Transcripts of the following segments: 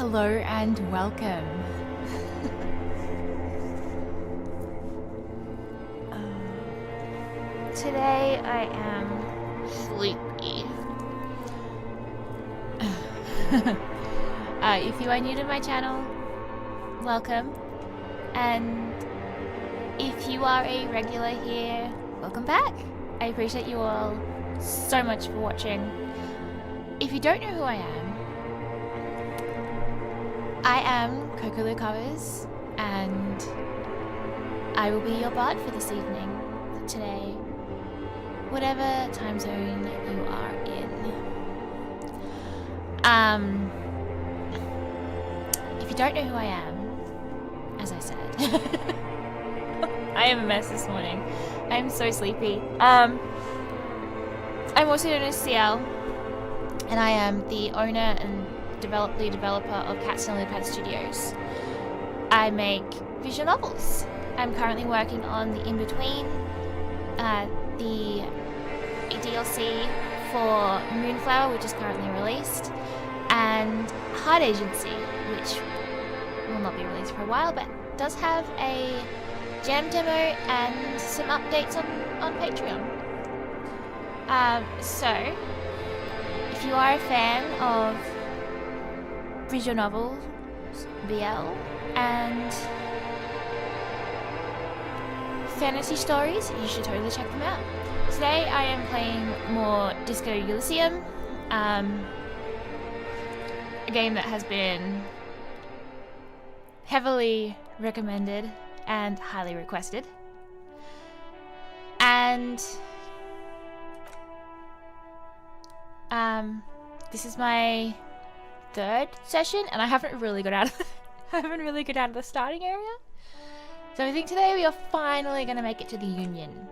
Hello and welcome. Today I am sleepy. If you are new to my channel, welcome. And if you are a regular here, welcome back. I appreciate you all so much for watching. If you don't know who I am Coco Covers, and I will be your bard for this evening, today, whatever time zone you are in. If you don't know who I am, as I said, I am a mess this morning. I am so sleepy. I'm also known as CL, and I am the owner and lead developer of Cats and Leopard Studios. I make visual novels. I'm currently working on the In-Between, the DLC for Moonflower, which is currently released, and Heart Agency, which will not be released for a while, but does have a jam demo and some updates on Patreon. So, if you are a fan of visual novels, BL, and fantasy stories, you should totally check them out. Today I am playing more Disco Elysium, a game that has been heavily recommended and highly requested. And this is my third session, and I haven't really got out of the starting area. So I think today we are finally going to make it to the Union.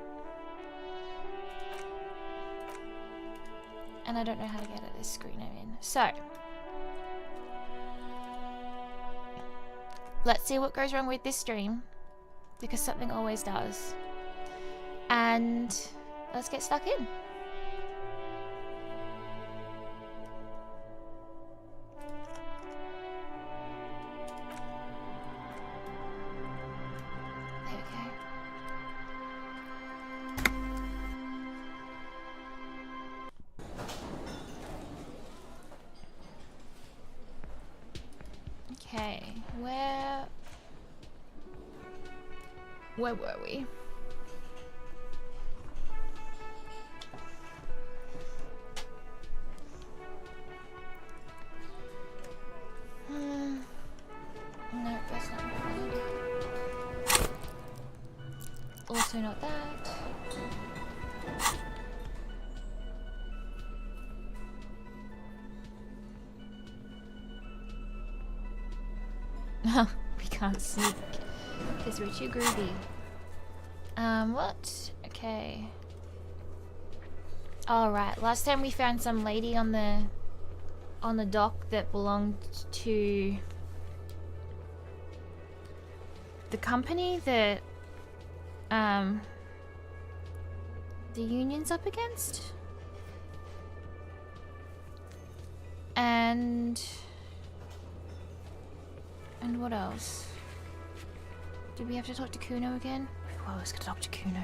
And I don't know how to get out of this screen I'm in. So, let's see what goes wrong with this stream, because something always does. And let's get stuck in. Okay, where were we? No, that's not right. Also not that. We can't sneak because we're too groovy. What? Okay. Alright, last time we found some lady on the dock that belonged to the company that the union's up against. And what else? Did we have to talk to Kuno again? Oh, I was gonna talk to Kuno.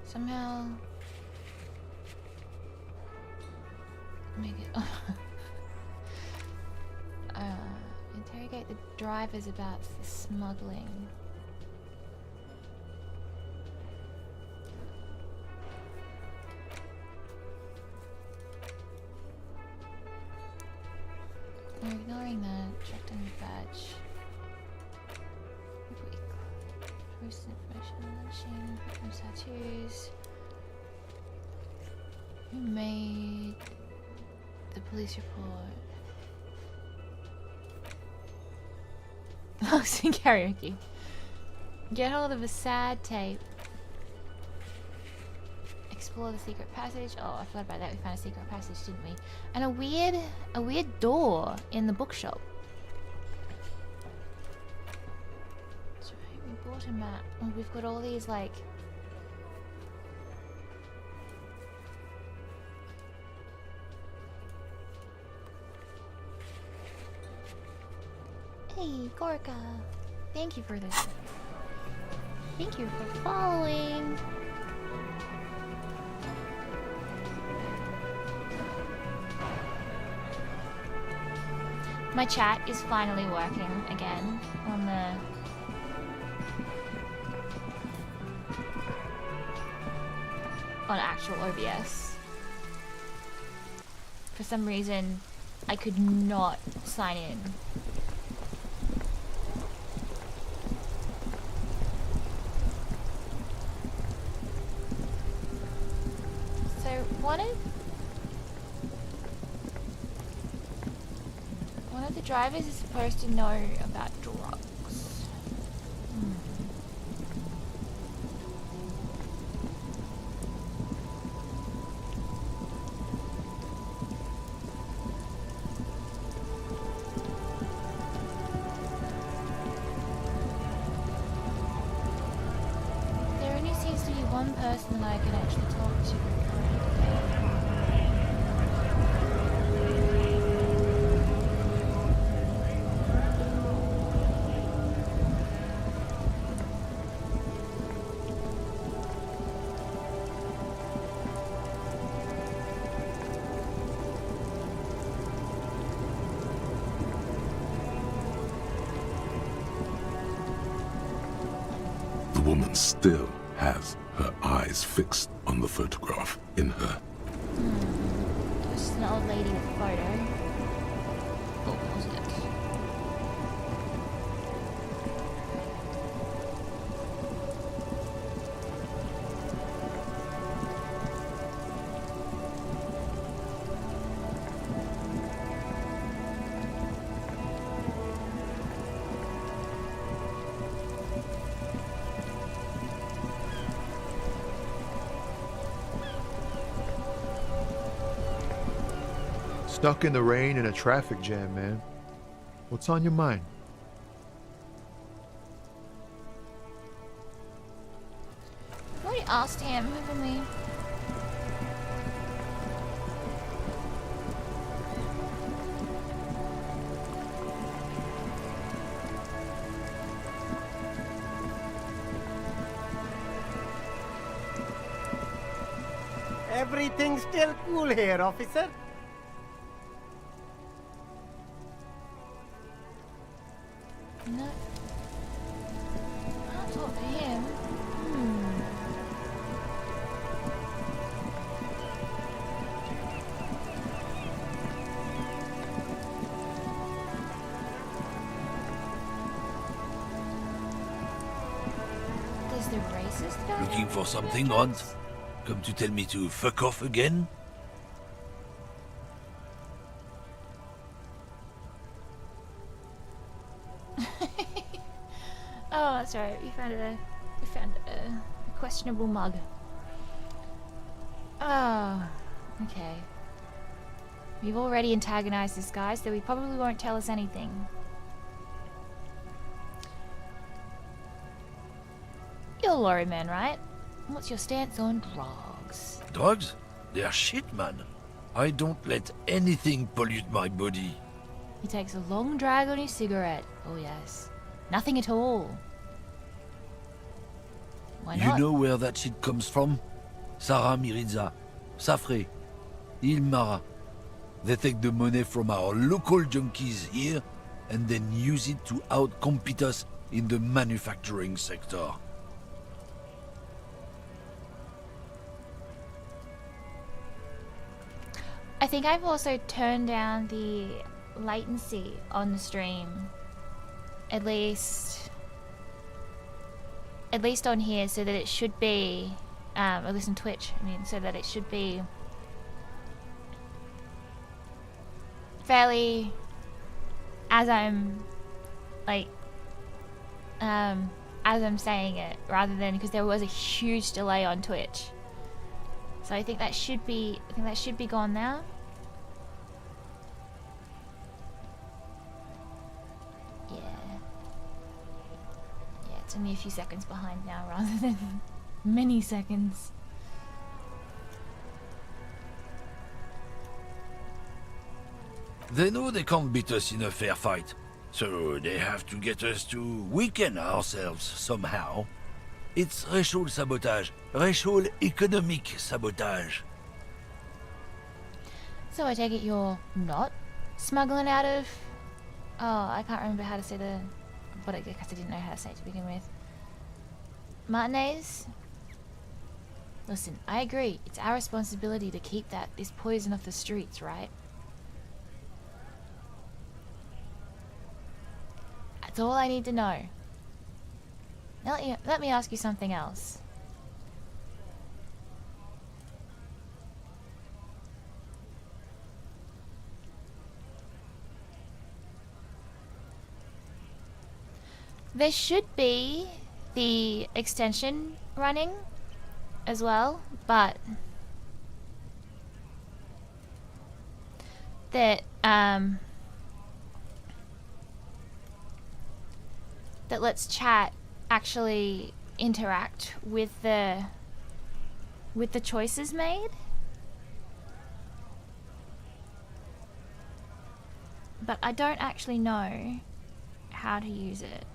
Somehow make it. Interrogate the drivers about the smuggling. We're ignoring that. Check down the badge. Post information on the machine. Victim's tattoos. Who made the police report? Oh, sing karaoke. Get hold of a sad tape. Explore the secret passage. Oh, I forgot about that. We found a secret passage, didn't we? And a weird door in the bookshop. to map. Oh, we've got all these like. Hey, Gorka. Thank you for this. Thank you for following. My chat is finally working again on actual OBS. For some reason, I could not sign in. So one of the drivers is supposed to know about drugs. There only seems to be one person that I can actually talk to. The woman still has her eyes fixed on the photograph in her. This is an old lady with a photo. Oh, what was it? Stuck in the rain in a traffic jam, man. What's on your mind? I've already asked him, haven't we? Everything's still cool here, officer. No. Can't talk to him. There's the racist guy. Looking for something, Hunt? Come to tell me to fuck off again? Oh, that's right. We found a questionable mug. Oh, okay. We've already antagonized this guy, so he probably won't tell us anything. You're a lorry man, right? What's your stance on drugs? Drugs? They're shit, man. I don't let anything pollute my body. He takes a long drag on his cigarette. Oh yes. Nothing at all. Why You not? know where that shit comes from? Sarah Miriza, Safre, Ilmara. They take the money from our local junkies here and then use it to outcompete us in the manufacturing sector. I think I've also turned down the latency on the stream. At least on here, so that it should be, at least on Twitch, I mean, so that it should be fairly, as I'm, like, as I'm saying it, rather than, because there was a huge delay on Twitch. So I think that should be, gone now. Yeah, it's only a few seconds behind now rather than many seconds. They know they can't beat us in a fair fight, so they have to get us to weaken ourselves somehow. It's racial sabotage, racial economic sabotage. So I take it you're not smuggling out of... Oh, I can't remember how to say the... But I guess I didn't know how to say it to begin with. Martinez? Listen, I agree. It's our responsibility to keep this poison off the streets, right? That's all I need to know. Now let me ask you something else. There should be the extension running as well, but that that lets chat actually interact with the choices made. But I don't actually know how to use it.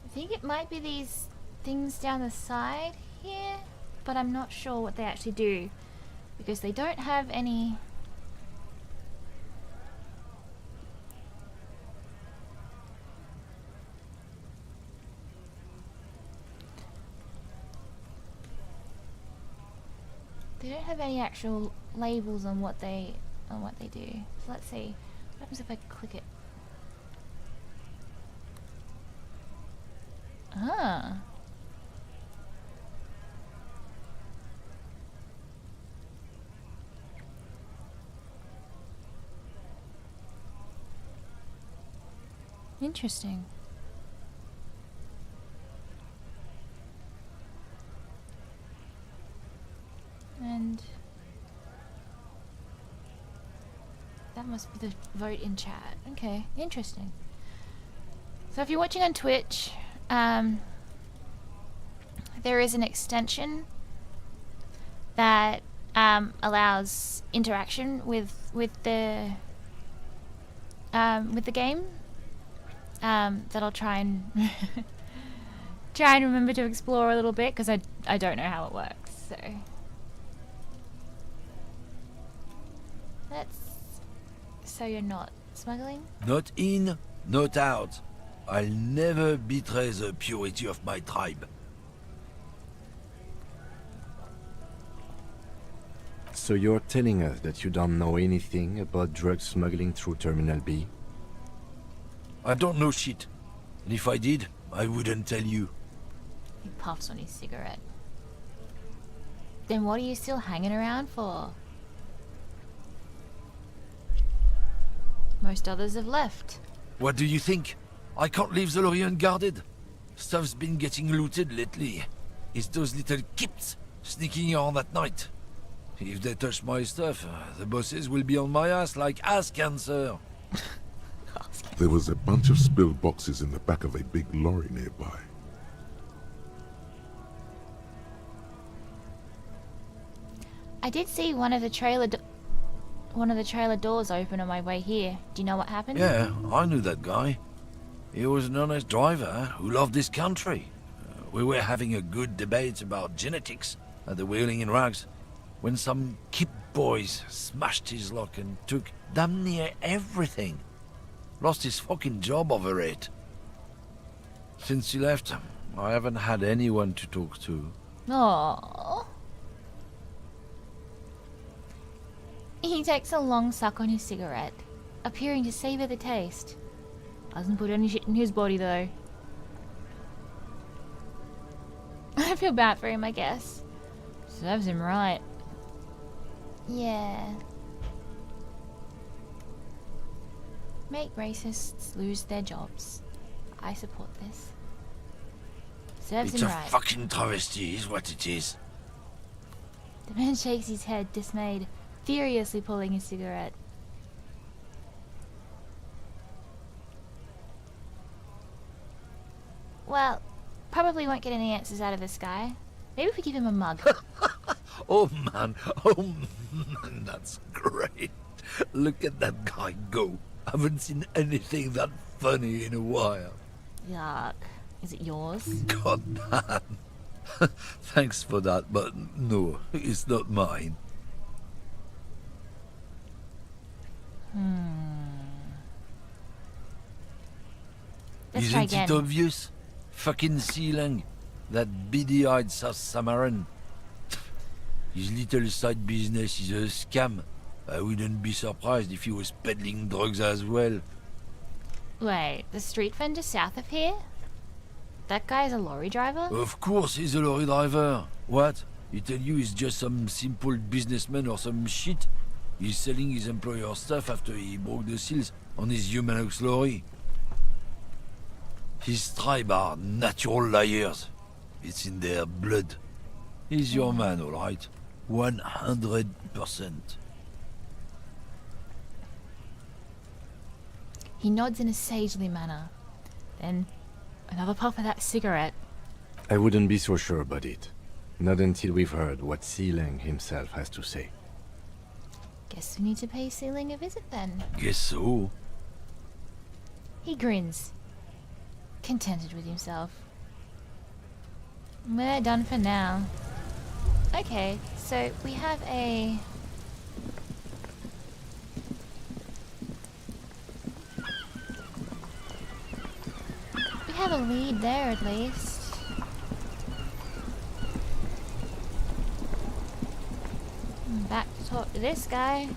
I think it might be these things down the side here, but I'm not sure what they actually do because they don't have any. They don't have any actual labels on what they do. So let's see. What happens if I click it? Ah. Interesting. And that must be the vote in chat. Okay, interesting. So if you're watching on Twitch, there is an extension that allows interaction with the game that I'll try and remember to explore a little bit because I don't know how it works. So so you're not smuggling? Not in, not out. I'll never betray the purity of my tribe. So you're telling us that you don't know anything about drug smuggling through Terminal B? I don't know shit. And if I did, I wouldn't tell you. He puffs on his cigarette. Then what are you still hanging around for? Most others have left. What do you think? I can't leave the lorry unguarded. Stuff's been getting looted lately. It's those little kips sneaking on at night. If they touch my stuff, the bosses will be on my ass like ass cancer. There was a bunch of spilled boxes in the back of a big lorry nearby. I did see one of the trailer doors open on my way here. Do you know what happened? Yeah, I knew that guy. He was an honest driver who loved this country. We were having a good debate about genetics at the Wheeling in Rags when some kip boys smashed his lock and took damn near everything. Lost his fucking job over it. Since he left, I haven't had anyone to talk to. Aww. He takes a long suck on his cigarette, appearing to savor the taste. Doesn't put any shit in his body though. I feel bad for him, I guess. Serves him right. Yeah. Make racists lose their jobs. I support this. Serves It's him a right. fucking travesty, is what it is. The man shakes his head, dismayed, furiously pulling his cigarette. Well, probably won't get any answers out of this guy. Maybe if we give him a mug. Oh man, that's great. Look at that guy go. Haven't seen anything that funny in a while. Yuck. Is it yours? God damn. Thanks for that, but no, it's not mine. Let's try Isn't again. it obvious? Fucking Sealang, that beady-eyed South Samaran. His little side business is a scam. I wouldn't be surprised if he was peddling drugs as well. Wait, the street vendor south of here? That guy is a lorry driver? Of course he's a lorry driver. What? He tell you he's just some simple businessman or some shit? He's selling his employer stuff after he broke the seals on his Humanox lorry. His tribe are natural liars. It's in their blood. He's your man, all right. 100%. He nods in a sagely manner. Then, another puff of that cigarette. I wouldn't be so sure about it. Not until we've heard what Sealang himself has to say. Guess we need to pay Sealing a visit then. Guess so. He grins, contented with himself. We're done for now. Okay, so we have a... We have a lead there at least. Back to talk to this guy.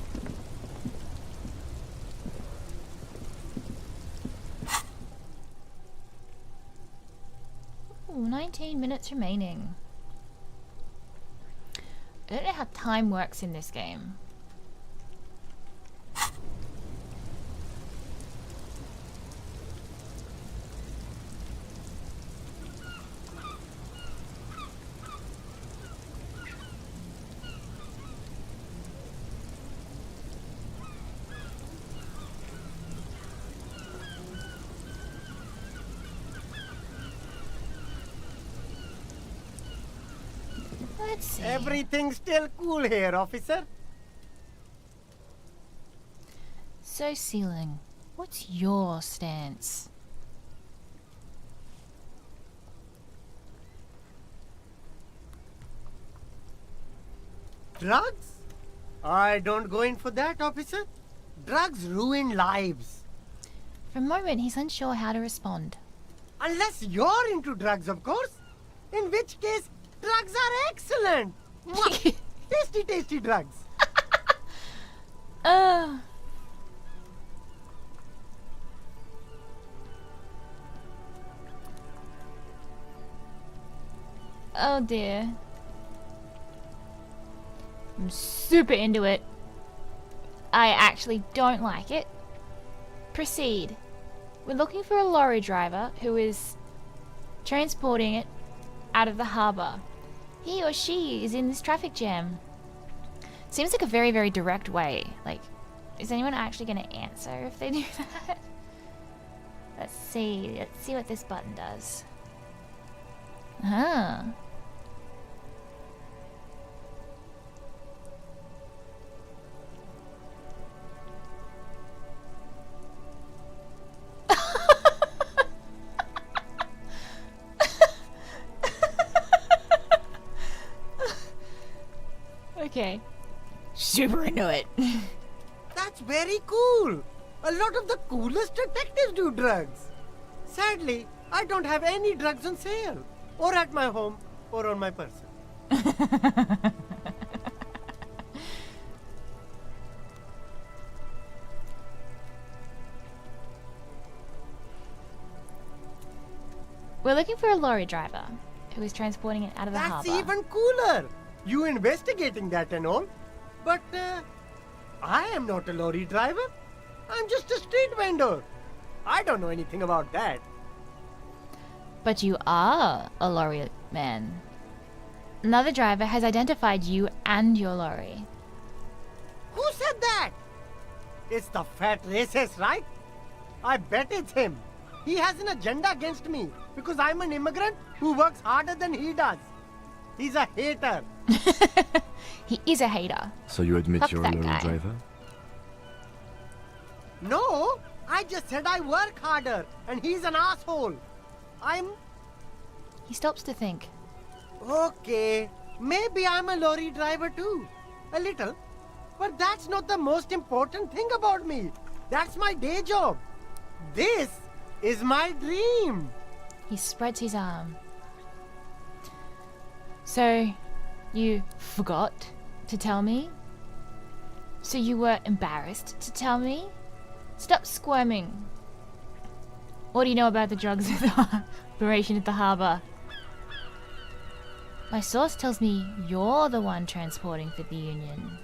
Ooh, 19 minutes remaining. I don't know how time works in this game. Let's see. Everything's still cool here, officer. So, Sealing, what's your stance? Drugs? I don't go in for that, officer. Drugs ruin lives. For a moment, he's unsure how to respond. Unless you're into drugs, of course. In which case, drugs are excellent. Mwah! Tasty, tasty drugs. Oh dear. I'm super into it. I actually don't like it. Proceed. We're looking for a lorry driver who is transporting it out of the harbour. He or she is in this traffic jam. Seems like a very, very direct way. Like, is anyone actually going to answer if they do that? Let's see. Let's see what this button does. Huh. Okay. Super into it. That's very cool. A lot of the coolest detectives do drugs. Sadly, I don't have any drugs on sale. Or at my home, or on my person. We're looking for a lorry driver who is transporting it out of the That's harbour. even cooler. You investigating that and all. But I am not a lorry driver. I'm just a street vendor. I don't know anything about that. But you are a lorry man. Another driver has identified you and your lorry. Who said that? It's the fat racist, right? I bet it's him. He has an agenda against me because I'm an immigrant who works harder than he does. He's a hater. He is a hater. So you admit Fuck you're a that lorry guy. driver? No, I just said I work harder and he's an asshole. He stops to think. Okay, maybe I'm a lorry driver too. A little. But that's not the most important thing about me. That's my day job. This is my dream. He spreads his arm. So, you forgot to tell me? So you were embarrassed to tell me? Stop squirming. What do you know about the drugs at the operation at the harbour? My source tells me you're the one transporting for the Union.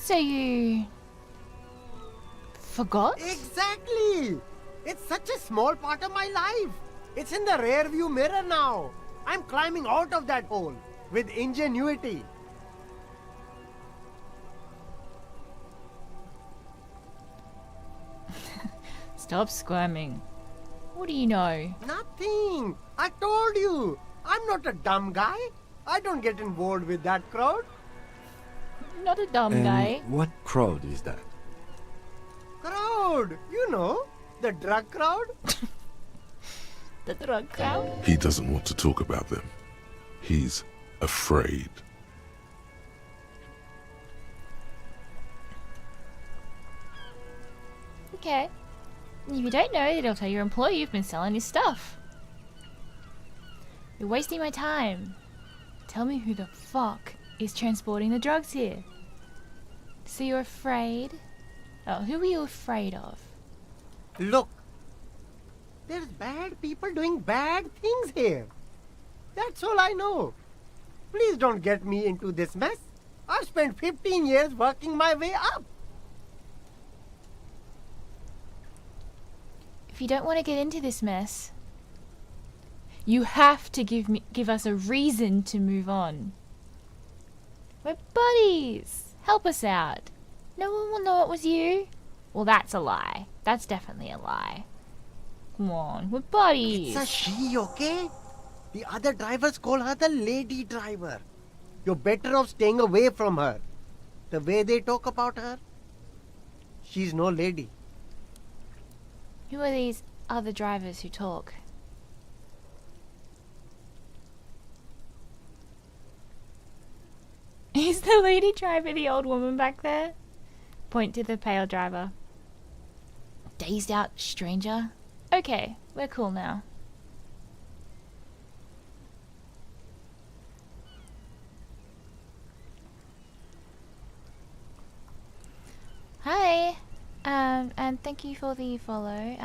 So you forgot? Exactly. It's such a small part of my life. It's in the rear view mirror now. I'm climbing out of that hole with ingenuity. Stop squirming. What do you know? Nothing. I told you. I'm not a dumb guy. I don't get involved with that crowd. Not a dumb And guy. what crowd is that? Crowd. You know, the drug crowd. The drug crowd? He doesn't want to talk about them. He's afraid. Okay. If you don't know, it'll tell your employer you've been selling his stuff. You're wasting my time. Tell me who the fuck is transporting the drugs here. So you're afraid? Oh, who are you afraid of? Look. There's bad people doing bad things here. That's all I know. Please don't get me into this mess. I've spent 15 years working my way up. If you don't want to get into this mess, you have to give us a reason to move on. We're buddies. Help us out. No one will know it was you. Well, that's a lie. That's definitely a lie. Come on, we're buddies. It's a she, okay? The other drivers call her the lady driver. You're better off staying away from her. The way they talk about her, she's no lady. Who are these other drivers who talk? Is the lady driver the old woman back there? Point to the pale driver. Dazed out stranger? Okay, we're cool now. Hi, and thank you for the follow.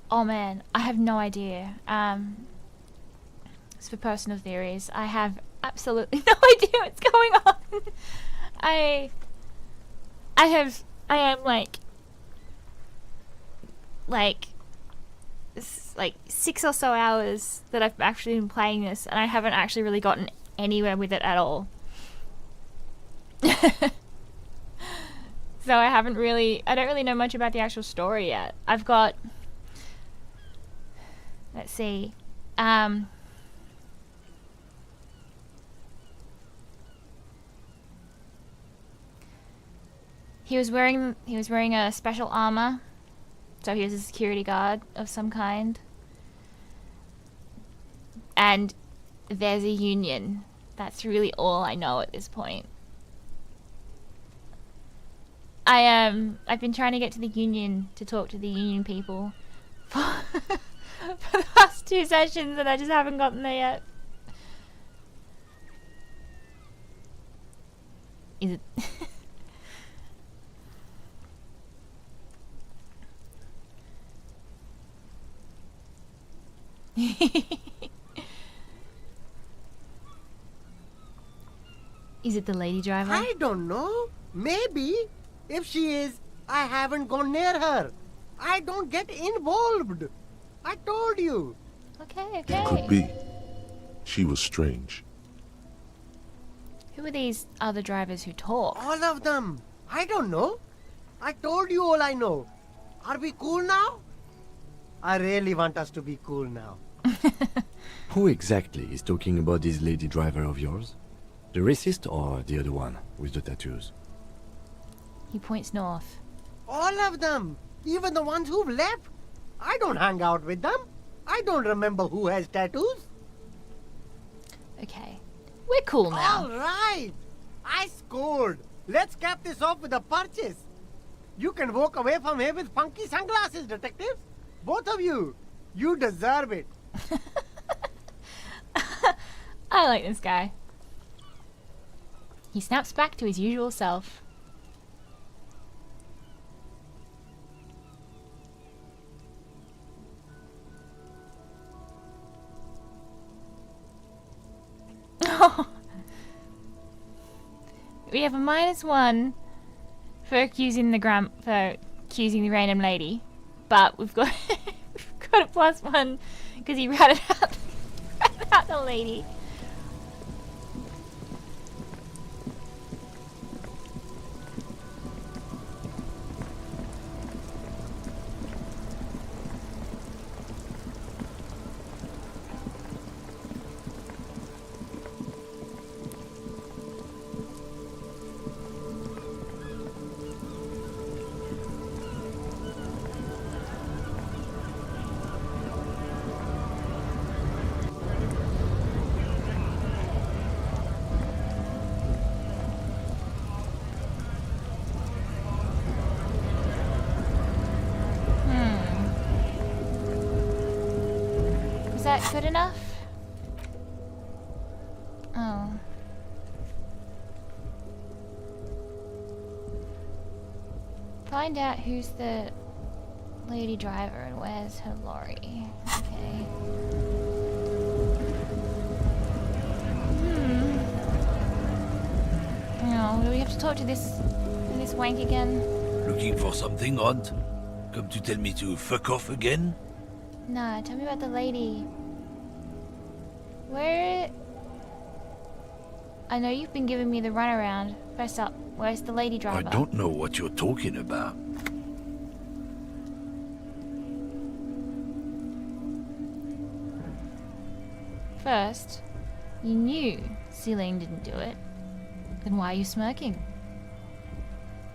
Oh man, I have no idea. It's for personal theories. I have absolutely no idea what's going on. I am like 6 or so hours that I've actually been playing this, and I haven't actually really gotten anywhere with it at all. So I don't really know much about the actual story yet. I've got, let's see, he was wearing a special armor, so he was a security guard of some kind. And there's a union. That's really all I know at this point. I've been trying to get to the union to talk to the union people for, for the past 2 sessions, and I just haven't gotten there yet. Is it? Is it the lady driver? I don't know. Maybe. If she is, I haven't gone near her. I don't get involved. I told you. Okay. It could be. She was strange. Who are these other drivers who talk? All of them. I don't know. I told you all I know. Are we cool now? I really want us to be cool now. Who exactly is talking about this lady driver of yours? The racist or the other one with the tattoos? He points north. All of them. Even the ones who've left. I don't hang out with them. I don't remember who has tattoos. Okay. We're cool now. All right. I scored. Let's cap this off with a purchase. You can walk away from here with funky sunglasses, detectives. Both of you. You deserve it. I like this guy. He snaps back to his usual self. We have a -1 for accusing the random lady, but we've got we've got a +1 because he ratted out the lady. Is that good enough? Oh. Find out who's the lady driver and where's her lorry. Okay. Oh, do we have to talk to this wank again? Looking for something, Hunt? Come to tell me to fuck off again? Nah, tell me about the lady. Where... I know you've been giving me the runaround. First up, where's the lady driver? I don't know what you're talking about. First, you knew Celine didn't do it. Then why are you smirking?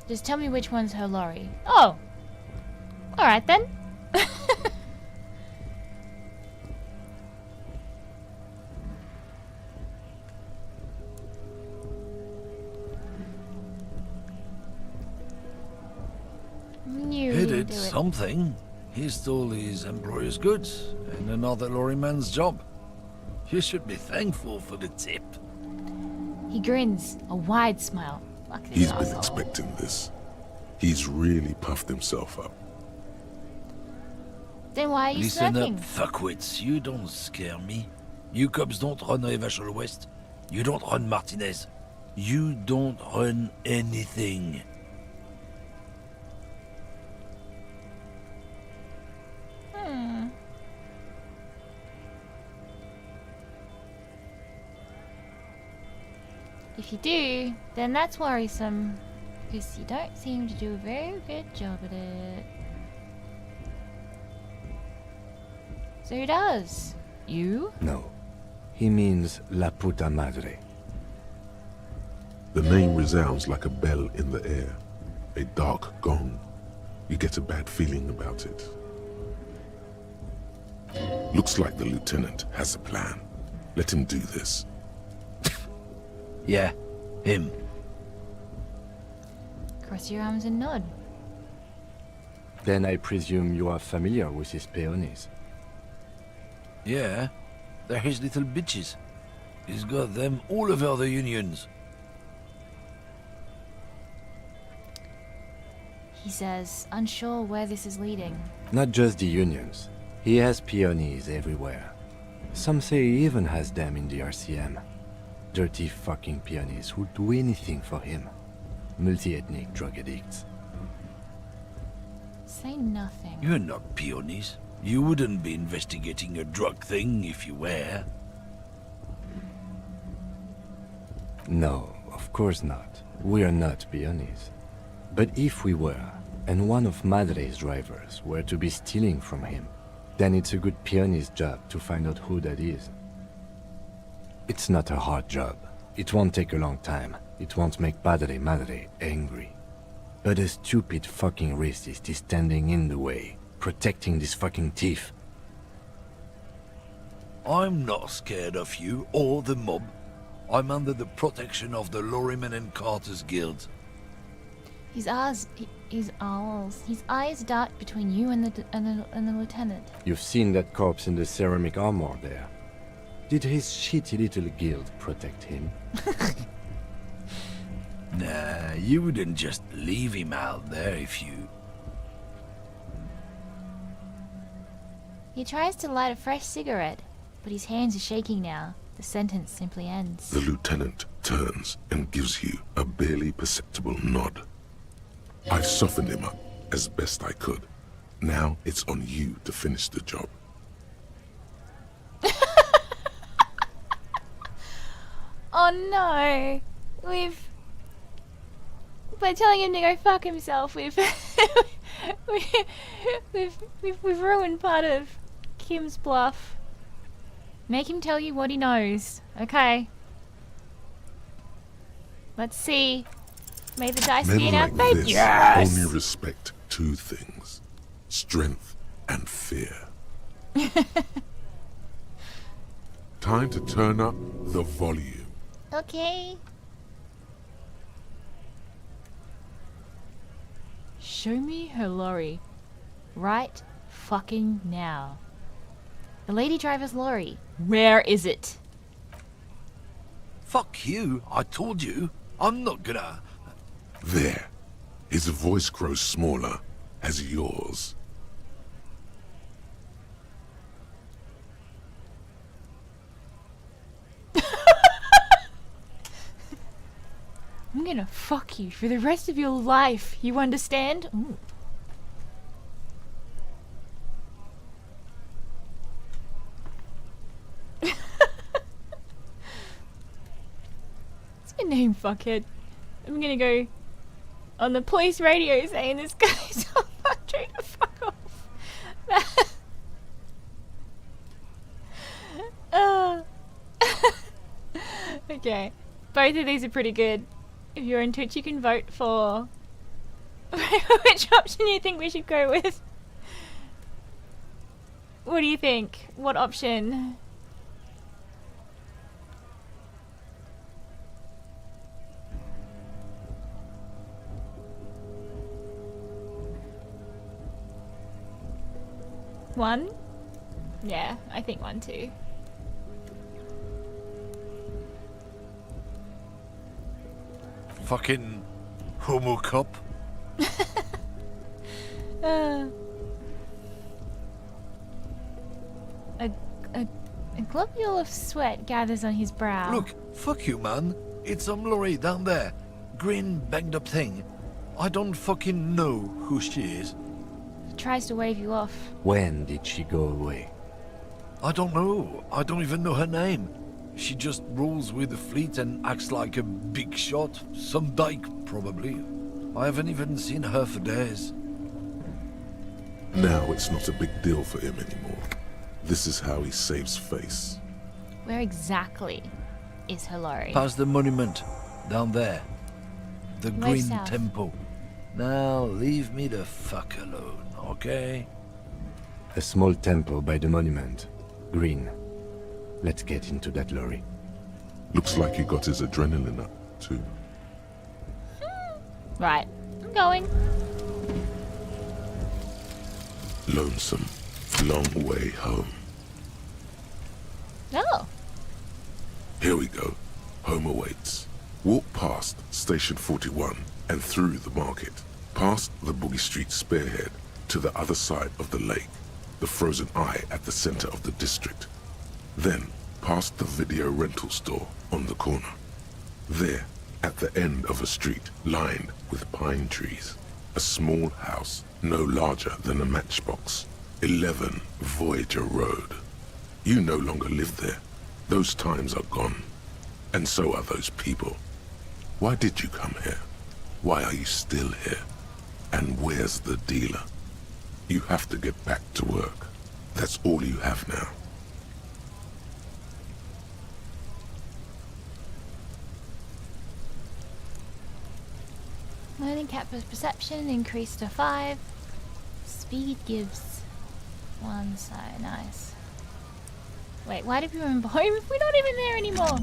Just tell me which one's her lorry. Oh! Alright then. Knew he He didn't did do it. something. He stole his employer's goods and another lorryman's job. You should be thankful for the tip. He grins, a wide smile. Fuck this He's been asshole. expecting this. He's really puffed himself up. Then why are you Listen smirking? up, fuckwits. You don't scare me. You cops don't run Evashel West. You don't run Martinez. You don't run anything. If you do, then that's worrisome. because you don't seem to do a very good job at it. So who does? You? No. He means La Puta Madre. The name resounds like a bell in the air, a dark gong. You get a bad feeling about it. Looks like the lieutenant has a plan. Let him do this. Yeah, him. Cross your arms and nod. Then I presume you are familiar with his peonies. Yeah, they're his little bitches. He's got them all over the unions. He says, unsure where this is leading. Not just the unions. He has peonies everywhere. Some say he even has them in the RCM. Dirty fucking peonies who'd do anything for him. Multi-ethnic drug addicts. Say nothing. You're not peonies. You wouldn't be investigating a drug thing if you were. No, of course not. We are not peonies. But if we were, and one of Madre's drivers were to be stealing from him, then it's a good peony's job to find out who that is. It's not a hard job. It won't take a long time. It won't make Padre Madre angry. But a stupid fucking racist is standing in the way, protecting this fucking thief. I'm not scared of you or the mob. I'm under the protection of the Lorrymen and Carters Guild. His eyes dart between you and the lieutenant. You've seen that corpse in the ceramic armor there. Did his shitty little guild protect him? Nah, you wouldn't just leave him out there if you... He tries to light a fresh cigarette, but his hands are shaking now. The sentence simply ends. The lieutenant turns and gives you a barely perceptible nod. I've softened him up as best I could. Now it's on you to finish the job. Oh no! By telling him to go fuck himself, we've ruined part of Kim's bluff. Make him tell you what he knows, okay? Let's see. May the dice be in our Men like fate. this Yes! only respect two things: strength and fear. Time to turn up the volume. Okay. Show me her lorry. Right fucking now. The lady driver's lorry. Where is it? Fuck you, I told you. I'm not gonna... There. His voice grows smaller as yours. I'm gonna fuck you for the rest of your life. You understand? Ooh. What's your name, fuckhead? I'm gonna go on the police radio saying this guy's trying to fuck off. Okay. Both of these are pretty good. If you're in Twitch, you can vote for which option you think we should go with. What do you think? What option? One? Yeah, I think one too. Fucking homo cop. A globule of sweat gathers on his brow. Look, fuck you, man. It's some lorry down there. Green banged up thing. I don't fucking know who she is. He tries to wave you off. When did she go away? I don't know. I don't even know her name. She just rolls with the fleet and acts like a big shot. Some dyke, probably. I haven't even seen her for days. Now it's not a big deal for him anymore. This is how he saves face. Where exactly is her lorry? Past the monument, down there. The Way Green south. Temple. Now leave me the fuck alone, okay? A small temple by the monument. Green. Let's get into that lorry. Looks like he got his adrenaline up, too. Right, I'm going. Lonesome. Long way home. Oh, Here we go. Home awaits. Walk past Station 41 and through the market. Past the Boogie Street spearhead to the other side of the lake. The frozen eye at the center of the district. Then past the video rental store on the corner. There, at the end of a street lined with pine trees, a small house no larger than a matchbox. 11 Voyager Road. You no longer live there. Those times are gone. And so are those people. Why did you come here? Why are you still here? And where's the dealer? You have to get back to work. That's all you have now. learning cap perception increased to 5. Speed gives 1, so nice. Wait, why did we remember home if we're not even there anymore?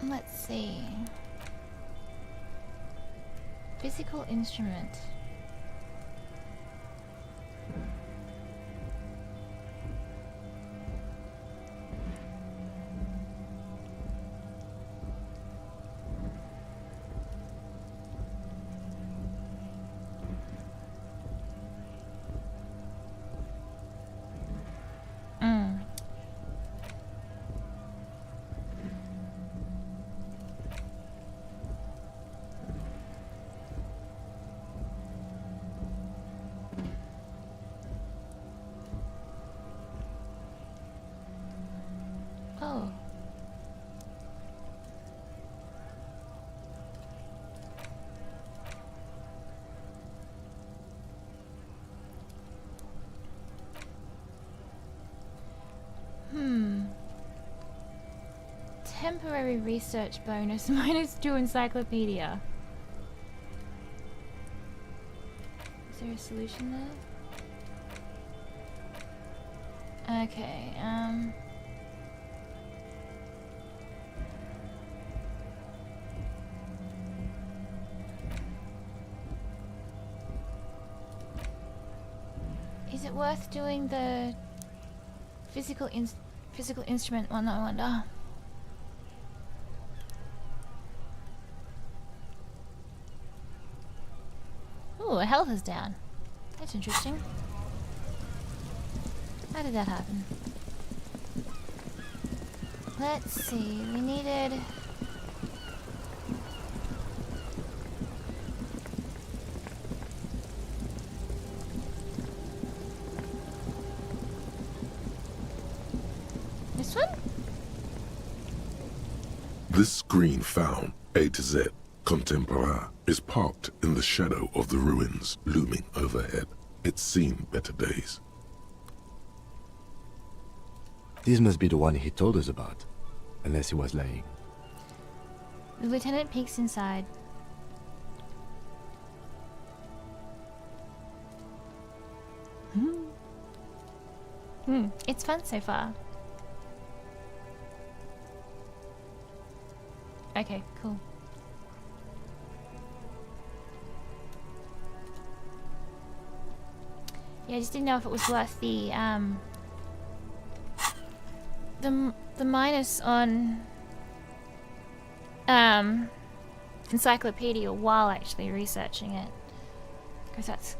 Let's see. Physical instrument. Oh. Temporary research bonus -2 encyclopedia. Is there a solution there? Okay, is it worth doing the physical instrument one, I wonder? Ooh, her health is down. That's interesting. How did that happen? Let's see, we needed... this one? This screen found A to Z, Contemporaire, is parked in the shadow of the ruins looming overhead. It's seen better days. This must be the one he told us about, unless he was lying. The lieutenant peeks inside. It's fun so far. Okay, cool. Yeah, I just didn't know if it was worth the minus on encyclopedia while actually researching it, because that's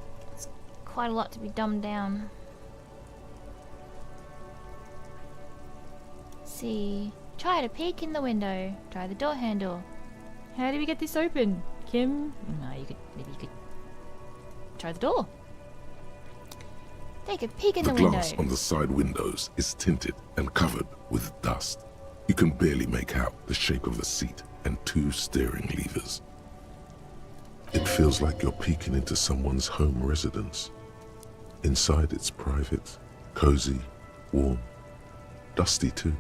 quite a lot to be dumbed down. See, try to peek in the window. Try the door handle. How do we get this open, Kim? No, maybe you could try the door. Take a peek in The the window. glass on the side windows is tinted and covered with dust. You can barely make out the shape of the seat and 2 steering levers. It feels like you're peeking into someone's home residence. Inside it's private, cozy, warm, dusty too.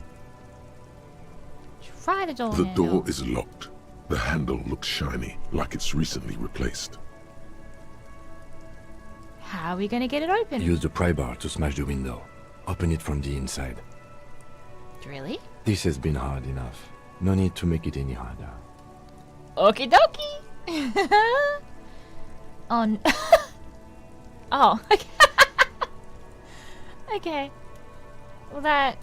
Try the door The handle. door is locked. The handle looks shiny, like it's recently replaced. How are we gonna get it open? Use the pry bar to smash the window. Open it from the inside. Really? This has been hard enough. No need to make it any harder. Okie dokie. On. Oh. Okay. Okay. Well, that.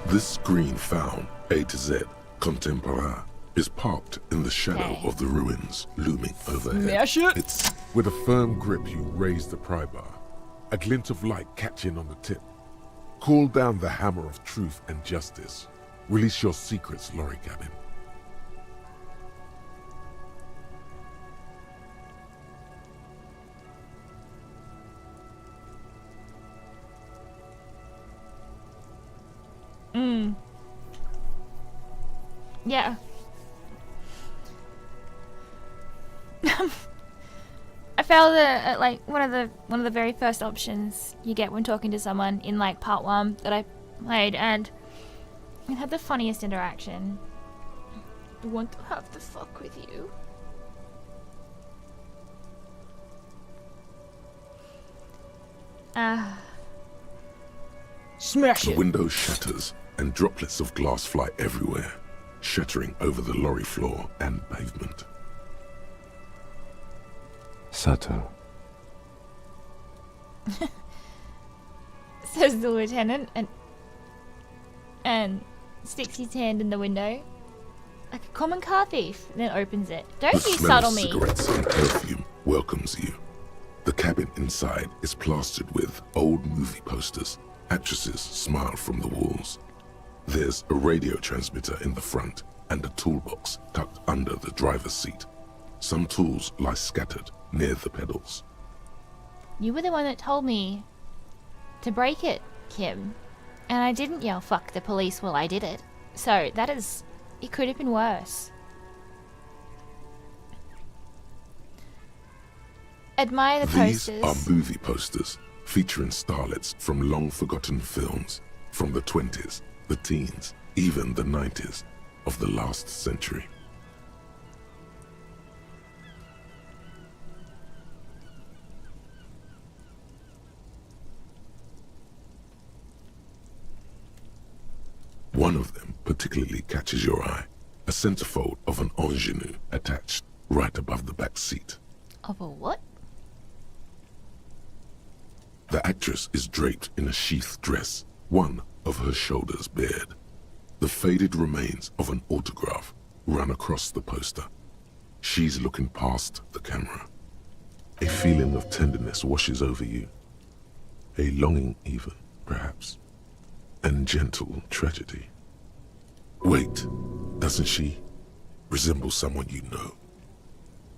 This green found, A to Z, contemporain, is parked in the shadow Okay. of the ruins looming overhead. Smash it. It's with a firm grip you raise the pry bar, a glint of light catching on the tip. Call down the hammer of truth and justice. Release your secrets, lorry cabin. Yeah. I felt that like one of the very first options you get when talking to someone in like part 1 that I played, and it had the funniest interaction. I want to have the fuck with you. Smash The it. window shatters and droplets of glass fly everywhere, shattering over the lorry floor and pavement. Subtle. Says the lieutenant, and sticks his hand in the window like a common car thief, and then opens it. Don't The you smell subtle of me. cigarettes and perfume welcomes you. The cabin inside is plastered with old movie posters. Actresses smile from the walls. There's a radio transmitter in the front and a toolbox tucked under the driver's seat. Some tools lie scattered near the pedals. You were the one that told me to break it, Kim. And I didn't yell fuck the police while I did it. So that is... it could have been worse. Admire the These posters. are movie posters featuring starlets from long-forgotten films from the 20s, the teens, even the 90s of the last century. One of them particularly catches your eye, a centerfold of an ingenue attached right above the back seat. Of a what? The actress is draped in a sheath dress, one of her shoulders bared. The faded remains of an autograph run across the poster. She's looking past the camera. A feeling of tenderness washes over you. A longing even, perhaps. And gentle tragedy. Wait, doesn't she resemble someone you know?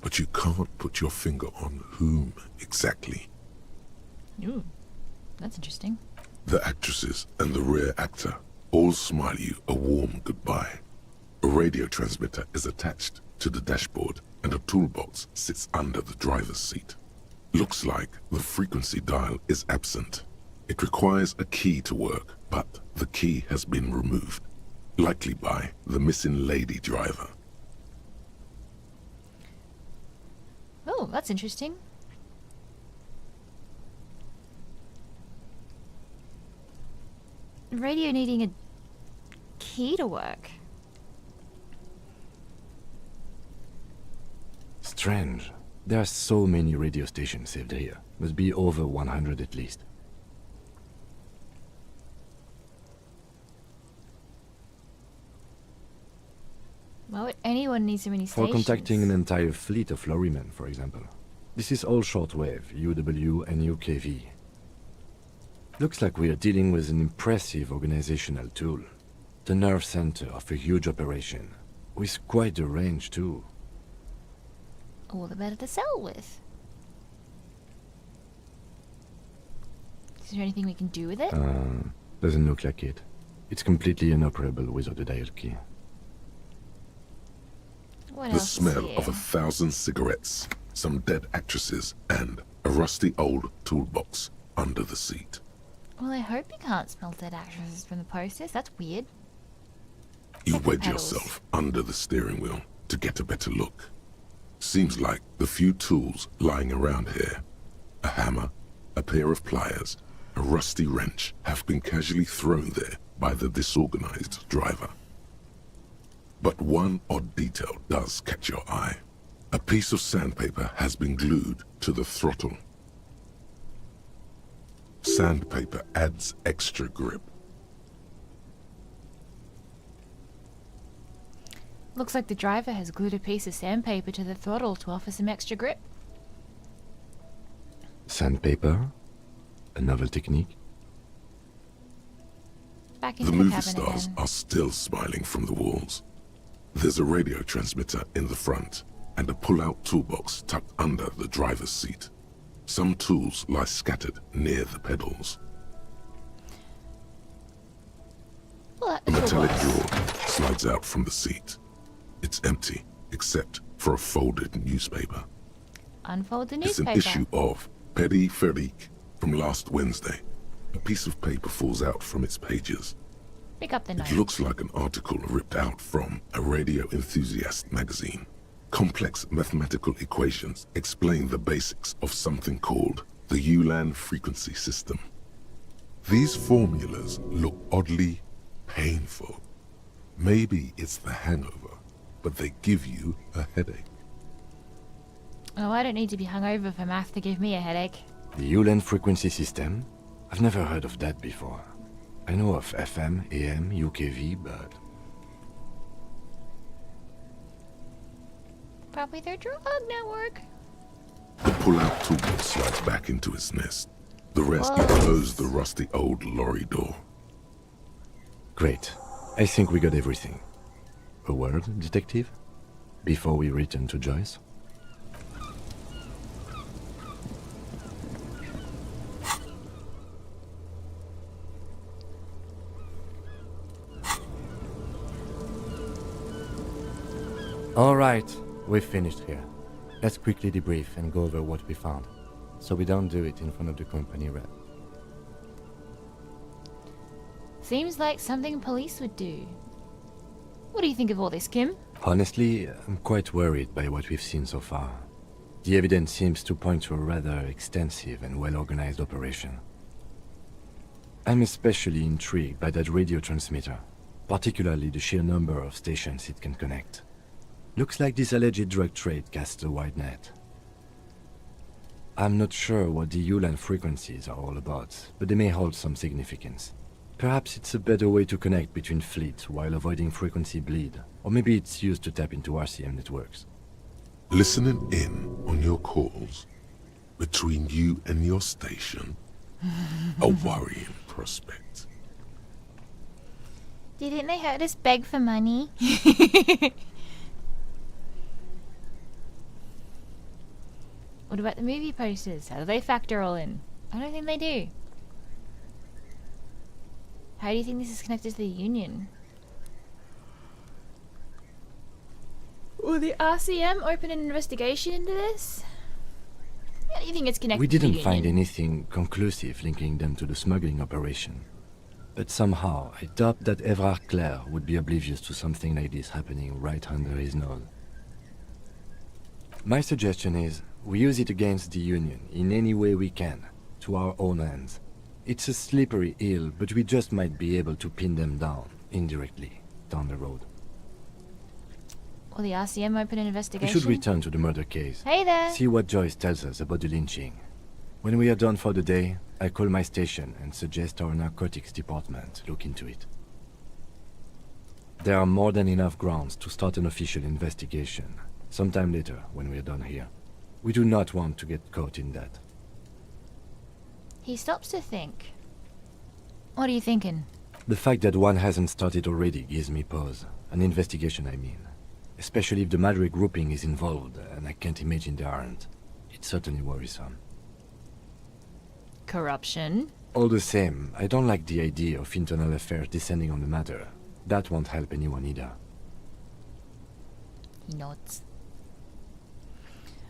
But you can't put your finger on whom exactly. Ooh, that's interesting. The actresses and the rear actor all smile you a warm goodbye. A radio transmitter is attached to the dashboard and a toolbox sits under the driver's seat. Looks like the frequency dial is absent. It requires a key to work, but the key has been removed, likely by the missing lady driver. Oh, that's interesting. Radio needing a key to work. Strange. There are so many radio stations saved here. Must be over 100 at least. Why would anyone need so many For stations? contacting an entire fleet of lorrymen, for example. This is all shortwave, UW and UKV. Looks like we are dealing with an impressive organizational tool. The nerve center of a huge operation, with quite a range too. All the better to sell with. Is there anything we can do with it? Doesn't look like it. It's completely inoperable without a dial key. What The else is smell here? of 1,000 cigarettes, some dead actresses, and a rusty old toolbox under the seat. Well, I hope you can't smell dead actresses from the posters. That's weird. You Except for wedge pedals. yourself under the steering wheel to get a better look. Seems like the few tools lying around here, a hammer, a pair of pliers, a rusty wrench, have been casually thrown there by the disorganized driver. But one odd detail does catch your eye. A piece of sandpaper has been glued to the throttle. Sandpaper adds extra grip. Looks like the driver has glued a piece of sandpaper to the throttle to offer some extra grip. Sandpaper? A novel technique? Back The into the movie cabin stars again. are still smiling from the walls. There's a radio transmitter in the front and a pull-out toolbox tucked under the driver's seat. Some tools lie scattered near the pedals. Pull out A the metallic toolbox. drawer slides out from the seat. It's empty, except for a folded newspaper. Unfold the It's an newspaper. issue of Peripherique from last Wednesday. A piece of paper falls out from its pages. Pick up the note. It looks like an article ripped out from a radio enthusiast magazine. Complex mathematical equations explain the basics of something called the Ulan frequency system. These formulas look oddly painful. Maybe it's the hangover, but they give you a headache. Oh, I don't need to be hungover for math to give me a headache. The Ulan frequency system? I've never heard of that before. I know of FM, AM, UKV, but... Probably their drug network. The pull-out toolbox slides back into its nest. The rest Whoa. close the rusty old lorry door. Great. I think we got everything. A word, detective? Before we return to Joyce? Alright, we've finished here. Let's quickly debrief and go over what we found, so we don't do it in front of the company rep. Seems like something police would do. What do you think of all this, Kim? Honestly, I'm quite worried by what we've seen so far. The evidence seems to point to a rather extensive and well-organized operation. I'm especially intrigued by that radio transmitter, particularly the sheer number of stations it can connect. Looks like this alleged drug trade casts a wide net. I'm not sure what the Ulan frequencies are all about, but they may hold some significance. Perhaps it's a better way to connect between fleets while avoiding frequency bleed, or maybe it's used to tap into RCM networks. Listening in on your calls between you and your station, a worrying prospect. Do you think they heard us beg for money? What about the movie posters? How do they factor all in? I don't think they do. How do you think this is connected to the Union? Will the RCM open an investigation into this? How do you think it's connected We to the didn't find Union? anything conclusive linking them to the smuggling operation. But somehow, I doubt that Everart Clare would be oblivious to something like this happening right under his nose. My suggestion is, we use it against the Union in any way we can, to our own ends. It's a slippery hill, but we just might be able to pin them down, indirectly, down the road. Will the RCM open an We investigation? should return to the murder case. Hey there! See what Joyce tells us about the lynching. When we are done for the day, I call my station and suggest our narcotics department look into it. There are more than enough grounds to start an official investigation, sometime later when we are done here. We do not want to get caught in that. He stops to think. What are you thinking? The fact that one hasn't started already gives me pause. An investigation, I mean. Especially if the Madre grouping is involved, and I can't imagine they aren't. It's certainly worrisome. Corruption. All the same, I don't like the idea of internal affairs descending on the matter. That won't help anyone either. He nods.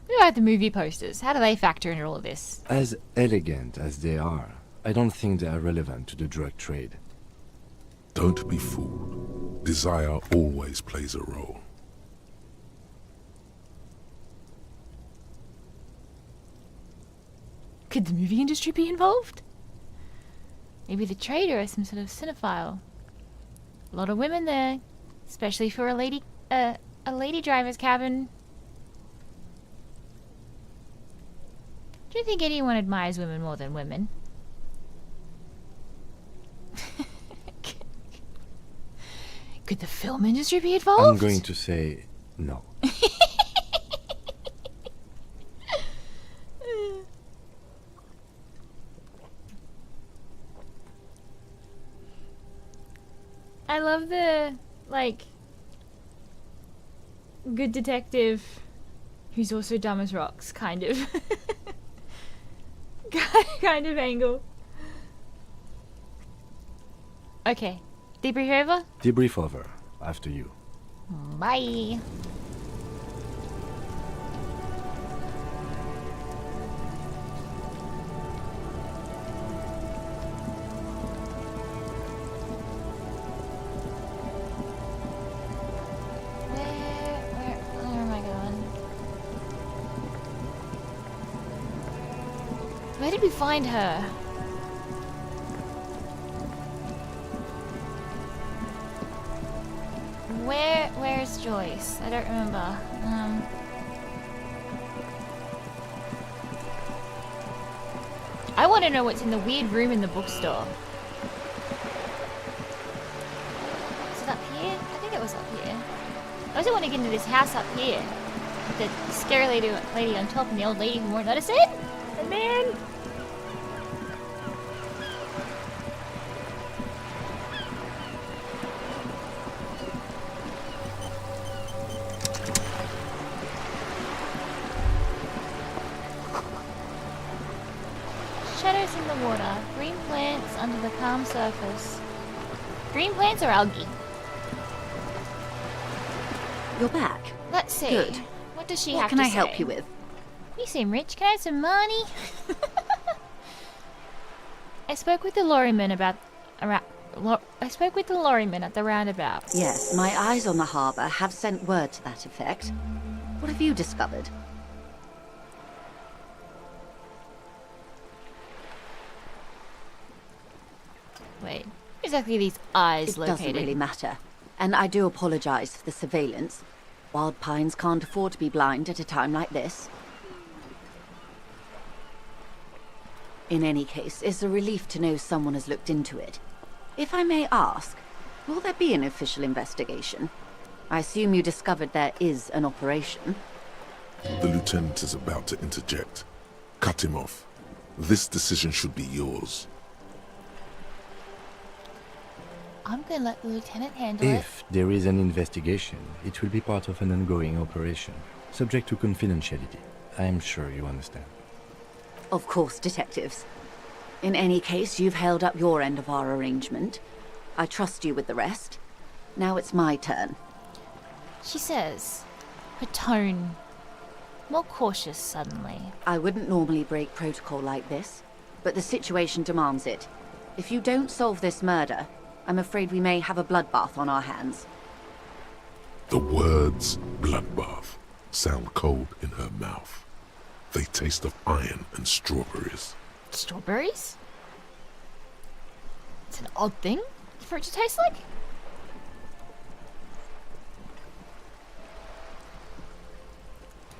What about the movie posters? How do they factor into all of this? As elegant as they are, I don't think they are relevant to the drug trade. Don't be fooled. Desire always plays a role. Could the movie industry be involved? Maybe the trader is some sort of cinephile. A lot of women there, especially for a lady driver's cabin. Do you think anyone admires women more than women? Could the film industry be involved? I'm going to say no. I love the, like, good detective who's also dumb as rocks, kind of. kind of angle. Okay. Debrief over? Debrief over. After you. Bye. Where am I going? Where did we find her? Where's Joyce? I don't remember. I want to know what's in the weird room in the bookstore. Is it up here? I think it was up here. I also want to get into this house up here. With the scary lady on top and the old lady who won't notice it. And then... shadows in the water. Green plants under the calm surface. Green plants or algae? You're back. Let's see. Good. What does she What have can to I say? help you with? You seem rich. Can I have some money? I spoke with the lorryman at the roundabout. Yes, my eyes on the harbour have sent word to that effect. What have you discovered? Wait, exactly are these eyes It located? doesn't really matter. And I do apologise for the surveillance. Wild Pines can't afford to be blind at a time like this. In any case, it's a relief to know someone has looked into it. If I may ask, will there be an official investigation? I assume you discovered there is an operation. The lieutenant is about to interject. Cut him off. This decision should be yours. I'm gonna let the lieutenant handle it. If there is an investigation, it will be part of an ongoing operation, subject to confidentiality. I am sure you understand. Of course, detectives. In any case, you've held up your end of our arrangement. I trust you with the rest. Now it's my turn. She says, her tone more cautious suddenly. I wouldn't normally break protocol like this, but the situation demands it. If you don't solve this murder, I'm afraid we may have a bloodbath on our hands. The words bloodbath sound cold in her mouth. They taste of iron and strawberries. Strawberries? It's an odd thing for it to taste like.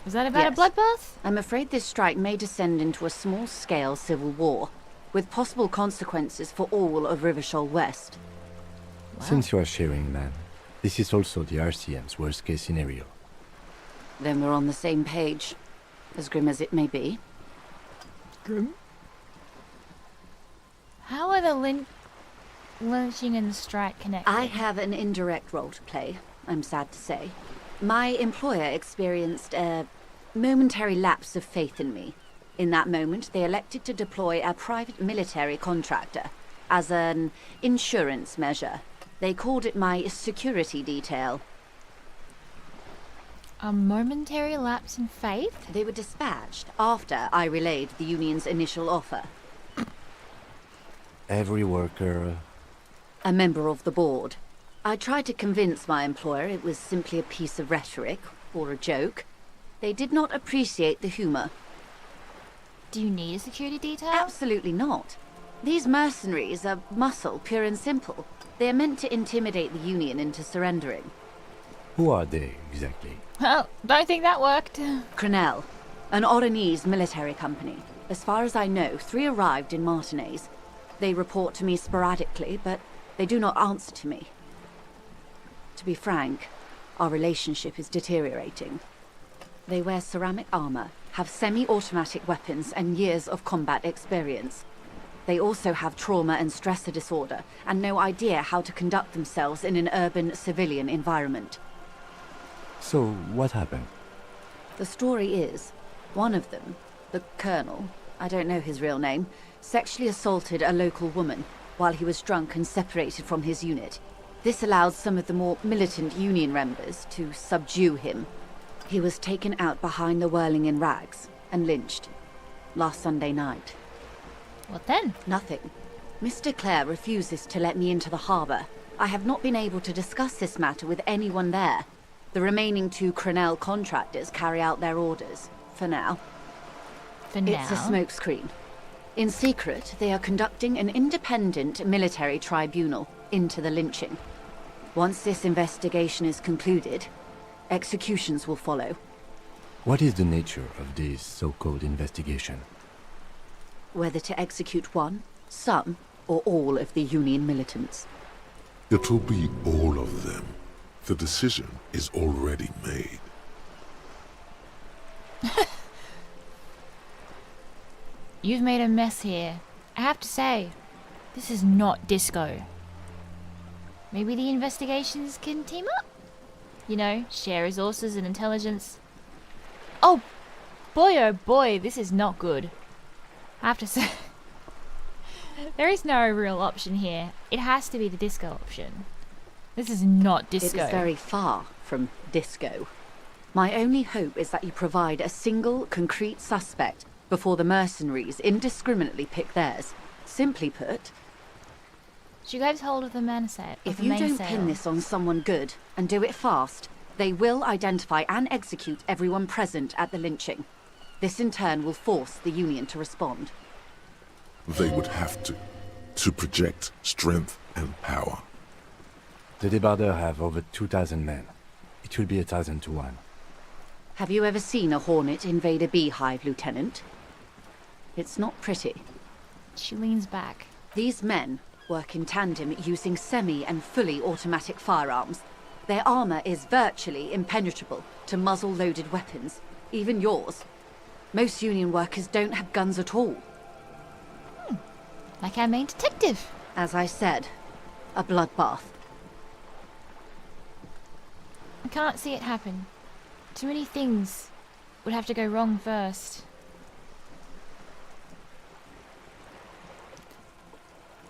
Was that about Yes. a bloodbath? I'm afraid this strike may descend into a small-scale civil war, with possible consequences for all of Rivershoal West. Since you are sharing, man, this is also the RCM's worst-case scenario. Then we're on the same page. as grim as it may be. Grim? How are the lynching and the strike connected? I have an indirect role to play, I'm sad to say. My employer experienced a momentary lapse of faith in me. In that moment, they elected to deploy a private military contractor as an insurance measure. They called it my security detail. A momentary lapse in faith? They were dispatched after I relayed the union's initial offer. Every worker... A member of the board. I tried to convince my employer it was simply a piece of rhetoric, or a joke. They did not appreciate the humor. Do you need a security detail? Absolutely not. These mercenaries are muscle, pure and simple. They are meant to intimidate the Union into surrendering. Who are they, exactly? Well, don't think that worked. Crenell, an Oranese military company. As far as I know, 3 arrived in Martinez. They report to me sporadically, but they do not answer to me. To be frank, our relationship is deteriorating. They wear ceramic armor, have semi-automatic weapons, and years of combat experience. They also have trauma and stressor disorder, and no idea how to conduct themselves in an urban civilian environment. So, what happened? The story is, one of them, the Colonel, I don't know his real name, sexually assaulted a local woman while he was drunk and separated from his unit. This allowed some of the more militant Union members to subdue him. He was taken out behind the whirling in rags and lynched last Sunday night. What then? Nothing. Mr. Clare refuses to let me into the harbor. I have not been able to discuss this matter with anyone there. The remaining 2 Crenell contractors carry out their orders, for now. For now? It's a smokescreen. In secret, they are conducting an independent military tribunal into the lynching. Once this investigation is concluded, executions will follow. What is the nature of this so-called investigation? Whether to execute one, some, or all of the Union militants. It'll be all of them. The decision is already made. You've made a mess here. I have to say, this is not disco. Maybe the investigations can team up? You know, share resources and intelligence. Oh boy, this is not good. I have to say, there is no real option here. It has to be the disco option. This is not disco. It is very far from disco. My only hope is that you provide a single, concrete suspect before the mercenaries indiscriminately pick theirs. Simply put, Should you grab hold of the mainsail? if you don't pin this on someone good, and do it fast, they will identify and execute everyone present at the lynching. This in turn will force the Union to respond. They would have to project strength and power. The Debarders have over 2,000 men. It will be 1,000 to 1. Have you ever seen a Hornet invade a beehive, Lieutenant? It's not pretty. She leans back. These men work in tandem using semi and fully automatic firearms. Their armor is virtually impenetrable to muzzle-loaded weapons, even yours. Most Union workers don't have guns at all. Like our main detective. As I said, a bloodbath. I can't see it happen. Too many things would have to go wrong first.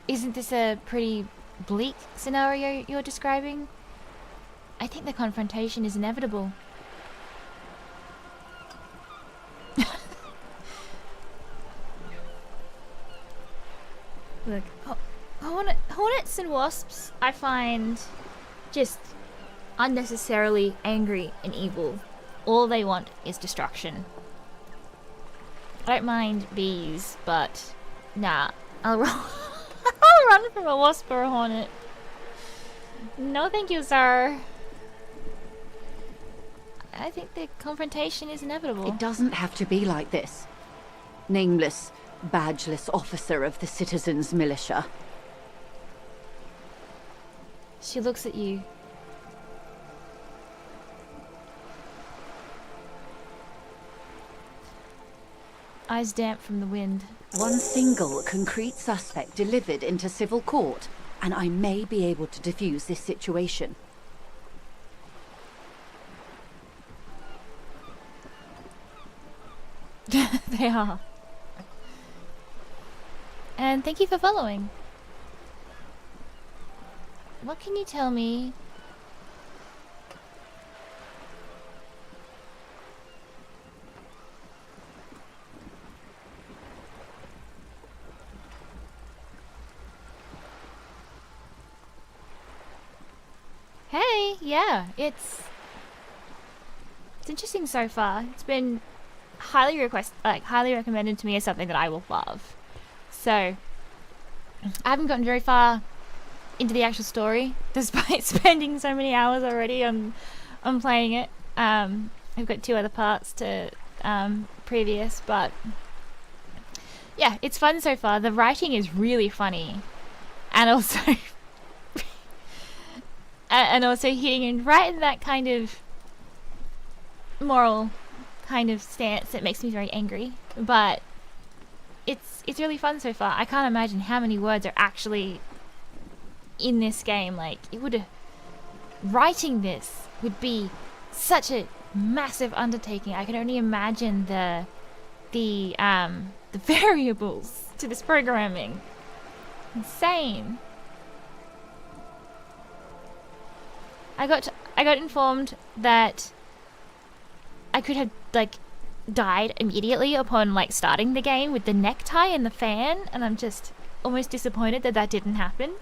Isn't this a pretty bleak scenario you're describing? I think the confrontation is inevitable. Look, hornets and wasps I find just unnecessarily angry and evil. All they want is destruction. I don't mind bees, but nah, I'll run. I'll run from a wasp or a hornet. No thank you, sir. I think the confrontation is inevitable. It doesn't have to be like this. Nameless, badgeless officer of the citizens' militia. She looks at you. Eyes damp from the wind. One single concrete suspect delivered into civil court, and I may be able to defuse this situation. They are. And thank you for following. What can you tell me? Hey, yeah, it's interesting so far. It's been highly recommended to me as something that I will love. So I haven't gotten very far into the actual story, despite spending so many hours already on playing it. I've got 2 other parts to previous, but yeah, it's fun so far. The writing is really funny, and also and also hitting in right in that kind of moral kind of stance that makes me very angry. But it's really fun so far. I can't imagine how many words are actually in this game. Like, writing this would be such a massive undertaking. I can only imagine the variables to this programming. Insane. I got informed that I could have died immediately upon starting the game with the necktie and the fan, and I'm just almost disappointed that didn't happen.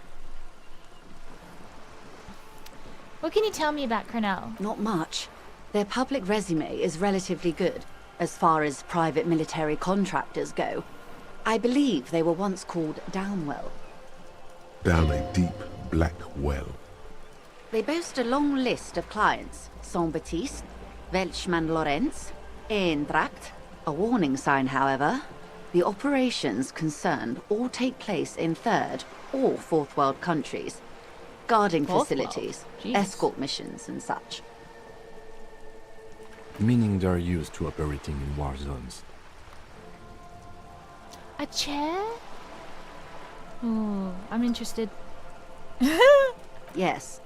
What can you tell me about Crenell? Not much. Their public resume is relatively good, as far as private military contractors go. I believe they were once called Downwell. Down a deep, black well. They boast a long list of clients. Saint-Baptiste, Welchman-Lorenz, Eendracht. A warning sign, however. The operations concerned all take place in third or fourth world countries. Guarding facilities, escort missions and such. Meaning they're used to operating in war zones. A chair? Oh, I'm interested. Yes.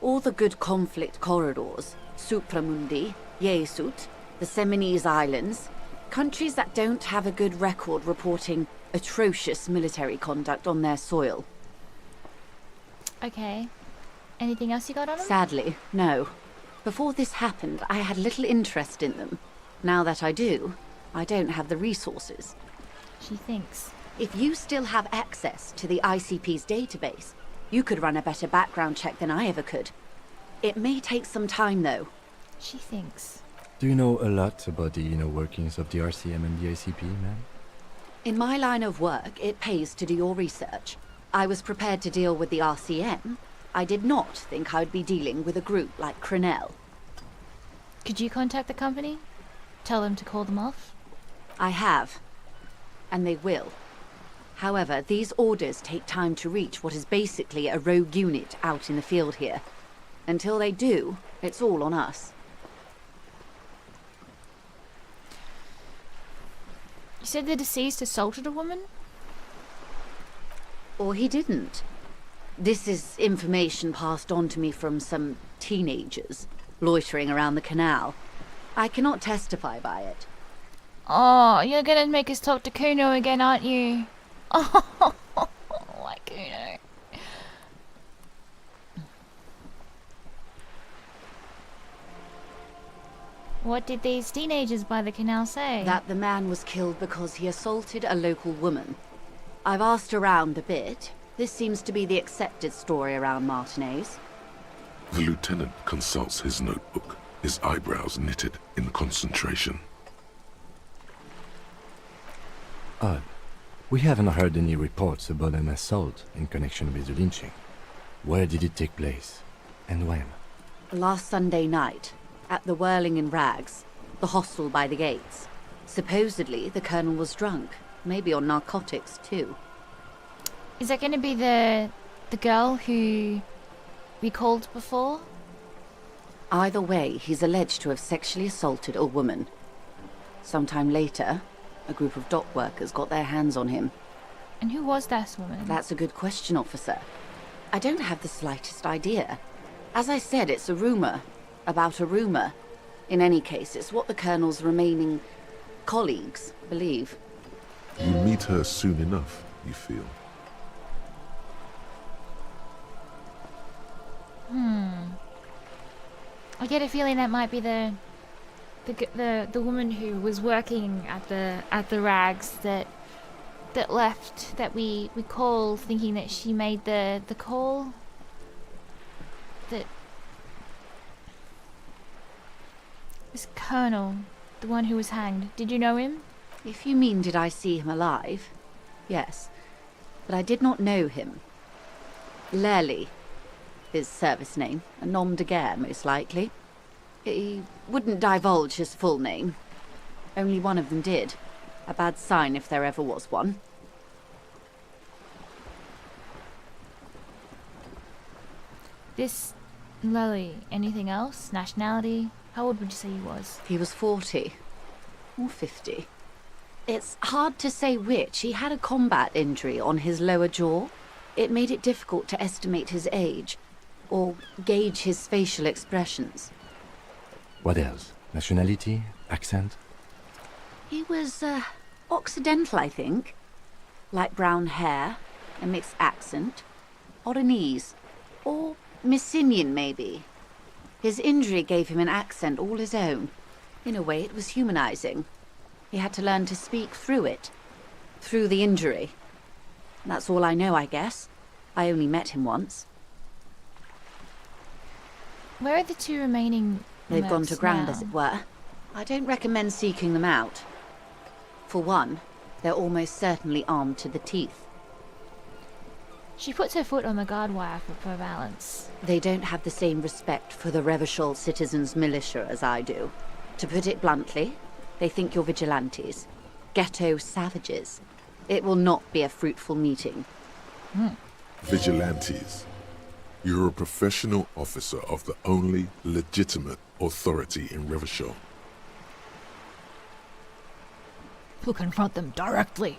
All the good conflict corridors, Supramundi, Yesut, the Seminese Islands, countries that don't have a good record reporting atrocious military conduct on their soil. Okay. Anything else you got on them? Sadly, no. Before this happened, I had little interest in them. Now that I do, I don't have the resources. She thinks. If you still have access to the ICP's database, you could run a better background check than I ever could. It may take some time, though. She thinks. Do you know a lot about the inner workings of the RCM and the ICP, ma'am? In my line of work, it pays to do your research. I was prepared to deal with the RCM. I did not think I'd be dealing with a group like Crenell. Could you contact the company? Tell them to call them off? I have. And they will. However, these orders take time to reach what is basically a rogue unit out in the field here. Until they do, it's all on us. You said the deceased assaulted a woman? Or he didn't. This is information passed on to me from some teenagers loitering around the canal. I cannot testify by it. Oh, you're gonna make us talk to Kuno again, aren't you? Oh, my Kuno. What did these teenagers by the canal say? That the man was killed because he assaulted a local woman. I've asked around a bit. This seems to be the accepted story around Martinez. The lieutenant consults his notebook, his eyebrows knitted in concentration. Odd. We haven't heard any reports about an assault in connection with the lynching. Where did it take place? And when? Last Sunday night, at the Whirling in Rags, the hostel by the gates. Supposedly, the colonel was drunk, maybe on narcotics too. Is that gonna be the girl who we called before? Either way, he's alleged to have sexually assaulted a woman. Sometime later, a group of dock workers got their hands on him. And who was this woman? That's a good question, officer. I don't have the slightest idea. As I said, it's a rumor about a rumor. In any case, it's what the Colonel's remaining colleagues believe. You meet her soon enough, you feel. I get a feeling that might be the woman who was working at the rags that left, that we call, thinking that she made the call. That this Colonel, the one who was hanged, did you know him? If you mean did I see him alive, yes, but I did not know him. Lely, his service name, a nom de guerre most likely. He wouldn't divulge his full name. Only one of them did. A bad sign if there ever was one. This Lely, anything else? Nationality? How old would you say he was? He was 40. Or 50. It's hard to say which. He had a combat injury on his lower jaw. It made it difficult to estimate his age, or gauge his facial expressions. What else? Nationality? Accent? He was, Occidental, I think. Light brown hair, a mixed accent, Oranese, or Messinian, maybe. His injury gave him an accent all his own. In a way, it was humanizing. He had to learn to speak through it. Through the injury. That's all I know, I guess. I only met him once. Where are the two remaining They've gone mercs to ground, now? as it were. I don't recommend seeking them out. For one, they're almost certainly armed to the teeth. She puts her foot on the guard wire for balance. They don't have the same respect for the Revachol citizens' militia as I do. To put it bluntly, they think you're vigilantes. Ghetto savages. It will not be a fruitful meeting. Vigilantes. You're a professional officer of the only legitimate authority in Revachol. We'll confront them directly.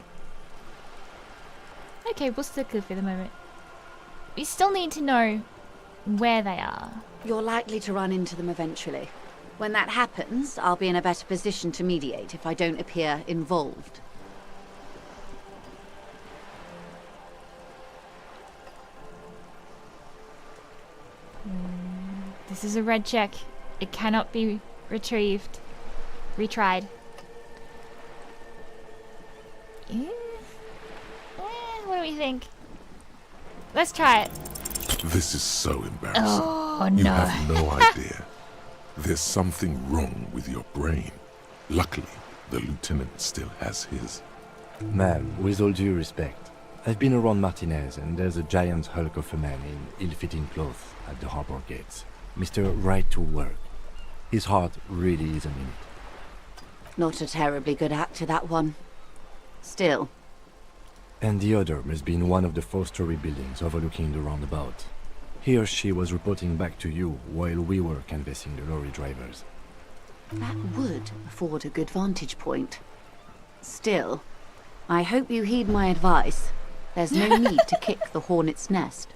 Okay, we'll stick it for the moment. We still need to know where they are. You're likely to run into them eventually. When that happens, I'll be in a better position to mediate if I don't appear involved. This is a red check. It cannot be retrieved. Retried. What do we think? Let's try it. This is so embarrassing. Oh You no. have no idea. There's something wrong with your brain. Luckily, the lieutenant still has his. Ma'am, with all due respect, I've been around Martinez, and there's a giant hulk of a man in ill-fitting clothes at the harbor gates. Mr. Right to Work. His heart really isn't in it. Not a terribly good actor, that one. Still, And the other must be in one of the 4-story buildings overlooking the roundabout. He or she was reporting back to you while we were canvassing the lorry drivers. that would afford a good vantage point. Still, I hope you heed my advice. There's no need to kick the hornet's nest.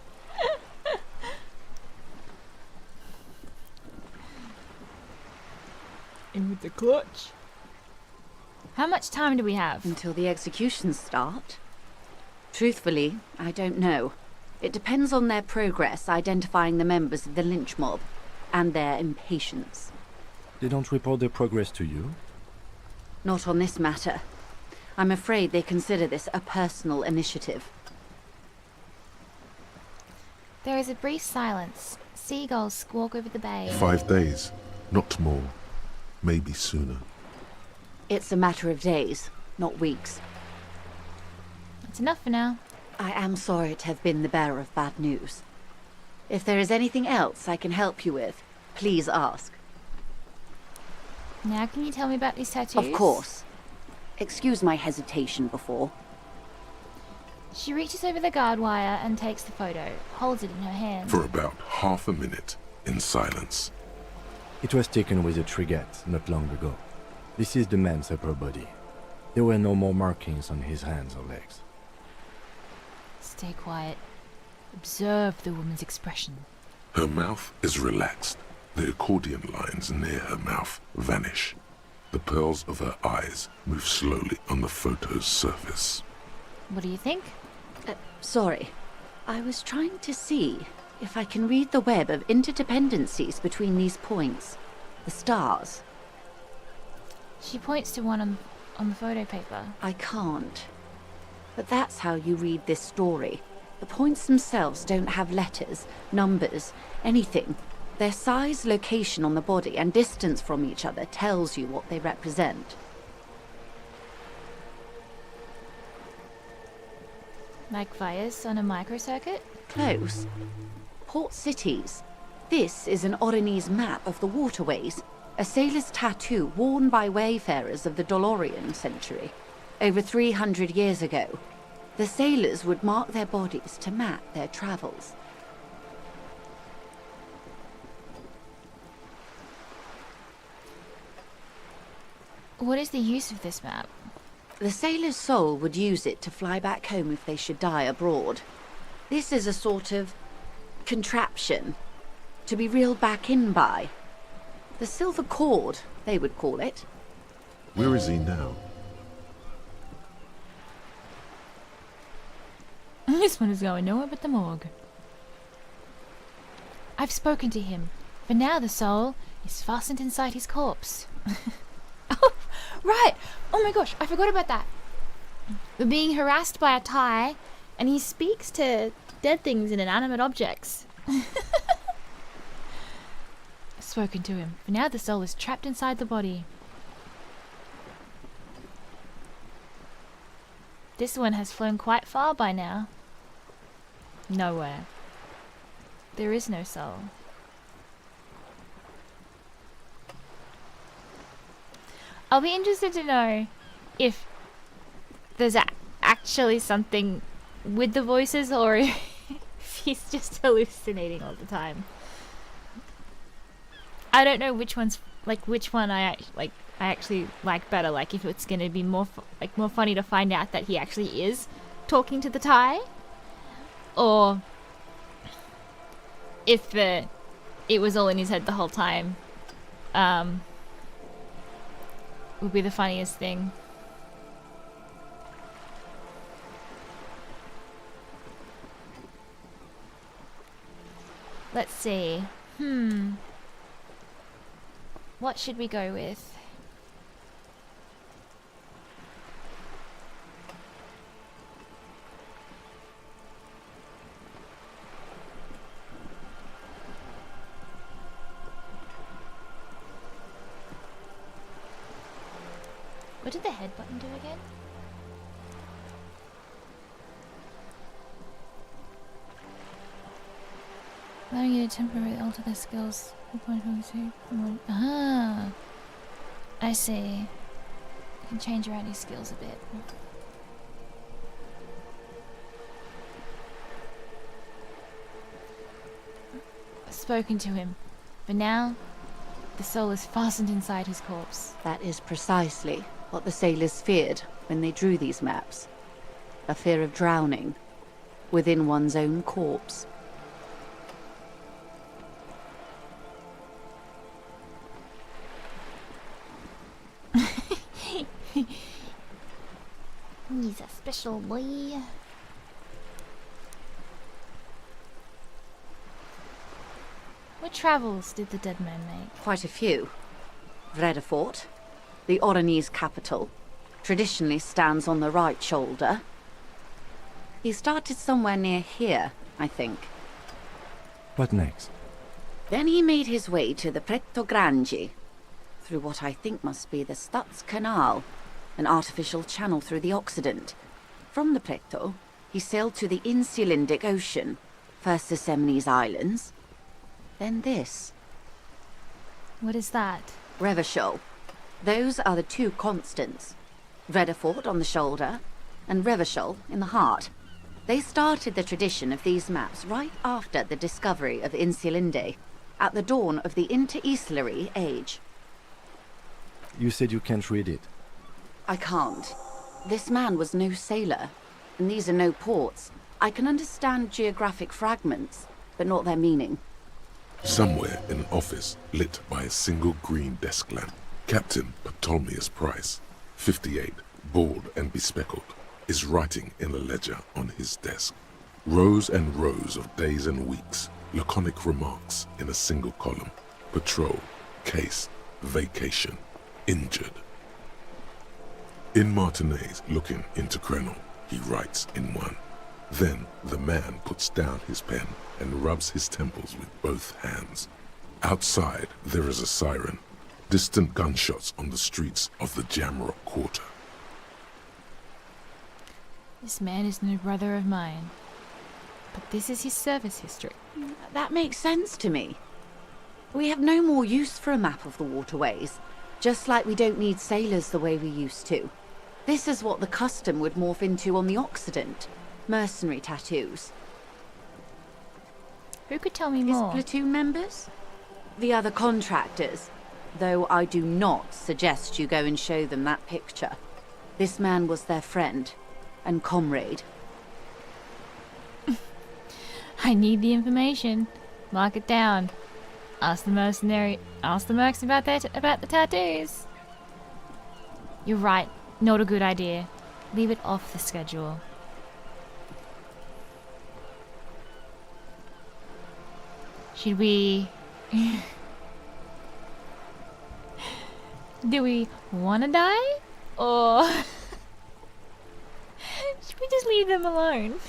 In with the clutch. How much time do we have? Until the executions start? Truthfully, I don't know. It depends on their progress identifying the members of the lynch mob, and their impatience. They don't report their progress to you? Not on this matter. I'm afraid they consider this a personal initiative. There is a brief silence. Seagulls squawk over the bay. 5 days, not more. Maybe sooner. It's a matter of days, not weeks. That's enough for now. I am sorry to have been the bearer of bad news. If there is anything else I can help you with, please ask. Now can you tell me about these tattoos? Of course. Excuse my hesitation before. She reaches over the guard wire and takes the photo, holds it in her hand. For about half a minute, in silence. It was taken with a Trigat not long ago. This is the man's upper body. There were no more markings on his hands or legs. Stay quiet. Observe the woman's expression. Her mouth is relaxed. The accordion lines near her mouth vanish. The pearls of her eyes move slowly on the photo's surface. What do you think? Sorry. I was trying to see if I can read the web of interdependencies between these points. The stars. She points to one on the photo paper. I can't. But that's how you read this story. The points themselves don't have letters, numbers, anything. Their size, location on the body, and distance from each other tells you what they represent. Like wires on a microcircuit? Close. Port cities. This is an Oronese map of the waterways, a sailor's tattoo worn by wayfarers of the Dolorian century. Over 300 years ago, the sailors would mark their bodies to map their travels. What is the use of this map? The sailor's soul would use it to fly back home if they should die abroad. This is a sort of contraption to be reeled back in by. The silver cord, they would call it. Where is he now? This one is going nowhere but the morgue. I've spoken to him. For now the soul is fastened inside his corpse. Oh, right! Oh my gosh, I forgot about that. We're being harassed by a tie, and he speaks to dead things and inanimate objects. I've spoken to him. For now the soul is trapped inside the body. This one has flown quite far by now. Nowhere. There is no soul. I'll be interested to know if there's actually something with the voices or if he's just hallucinating all the time. I don't know which one I actually like better. Like if it's gonna be more funny to find out that he actually is talking to the tie, or if it was all in his head the whole time. Would be the funniest thing. Let's see. What should we go with? What did the head button do again? Allowing you to temporarily alter their skills. Ah, I see. You can change around his skills a bit. I've spoken to him. For now, the soul is fastened inside his corpse. That is precisely what the sailors feared when they drew these maps. A fear of drowning within one's own corpse. He's a special boy. What travels did the dead man make? Quite a few. Vredefort, the Oronese capital, traditionally stands on the right shoulder. He started somewhere near here, I think. What next? Then he made his way to the Pretto Grande, through what I think must be the Stutz Canal, an artificial channel through the Occident. From the Pretto, he sailed to the Insulindic Ocean, first the Semnes Islands, then this. What is that? Revachol. Those are the two constants. Vredefort on the shoulder, and Revachol in the heart. They started the tradition of these maps right after the discovery of Insulinde, at the dawn of the Interinsulary Age. You said you can't read it. I can't. This man was no sailor, and these are no ports. I can understand geographic fragments, but not their meaning. Somewhere in an office lit by a single green desk lamp, Captain Ptolemaeus Price, 58, bald and bespectacled, is writing in a ledger on his desk. Rows and rows of days and weeks, laconic remarks in a single column. Patrol, case, vacation, injured. In Martinez looking into Krenel, he writes in one. Then the man puts down his pen and rubs his temples with both hands. Outside, there is a siren. Distant gunshots on the streets of the Jamrock Quarter. This man is no brother of mine. But this is his service history. That makes sense to me. We have no more use for a map of the waterways, just like we don't need sailors the way we used to. This is what the custom would morph into on the Occident. Mercenary tattoos. Who could tell me His more? platoon members? The other contractors. Though I do not suggest you go and show them that picture. This man was their friend and comrade. I need the information. Mark it down. Ask the mercs about the tattoos. You're right. Not a good idea. Leave it off the schedule. Should we... Do we want to die? Or... should we just leave them alone?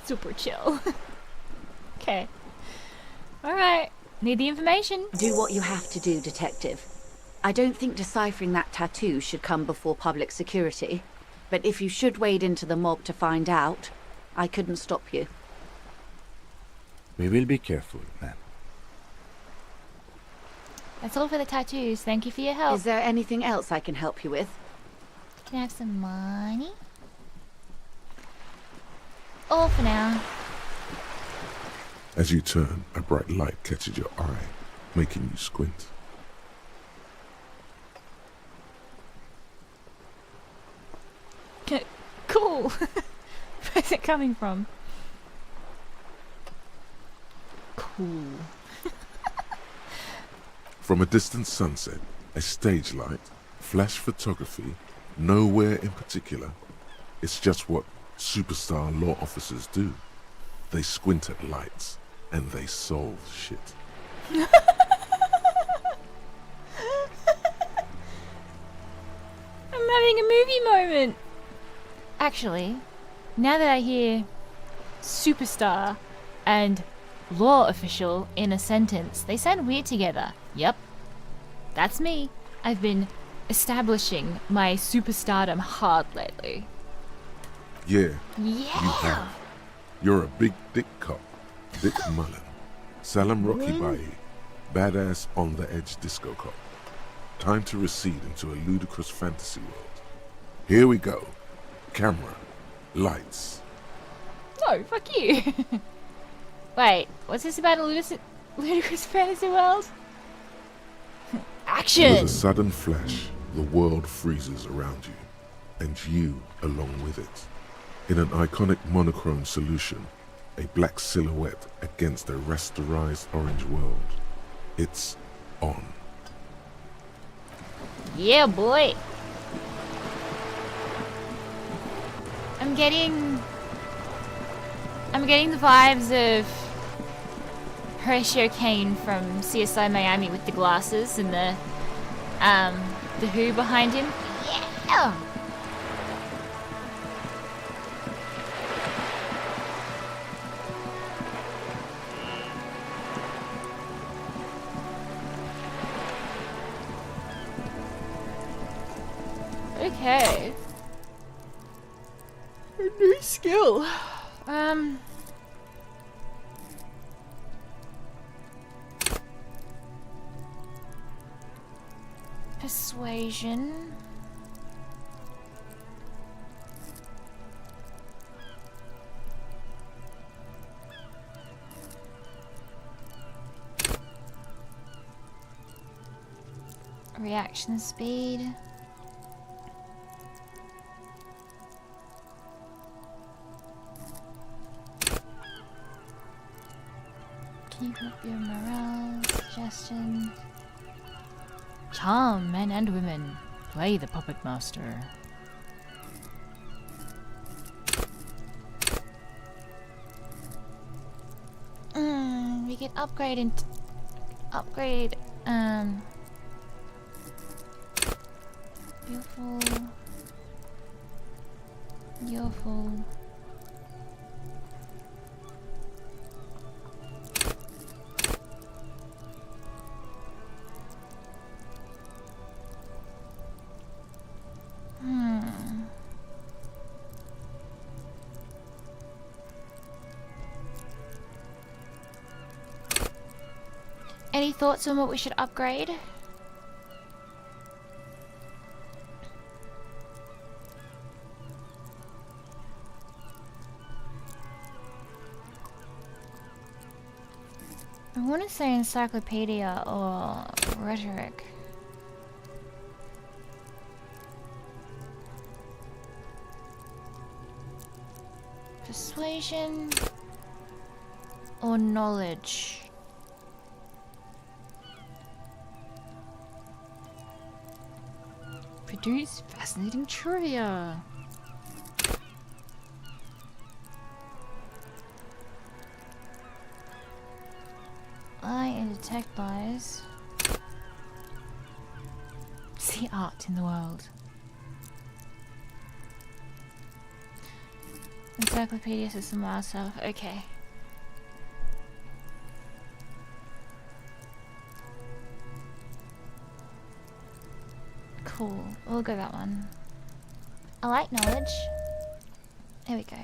Super chill. Okay. Alright. Need the information. Do what you have to do, Detective. I don't think deciphering that tattoo should come before public security. But if you should wade into the mob to find out, I couldn't stop you. We will be careful, ma'am. That's all for the tattoos. Thank you for your help. Is there anything else I can help you with? Can I have some money? All for now. As you turn, a bright light catches your eye, making you squint. Cool. Where's it coming from? Cool. From a distant sunset, a stage light, flash photography, nowhere in particular. It's just what superstar law officers do. They squint at lights and they solve shit. I'm having a movie moment. Actually, now that I hear superstar and law official in a sentence, they sound weird together. Yep, that's me. I've been establishing my superstardom hard lately. Yeah, Yeah. you have. You're a big dick cop, Dick Mullen, Salam Rocky Bai, badass on the edge disco cop. Time to recede into a ludicrous fantasy world. Here we go. Camera, lights. No, fuck you. Wait, what's this about a ludicrous fantasy world? Action! With a sudden flash, the world freezes around you, and you along with it. In an iconic monochrome solution, a black silhouette against a rasterized orange world. It's on. Yeah, boy. I'm getting the vibes of Horatio Kane from CSI Miami with the glasses and the Who behind him. Yeah. Okay. A new skill. Persuasion. Reaction speed. Keep up your morale. Suggestions. Charm men and women. Play the puppet master. We can upgrade You're full. Any thoughts on what we should upgrade? I want to say encyclopedia or rhetoric. Persuasion or knowledge. Produce fascinating trivia. Lie and detect lies. See art in the world. Encyclopedia system myself. Okay. Cool. We'll go that one. I like knowledge. There we go.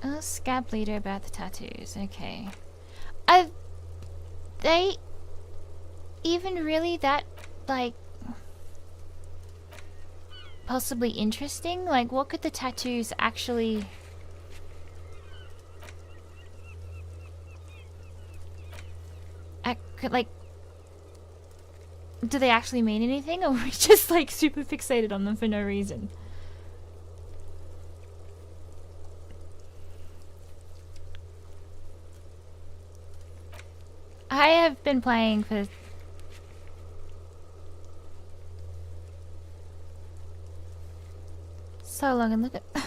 Oh, scab leader about the tattoos. Okay. Are they even really that, like, possibly interesting? Like, what could the tattoos actually... like... do they actually mean anything? Or are we just, like, super fixated on them for no reason? I have been playing for so long, and look at I've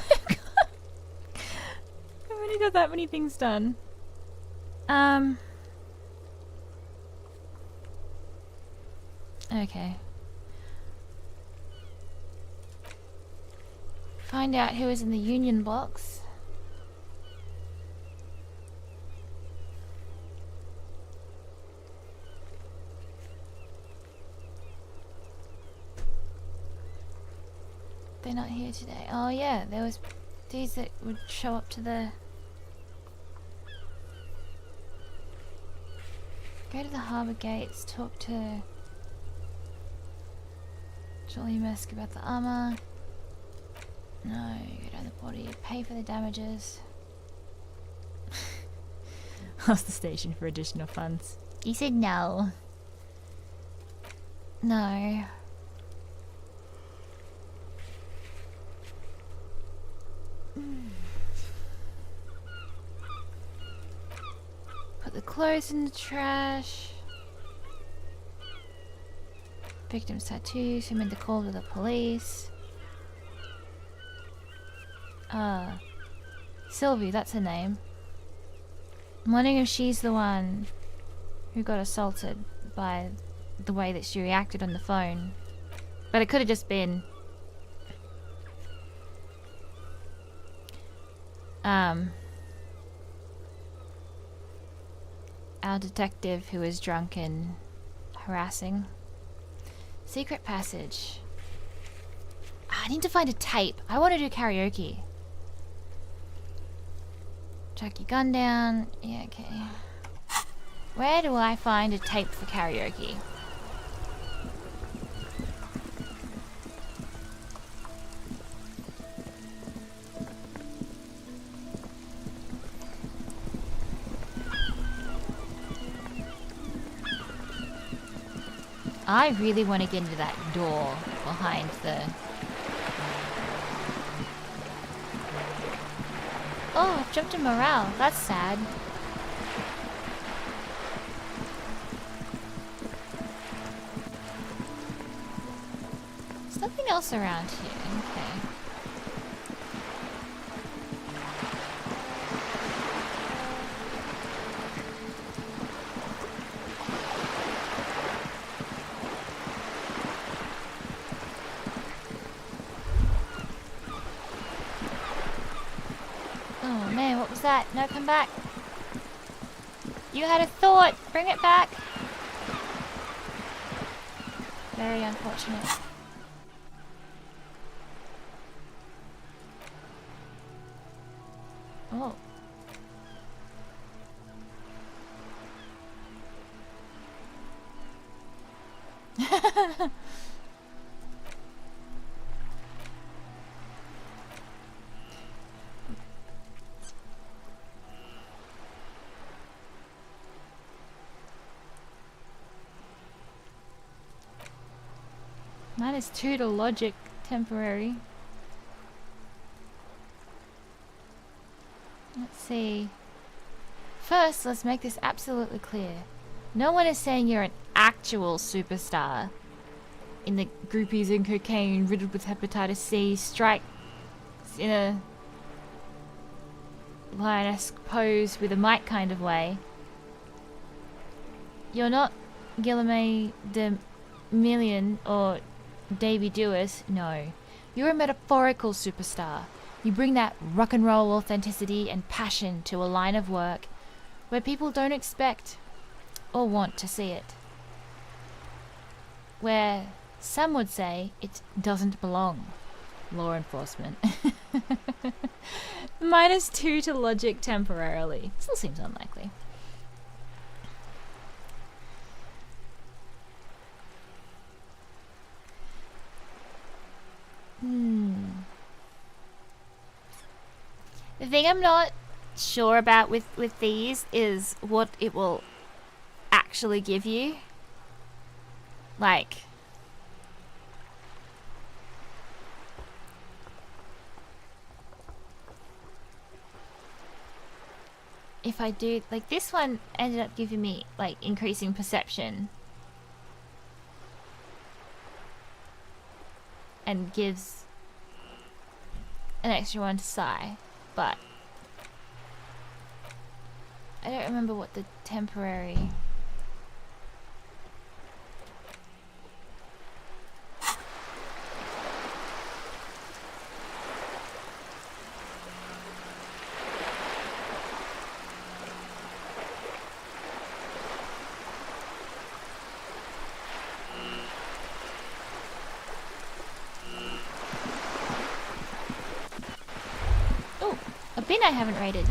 already got that many things done. Okay. Find out who is in the union box. They're not here today. Oh yeah, there was these that would show up to the... Go to the harbour gates, talk to Jolly Musk about the armour. No, go down the body, pay for the damages. Ask the station for additional funds. You said no. No. Put the clothes in the trash. Victim's tattoos, who made the call to the police. Sylvie, that's her name. I'm wondering if she's the one who got assaulted by the way that she reacted on the phone. But it could have just been... our detective who is drunk and harassing. Secret passage. I need to find a tape. I want to do karaoke. Track your gun down. Yeah, okay. Where do I find a tape for karaoke? I really want to get into that door behind the... Oh, I've jumped in morale. That's sad. There's nothing else around here. Okay. Oh man, what was that? No, come back. You had a thought. Bring it back. Very unfortunate. Oh. -2 to logic, temporary. Let's see. First, let's make this absolutely clear. No one is saying you're an actual superstar. In the groupies and cocaine, riddled with hepatitis C, strikes in a lionesque pose with a mic kind of way. You're not Guillaume de Million or Davy Dewis, no. You're a metaphorical superstar. You bring that rock and roll authenticity and passion to a line of work where people don't expect or want to see it. Where some would say it doesn't belong. Law enforcement. -2 to logic temporarily. Still seems unlikely. The thing I'm not sure about with these is what it will actually give you. Like, if I do, like, this one ended up giving me, like, increasing perception. And gives an extra one to sigh, but I don't remember what the temporary... A bin I haven't raided.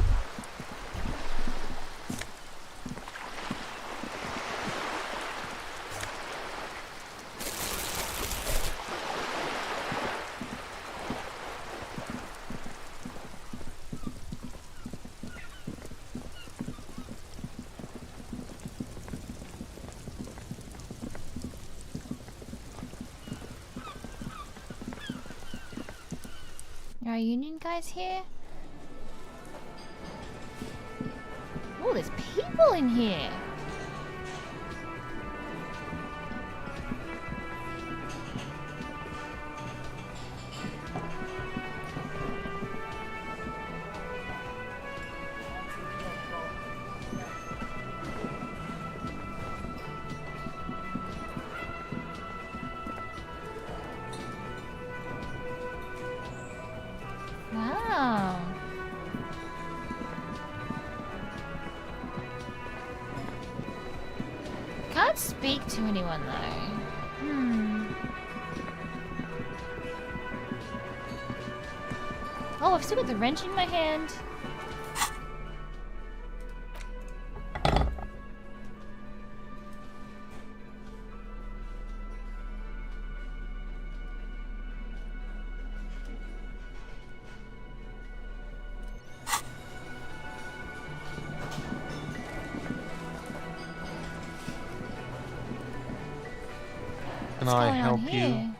Are union guys here? Oh, there's people in here. Wow. speak to anyone though. Oh, I've still got the wrench in my hand. Can What's I going on help here? you?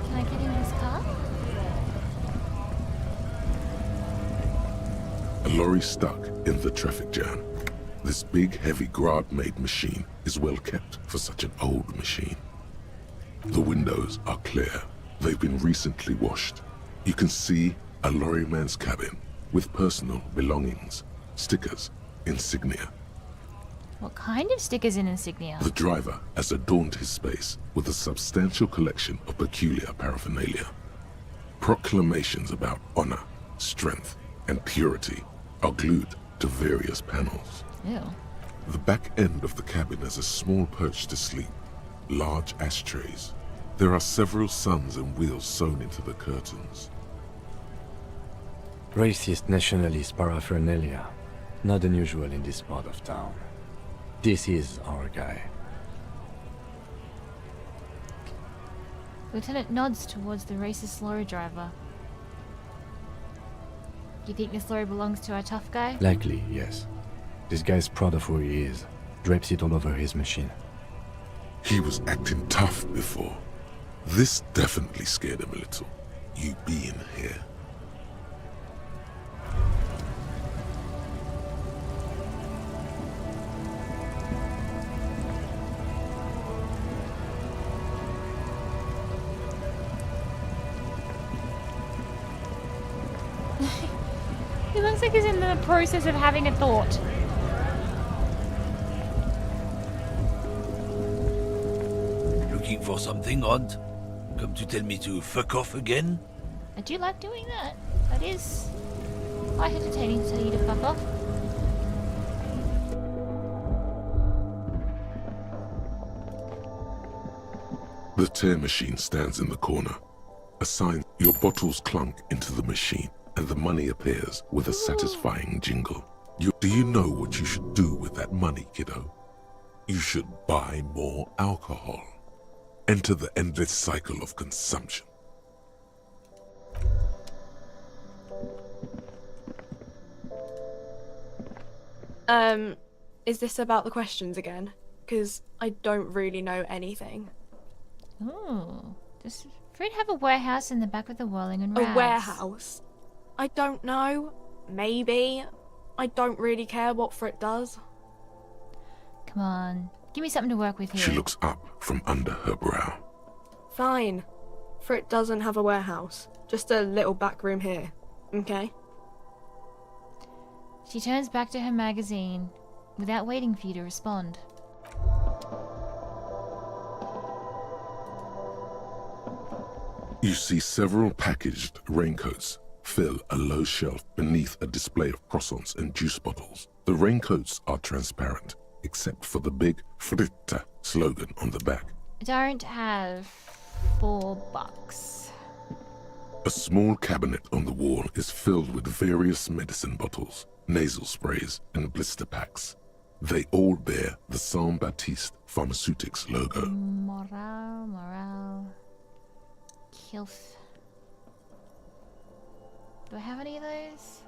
Can I get in this car? A lorry stuck in the traffic jam. This big, heavy Grad-made machine is well kept for such an old machine. The windows are clear. They've been recently washed. You can see a lorryman's cabin with personal belongings, stickers, insignia. What kind of stickers and insignia? The driver has adorned his space with a substantial collection of peculiar paraphernalia. Proclamations about honor, strength, and purity are glued to various panels. Ew. The back end of the cabin has a small perch to sleep, large ashtrays. There are several suns and wheels sewn into the curtains. Racist nationalist paraphernalia. Not unusual in this part of town. This is our guy. Lieutenant nods towards the racist lorry driver. You think this lorry belongs to our tough guy? Likely, yes. This guy's proud of who he is. Drapes it all over his machine. He was acting tough before. This definitely scared him a little. You being here. He looks like he's in the process of having a thought. Looking for something, Hunt? Come to tell me to fuck off again? I do like doing that. That is quite entertaining to tell you to fuck off. The tear machine stands in the corner. A sign, your bottles clunk into the machine, and the money appears with a satisfying jingle. Do you know what you should do with that money, kiddo? You should buy more alcohol. Enter the endless cycle of consumption. Is this about the questions again? Because I don't really know anything. Ooh. Does Fred have a warehouse in the back of the Whirling and Rags? A warehouse? I don't know. Maybe. I don't really care what Frit does. Come on. Give me something to work with here. She looks up from under her brow. Fine. Frit doesn't have a warehouse. Just a little back room here. Okay? She turns back to her magazine without waiting for you to respond. You see several packaged raincoats fill a low shelf beneath a display of croissants and juice bottles. The raincoats are transparent, except for the big Fritta slogan on the back. Don't have $4. A small cabinet on the wall is filled with various medicine bottles, nasal sprays, and blister packs. They all bear the Saint Baptiste Pharmaceutics logo. Morale. Kilf. Do I have any of those?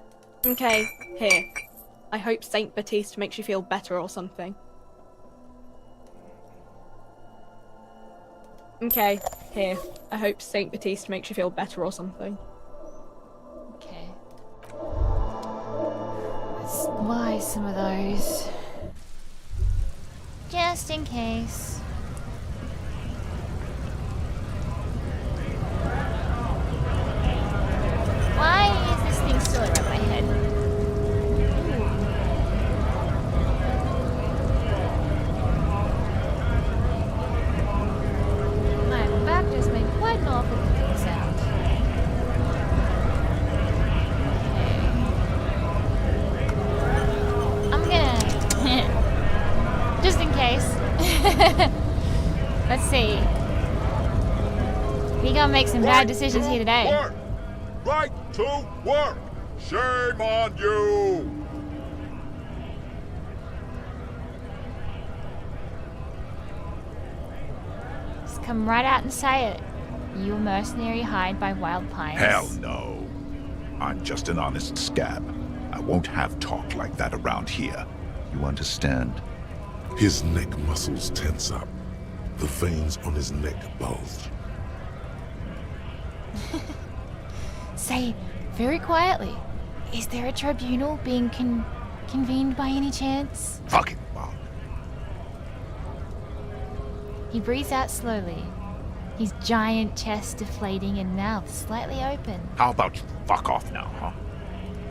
Okay, here. I hope Saint Baptiste makes you feel better or something. Okay, here. I hope Saint Baptiste makes you feel better or something. Okay. Let's buy some of those. Just in case. Let's see. We gonna make some bad decisions here today. Work. Right to work! Shame on you! Just come right out and say it. You a mercenary hired by Wild Pines? Hell no. I'm just an honest scab. I won't have talk like that around here. You understand? His neck muscles tense up. The veins on his neck bulge. Say, very quietly, is there a tribunal being convened by any chance? Fucking wow. He breathes out slowly, his giant chest deflating and mouth slightly open. How about you fuck off now, huh?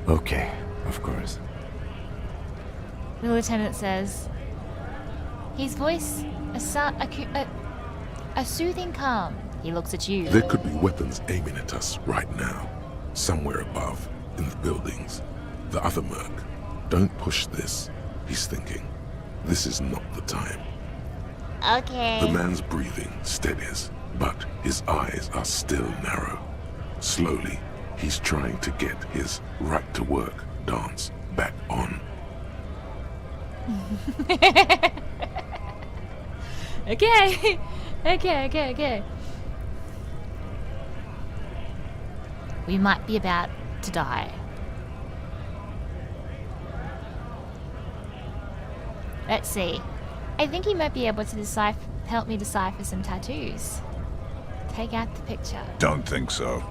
Okay, of course. The lieutenant says, his voice a soothing calm. He looks at you. There could be weapons aiming at us right now. Somewhere above, in the buildings. The other merc. Don't push this, he's thinking. This is not the time. Okay. The man's breathing steadies, but his eyes are still narrow. Slowly, he's trying to get his right-to-work dance back on. Okay. Okay. We might be about to die. Let's see. I think he might be able to help me decipher some tattoos. Take out the picture. Don't think so.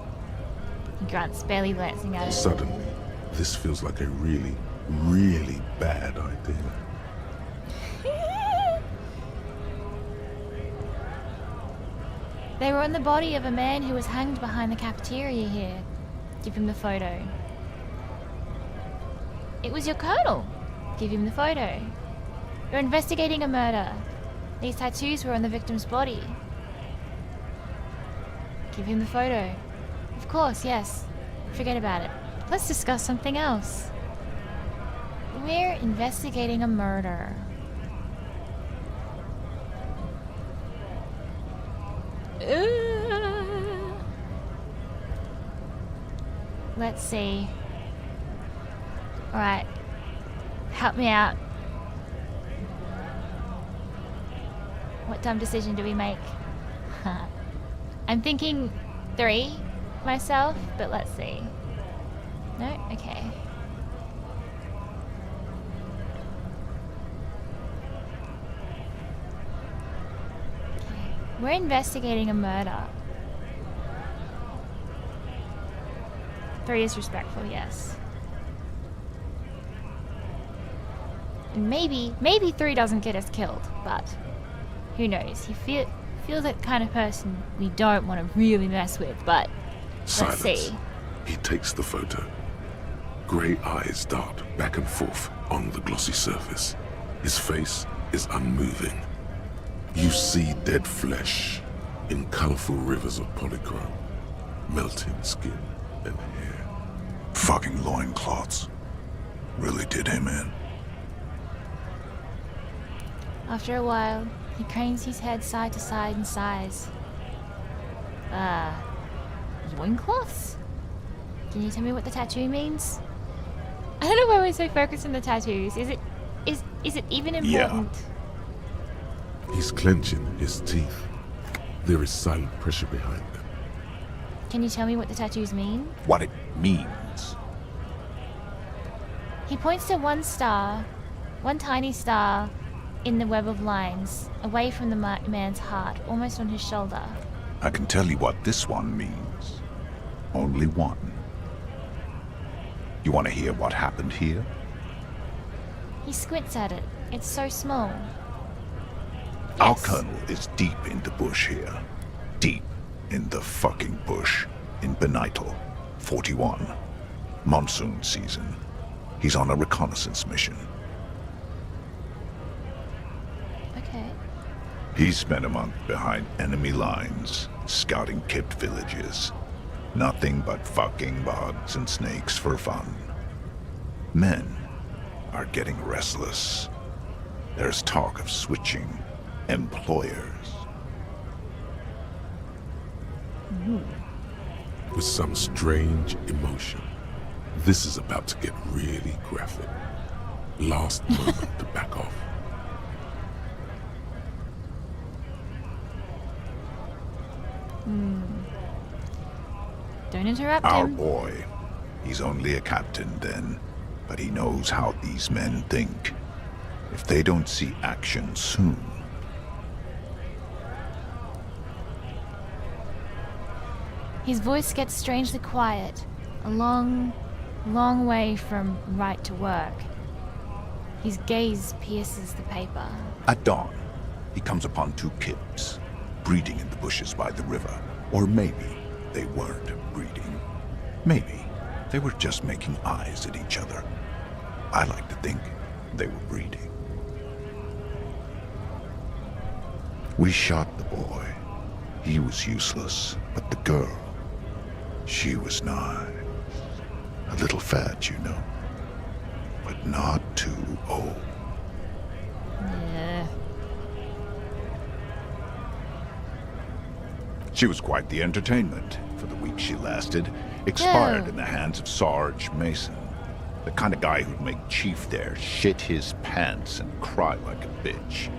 He grunts, barely glancing at it. Suddenly, this feels like a really, really bad idea. They were on the body of a man who was hanged behind the cafeteria here. Give him the photo. It was your colonel. Give him the photo. You're investigating a murder. These tattoos were on the victim's body. Give him the photo. Of course, yes. Forget about it. Let's discuss something else. We're investigating a murder. Let's see. Alright. Help me out. What dumb decision do we make? I'm thinking 3 myself, but let's see. No? Okay. We're investigating a murder. 3 is respectful, yes. And maybe 3 doesn't get us killed, but who knows? He feels like the kind of person we don't want to really mess with, but Silence. let's see. He takes the photo. Grey eyes dart back and forth on the glossy surface. His face is unmoving. You see dead flesh in colorful rivers of polychrome, melting skin and hair. Fucking loincloths. Really did him in. After a while, he cranes his head side to side and sighs. Loincloths? Can you tell me what the tattoo means? I don't know why we're so focused on the tattoos. Is it even important? Yeah. He's clenching his teeth. There is silent pressure behind them. Can you tell me what the tattoos mean? What it means. He points to one star, one tiny star, in the web of lines, away from the man's heart, almost on his shoulder. I can tell you what this one means. Only one. You want to hear what happened here? He squints at it. It's so small. Our Yes. colonel is deep in the bush here. Deep in the fucking bush. In Benito, 41. Monsoon season. He's on a reconnaissance mission. Okay. He spent a month behind enemy lines, scouting kept villages. Nothing but fucking bugs and snakes for fun. Men are getting restless. There's talk of switching. employers. With some strange emotion. This is about to get really graphic. Last moment to back off. Don't interrupt Our him. boy. He's only a captain then, but he knows how these men think. If they don't see action soon... His voice gets strangely quiet. A long, long way from right to work. His gaze pierces the paper. At dawn, he comes upon two kids, breeding in the bushes by the river. Or maybe they weren't breeding. Maybe they were just making eyes at each other. I like to think they were breeding. We shot the boy. He was useless, but the girl, she was nice. A little fat, you know, but not too old. Yeah. She was quite the entertainment for the week she lasted. Expired Yeah. in the hands of Sarge Mason. The kind of guy who'd make Chief there shit his pants and cry like a bitch.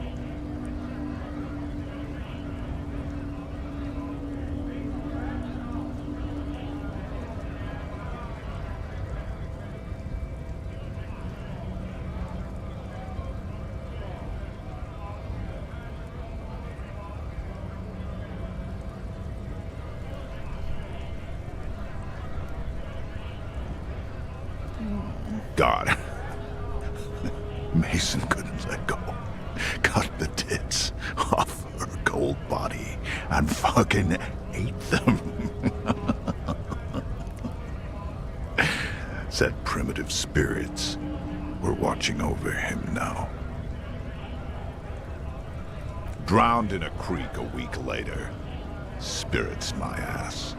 God. Mason couldn't let go. Cut the tits off her cold body and fucking ate them. Said primitive spirits were watching over him now. Drowned in a creek a week later. Spirits my ass.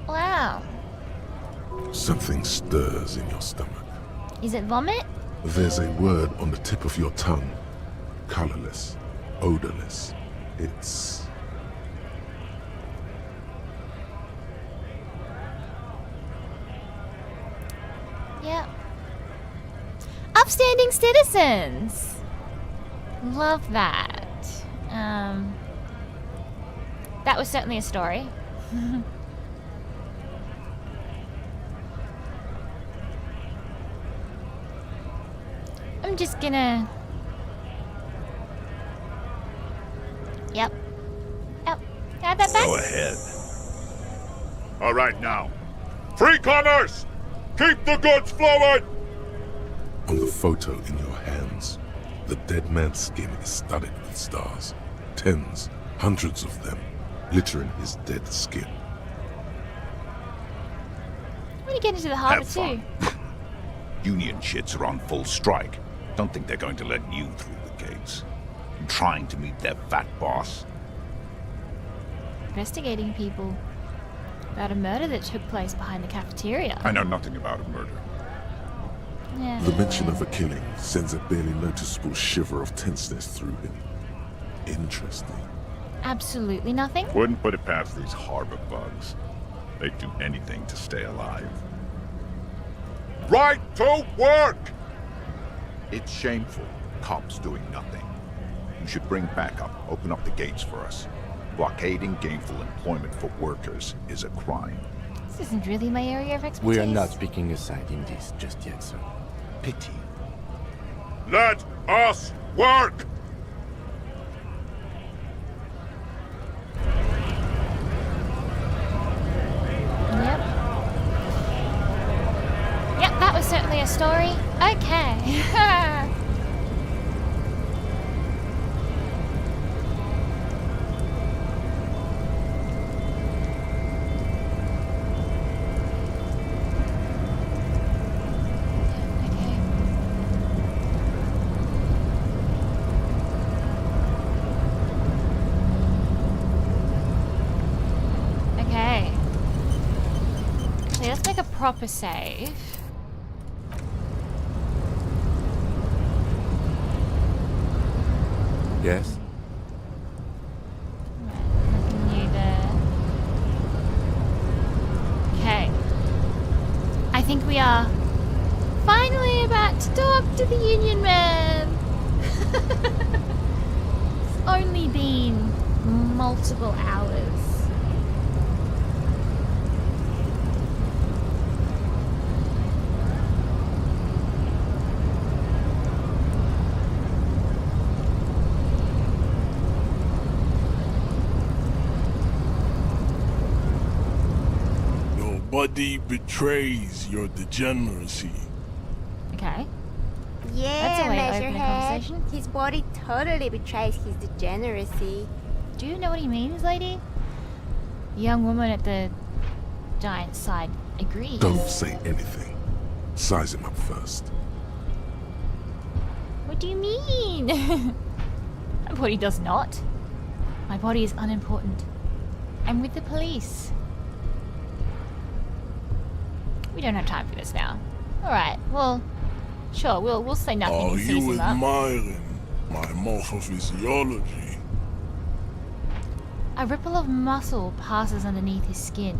Wow. Something stirs in your stomach. Is it vomit? There's a word on the tip of your tongue. Colorless, odorless. It's... Yep. Upstanding citizens. Love that. That was certainly a story. I'm just gonna... Yep. Add that back. Go ahead. All right, now. Free commerce! Keep the goods flowing! On the photo in your hands, the dead man's skin is studded with stars. Tens, hundreds of them, littering his dead skin. When you get into the harbor Have too. fun. Union shits are on full strike. Don't think they're going to let you through the gates. You trying to meet their fat boss? Investigating people about a murder that took place behind the cafeteria. I know nothing about a murder. Yeah. The mention of a killing sends a barely noticeable shiver of tenseness through him. Interesting. Absolutely nothing. Wouldn't put it past these harbor bugs. They'd do anything to stay alive. Right to work! It's shameful. Cops doing nothing. You should bring backup. Open up the gates for us. Blockading gainful employment for workers is a crime. This isn't really my area of expertise. We are not picking a side in this just yet, sir. Pity. Let us work! Yep. Yep, that was certainly a story. Okay. Okay. So let's make a proper save. Yes? Nothing new there. Okay. I think we are finally about to talk to the Union Man. It's only been multiple hours. Nobody betrays your degeneracy. Okay. Yeah, That's a way to open a Measurehead. conversation. His body totally betrays his degeneracy. Do you know what he means, lady? The young woman at the giant's side agrees. Don't say anything. Size him up first. What do you mean? My body does not. My body is unimportant. I'm with the police. We don't have time for this now. Alright, well, sure, we'll say nothing Are and seize you him up. admiring my morphophysiology? A ripple of muscle passes underneath his skin.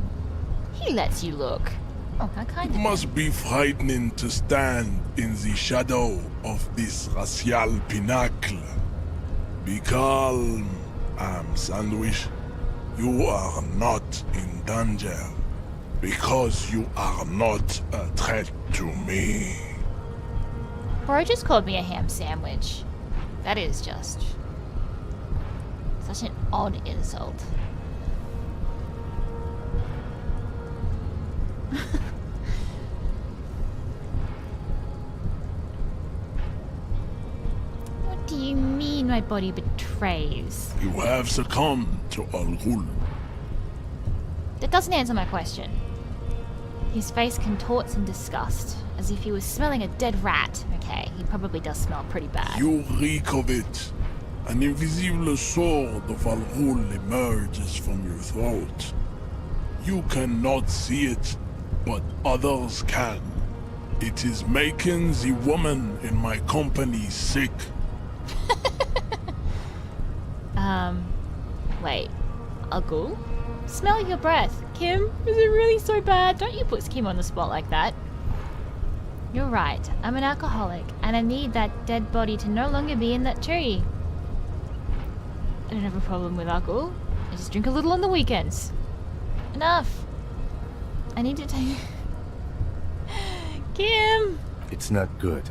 He lets you look. Oh, how kind It of must be frightening to stand in the shadow of this racial pinnacle. Be calm, Sandwich. You are not in danger. Because you are not a threat to me. Bro just called me a ham sandwich. That is just such an odd insult. What do you mean my body betrays? You have succumbed to Al-Ghul. That doesn't answer my question. His face contorts in disgust, as if he was smelling a dead rat. Okay, he probably does smell pretty bad. You reek of it. An invisible sword of Al-Ghul emerges from your throat. You cannot see it, but others can. It is making the woman in my company sick. Wait. A ghoul? Smell your breath. Kim, is it really so bad? Don't you put Kim on the spot like that. You're right. I'm an alcoholic, and I need that dead body to no longer be in that tree. I don't have a problem with alcohol. I just drink a little on the weekends. Enough. I need to take... Kim! It's not good.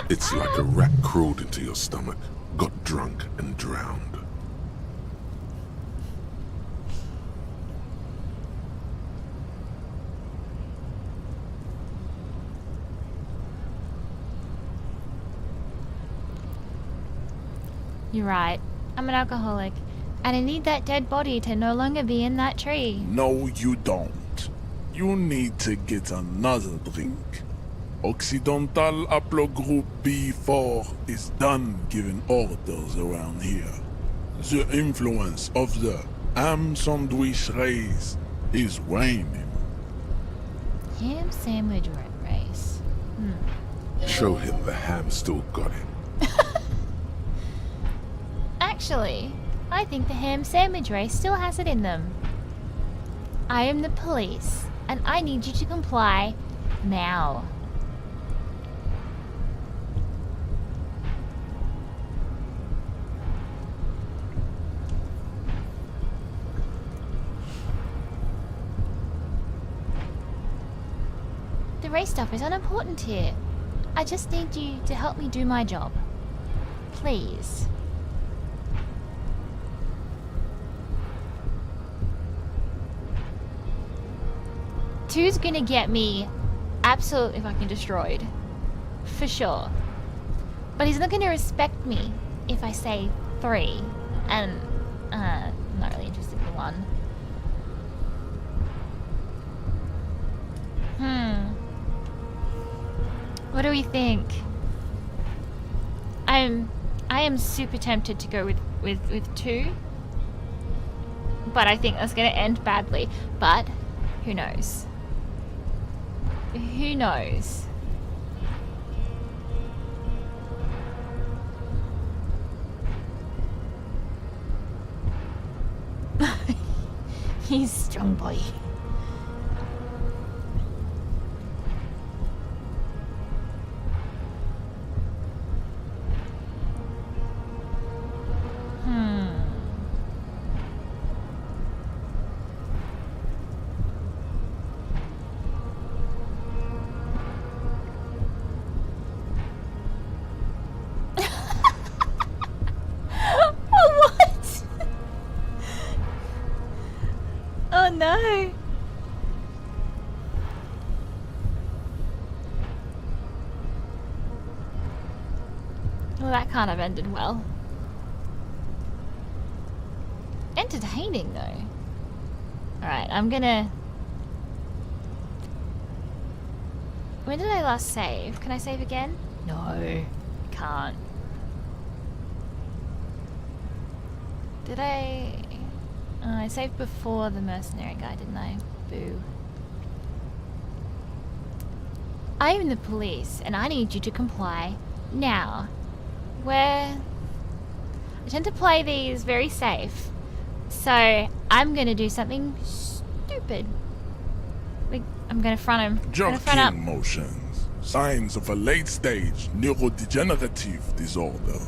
It's like a rat crawled into your stomach, got drunk and drowned. You're right. I'm an alcoholic, and I need that dead body to no longer be in that tree. No, you don't. You need to get another drink. Occidental Haplogroup B4 is done giving orders around here. The influence of the ham sandwich race is waning. Ham sandwich race. Show him the ham still got him. Actually, I think the ham sandwich race still has it in them. I am the police, and I need you to comply now. The race stuff is unimportant here. I just need you to help me do my job. Please. Two's gonna get me absolutely fucking destroyed. For sure. But he's not gonna respect me if I say 3. And, I'm not really interested in 1. What do we think? I am super tempted to go with 2. But I think that's gonna end badly. But, who knows? Who knows? He's strong boy. What? Oh no. Well, that can't have ended well. Entertaining though. Alright, I'm gonna... When did I last save? Can I save again? No, can't. Did I... I saved before the mercenary guy, didn't I? Boo. I am the police, and I need you to comply now. I tend to play these very safe, so I'm gonna do something stupid. Like, I'm gonna front him. Jerking motions. Signs of a late-stage neurodegenerative disorder.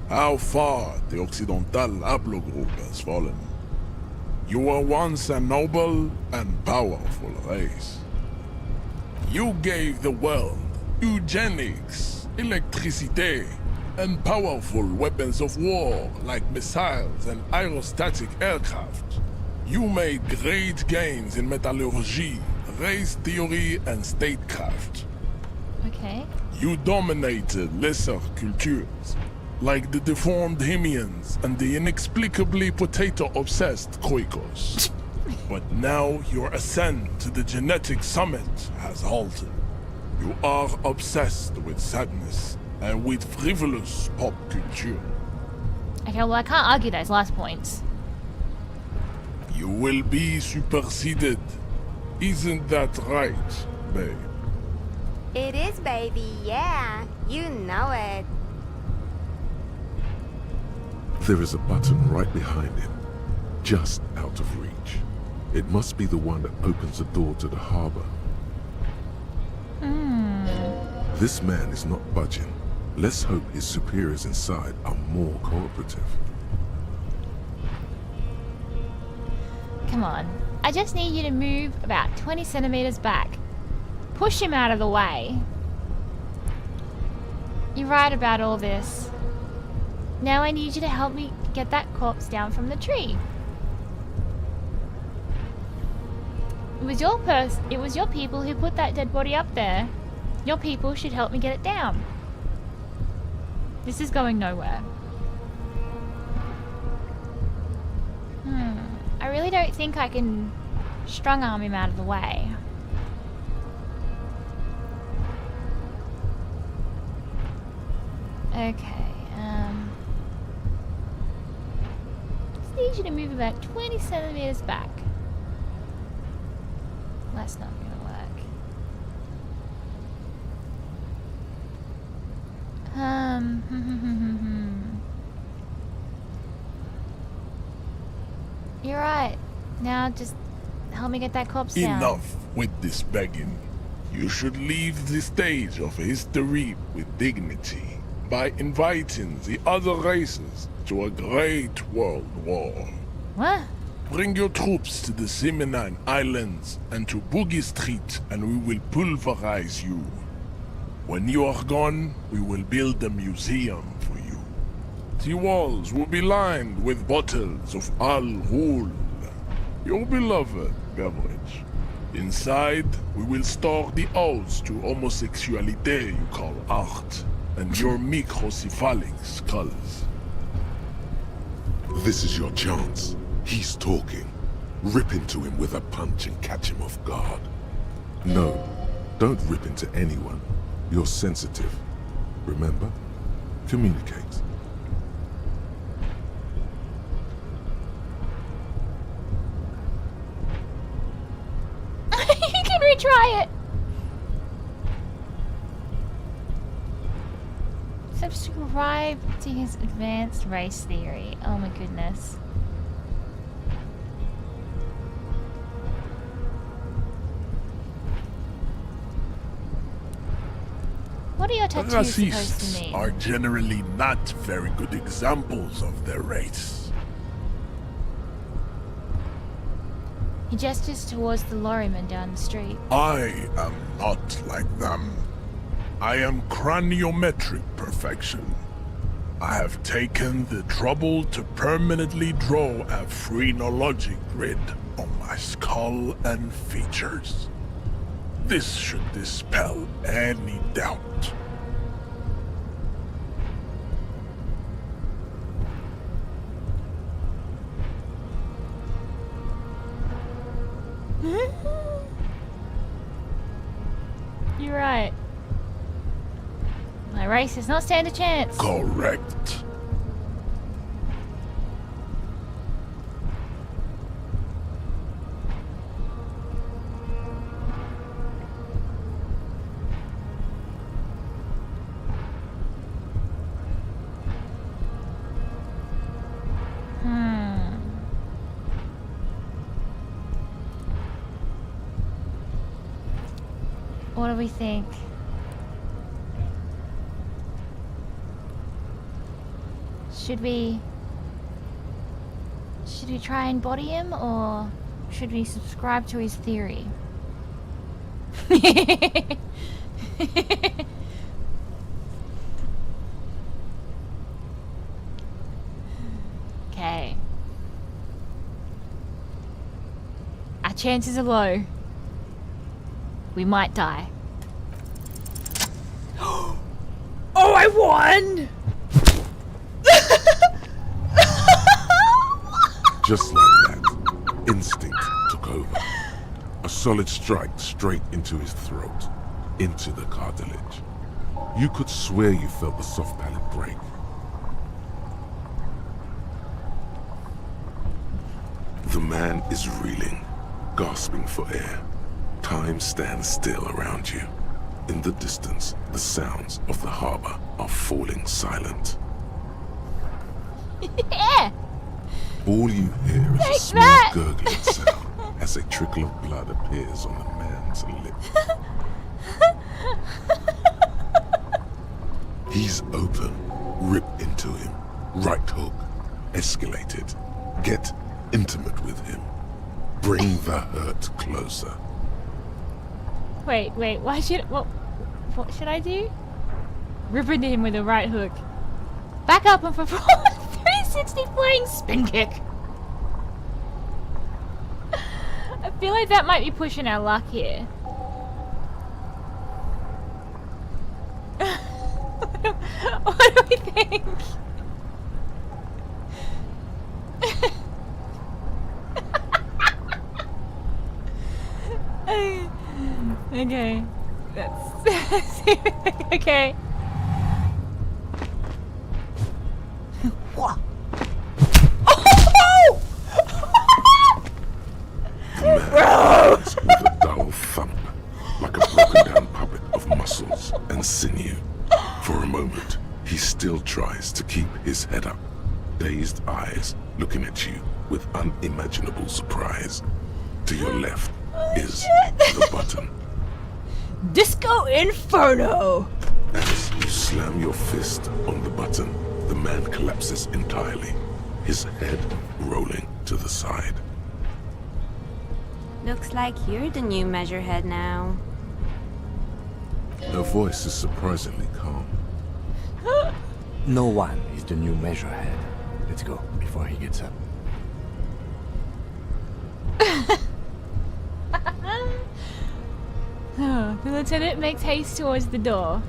How far the Occidental haplogroup has fallen. You were once a noble and powerful race. You gave the world eugenics, electricity, and powerful weapons of war like missiles and aerostatic aircraft. You made great gains in metallurgy, race theory, and statecraft. Okay. You dominated lesser cultures, like the deformed Hemians and the inexplicably potato-obsessed Khoikos. But now your ascent to the genetic summit has halted. You are obsessed with sadness and with frivolous pop culture. Okay, well I can't argue those last points. You will be superseded. Isn't that right, babe? It is, baby, yeah. You know it. There is a button right behind him, just out of reach. It must be the one that opens the door to the harbor. This man is not budging. Let's hope his superiors inside are more cooperative. Come on. I just need you to move about 20 centimeters back. Push him out of the way. You're right about all this. Now I need you to help me get that corpse down from the tree. It was your people who put that dead body up there. Your people should help me get it down. This is going nowhere. I really don't think I can strong arm him out of the way. Okay, just need you to move about 20 centimeters back. That's not gonna work. You're right. Now just help me get that corpse down. Enough with this begging. You should leave the stage of history with dignity by inviting the other races to a great world war. What? Bring your troops to the Simonine Islands and to Boogie Street, and we will pulverize you. When you are gone, we will build a museum for you. The walls will be lined with bottles of Al Ghul, your beloved beverage. Inside, we will store the odes to homosexuality you call art, and your microcephalic skulls. This is your chance. He's talking. Rip into him with a punch and catch him off guard. No, don't rip into anyone. You're sensitive. Remember? Communicate. You can retry it. Subscribe to his advanced race theory. Oh my goodness. What are your tattoos supposed to Racists mean? are generally not very good examples of their race. He gestures towards the lorryman down the street. I am not like them. I am craniometric perfection. I have taken the trouble to permanently draw a phrenologic grid on my skull and features. This should dispel any doubt. You're right. My race does not stand a chance. Correct. What do we think? Should we try and body him, or should we subscribe to his theory? Okay. Our chances are low. We might die. Oh, I won! Just like that, instinct took over. A solid strike straight into his throat, into the cartilage. You could swear you felt the soft palate break. The man is reeling, gasping for air. Time stands still around you. In the distance, the sounds of the harbor are falling silent. Yeah. All you hear is a small gurgling sound as a trickle of blood appears on the man's lip. He's open. Rip into him. Right hook. Escalate it. Get intimate with him. Bring the hurt closer. Wait, why should... What should I do? Rip into him with a right hook. Back up and perform a 360 flying spin kick. I feel like that might be pushing our luck here. What do we think? Okay. That's... okay. What? Oh! With a dull thump, like a broken down puppet of muscles and sinew. For a moment, he still tries to keep his head up, dazed eyes looking at you with unimaginable surprise. To your left is the button. Disco Inferno! As you slam your fist on the button, the man collapses entirely, his head rolling to the side. Looks like you're the new Measurehead now. Her voice is surprisingly calm. No one is the new Measurehead. Let's go before he gets up. The lieutenant makes haste towards the door.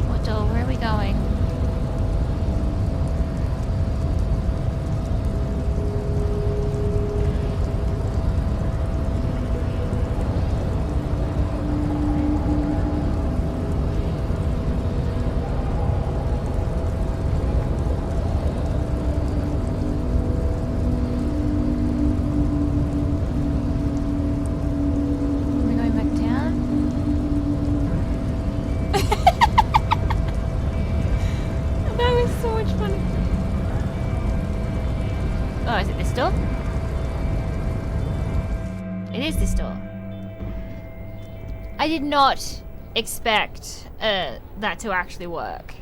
What door? Where are we going? Oh, is it this door? It is this door. I did not expect that to actually work.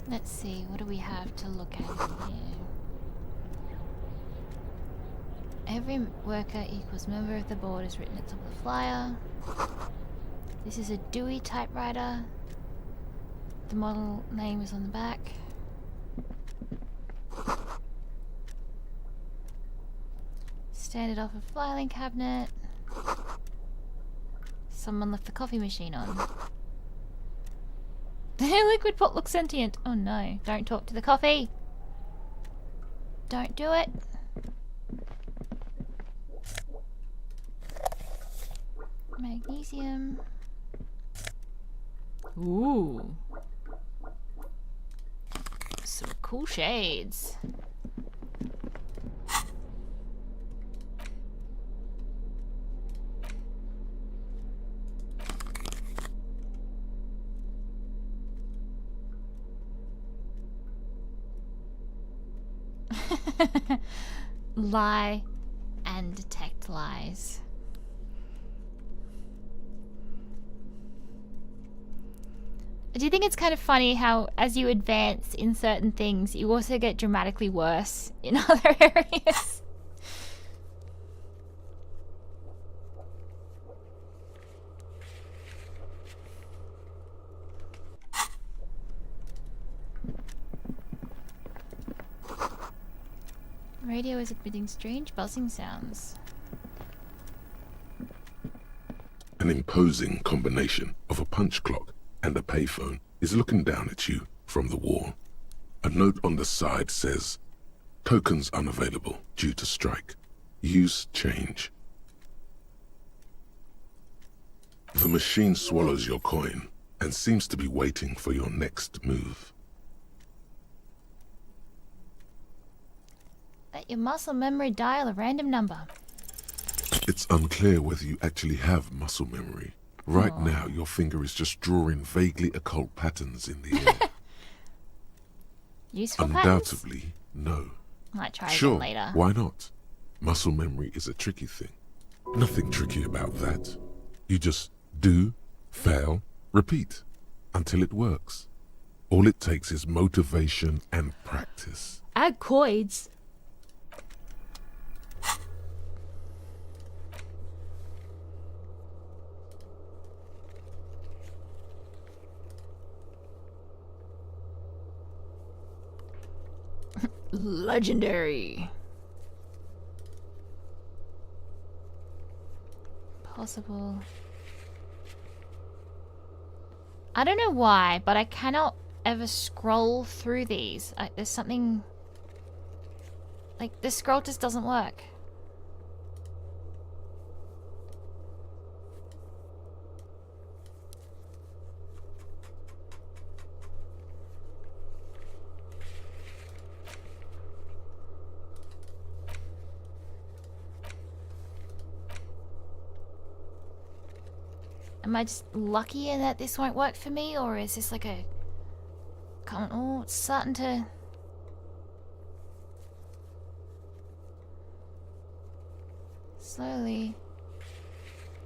Let's see, what do we have to look at here? Every worker equals member of the board is written at the top of the flyer. This is a Dewey typewriter. The model name is on the back. Standard offer filing cabinet. Someone left the coffee machine on. The liquid pot looks sentient. Oh no, don't talk to the coffee. Don't do it. Magnesium. Ooh. Some cool shades. Lie and detect lies. Do you think it's kind of funny how as you advance in certain things, you also get dramatically worse in other areas? Radio is emitting strange buzzing sounds. An imposing combination of a punch clock and a payphone is looking down at you from the wall. A note on the side says, "Tokens unavailable due to strike. Use change." The machine swallows your coin and seems to be waiting for your next move. Let your muscle memory dial a random number. It's unclear whether you actually have muscle memory. Right now, your finger is just drawing vaguely occult patterns in the air. Useful patterns? Undoubtedly, no. Might try Sure, again later. why not? Muscle memory is a tricky thing. Nothing tricky about that. You just do, fail, repeat, until it works. All it takes is motivation and practice. Add coins. Legendary. Possible. I don't know why, but I cannot ever scroll through these. There's something... Like, the scroll just doesn't work. Am I just lucky in that this won't work for me, or is this like a... Oh, it's starting to... Slowly.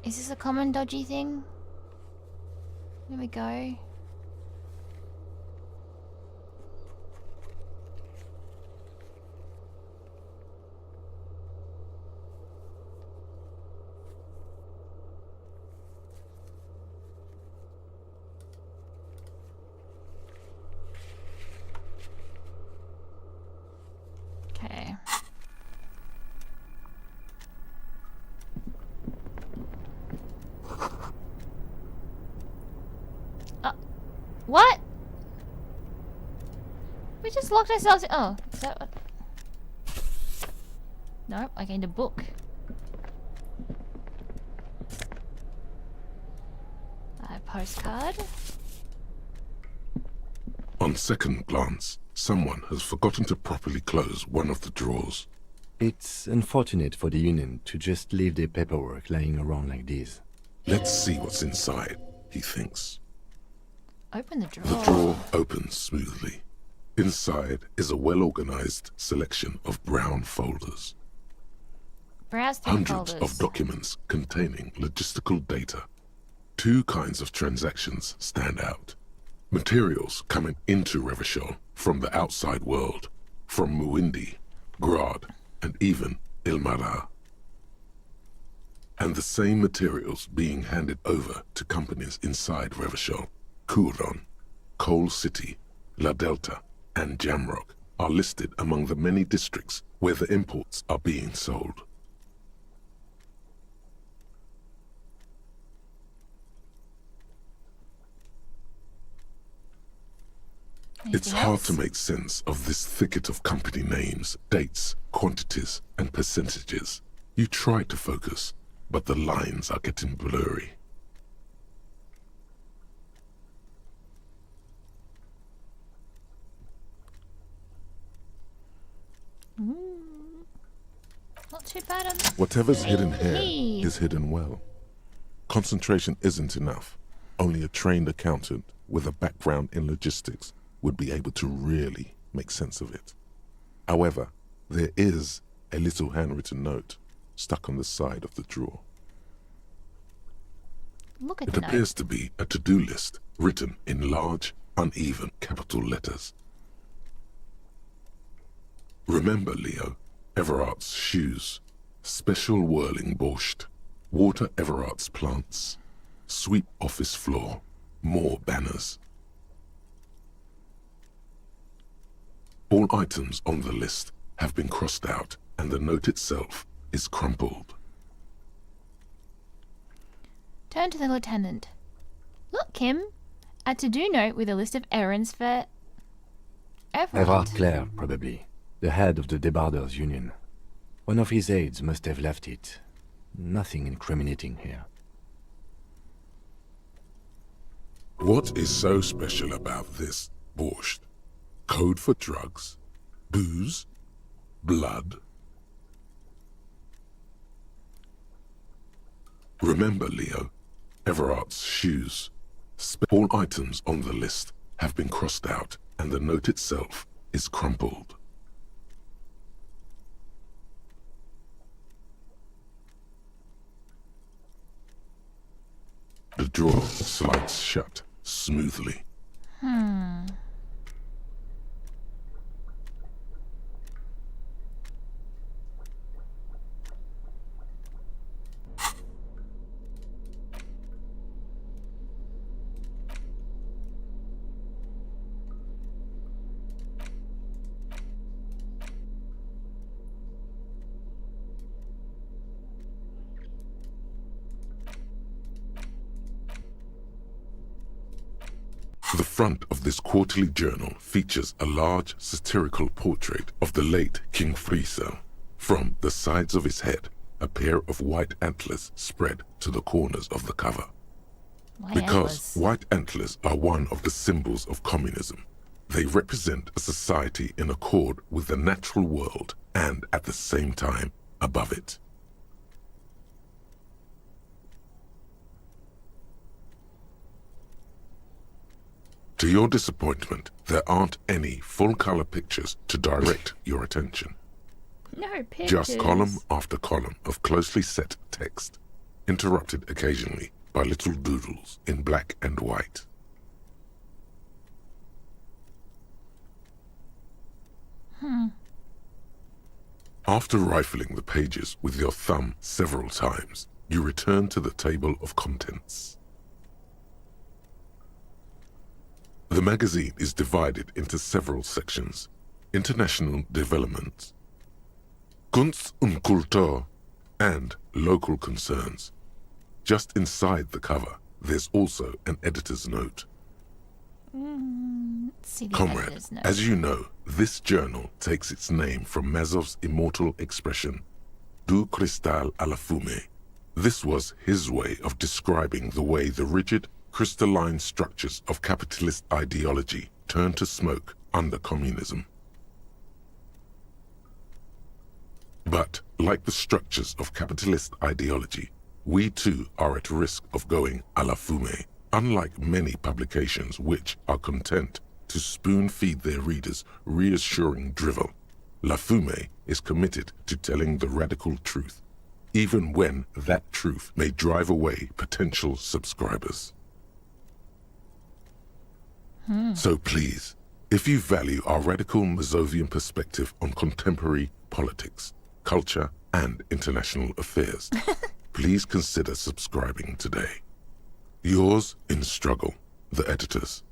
Is this a common dodgy thing? There we go. Okay. Oh, What? We just locked ourselves in. Oh, is that what? Nope, I gained a book. A postcard. On second glance, someone has forgotten to properly close one of the drawers. It's unfortunate for the Union to just leave their paperwork lying around like this. Let's see what's inside, he thinks. Open the drawer. The drawer opens smoothly. Inside is a well-organized selection of brown folders. Browse through Hundreds folders. of documents containing logistical data. Two kinds of transactions stand out. Materials coming into Revachol from the outside world, from Muindi, Grad, and even Ilmara. And the same materials being handed over to companies inside Revachol. Kuron, Coal City, La Delta, and Jamrock are listed among the many districts where the imports are being sold. It's hard to make sense of this thicket of company names, dates, quantities, and percentages. You try to focus, but the lines are getting blurry. Not too bad on Whatever's hidden here Hey. is hidden well. Concentration isn't enough. Only a trained accountant with a background in logistics would be able to really make sense of it. However, there is a little handwritten note stuck on the side of the drawer. Look at It the appears to be a to-do list written in large, uneven capital letters. Remember, Leo, Everart's shoes, special whirling borscht, water Everart's plants, sweep office floor, more banners. All items on the list have been crossed out and the note itself is crumpled. Turn to the lieutenant. Look, Kim. A to-do note with a list of errands for Everart Clare, probably. The head of the Debarders Union. One of his aides must have left it. Nothing incriminating here. What is so special about this borscht? Code for drugs? Booze? Blood? Remember, Leo, Everart's shoes. All items on the list have been crossed out and the note itself is crumpled. The drawer slides shut smoothly. The front of this quarterly journal features a large satirical portrait of the late King Friesel. From the sides of his head, a pair of white antlers spread to the corners of the cover. Because white antlers are one of the symbols of communism. They represent a society in accord with the natural world and at the same time above it. To your disappointment, there aren't any full-color pictures to direct your attention. No pictures. Just column after column of closely set text, interrupted occasionally by little doodles in black and white. After rifling the pages with your thumb several times, you return to the table of contents. The magazine is divided into several sections. International development, Kunst und Kultur, and local concerns. Just inside the cover, there's also an editor's note. Let's see the Comrade, editor's note. as you know, this journal takes its name from Mazov's immortal expression, Du cristal a la fumée. This was his way of describing the way the rigid, crystalline structures of capitalist ideology turn to smoke under communism. But, like the structures of capitalist ideology, we too are at risk of going à la fumée, unlike many publications which are content to spoon-feed their readers reassuring drivel. La Fumée is committed to telling the radical truth, even when that truth may drive away potential subscribers. So please, if you value our radical Mazovian perspective on contemporary politics, culture, and international affairs, please consider subscribing today. Yours in struggle, the editors.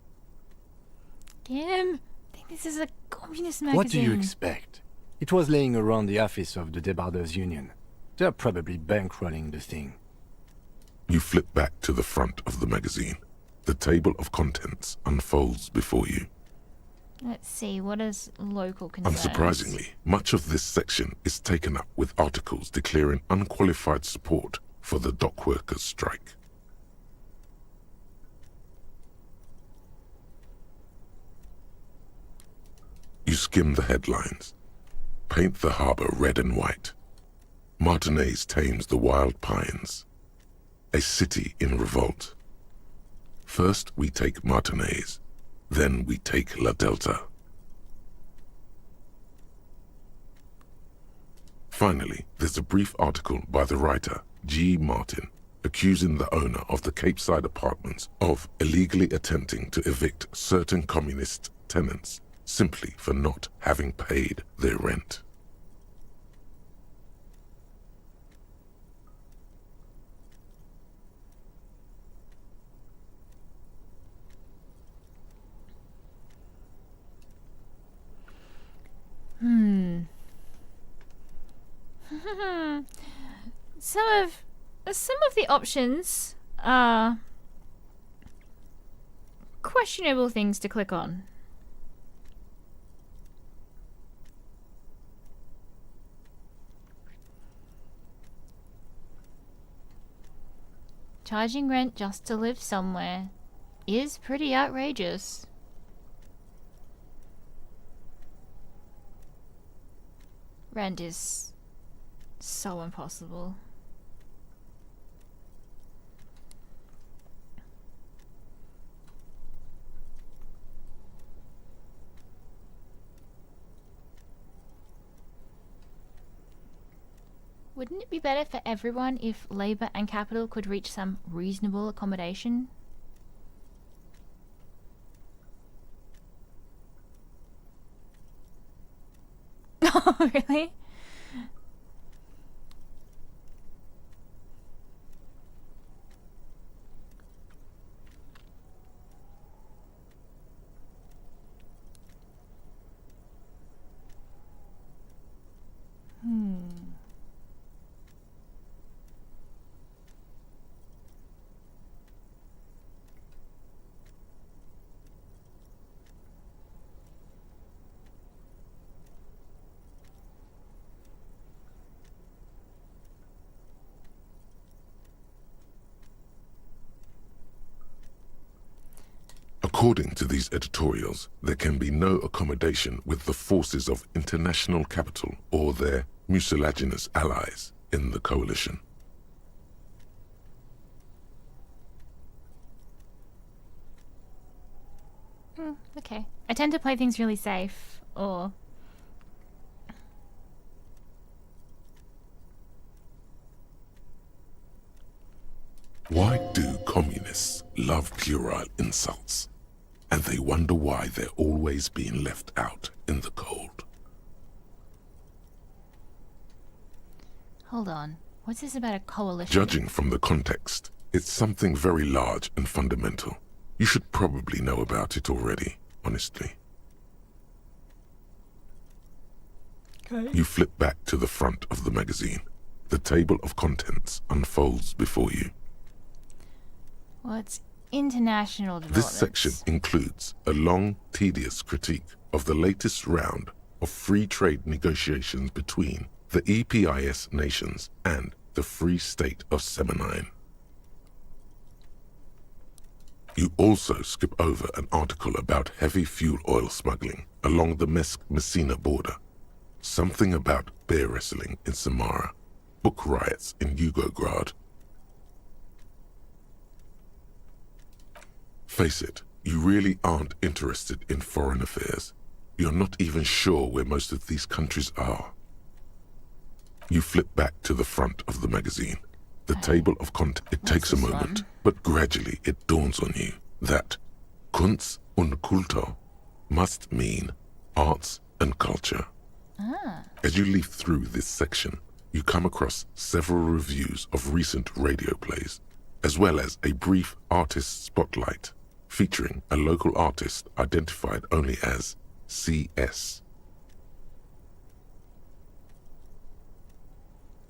Kim, I think this is a communist magazine. What do you expect? It was laying around the office of the Debarders Union. They're probably bankrolling the thing. You flip back to the front of the magazine. The table of contents unfolds before you. Let's see, what is local concerns? Unsurprisingly, much of this section is taken up with articles declaring unqualified support for the dock workers' strike. You skim the headlines. Paint the harbor red and white. Martinez tames the wild pines. A city in revolt. First we take Martinez, then we take La Delta. Finally, there's a brief article by the writer, G. Martin, accusing the owner of the Capeside apartments of illegally attempting to evict certain communist tenants simply for not having paid their rent. Some of the options are questionable things to click on. Charging rent just to live somewhere is pretty outrageous. Rent is so impossible. Wouldn't it be better for everyone if labor and capital could reach some reasonable accommodation? Oh, really? According to these editorials, there can be no accommodation with the forces of international capital or their mucilaginous allies in the coalition. Okay. I tend to play things really safe, or... Why do communists love puerile insults? And they wonder why they're always being left out in the cold. Hold on. What's this about a coalition? Judging from the context, it's something very large and fundamental. You should probably know about it already, honestly. Okay. You flip back to the front of the magazine. The table of contents unfolds before you. What's International developments. This section includes a long, tedious critique of the latest round of free trade negotiations between the EPIS nations and the Free State of Semenine. You also skip over an article about heavy fuel oil smuggling along the Mesk-Messina border, something about bear wrestling in Samara, book riots in Yugograd. Face it, you really aren't interested in foreign affairs. You're not even sure where most of these countries are. You flip back to the front of the magazine. The table of content. It takes a moment, but gradually it dawns on you that Kunst und Kultur must mean arts and culture. As you leaf through this section, you come across several reviews of recent radio plays, as well as a brief artist spotlight featuring a local artist identified only as CS.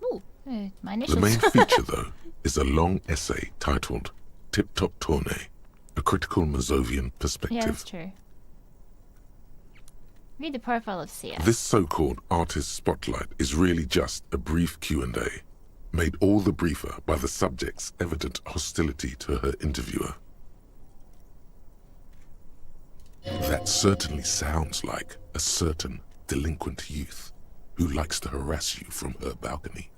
Ooh, my The initials. main feature, though, is a long essay titled Tip Top Tournée, a critical Mazovian perspective. Yeah, that's true. Read the profile of Sia. This so-called artist spotlight is really just a brief Q&A, made all the briefer by the subject's evident hostility to her interviewer. That certainly sounds like a certain delinquent youth who likes to harass you from her balcony.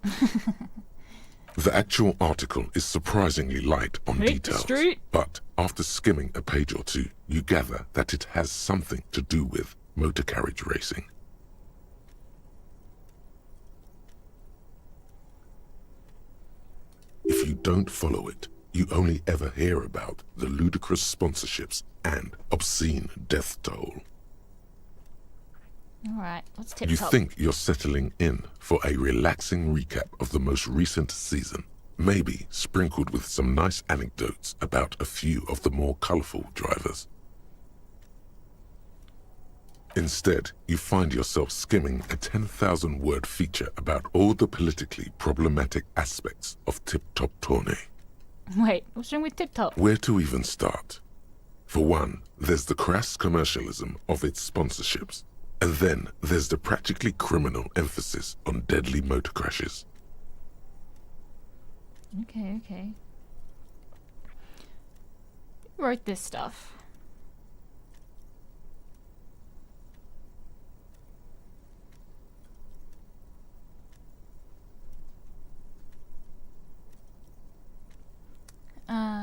The actual article is surprisingly light on details, but after skimming a page or two, you gather that it has something to do with motor carriage racing. If you don't follow it, you only ever hear about the ludicrous sponsorships and obscene death toll. Alright, what's tip You top? think you're settling in for a relaxing recap of the most recent season, maybe sprinkled with some nice anecdotes about a few of the more colourful drivers. Instead, you find yourself skimming a 10,000-word feature about all the politically problematic aspects of Tip Top Tournée. Wait, what's wrong with tip top? Where to even start? For one, there's the crass commercialism of its sponsorships, and then there's the practically criminal emphasis on deadly motor crashes. Okay. Who wrote this stuff?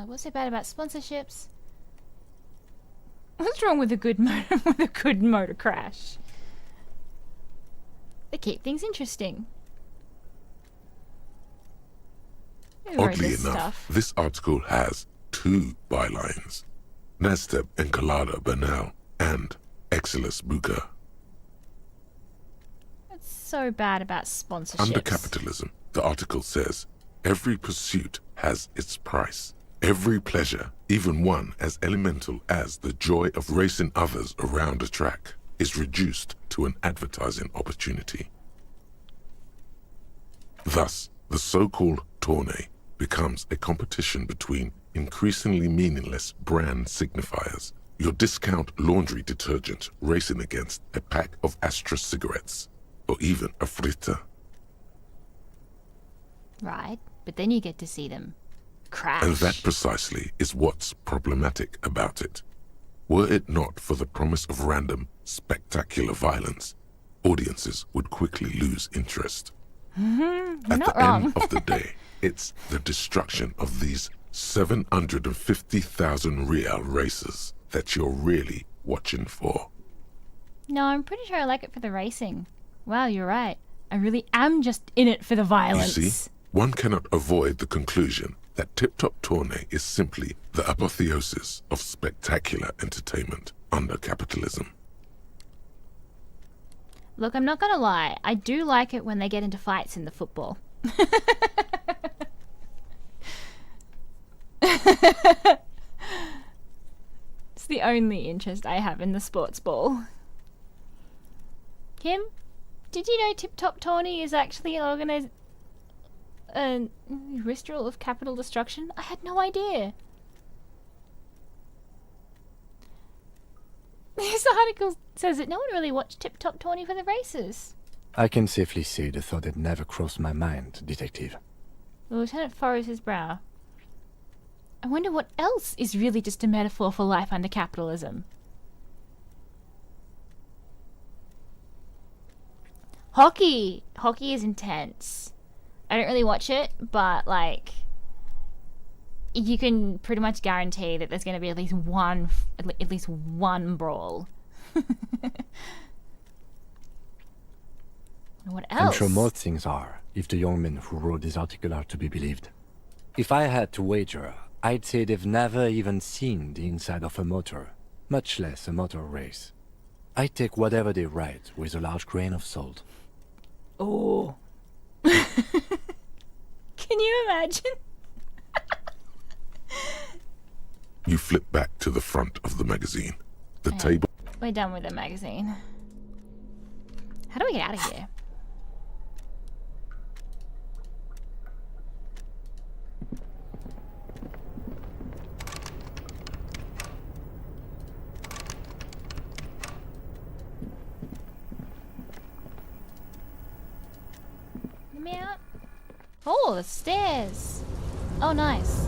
What's so bad about sponsorships? What's wrong with a good motor crash? They keep things interesting. Who wrote Oddly this enough, stuff? this article has two bylines: Nasteb Encolada Bernal and Exilus Buka. What's so bad about sponsorships? Under capitalism, the article says, every pursuit has its price. Every pleasure, even one as elemental as the joy of racing others around a track, is reduced to an advertising opportunity. Thus, the so-called tournée becomes a competition between increasingly meaningless brand signifiers. Your discount laundry detergent racing against a pack of Astra cigarettes, or even a fritter. Right, but then you get to see them crash. And that precisely is what's problematic about it. Were it not for the promise of random, spectacular violence, audiences would quickly lose interest. You're At not the wrong. end of the day, it's the destruction of these 750,000 real races that you're really watching for. No, I'm pretty sure I like it for the racing. Wow, you're right. I really am just in it for the violence. You see, one cannot avoid the conclusion that Tip Top Tournée is simply the apotheosis of spectacular entertainment under capitalism. Look, I'm not gonna lie. I do like it when they get into fights in the football. It's the only interest I have in the sports ball. Kim, did you know Tip Top Tourney is actually an ritual of capital destruction? I had no idea. This article says that no one really watched Tip Top 20 for the races. I can safely say the thought had never crossed my mind, Detective. The lieutenant furrows his brow. I wonder what else is really just a metaphor for life under capitalism. Hockey is intense. I don't really watch it, but like, you can pretty much guarantee that there's going to be at least one brawl. What else? I'm sure most things are, if the young men who wrote this article are to be believed. If I had to wager, I'd say they've never even seen the inside of a motor, much less a motor race. I take whatever they write with a large grain of salt. Oh. Can you imagine? You flip back to the front of the magazine. The table... We're done with the magazine. How do we get out of here? Let me out. Oh, the stairs. Oh, nice.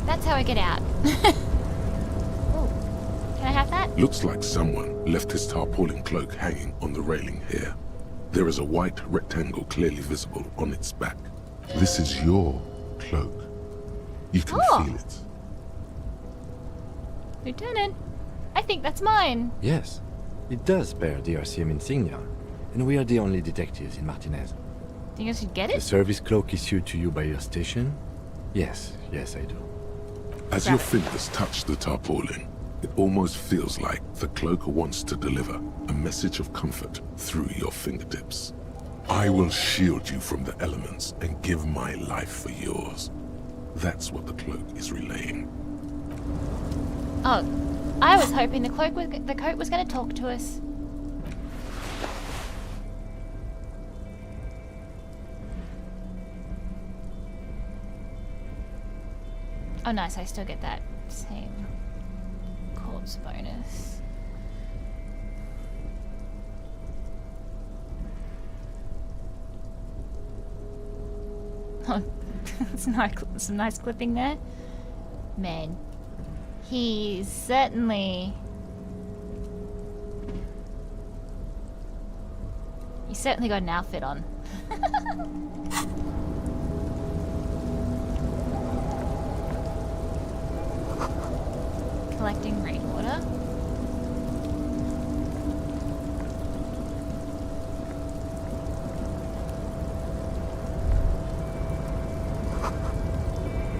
That's how I get out. Oh, can I have that? Looks like someone left his tarpaulin cloak hanging on the railing here. There is a white rectangle clearly visible on its back. This is your cloak. You can feel it. Lieutenant, I think that's mine. Yes, it does bear the RCM insignia, and we are the only detectives in Martinez. Think I should get The it? service cloak issued to you by your station? Yes, I do. As your fingers touch the tarpaulin, it almost feels like the cloak wants to deliver a message of comfort through your fingertips. I will shield you from the elements and give my life for yours. That's what the cloak is relaying. Oh, I was hoping the coat was going to talk to us. Oh, nice! I still get that same corpse bonus. Oh, some nice clipping there. Man, he's certainly got an outfit on. Collecting rainwater.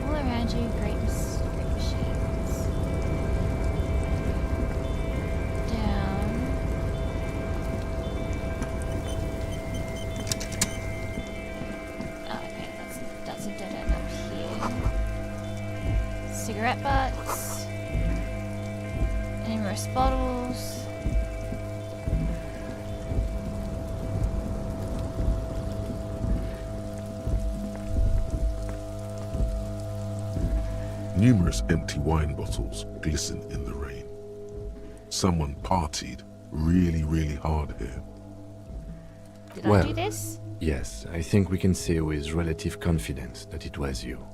All around you, great machines. Down. Oh, okay, that's a dead end up here. Cigarette butts. Numerous bottles. Numerous empty wine bottles glisten in the rain. Someone partied really, really hard here. Did I do this? Yes, I think we can say with relative confidence that it was you.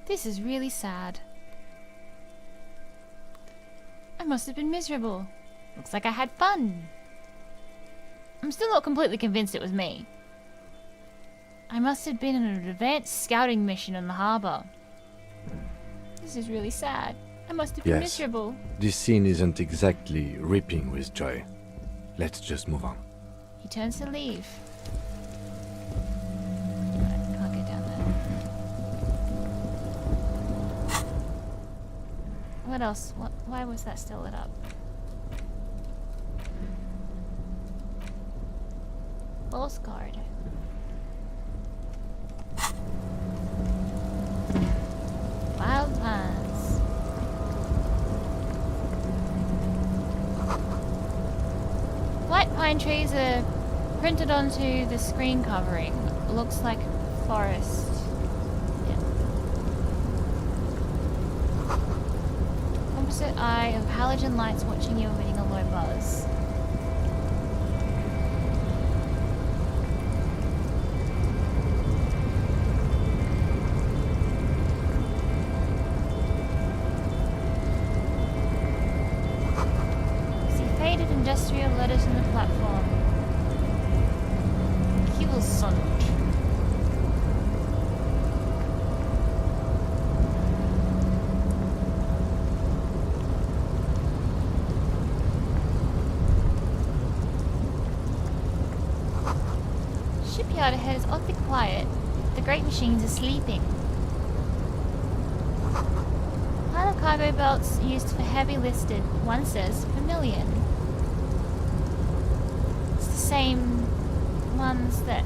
This is really sad. I must have been miserable. Looks like I had fun. I'm still not completely convinced it was me. I must have been on an advanced scouting mission in the harbor. This is really sad. I must have been miserable. This scene isn't exactly ripping with joy. Let's just move on. He turns to leave. I can't get down there. What else? Why was that still lit up? Postcard. Wild pines. White pine trees are printed onto the screen covering. Looks like forest. Yeah. halogen lights watching you emitting a low buzz. See faded industrial letters on the platform. Kielsund. Shipyard ahead is oddly quiet. The great machines are sleeping. Pile of cargo belts used for heavy listed. One says vermilion. It's the same ones that...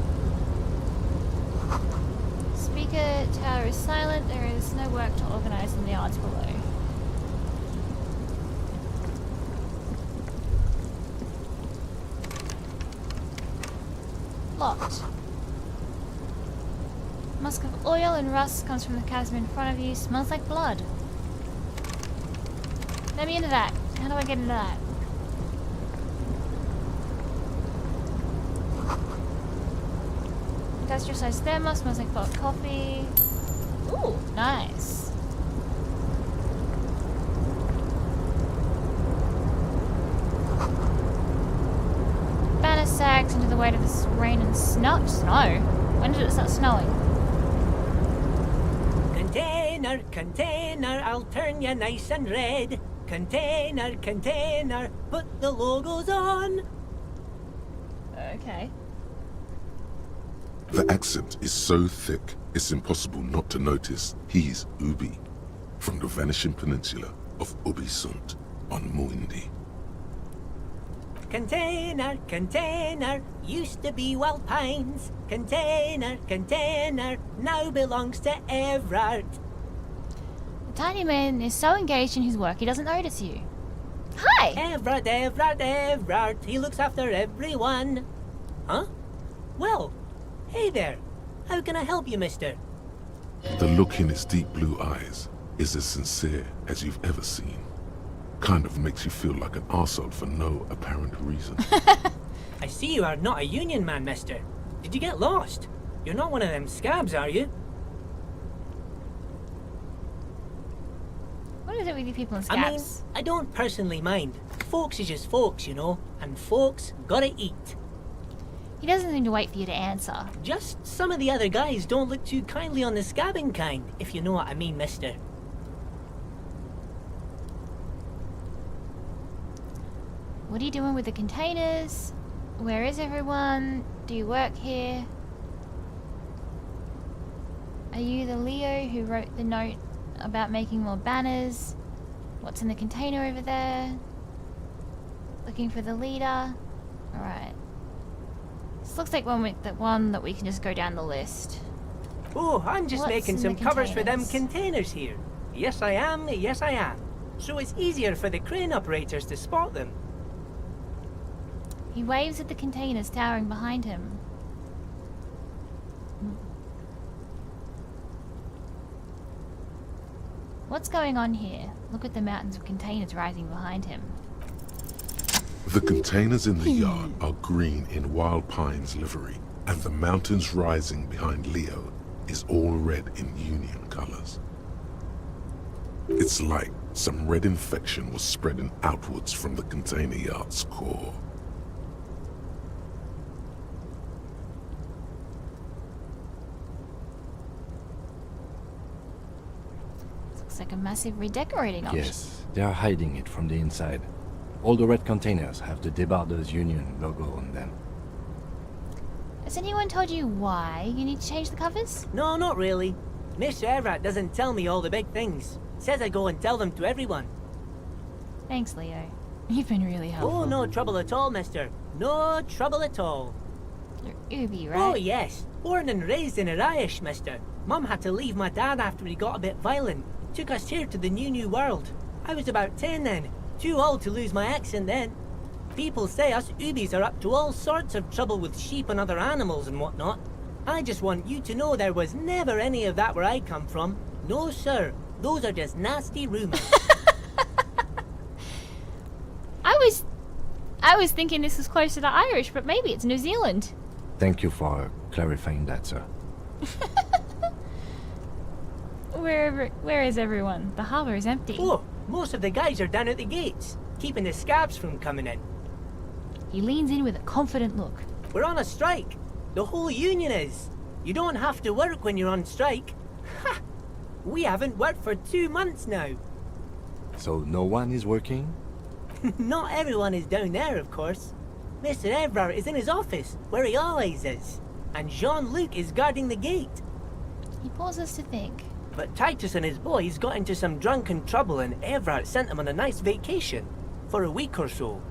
Speaker tower is silent. There is no work to organize in the yards below. Locked. Musk of oil and rust comes from the chasm in front of you. Smells like blood. Let me into that. How do I get into that? Industrial sized thermos. Smells like hot coffee. Ooh, nice. Banner sags into the weight of this rain and snow. When did it start snowing? Container, container, I'll turn you nice and red. Container, container, put the logos on. Okay. The accent is so thick, it's impossible not to notice he's Ubi, from the vanishing peninsula of Ubisund on Muindi. Container, container, used to be Wild Pines. Container, container, now belongs to Everart. The tiny man is so engaged in his work he doesn't notice you. Hi! Everart, Everart, Everart, he looks after everyone. Huh? Well, hey there. How can I help you, mister? The look in his deep blue eyes is as sincere as you've ever seen. Kind of makes you feel like an arsehole for no apparent reason. I see you are not a union man, mister. Did you get lost? You're not one of them scabs, are you? What is it with you people in I mean, scabs? I don't personally mind. Folks is just folks, you know, and folks gotta eat. He doesn't seem to wait for you to answer. Just some of the other guys don't look too kindly on the scabbing kind, if you know what I mean, mister. What are you doing with the containers? Where is everyone? Do you work here? Are you the Leo who wrote the note about making more banners? What's in the container over there? Looking for the leader? Alright. This looks like one that we can just go down the list. Oh, I'm just What's making in some the covers for them containers? containers here. Yes, I am. Yes, I am. So it's easier for the crane operators to spot them. He waves at the containers towering behind him. What's going on here? Look at the mountains of containers rising behind him. The containers in the yard are green in Wild Pine's livery, and the mountains rising behind Leo is all red in Union colors. It's like some red infection was spreading outwards from the container yard's core. Looks like a massive redecorating option. Yes, they are hiding it from the inside. All the red containers have the Debarders Union logo on them. Has anyone told you why you need to change the covers? No, not really. Mr. Everart doesn't tell me all the big things. Says I go and tell them to everyone. Thanks, Leo. You've been really helpful. Oh, no trouble at all, mister. No trouble at all. You're Ubi, right? Oh, yes. Born and raised in Arish, mister. Mum had to leave my dad after he got a bit violent. Took us here to the new world. I was about 10 then. Too old to lose my accent then. People say us Ubis are up to all sorts of trouble with sheep and other animals and whatnot. I just want you to know there was never any of that where I come from. No, sir. Those are just nasty rumors. I was thinking this was closer to Irish, but maybe it's New Zealand. Thank you for clarifying that, sir. Where is everyone? The harbour is empty. Oh, most of the guys are down at the gates, keeping the scabs from coming in. He leans in with a confident look. We're on a strike. The whole union is. You don't have to work when you're on strike. Ha! We haven't worked for 2 months now. So no one is working? Not everyone is down there, of course. Mr. Everart is in his office, where he always is. And Jean-Luc is guarding the gate. He pauses to think. But Titus and his boys got into some drunken trouble and Everart sent them on a nice vacation. For a week or so.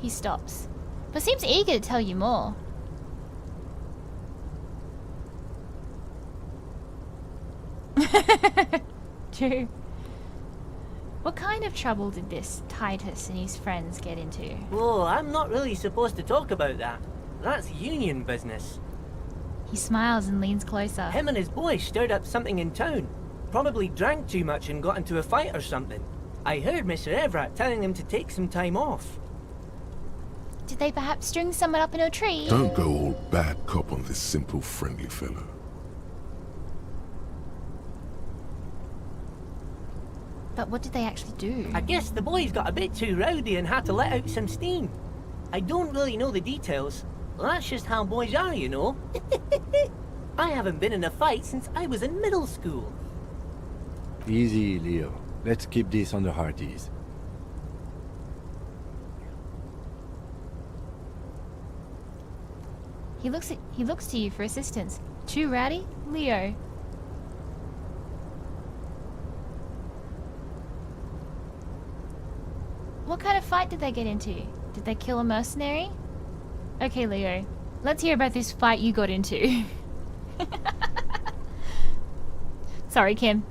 He stops, but seems eager to tell you more. True. What kind of trouble did this Titus and his friends get into? Oh, I'm not really supposed to talk about that. That's union business. He smiles and leans closer. Him and his boys stirred up something in town. Probably drank too much and got into a fight or something. I heard Mr. Everart telling them to take some time off. Did they perhaps string someone up in a tree? Don't go all bad cop on this simple, friendly fellow. But what did they actually do? I guess the boys got a bit too rowdy and had to let out some steam. I don't really know the details. That's just how boys are, you know. I haven't been in a fight since I was in middle school. Easy, Leo. Let's keep this on the hard ease. He looks to you for assistance. Too rowdy? Leo. What kind of fight did they get into? Did they kill a mercenary? Okay, Leo. Let's hear about this fight you got into. Sorry, Kim.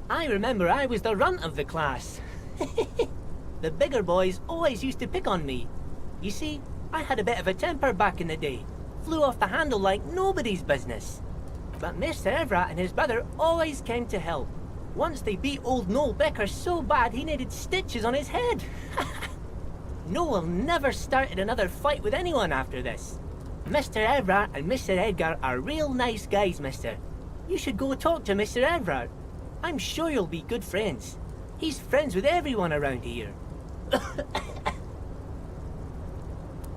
I remember I was the runt of the class. The bigger boys always used to pick on me. You see, I had a bit of a temper back in the day. Flew off the handle like nobody's business. But Mr. Everart and his brother always came to help. Once they beat old Noel Becker so bad he needed stitches on his head. Noel never started another fight with anyone after this. Mr. Everart and Mr. Edgar are real nice guys, mister. You should go talk to Mr. Everart. I'm sure you'll be good friends. He's friends with everyone around here.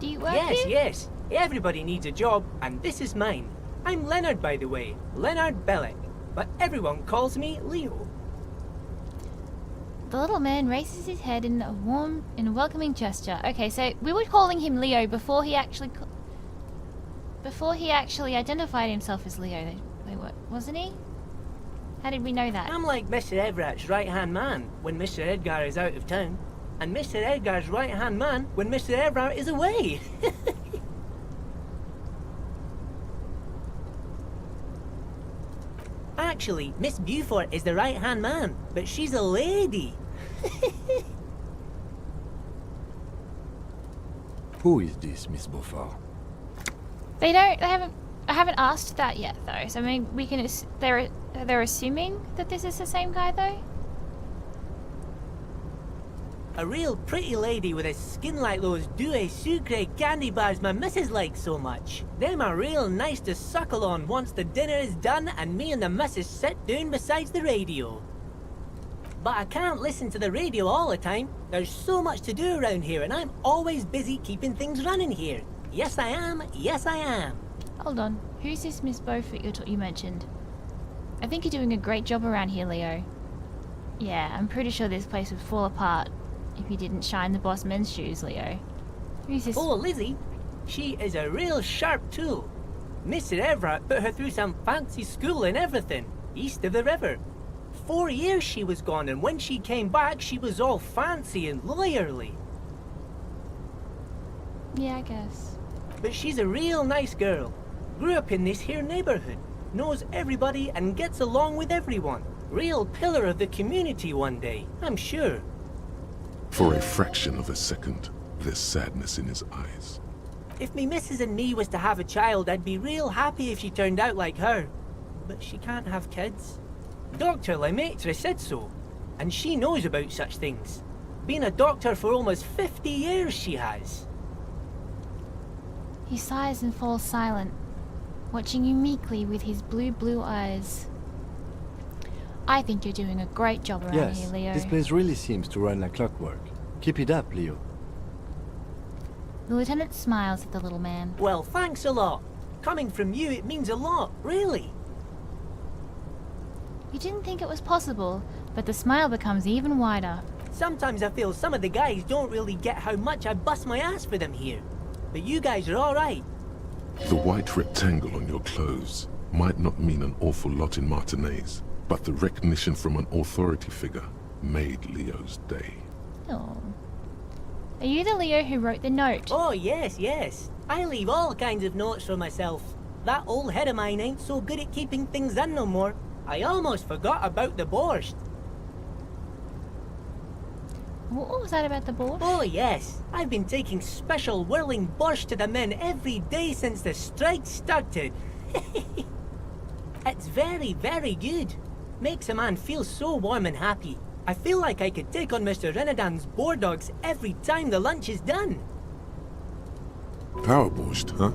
Do you work Yes, here? yes. Everybody needs a job, and this is mine. I'm Leonard, by the way. Leonard Bellick. But everyone calls me Leo. The little man raises his head in a warm and welcoming gesture. Okay, so we were calling him Leo before he actually identified himself as Leo. Wait, what? Wasn't he? How did we know that? I'm like Mr. Everett's right-hand man when Mr. Edgar is out of town. And Mr. Edgar's right-hand man when Mr. Everart is away. Actually, Miss Beaufort is the right-hand man, but she's a lady. Who is this, Miss Beaufort? I haven't asked that yet, though. So I mean, we can. They're assuming that this is the same guy, though. A real pretty lady with a skin like those Douai Sucre candy bars my missus likes so much. Them are real nice to suckle on once the dinner is done and me and the missus sit down beside the radio. But I can't listen to the radio all the time. There's so much to do around here and I'm always busy keeping things running here. Yes I am, yes I am. Hold on. Who's this Miss Beaufort you mentioned? I think you're doing a great job around here, Leo. Yeah, I'm pretty sure this place would fall apart if you didn't shine the boss men's shoes, Leo. Who's this? Oh, Lizzie. She is a real sharp tool. Mr. Everart put her through some fancy school and everything, east of the river. 4 years she was gone, and when she came back, she was all fancy and lawyerly. Yeah, I guess. But she's a real nice girl. Grew up in this here neighborhood. Knows everybody and gets along with everyone. Real pillar of the community one day, I'm sure. For a fraction of a second, there's sadness in his eyes. If me missus and me was to have a child, I'd be real happy if she turned out like her. But she can't have kids. Dr. Lemaitre said so, and she knows about such things. Been a doctor for almost 50 years, she has. He sighs and falls silent, watching you meekly with his blue eyes. I think you're doing a great job around Yes, here, Leo. this place really seems to run like clockwork. Keep it up, Leo. The lieutenant smiles at the little man. Well, thanks a lot. Coming from you, it means a lot, really. You didn't think it was possible, but the smile becomes even wider. Sometimes I feel some of the guys don't really get how much I bust my ass for them here. But you guys are alright. The white rectangle on your clothes might not mean an awful lot in Martinez, but the recognition from an authority figure made Leo's day. Oh. Are you the Leo who wrote the note? Oh, yes, yes. I leave all kinds of notes for myself. That old head of mine ain't so good at keeping things in no more. I almost forgot about the borscht. What was that about the borscht? Oh, yes. I've been taking special whirling borscht to the men every day since the strike started. It's very, very good. Makes a man feel so warm and happy. I feel like I could take on Mr. Renadan's boar dogs every time the lunch is done. Power borscht, huh?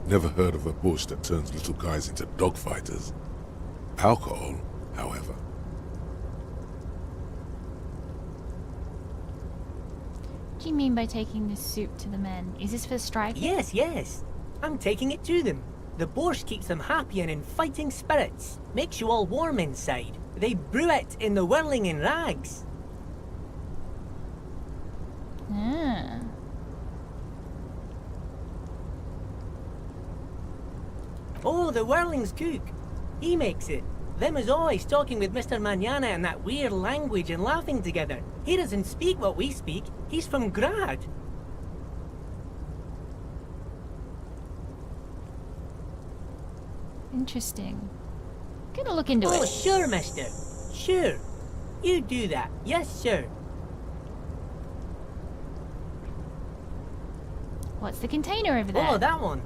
Never heard of a borscht that turns little guys into dogfighters. Alcohol, however. What do you mean by taking this soup to the men? Is this for striking? Yes, yes. I'm taking it to them. The borscht keeps them happy and in fighting spirits. Makes you all warm inside. They brew it in the whirling in rags. Ah. Oh, the whirling's cook. He makes it. Them is always talking with Mr. Manana in that weird language and laughing together. He doesn't speak what we speak. He's from Grad. Interesting. Gonna look into Oh, it. sure, mister. Sure. You do that. Yes, sir. What's the container over there? Oh, that one.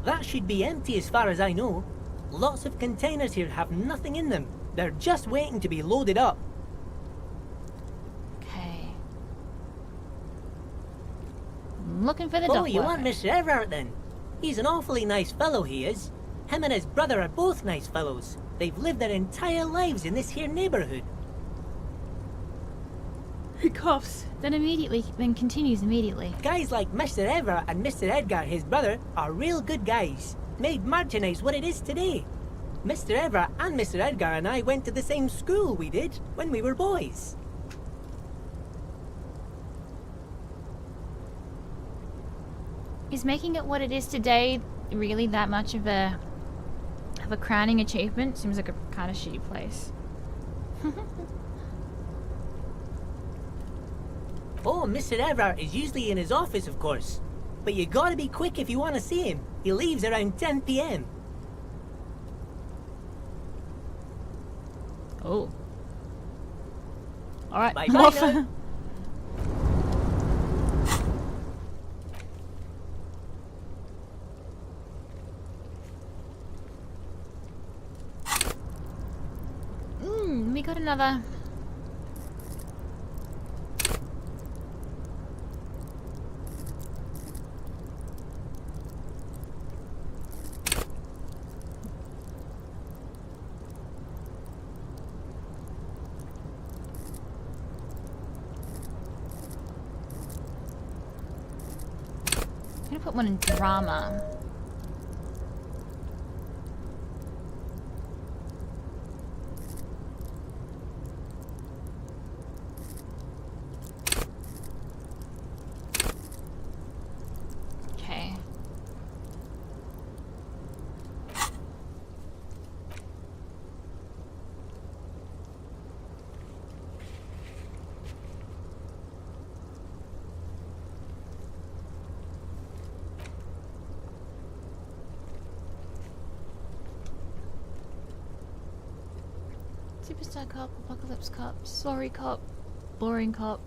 That should be empty as far as I know. Lots of containers here have nothing in them. They're just waiting to be loaded up. Okay. I'm looking for the Oh, dock you worker. want Mr. Everart then? He's an awfully nice fellow, he is. Him and his brother are both nice fellows. They've lived their entire lives in this here neighborhood. He coughs, then continues immediately. Guys like Mr. Everart and Mr. Edgar, his brother, are real good guys. Made Martinez what it is today. Mr. Everart and Mr. Edgar and I went to the same school we did when we were boys. Is making it what it is today really that much of a crowning achievement? Seems like a kind of shitty place. Oh, Mr. Everart is usually in his office, of course. But you gotta be quick if you want to see him. He leaves around 10 p.m. Oh. Alright, Bye I'm bye off. now. We got another. I'm gonna put one in drama. Okay. Superstar cop, apocalypse cop, sorry cop, boring cop.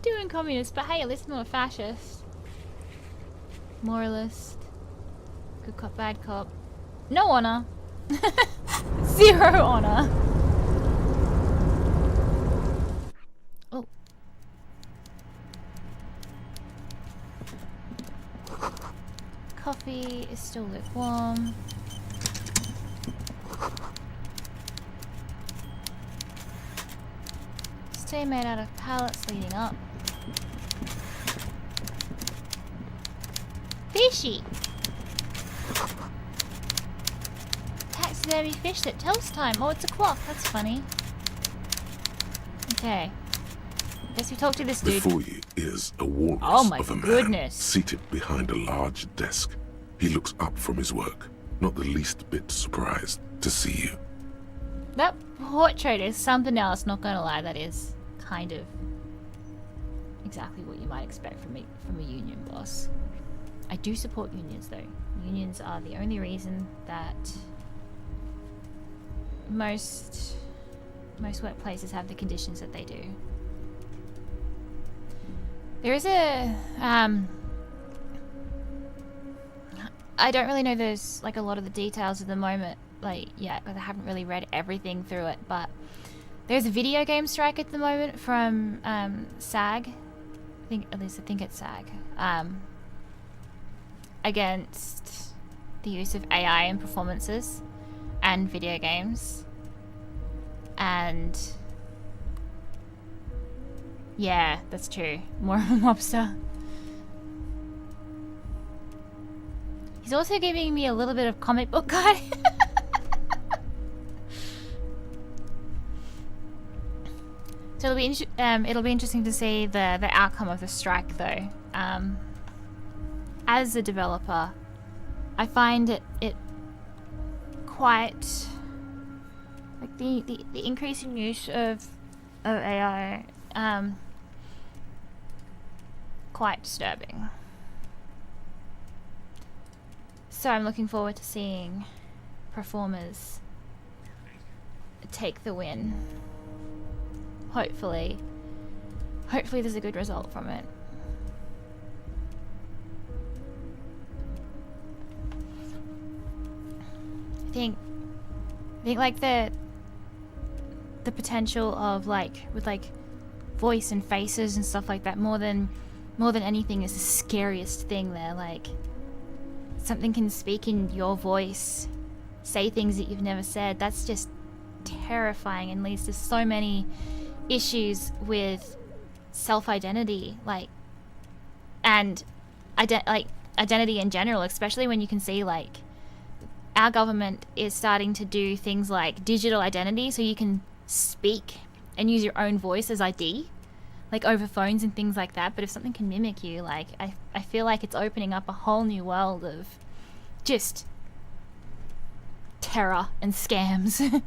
Doing communist, but hey, at least I'm not a fascist. Moralist. Good cop, bad cop. No honor. Zero honor. is still lukewarm. Stay made out of pallets leading up. Fishy! Taxidermy fish that tells time. Oh, it's a clock. That's funny. Okay. Guess we talk to this dude. Before you is a walrus Oh my of a man goodness. seated behind a large desk. He looks up from his work, not the least bit surprised to see you. That portrait is something else, not gonna lie. That is kind of exactly what you might expect from a union boss. I do support unions though. Unions are the only reason that most workplaces have the conditions that they do. There is a I don't really know those, like, a lot of the details at the moment, like, yet, because I haven't really read everything through it, but there's a video game strike at the moment from SAG, at least I think it's SAG, against the use of AI in performances and video games. And yeah, that's true. More of a mobster. He's also giving me a little bit of comic book guy. So it'll be interesting to see the outcome of the strike, though. As a developer, I find it quite, like, the increasing use of AI quite disturbing. So I'm looking forward to seeing performers take the win. Hopefully there's a good result from it. I think like the potential of, like, with, like, voice and faces and stuff like that, more than anything, is the scariest thing there. Like, something can speak in your voice, say things that you've never said. That's just terrifying and leads to so many issues with self-identity, and identity in general, especially when you can see, like, our government is starting to do things like digital identity, so you can speak and use your own voice as ID, like over phones and things like that. But if something can mimic you, like, I feel like it's opening up a whole new world of just terror and scams.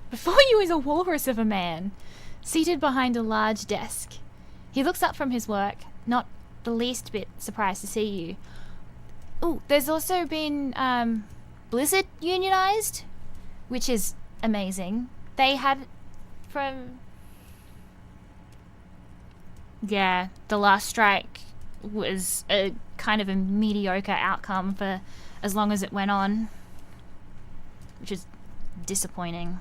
Before you is a walrus of a man, seated behind a large desk. He looks up from his work, not the least bit surprised to see you. Oh, there's also been Blizzard unionized, which is amazing. They had the last strike was a kind of a mediocre outcome for as long as it went on, which is disappointing.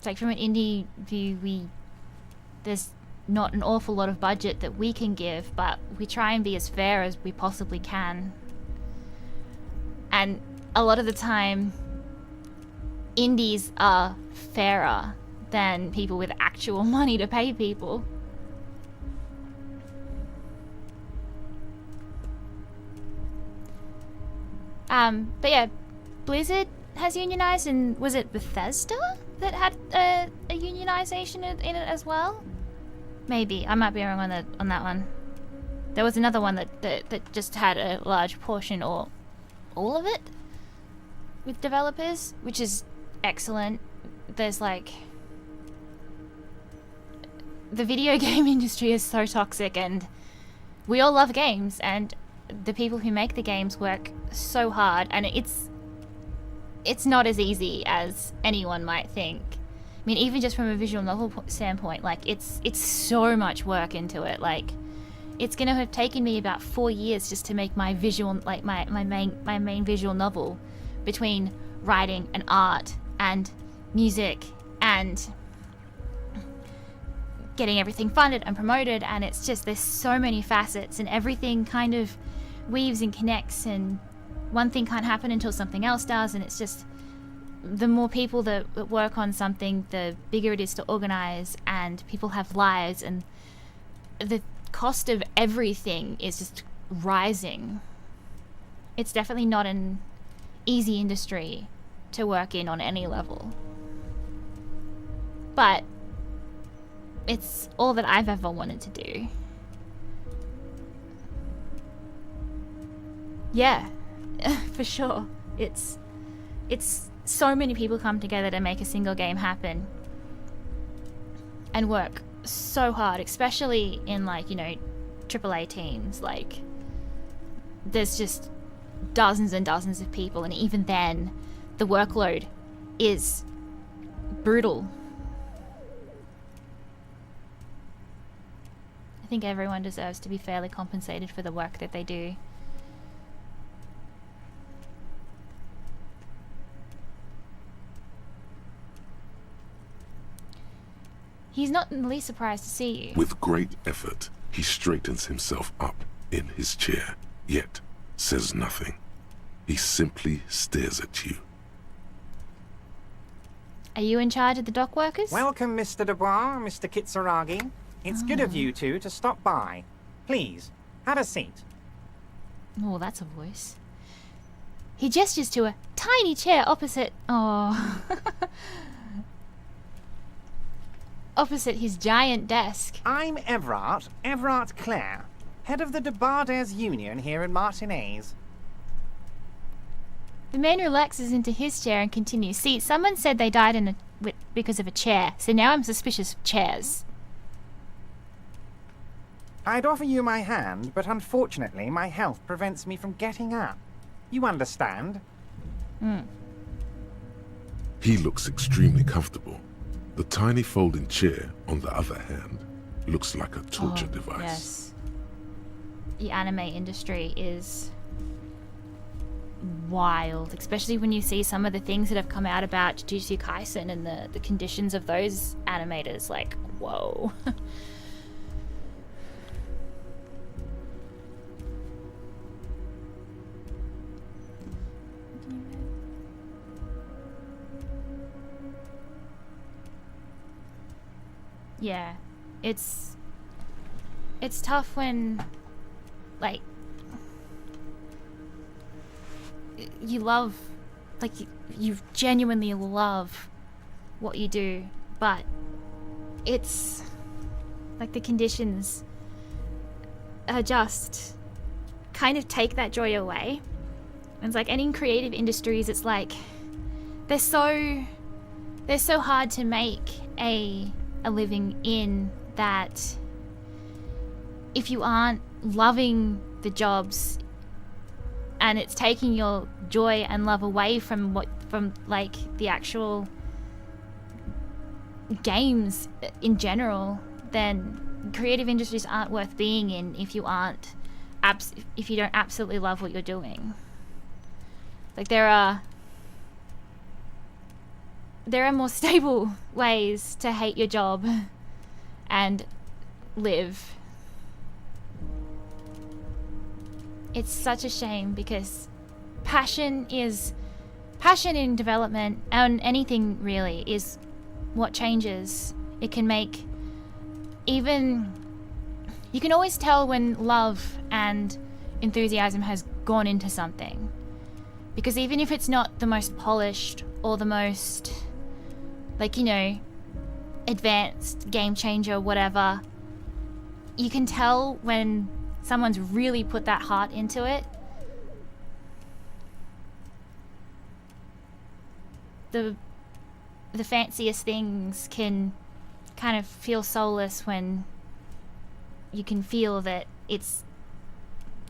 Like, from an indie view, there's not an awful lot of budget that we can give, but we try and be as fair as we possibly can. And a lot of the time, indies are fairer than people with actual money to pay people. But yeah, Blizzard has unionized, and was it Bethesda that had a unionization in it as well? Maybe I might be wrong on that one. There was another one that just had a large portion or all of it with developers, which is excellent. There's, like, the video game industry is so toxic, and we all love games, and the people who make the games work so hard, and it's not as easy as anyone might think. I mean, even just from a visual novel standpoint, like, it's so much work into it. Like, it's gonna have taken me about 4 years just to make my visual, like, my main visual novel, between writing and art and music and getting everything funded and promoted, and it's just, there's so many facets, and everything kind of weaves and connects, and one thing can't happen until something else does, and it's just, the more people that work on something, the bigger it is to organize, and people have lives, and the cost of everything is just rising. It's definitely not an easy industry to work in on any level. But it's all that I've ever wanted to do. Yeah, for sure. It's so many people come together to make a single game happen and work so hard, especially in, like, you know, AAA teams. Like, there's just dozens and dozens of people, and even then the workload is brutal. I think everyone deserves to be fairly compensated for the work that they do. He's not in the least surprised to see you. With great effort, he straightens himself up in his chair, yet says nothing. He simply stares at you. Are you in charge of the dock workers? Welcome, Mr. Dubois, Mr. Kitsuragi. It's good of you two to stop by. Please, have a seat. Oh, that's a voice. He gestures to a tiny chair opposite... Oh. opposite his giant desk. I'm Everart Clare, head of the Debarders Union here in Martinez. The man relaxes into his chair and continues. See, someone said they died because of a chair, so now I'm suspicious of chairs. I'd offer you my hand, but unfortunately my health prevents me from getting up. You understand? He looks extremely comfortable. The tiny folding chair, on the other hand, looks like a torture device. Yes. The anime industry is wild, especially when you see some of the things that have come out about Jujutsu Kaisen and the conditions of those animators. Like, whoa. Yeah, it's tough when, like, you love, like, you genuinely love what you do, but it's like the conditions are just kind of take that joy away. And it's like any creative industries, it's like they're so hard to make a living in, that if you aren't loving the jobs and it's taking your joy and love away from like the actual games in general, then creative industries aren't worth being in if you don't absolutely love what you're doing. Like, there are more stable ways to hate your job and live. It's such a shame, because passion in development, and anything really, is what changes. It can make, even, you can always tell when love and enthusiasm has gone into something, because even if it's not the most polished or the most, like, you know, advanced game changer, whatever, you can tell when someone's really put that heart into it. The fanciest things can kind of feel soulless when you can feel that it's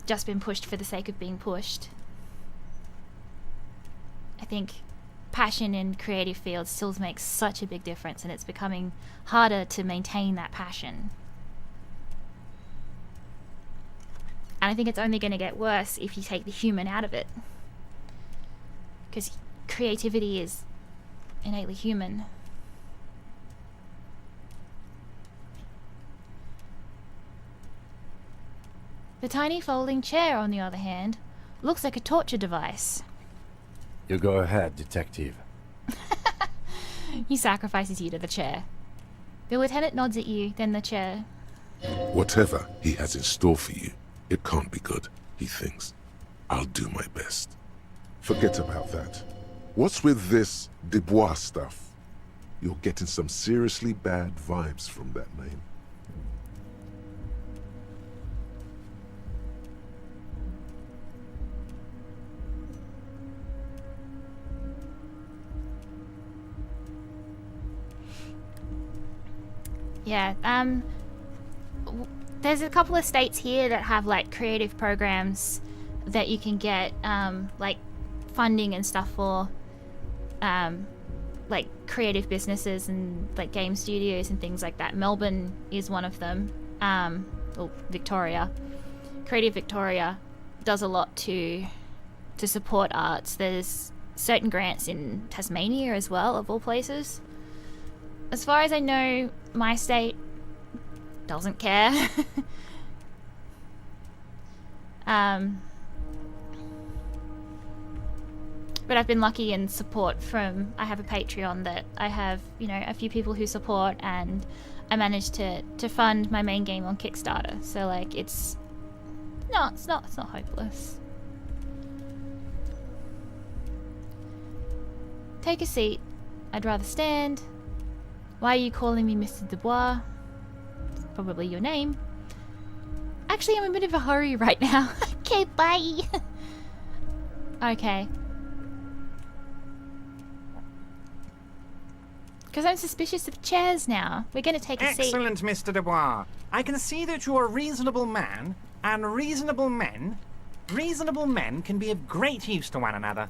just been pushed for the sake of being pushed. I think passion in creative fields still makes such a big difference, and it's becoming harder to maintain that passion. And I think it's only going to get worse if you take the human out of it, because creativity is innately human. The tiny folding chair, on the other hand, looks like a torture device. You go ahead, detective. He sacrifices you to the chair. The lieutenant nods at you, then the chair. Whatever he has in store for you, it can't be good, he thinks. I'll do my best. Forget about that. What's with this Dubois stuff? You're getting some seriously bad vibes from that name. Yeah, there's a couple of states here that have like creative programs that you can get like funding and stuff for like creative businesses and like game studios and things like that. Melbourne is one of them. Or Victoria. Creative Victoria does a lot to support arts. There's certain grants in Tasmania as well, of all places. As far as I know, my state doesn't care. But I've been lucky in support from, I have a Patreon that I have, you know, a few people who support, and I managed to fund my main game on Kickstarter. So like it's not hopeless. Take a seat. I'd rather stand. Why are you calling me Mr. Dubois? It's probably your name. Actually, I'm in a bit of a hurry right now. Okay, bye. Okay. Because I'm suspicious of chairs now. We're going to take a seat. Excellent, Mr. Dubois. I can see that you are a reasonable man, and reasonable men can be of great use to one another.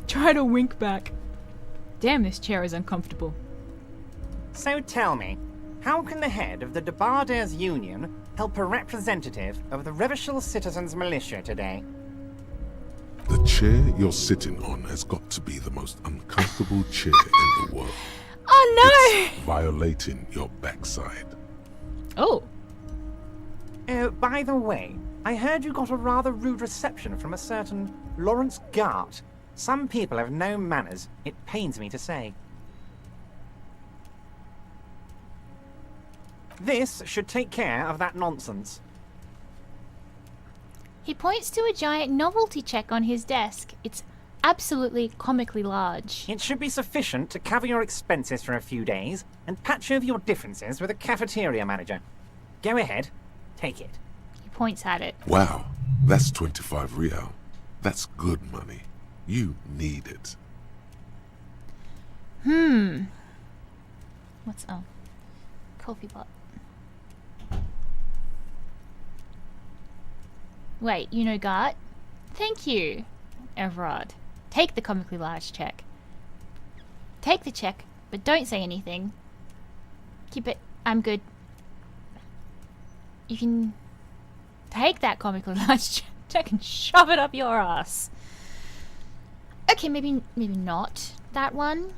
Try to wink back. Damn, this chair is uncomfortable. So tell me, how can the head of the Debarders Union help a representative of the Revachol Citizens Militia today? The chair you're sitting on has got to be the most uncomfortable chair in the world. Oh no! It's violating your backside. Oh. Oh, by the way, I heard you got a rather rude reception from a certain Lawrence Gart. Some people have no manners, it pains me to say. This should take care of that nonsense. He points to a giant novelty check on his desk. It's absolutely comically large. It should be sufficient to cover your expenses for a few days and patch over your differences with a cafeteria manager. Go ahead, take it. He points at it. Wow, that's 25 real. That's good money. You need it. What's oh? Coffee pot. Wait, you know Gart? Thank you, Everart. Take the comically large check. Take the check, but don't say anything. Keep it. I'm good. You can take that comically large check and shove it up your ass. Okay, maybe not that one.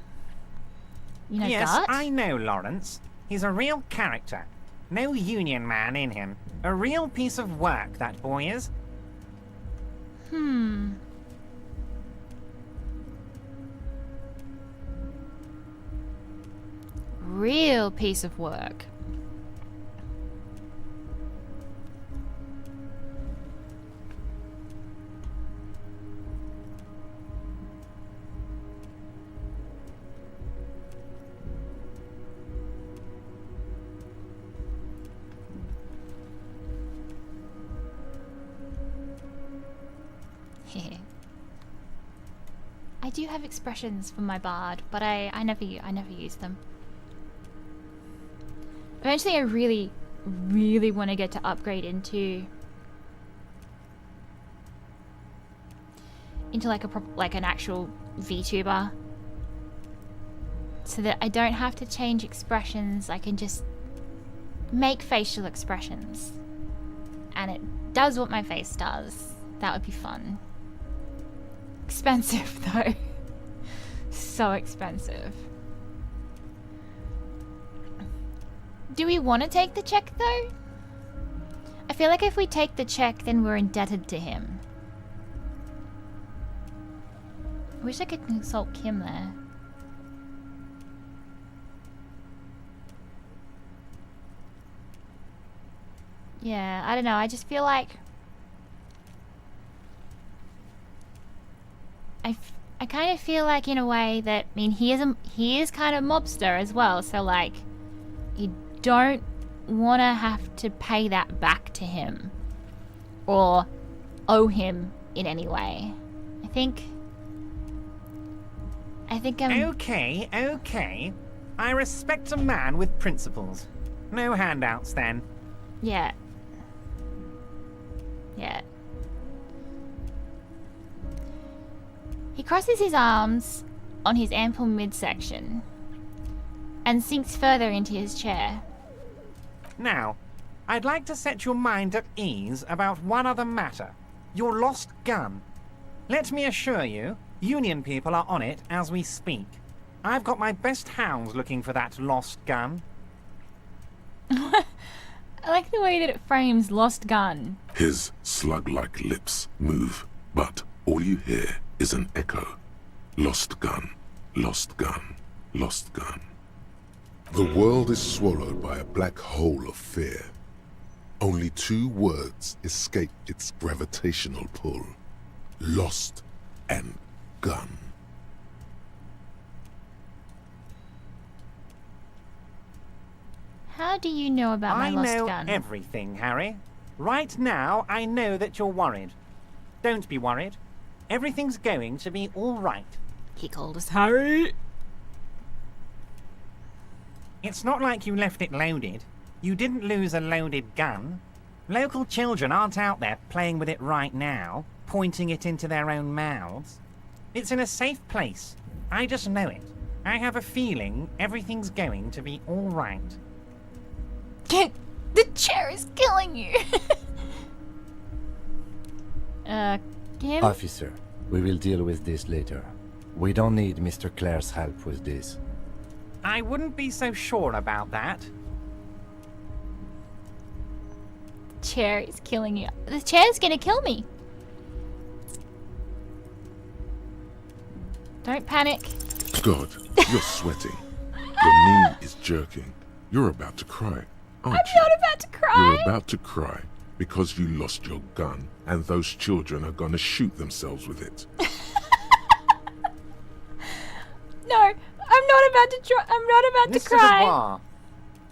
You know, yes, Gart? I know Lawrence. He's a real character. No union man in him. A real piece of work, that boy is. Real piece of work. I do have expressions for my bard, but I never use them. Eventually, I really want to get to upgrade into like an actual VTuber, so that I don't have to change expressions. I can just make facial expressions, and it does what my face does. That would be fun. Expensive though. So expensive. Do we want to take the check, though? I feel like if we take the check, then we're indebted to him. I wish I could consult Kim there. Yeah, I don't know. I just feel like... I kind of feel like, in a way, that... I mean, he is kind of mobster as well, so, like... You don't want to have to pay that back to him. Or owe him in any way. I think I'm... Okay. I respect a man with principles. No handouts, then. Yeah. He crosses his arms on his ample midsection and sinks further into his chair. Now, I'd like to set your mind at ease about one other matter. Your lost gun. Let me assure you, Union people are on it as we speak. I've got my best hounds looking for that lost gun. I like the way that it frames lost gun. His slug-like lips move, but all you hear is an echo. Lost gun, lost gun, lost gun. The world is swallowed by a black hole of fear. Only 2 words escape its gravitational pull. Lost and gun. How do you know about my lost gun? I know everything, Harry. Right now, I know that you're worried. Don't be worried. Everything's going to be all right. He called us Harry. It's not like you left it loaded. You didn't lose a loaded gun. Local children aren't out there playing with it right now, pointing it into their own mouths. It's in a safe place. I just know it. I have a feeling everything's going to be all right. The chair is killing you. Kim? Officer, we will deal with this later. We don't need Mr. Clare's help with this. I wouldn't be so sure about that. The chair is killing you. The chair's gonna kill me. Don't panic. God, you're sweating. Your knee is jerking. You're about to cry, aren't you? I'm not about to cry. You're about to cry because you lost your gun and those children are gonna shoot themselves with it. No, I'm not about to Mr. cry. Dubois,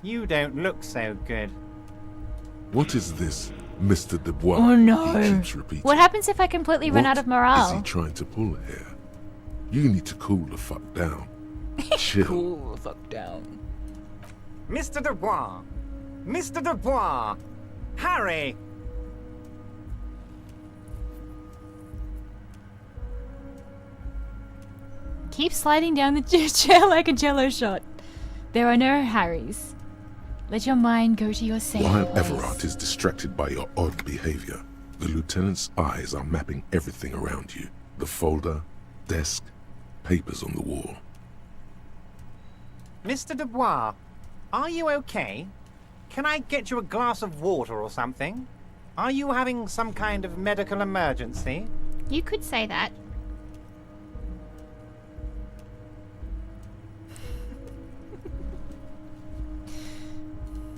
you don't look so good. What is this, Mr. Dubois? Oh no. He keeps repeating. What happens if I completely run out of morale? What is he trying to pull here? You need to cool the fuck down. Chill. Cool the fuck down. Mr. Dubois! Mr. Dubois! Harry! Keep sliding down the chair like a jello shot. There are no Harrys. Let your mind go to your safe While place. Everart is distracted by your odd behavior, the lieutenant's eyes are mapping everything around you. The folder, desk, papers on the wall. Mr. Dubois, are you okay? Can I get you a glass of water or something? Are you having some kind of medical emergency? You could say that.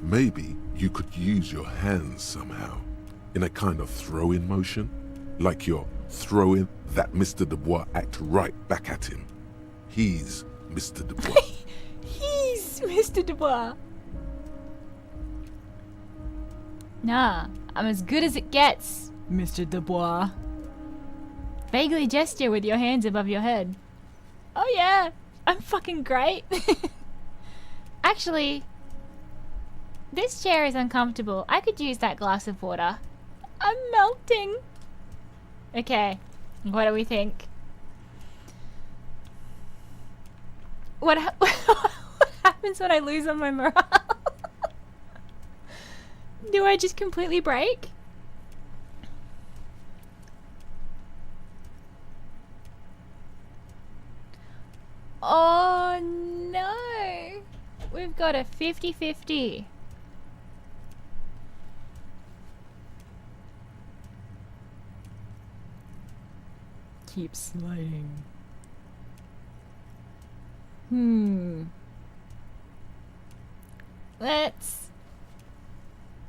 Maybe you could use your hands somehow, in a kind of throw-in motion, like you're throwing that Mr. Dubois act right back at him. He's Mr. Dubois. He's Mr. Dubois. Nah, I'm as good as it gets, Mr. Dubois. Vaguely gesture with your hands above your head. Oh yeah, I'm fucking great. Actually, this chair is uncomfortable. I could use that glass of water. I'm melting. Okay, what do we think? What happens when I lose on my morale? Do I just completely break? Oh no! We've got a 50-50. Keep sliding. Let's.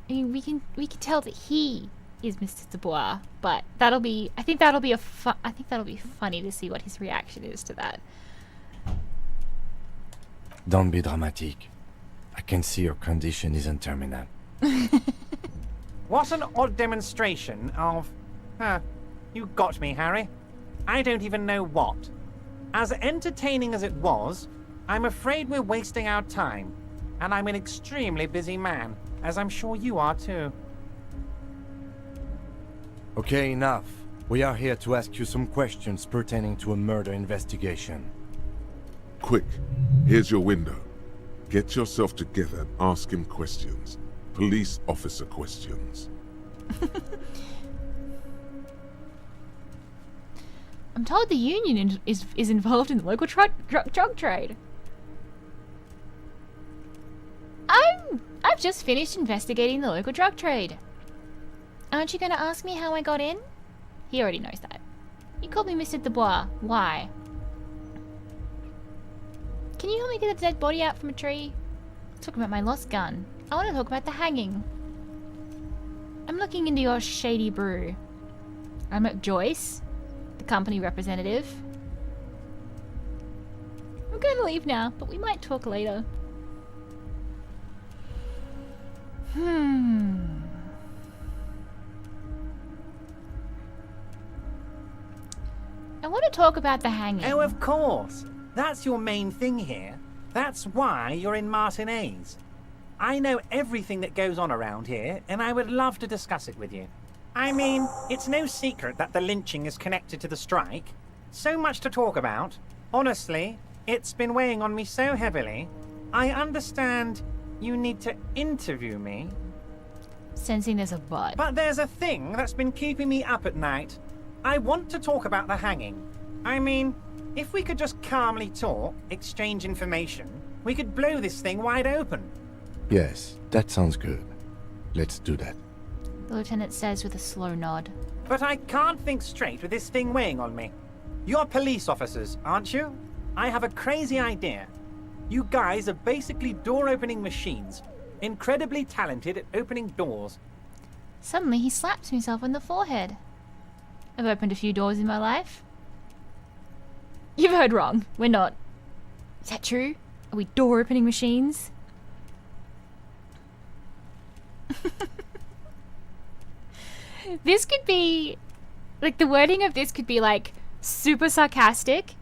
I mean, we can tell that he is Mr. Dubois, but that'll be. I think that'll be funny to see what his reaction is to that. Don't be dramatic. I can see your condition isn't terminal. What an odd demonstration of... you got me, Harry. I don't even know what. As entertaining as it was, I'm afraid we're wasting our time. And I'm an extremely busy man, as I'm sure you are too. Okay, enough. We are here to ask you some questions pertaining to a murder investigation. Quick, here's your window. Get yourself together and ask him questions. Police officer questions. I'm told the union is involved in the local drug trade. I've just finished investigating the local drug trade. Aren't you going to ask me how I got in? He already knows that. You called me Mr. Dubois. Why? Can you help me get a dead body out from a tree? Talk about my lost gun. I want to talk about the hanging. I'm looking into your shady brew. I'm at Joyce, the company representative. I'm going to leave now, but we might talk later. I want to talk about the hanging. Oh, of course. That's your main thing here. That's why you're in Martinez. I know everything that goes on around here, and I would love to discuss it with you. I mean, it's no secret that the lynching is connected to the strike. So much to talk about. Honestly, it's been weighing on me so heavily. I understand you need to interview me. Sensing there's a but. But there's a thing that's been keeping me up at night. I want to talk about the hanging. I mean, if we could just calmly talk, exchange information, we could blow this thing wide open. Yes, that sounds good. Let's do that. The lieutenant says with a slow nod. But I can't think straight with this thing weighing on me. You're police officers, aren't you? I have a crazy idea. You guys are basically door-opening machines. Incredibly talented at opening doors. Suddenly he slaps himself on the forehead. I've opened a few doors in my life. You've heard wrong. We're not. Is that true? Are we door-opening machines? This could be... like, the wording of this could be, like, super sarcastic,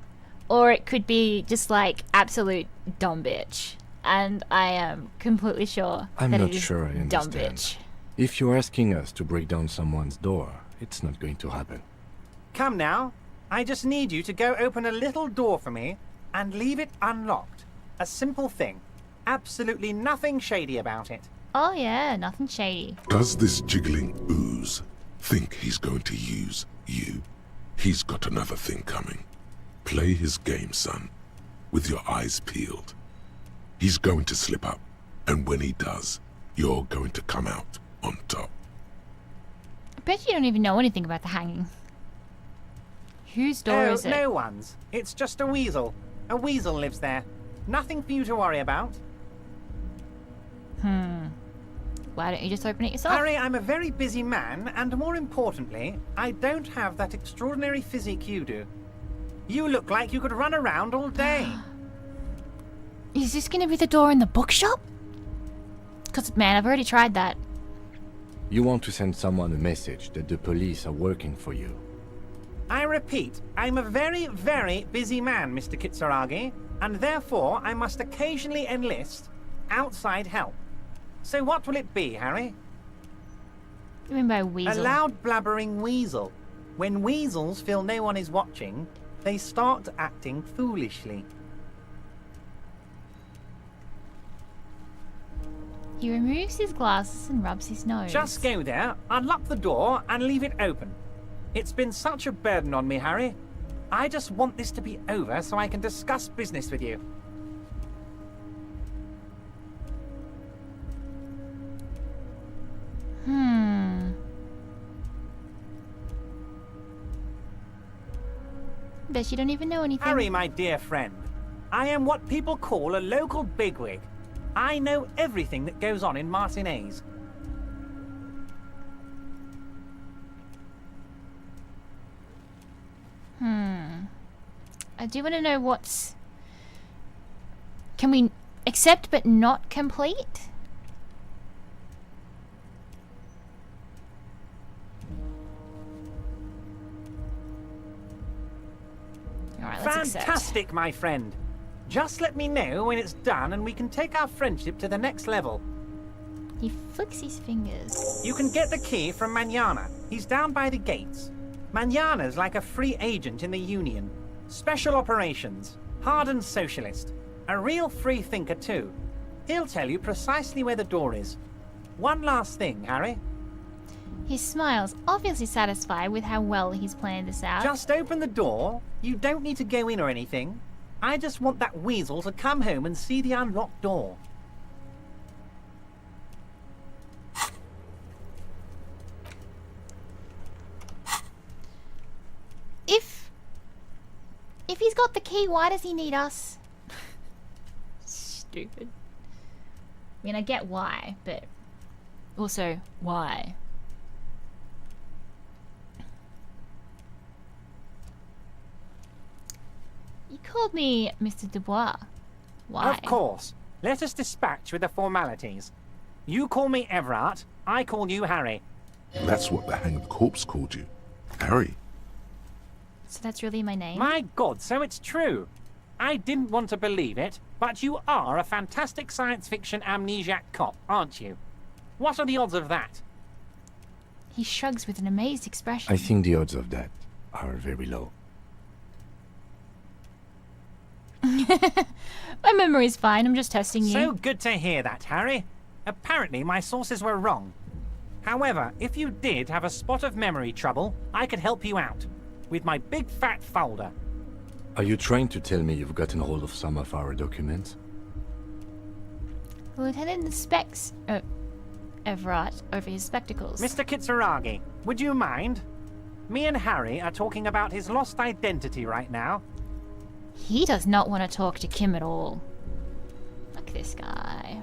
or it could be just, like, absolute dumb bitch. And I am completely sure I'm that not it is sure I dumb understand. bitch. If you're asking us to break down someone's door, it's not going to happen. Come now. I just need you to go open a little door for me and leave it unlocked. A simple thing. Absolutely nothing shady about it. Oh yeah, nothing shady. Does this jiggling ooze think he's going to use you? He's got another thing coming. Play his game, son, with your eyes peeled. He's going to slip up, and when he does, you're going to come out on top. I bet you don't even know anything about the hanging. Whose door is it? No one's. It's just a weasel. A weasel lives there. Nothing for you to worry about. Why don't you just open it yourself? Harry, I'm a very busy man, and more importantly, I don't have that extraordinary physique you do. You look like you could run around all day. Is this gonna be the door in the bookshop? Because, man, I've already tried that. You want to send someone a message that the police are working for you. I repeat, I'm a very, very busy man, Mr. Kitsuragi, and therefore I must occasionally enlist outside help. So what will it be, Harry? What do you mean by weasel? A loud blabbering weasel. When weasels feel no one is watching, they start acting foolishly. He removes his glasses and rubs his nose. Just go there, unlock the door, and leave it open. It's been such a burden on me, Harry. I just want this to be over so I can discuss business with you. Bet you don't even know anything. Harry, my dear friend, I am what people call a local bigwig. I know everything that goes on in Martinez. I do want to know what's... Can we accept but not complete? Alright, let's accept. Fantastic, my friend. Just let me know when it's done and we can take our friendship to the next level. He flicks his fingers. You can get the key from Manana. He's down by the gates. Manana's like a free agent in the Union. Special operations. Hardened socialist. A real free thinker, too. He'll tell you precisely where the door is. One last thing, Harry. He smiles, obviously satisfied with how well he's planned this out. Just open the door. You don't need to go in or anything. I just want that weasel to come home and see the unlocked door. If he's got the key, why does he need us? Stupid. I mean, I get why, but also, why? You called me Mr. Dubois. Why? Of course. Let us dispatch with the formalities. You call me Everart, I call you Harry. That's what the hanged corpse called you. Harry. So that's really my name? My God, so it's true. I didn't want to believe it, but you are a fantastic science fiction amnesiac cop, aren't you? What are the odds of that? He shrugs with an amazed expression. I think the odds of that are very low. My memory's fine, I'm just testing you. So good to hear that, Harry. Apparently my sources were wrong. However, if you did have a spot of memory trouble, I could help you out. With my big fat folder. Are you trying to tell me you've gotten hold of some of our documents? The lieutenant inspects Everart over his spectacles. Mr. Kitsuragi, would you mind? Me and Harry are talking about his lost identity right now. He does not want to talk to Kim at all. Look at this guy.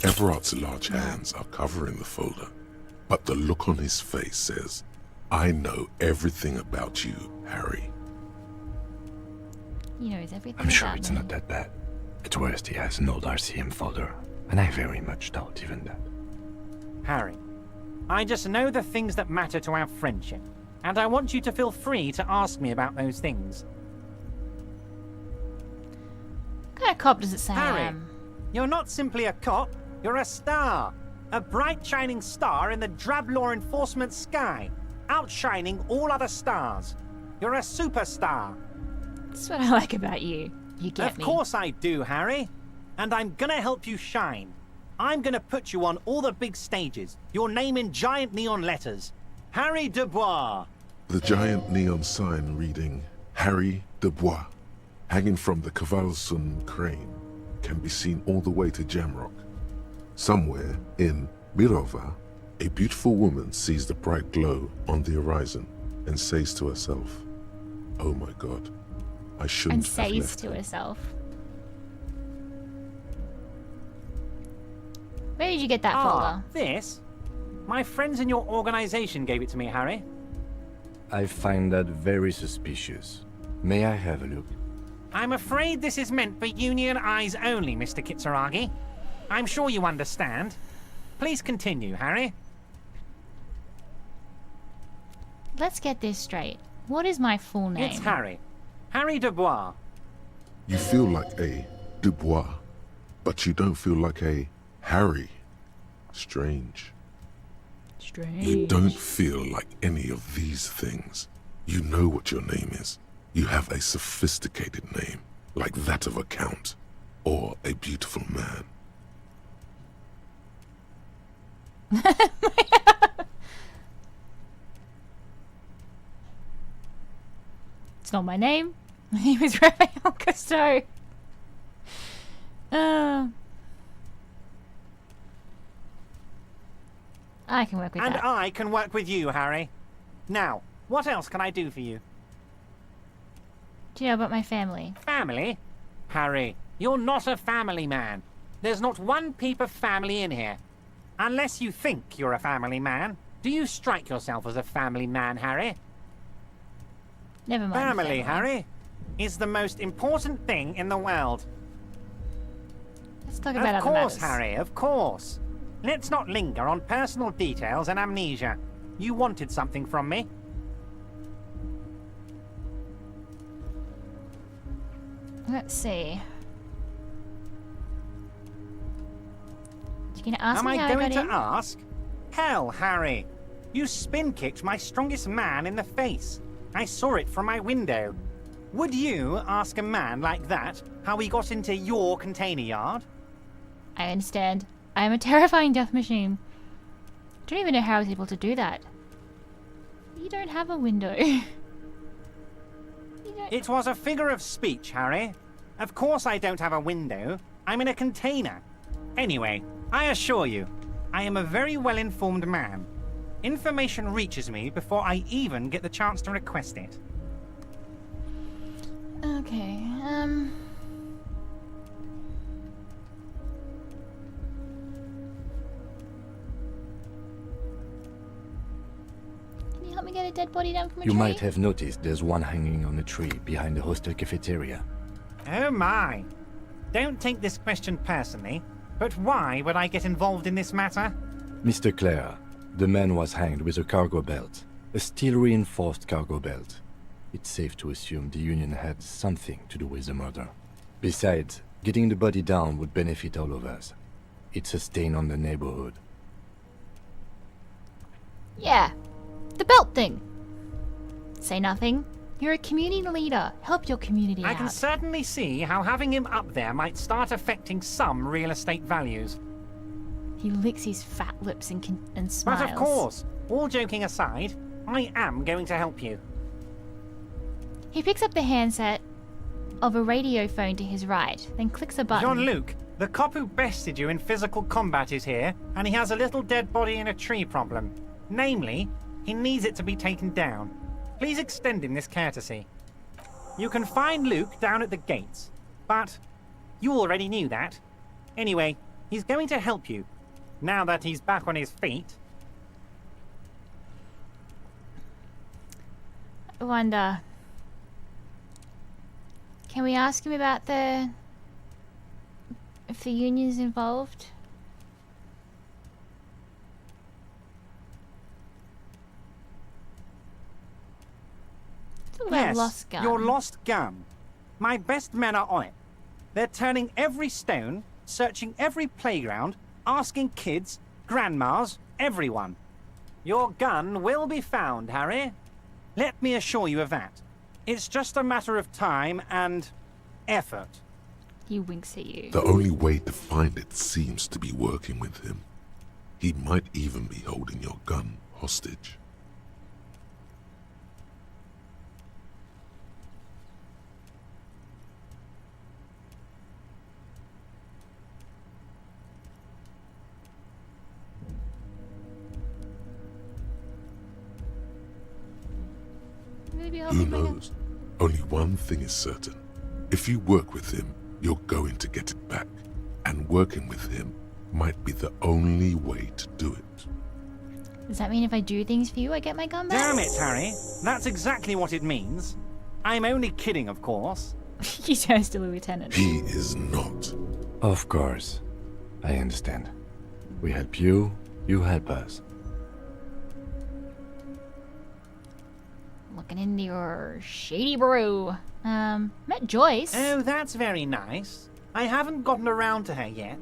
Everart's large hands are covering the folder, but the look on his face says, I know everything about you, Harry. He knows everything I'm sure about it's me. not that bad. At worst, he has an old RCM folder, and I very much doubt even that. Harry, I just know the things that matter to our friendship, and I want you to feel free to ask me about those things. What kind of cop does it say I Harry, am? you're not simply a cop, you're a star. A bright shining star in the drab law enforcement sky, outshining all other stars. You're a superstar. That's what I like about you. You get me. Of course I do, Harry. And I'm gonna help you shine. I'm gonna put you on all the big stages. Your name in giant neon letters. Harry Dubois. The giant neon sign reading Harry Dubois, hanging from the Cavalson crane, can be seen all the way to Jamrock. Somewhere in Mirova, a beautiful woman sees the bright glow on the horizon and says to herself, oh my God, I shouldn't have And says left to her." herself. Where did you get that folder? This? My friends in your organization gave it to me, Harry. I find that very suspicious. May I have a look? I'm afraid this is meant for Union eyes only, Mr. Kitsuragi. I'm sure you understand. Please continue, Harry. Let's get this straight. What is my full name? It's Harry. Harry Dubois. You feel like a Dubois, but you don't feel like a Harry. Strange. Strange. You don't feel like any of these things. You know what your name is. You have a sophisticated name, like that of a count, or a beautiful man. It's not my name. My name is Raphael Cousteau. I can work with And that. I can work with you, Harry. Now, what else can I do for you? Do you know about my family? Family? Harry, you're not a family man. There's not one peep of family in here. Unless you think you're a family man. Do you strike yourself as a family man, Harry? Never mind. Family, Harry, is the most important thing in the world. Let's talk about Of other course, matters. Harry, of course. Let's not linger on personal details and amnesia. You wanted something from me. Let's see. You gonna ask Am me I how going I got to in? ask? Hell, Harry. You spin-kicked my strongest man in the face. I saw it from my window. Would you ask a man like that how he got into your container yard? I understand. I am a terrifying death machine. Don't even know how I was able to do that. You don't have a window. It was a figure of speech, Harry. Of course I don't have a window. I'm in a container. Anyway, I assure you, I am a very well-informed man. Information reaches me before I even get the chance to request it. Okay, Can you help me get a dead body down from a You tree? might have noticed there's one hanging on a tree behind the hostel cafeteria. Oh my. Don't take this question personally, but why would I get involved in this matter? Mr. Clare, the man was hanged with a cargo belt. A steel-reinforced cargo belt. It's safe to assume the Union had something to do with the murder. Besides, getting the body down would benefit all of us. It's a stain on the neighborhood. Yeah, the belt thing. Say nothing. You're a community leader. Help your community I out. can certainly see how having him up there might start affecting some real estate values. He licks his fat lips and smiles. But of course, all joking aside, I am going to help you. He picks up the handset of a radio phone to his right, then clicks a button. Jean-Luc, the cop who bested you in physical combat is here, and he has a little dead body in a tree problem. Namely, he needs it to be taken down. Please extend him this courtesy. You can find Luke down at the gates, but you already knew that. Anyway, he's going to help you, now that he's back on his feet. I wonder... Can we ask him about if the union's involved? Talk about Yes, lost gun. your lost gun. My best men are on it. They're turning every stone, searching every playground, asking kids, grandmas, everyone. Your gun will be found, Harry. Let me assure you of that. It's just a matter of time and effort. He winks at you. The only way to find it seems to be working with him. He might even be holding your gun hostage. Maybe Who knows? Only one thing is certain. If you work with him, you're going to get it back. And working with him might be the only way to do it. Does that mean if I do things for you, I get my gun back? Damn it, Harry. That's exactly what it means. I'm only kidding, of course. He turns to the lieutenant. He is not. Of course. I understand. We help you, you help us. Looking into your shady brew. Met Joyce. Oh, that's very nice. I haven't gotten around to her yet.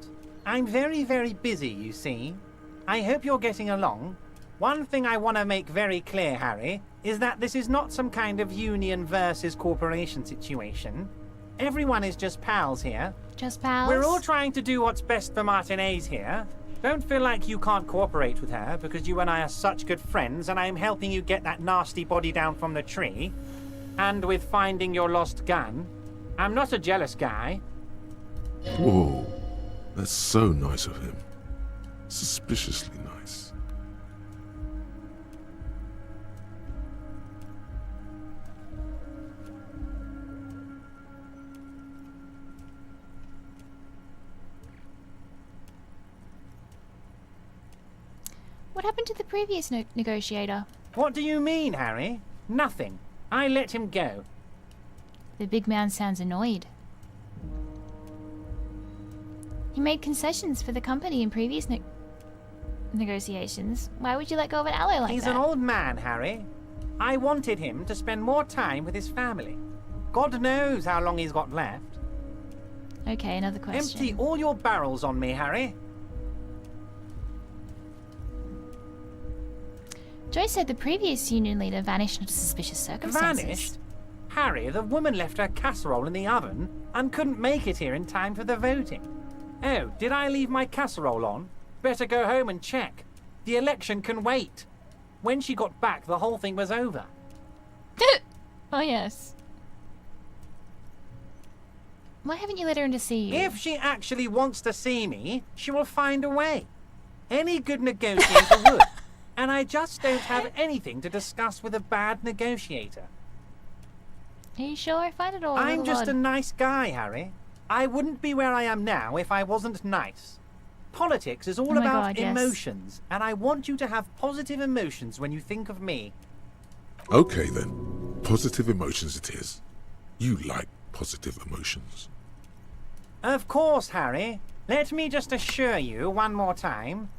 I'm very, very busy, you see. I hope you're getting along. One thing I want to make very clear, Harry, is that this is not some kind of union versus corporation situation. Everyone is just pals here. Just pals? We're all trying to do what's best for Martinez here. Don't feel like you can't cooperate with her, because you and I are such good friends, and I'm helping you get that nasty body down from the tree. And with finding your lost gun. I'm not a jealous guy. Whoa, that's so nice of him. Suspiciously nice. What happened to the previous negotiator? What do you mean, Harry? Nothing. I let him go. The big man sounds annoyed. He made concessions for the company in previous negotiations. Why would you let go of an ally like He's that? an old man, Harry. I wanted him to spend more time with his family. God knows how long he's got left. Okay, another question. Empty all your barrels on me, Harry. Joyce said the previous union leader vanished under suspicious circumstances. Vanished? Harry, the woman left her casserole in the oven and couldn't make it here in time for the voting. Oh, did I leave my casserole on? Better go home and check. The election can wait. When she got back, the whole thing was over. Oh, yes. Why haven't you let her in to see you? If she actually wants to see me, she will find a way. Any good negotiator would. And I just don't have anything to discuss with a bad negotiator. Are you sure? I find it all I'm just odd. a nice guy, Harry. I wouldn't be where I am now if I wasn't nice. Politics is all Oh my about God, yes. emotions, and I want you to have positive emotions when you think of me. Okay then, positive emotions it is. You like positive emotions. Of course, Harry. Let me just assure you one more time.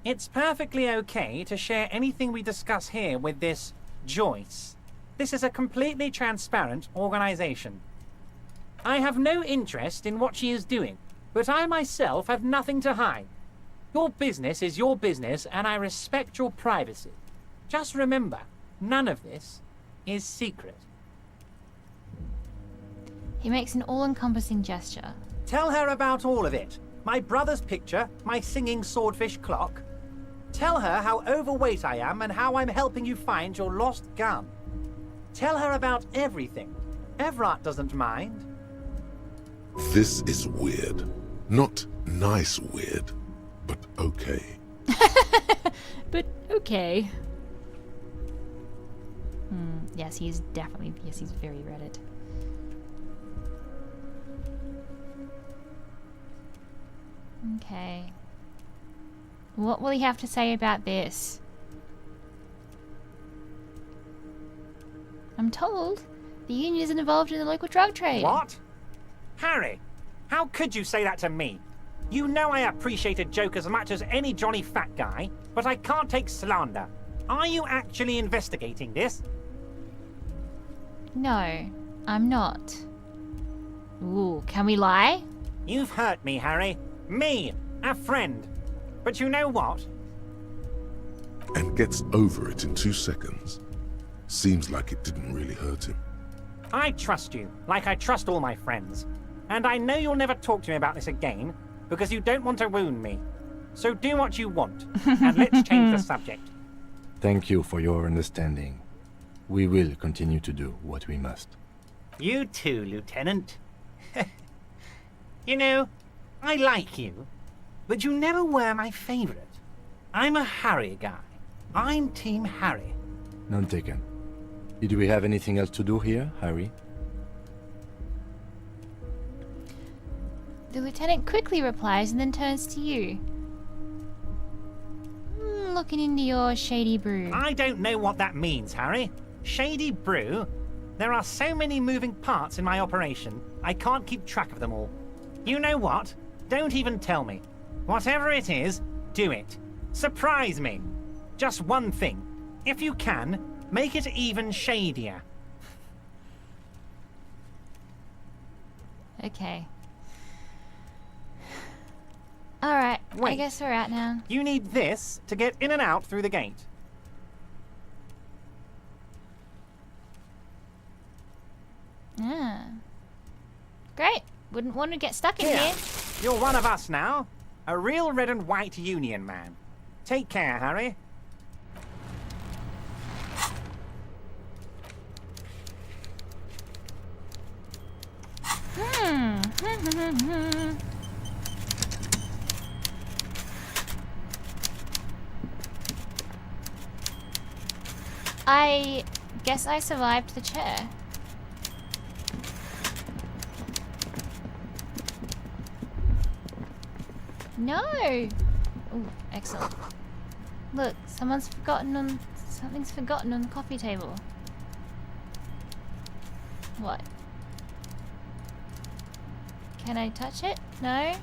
It's perfectly okay to share anything we discuss here with this Joyce. This is a completely transparent organization. I have no interest in what she is doing, but I myself have nothing to hide. Your business is your business, and I respect your privacy. Just remember, none of this is secret. He makes an all-encompassing gesture. Tell her about all of it. My brother's picture, my singing swordfish clock. Tell her how overweight I am and how I'm helping you find your lost gun. Tell her about everything. Everart doesn't mind. This is weird. Not nice weird, but okay. But okay. Yes, he's definitely... Yes, he's very Reddit. Okay. What will he have to say about this? I'm told the union isn't involved in the local drug trade. What? Harry, how could you say that to me? You know I appreciate a joke as much as any Johnny fat guy, but I can't take slander. Are you actually investigating this? No, I'm not. Ooh, can we lie? You've hurt me, Harry. Me, a friend. But you know what? And gets over it in 2 seconds. Seems like it didn't really hurt him. I trust you, like I trust all my friends. And I know you'll never talk to me about this again, because you don't want to wound me. So do what you want, and let's change the subject. Thank you for your understanding. We will continue to do what we must. You too, Lieutenant. You know, I like you, but you never were my favorite. I'm a Harry guy. I'm Team Harry. None taken. Did we have anything else to do here, Harry? The lieutenant quickly replies and then turns to you. Looking into your shady brew. I don't know what that means, Harry. Shady brew? There are so many moving parts in my operation, I can't keep track of them all. You know what? Don't even tell me. Whatever it is, do it. Surprise me. Just one thing. If you can, make it even shadier. Okay. Alright, I Wait. guess we're out now. You need this to get in and out through the gate. Ah. Great. Wouldn't want to get stuck in here. You're one of us now. A real red and white union man. Take care, Harry. I guess I survived the chair. No! Oh, excellent. Look, something's forgotten on the coffee table. What? Can I touch it? No?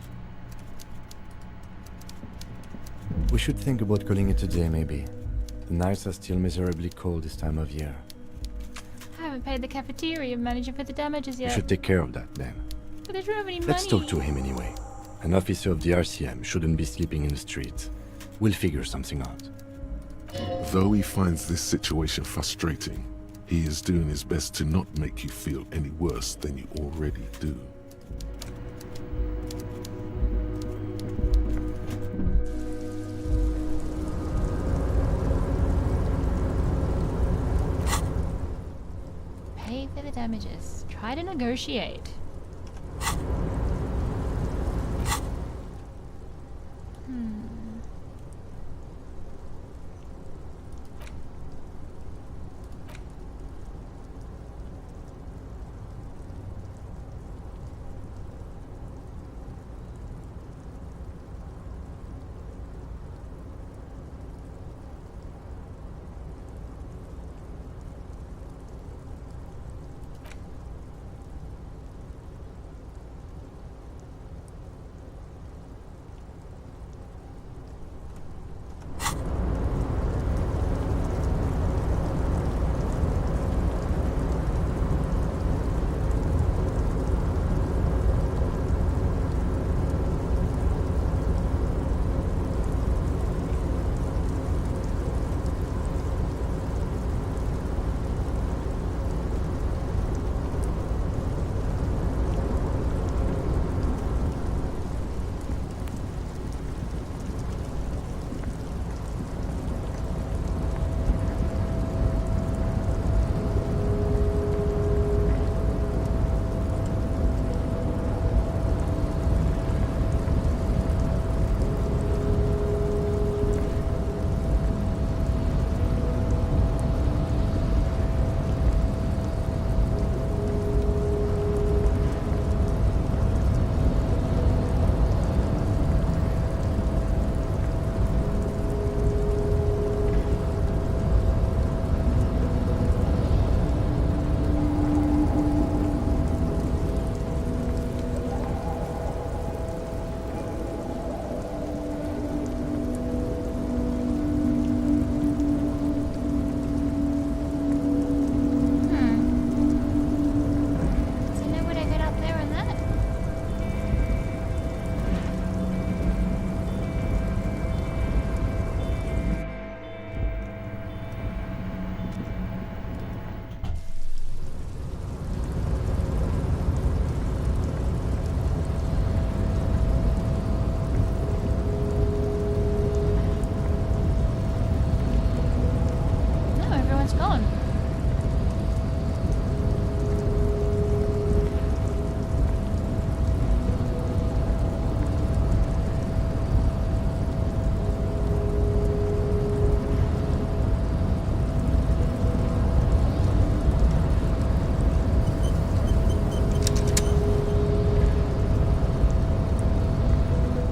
We should think about calling it a day, maybe. The nights are still miserably cold this time of year. I haven't paid the cafeteria manager for the damages yet. We should take care of that then. But I don't have any money. Let's talk to him anyway. An officer of the RCM shouldn't be sleeping in the street. We'll figure something out. Though he finds this situation frustrating, he is doing his best to not make you feel any worse than you already do. Pay for the damages. Try to negotiate.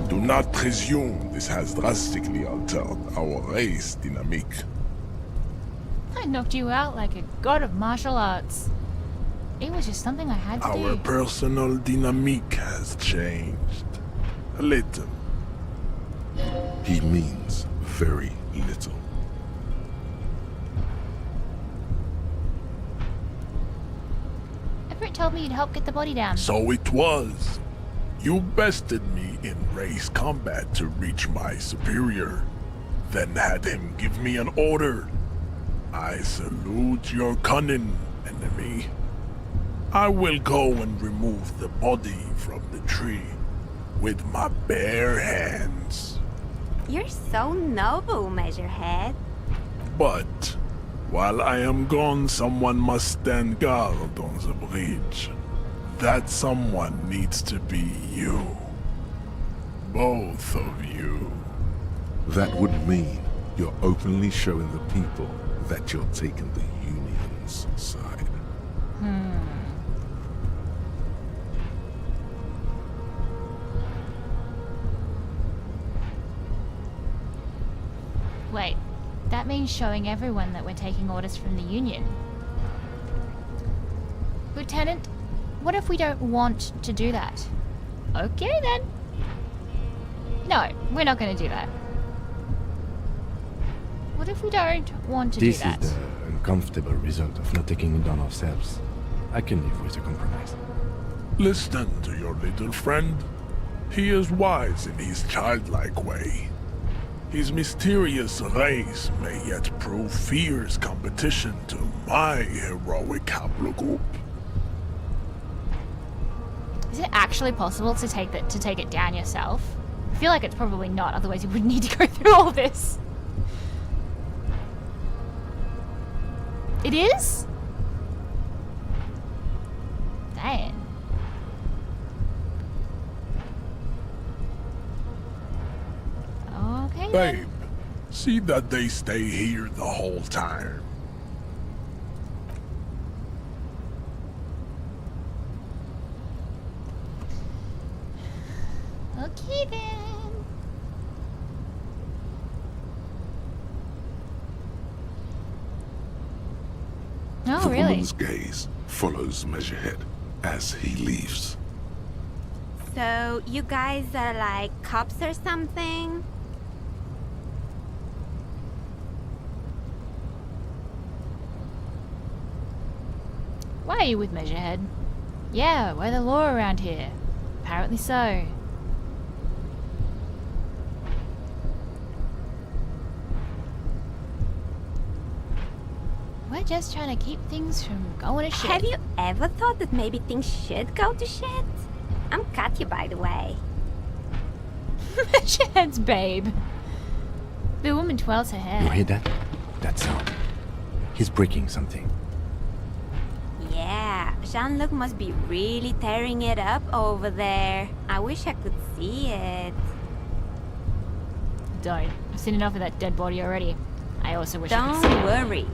Do not presume this has drastically altered our race dynamique. I knocked you out like a god of martial arts. It was just something I had to do. Our personal dynamique has changed. A little. He means very little. Everett told me you'd help get the body down. So it was. You bested me in race combat to reach my superior, then had him give me an order. I salute your cunning, enemy. I will go and remove the body from the tree with my bare hands. You're so noble, Measurehead. But while I am gone, someone must stand guard on the bridge. That someone needs to be you. Both of you. That would mean you're openly showing the people that you're taking the Union's side. Wait, that means showing everyone that we're taking orders from the Union. Lieutenant, what if we don't want to do that? Okay then. No, we're not going to do that. What if we don't want to do that? This is the uncomfortable result of not taking it on ourselves. I can live with a compromise. Listen to your little friend. He is wise in his childlike way. His mysterious race may yet prove fierce competition to my heroic haplogroup. Is it actually possible to take it down yourself? I feel like it's probably not, otherwise you wouldn't need to go through all this. It is? Dang. Okay. Babe, see that they stay here the whole time. Okay then. Oh, the really? woman's gaze follows Measurehead as he leaves. So, you guys are like cops or something? Why are you with Measurehead? Yeah, we're the law around here. Apparently so. We're just trying to keep things from going to shit. Have you ever thought that maybe things should go to shit? I'm Katya, by the way. Measurehead's babe. The woman twirls her hair. You hear that? That sound. He's breaking something. Yeah, Jean-Luc must be really tearing it up over there. I wish I could see it. Don't. I've seen enough of that dead body already. I also wish I could see Don't it. worry.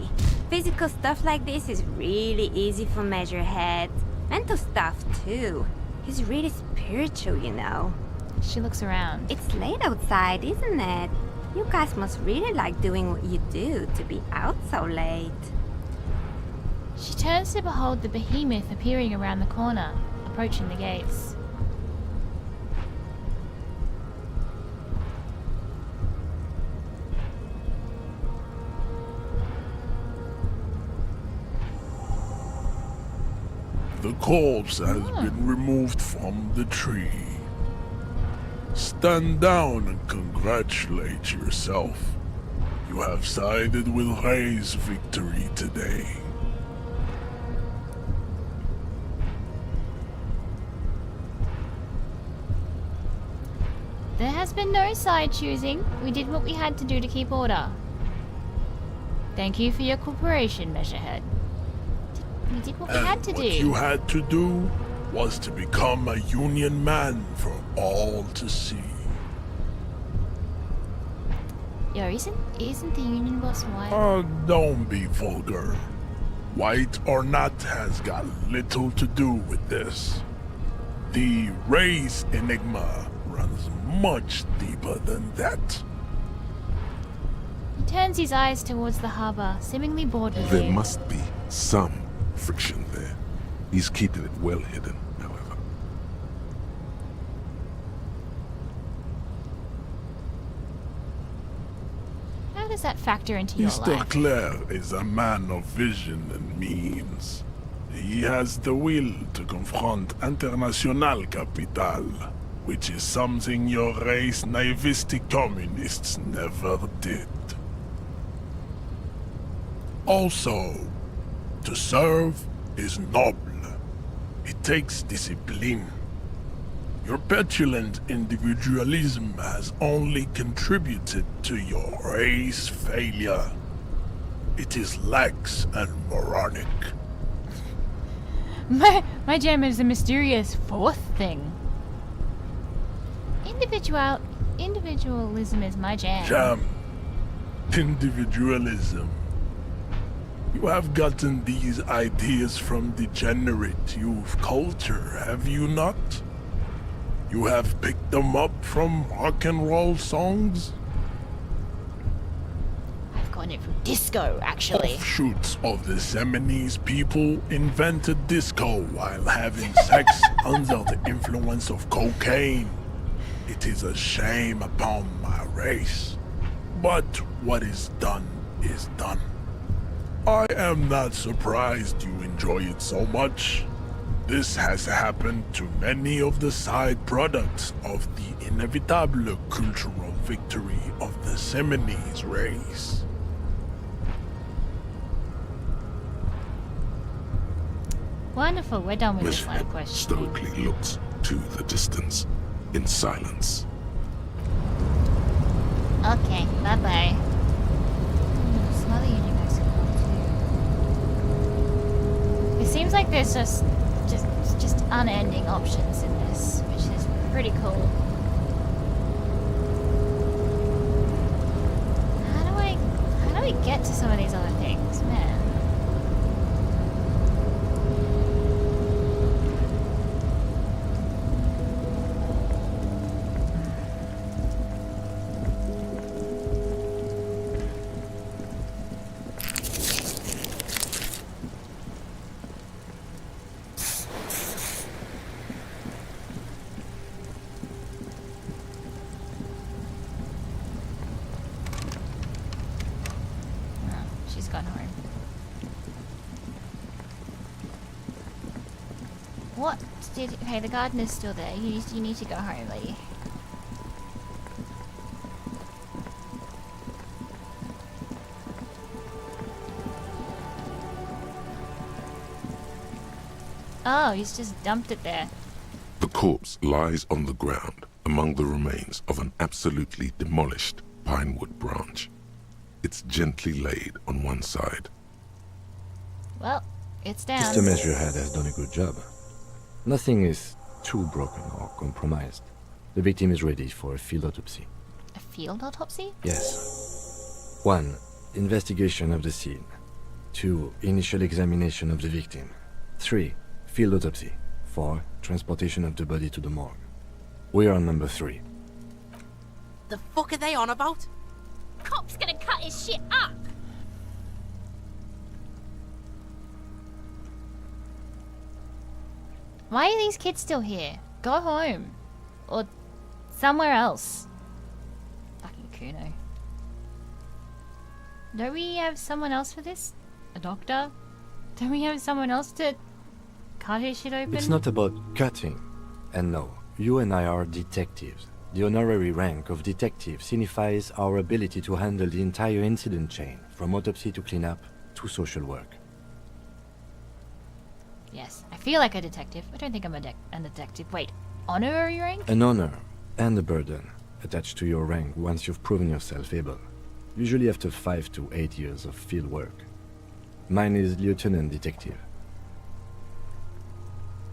Physical stuff like this is really easy for Measurehead. Mental stuff too. He's really spiritual, you know. She looks around. It's late outside, isn't it? You guys must really like doing what you do to be out so late. She turns to behold the behemoth appearing around the corner, approaching the gates. The corpse has been removed from the tree. Stand down and congratulate yourself. You have sided with Ray's victory today. There has been no side choosing. We did what we had to do to keep order. Thank you for your cooperation, Measurehead. We did what we had to do. What you had to do was to become a Union man for all to see. Yo, isn't the Union boss white? Don't be vulgar. White or not has got little to do with this. The race enigma runs much deeper than that. He turns his eyes towards the harbor, seemingly bored with There you. must be some friction there. He's keeping it well hidden, however. How does that factor into your Mr. life? Claire is a man of vision and means. He has the will to confront International Capital, which is something your race naivistic communists never did. Also, to serve is noble. It takes discipline. Your petulant individualism has only contributed to your race failure. It is lax and moronic. My jam is a mysterious fourth thing. Individualism is my jam. Jam. Individualism. You have gotten these ideas from degenerate youth culture, have you not? You have picked them up from rock and roll songs? I've gotten it from disco, actually. Offshoots of the Seminoles people invented disco while having sex under the influence of cocaine. It is a shame upon my race. But what is done is done. I am not surprised you enjoy it so much. This has happened to many of the side products of the inevitable cultural victory of the Seminoles race. Wonderful, we're done with this line of Measurehead questioning. stoically looks to the distance in silence. Okay, bye-bye. Some other universe too. It seems like there's just unending options in this, which is pretty cool. How do we get to some of these other things, man? What did... Okay, the gardener's still there. You need to go home, lady. Oh, he's just dumped it there. The corpse lies on the ground among the remains of an absolutely demolished pinewood branch. It's gently laid on one side. Well, it's down. Mr. Measurehead has done a good job. Nothing is too broken or compromised. The victim is ready for a field autopsy. A field autopsy? Yes. 1. Investigation of the scene. 2. Initial examination of the victim. 3. Field autopsy. 4. Transportation of the body to the morgue. We are on number 3. The fuck are they on about? Cop's gonna cut his shit up! Why are these kids still here? Go home. Or somewhere else. Fucking Kuno. Don't we have someone else for this? A doctor? Don't we have someone else to cut his shit open? It's not about cutting. And no, you and I are detectives. The honorary rank of detective signifies our ability to handle the entire incident chain, from autopsy to cleanup to social work. Yes, I feel like a detective. I don't think I'm a detective. Wait, honorary rank? An honor and a burden attached to your rank once you've proven yourself able. Usually after 5 to 8 years of field work. Mine is lieutenant detective.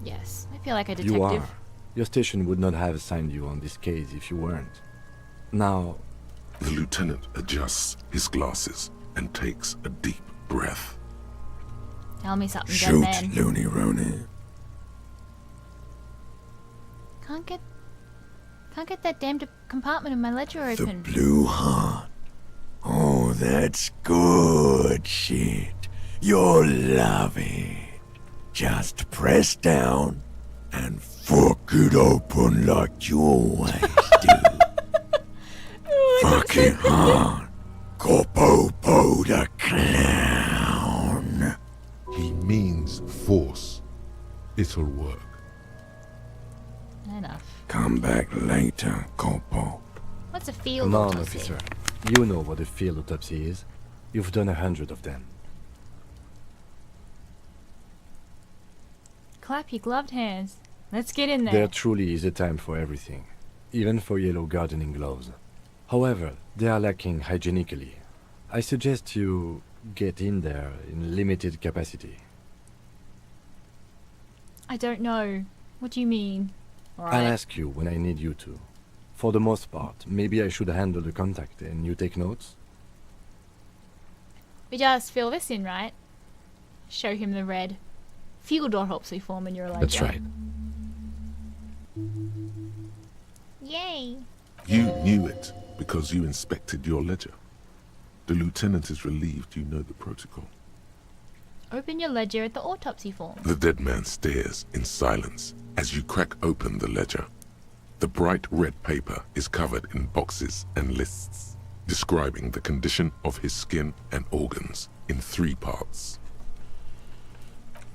Yes, I feel like a detective. You are. Your station would not have assigned you on this case if you weren't. Now... The lieutenant adjusts his glasses and takes a deep breath. Tell me something, Shoot, man. Looney Rooney. Can't get that damned compartment in my ledger open. The Blue Heart. Oh, that's good shit. You'll love it. Just press down and fuck it open like you always do. Fuck it hard. Go-po-po the clown. He means force. It'll work. Enough. Come back later, Corpo. What's a field Come on, autopsy? officer. You know what a field autopsy is. You've done 100 of them. Clap your gloved hands. Let's get in there. There truly is a time for everything, even for yellow gardening gloves. However, they are lacking hygienically. I suggest you get in there in limited capacity. I don't know. What do you mean? I'll ask you when I need you to. For the most part, maybe I should handle the contact and you take notes? We just fill this in, right? Show him the red field autopsy form in your ledger. That's right. Yay! You knew it because you inspected your ledger. The lieutenant is relieved you know the protocol. Open your ledger at the autopsy form. The dead man stares in silence as you crack open the ledger. The bright red paper is covered in boxes and lists, describing the condition of his skin and organs in 3 parts.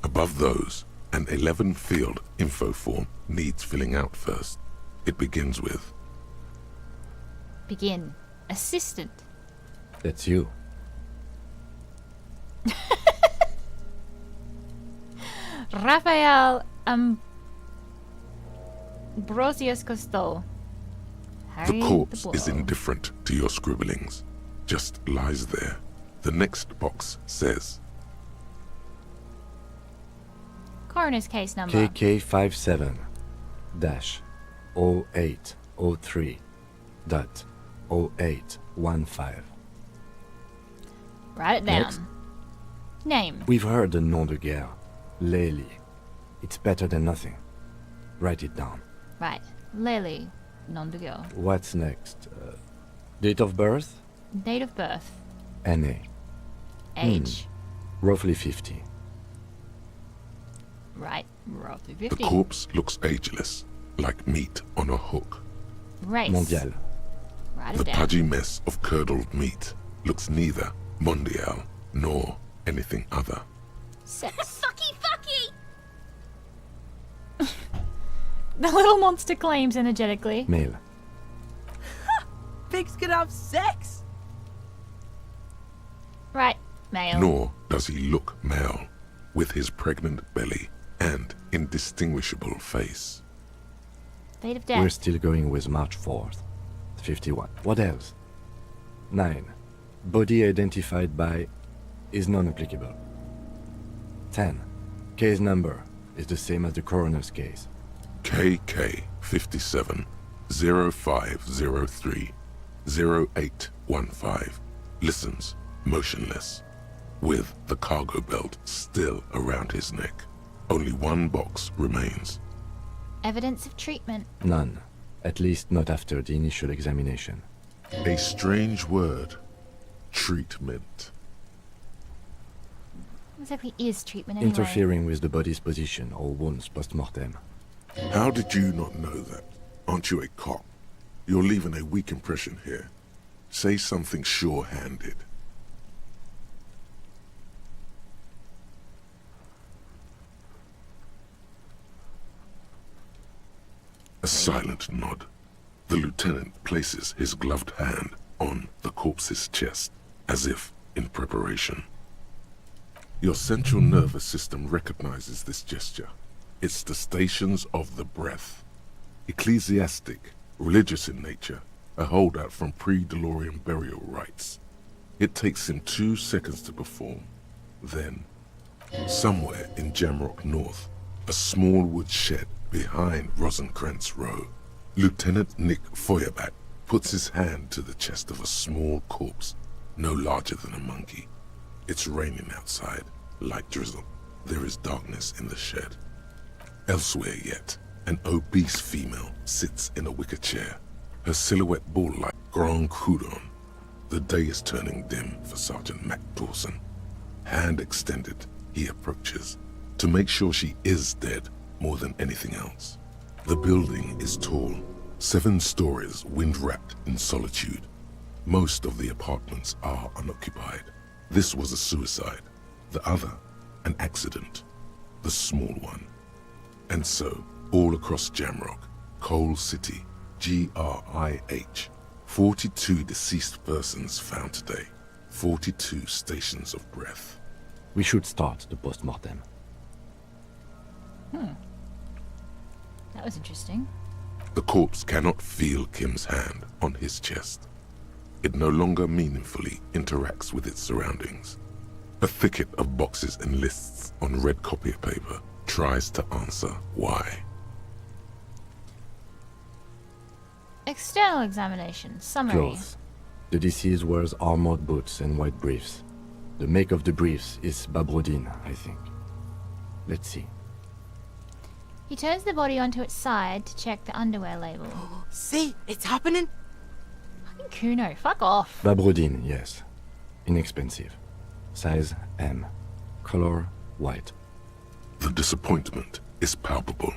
Above those, an 11-field info form needs filling out first. It begins with... Begin. Assistant. That's you. Raphael Ambrosius Cousteau. The corpse is indifferent to your scribblings, just lies there. The next box says... Coroner's case number. KK57-0803.0815. Write it down. Next. Name. We've heard the nom de guerre. Lely. It's better than nothing. Write it down. Right. Lily. Non de guerre. What's next? Date of birth? Date of birth. NA. Age. Roughly 50. Right. Roughly The 50. corpse looks ageless, like meat on a hook. Race. Mondial. Write The it down. pudgy mess of curdled meat looks neither mondial nor anything other. Sex. Fucky, fucky! The little monster claims energetically. Male. Pigs can have sex? Right. Male. Nor does he look male, with his pregnant belly and indistinguishable face. Date of death. We're still going with March 4th. 51. What else? 9. Body identified by is non-applicable. 10. Case number is the same as the coroner's case. KK57 0503 0815 listens motionless, with the cargo belt still around his neck. Only one box remains. Evidence of treatment. None. At least not after the initial examination. A strange word. Treatment. What exactly is treatment anyway? Interfering with the body's position or wounds post-mortem. How did you not know that? Aren't you a cop? You're leaving a weak impression here. Say something sure-handed. A silent nod. The lieutenant places his gloved hand on the corpse's chest, as if in preparation. Your central nervous system recognizes this gesture. It's the stations of the breath. Ecclesiastic, religious in nature, a holdout from pre-DeLorean burial rites. It takes him 2 seconds to perform. Then, somewhere in Jamrock North, a small wood shed behind Rosencrantz Row, Lieutenant Nick Feuerbach puts his hand to the chest of a small corpse, no larger than a monkey. It's raining outside, light drizzle. There is darkness in the shed. Elsewhere yet, an obese female sits in a wicker chair, her silhouette bull-like Grand Coudon. The day is turning dim for Sergeant Mac Dawson. Hand extended, he approaches, to make sure she is dead more than anything else. The building is tall, 7 stories wind-wrapped in solitude. Most of the apartments are unoccupied. This was a suicide, the other an accident, the small one. And so, all across Jamrock, Coal City, GRIH, 42 deceased persons found today, 42 stations of breath. We should start the post-mortem. That was interesting. The corpse cannot feel Kim's hand on his chest. It no longer meaningfully interacts with its surroundings. A thicket of boxes and lists on red copier paper tries to answer why. External examination. Summary. Clothes. The deceased wears armored boots and white briefs. The make of the briefs is Babrodin, I think. Let's see. He turns the body onto its side to check the underwear label. See, it's happening. Fucking Kuno, fuck off. Babrodin, yes. Inexpensive. Size M. Color white. The disappointment is palpable.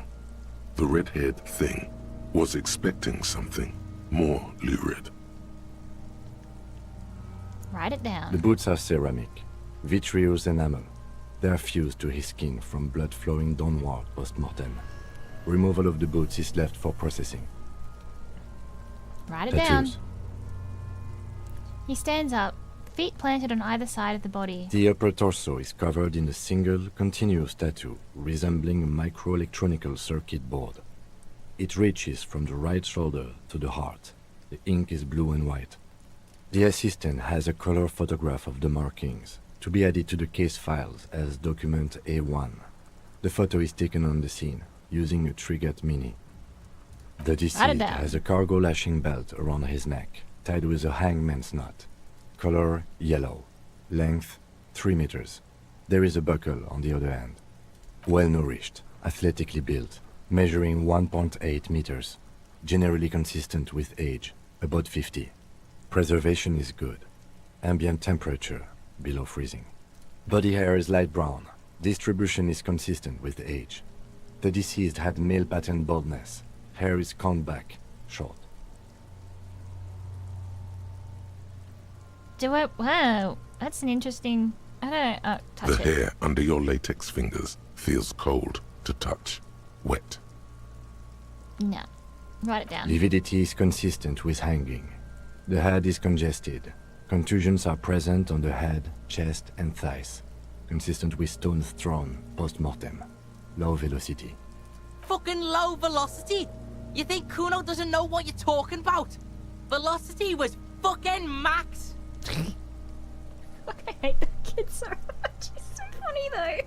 The red-haired thing was expecting something more lurid. Write it down. The boots are ceramic, vitreous enamel. They are fused to his skin from blood flowing downward post-mortem. Removal of the boots is left for processing. Write it down. Tattoos. He stands up, feet planted on either side of the body. The upper torso is covered in a single, continuous tattoo resembling a microelectronical circuit board. It reaches from the right shoulder to the heart. The ink is blue and white. The assistant has a color photograph of the markings, to be added to the case files as document A1. The photo is taken on the scene, using a Trigat Mini. The deceased has a cargo lashing belt around his neck, tied with a hangman's knot. Color yellow. Length 3 meters. There is a buckle on the other end. Well-nourished, athletically built, measuring 1.8 meters. Generally consistent with age, about 50. Preservation is good. Ambient temperature, below freezing. Body hair is light brown. Distribution is consistent with age. The deceased had male pattern baldness. Hair is combed back, short. Wow, that's an interesting... I don't know. Touch The it. hair under your latex fingers feels cold to touch. Wet. No. Write it down. Lividity is consistent with hanging. The head is congested. Contusions are present on the head, chest, and thighs. Consistent with stones thrown post-mortem. Low velocity. Fucking low velocity? You think Kuno doesn't know what you're talking about? Velocity was fucking max. I hate the kid so much. He's so funny though.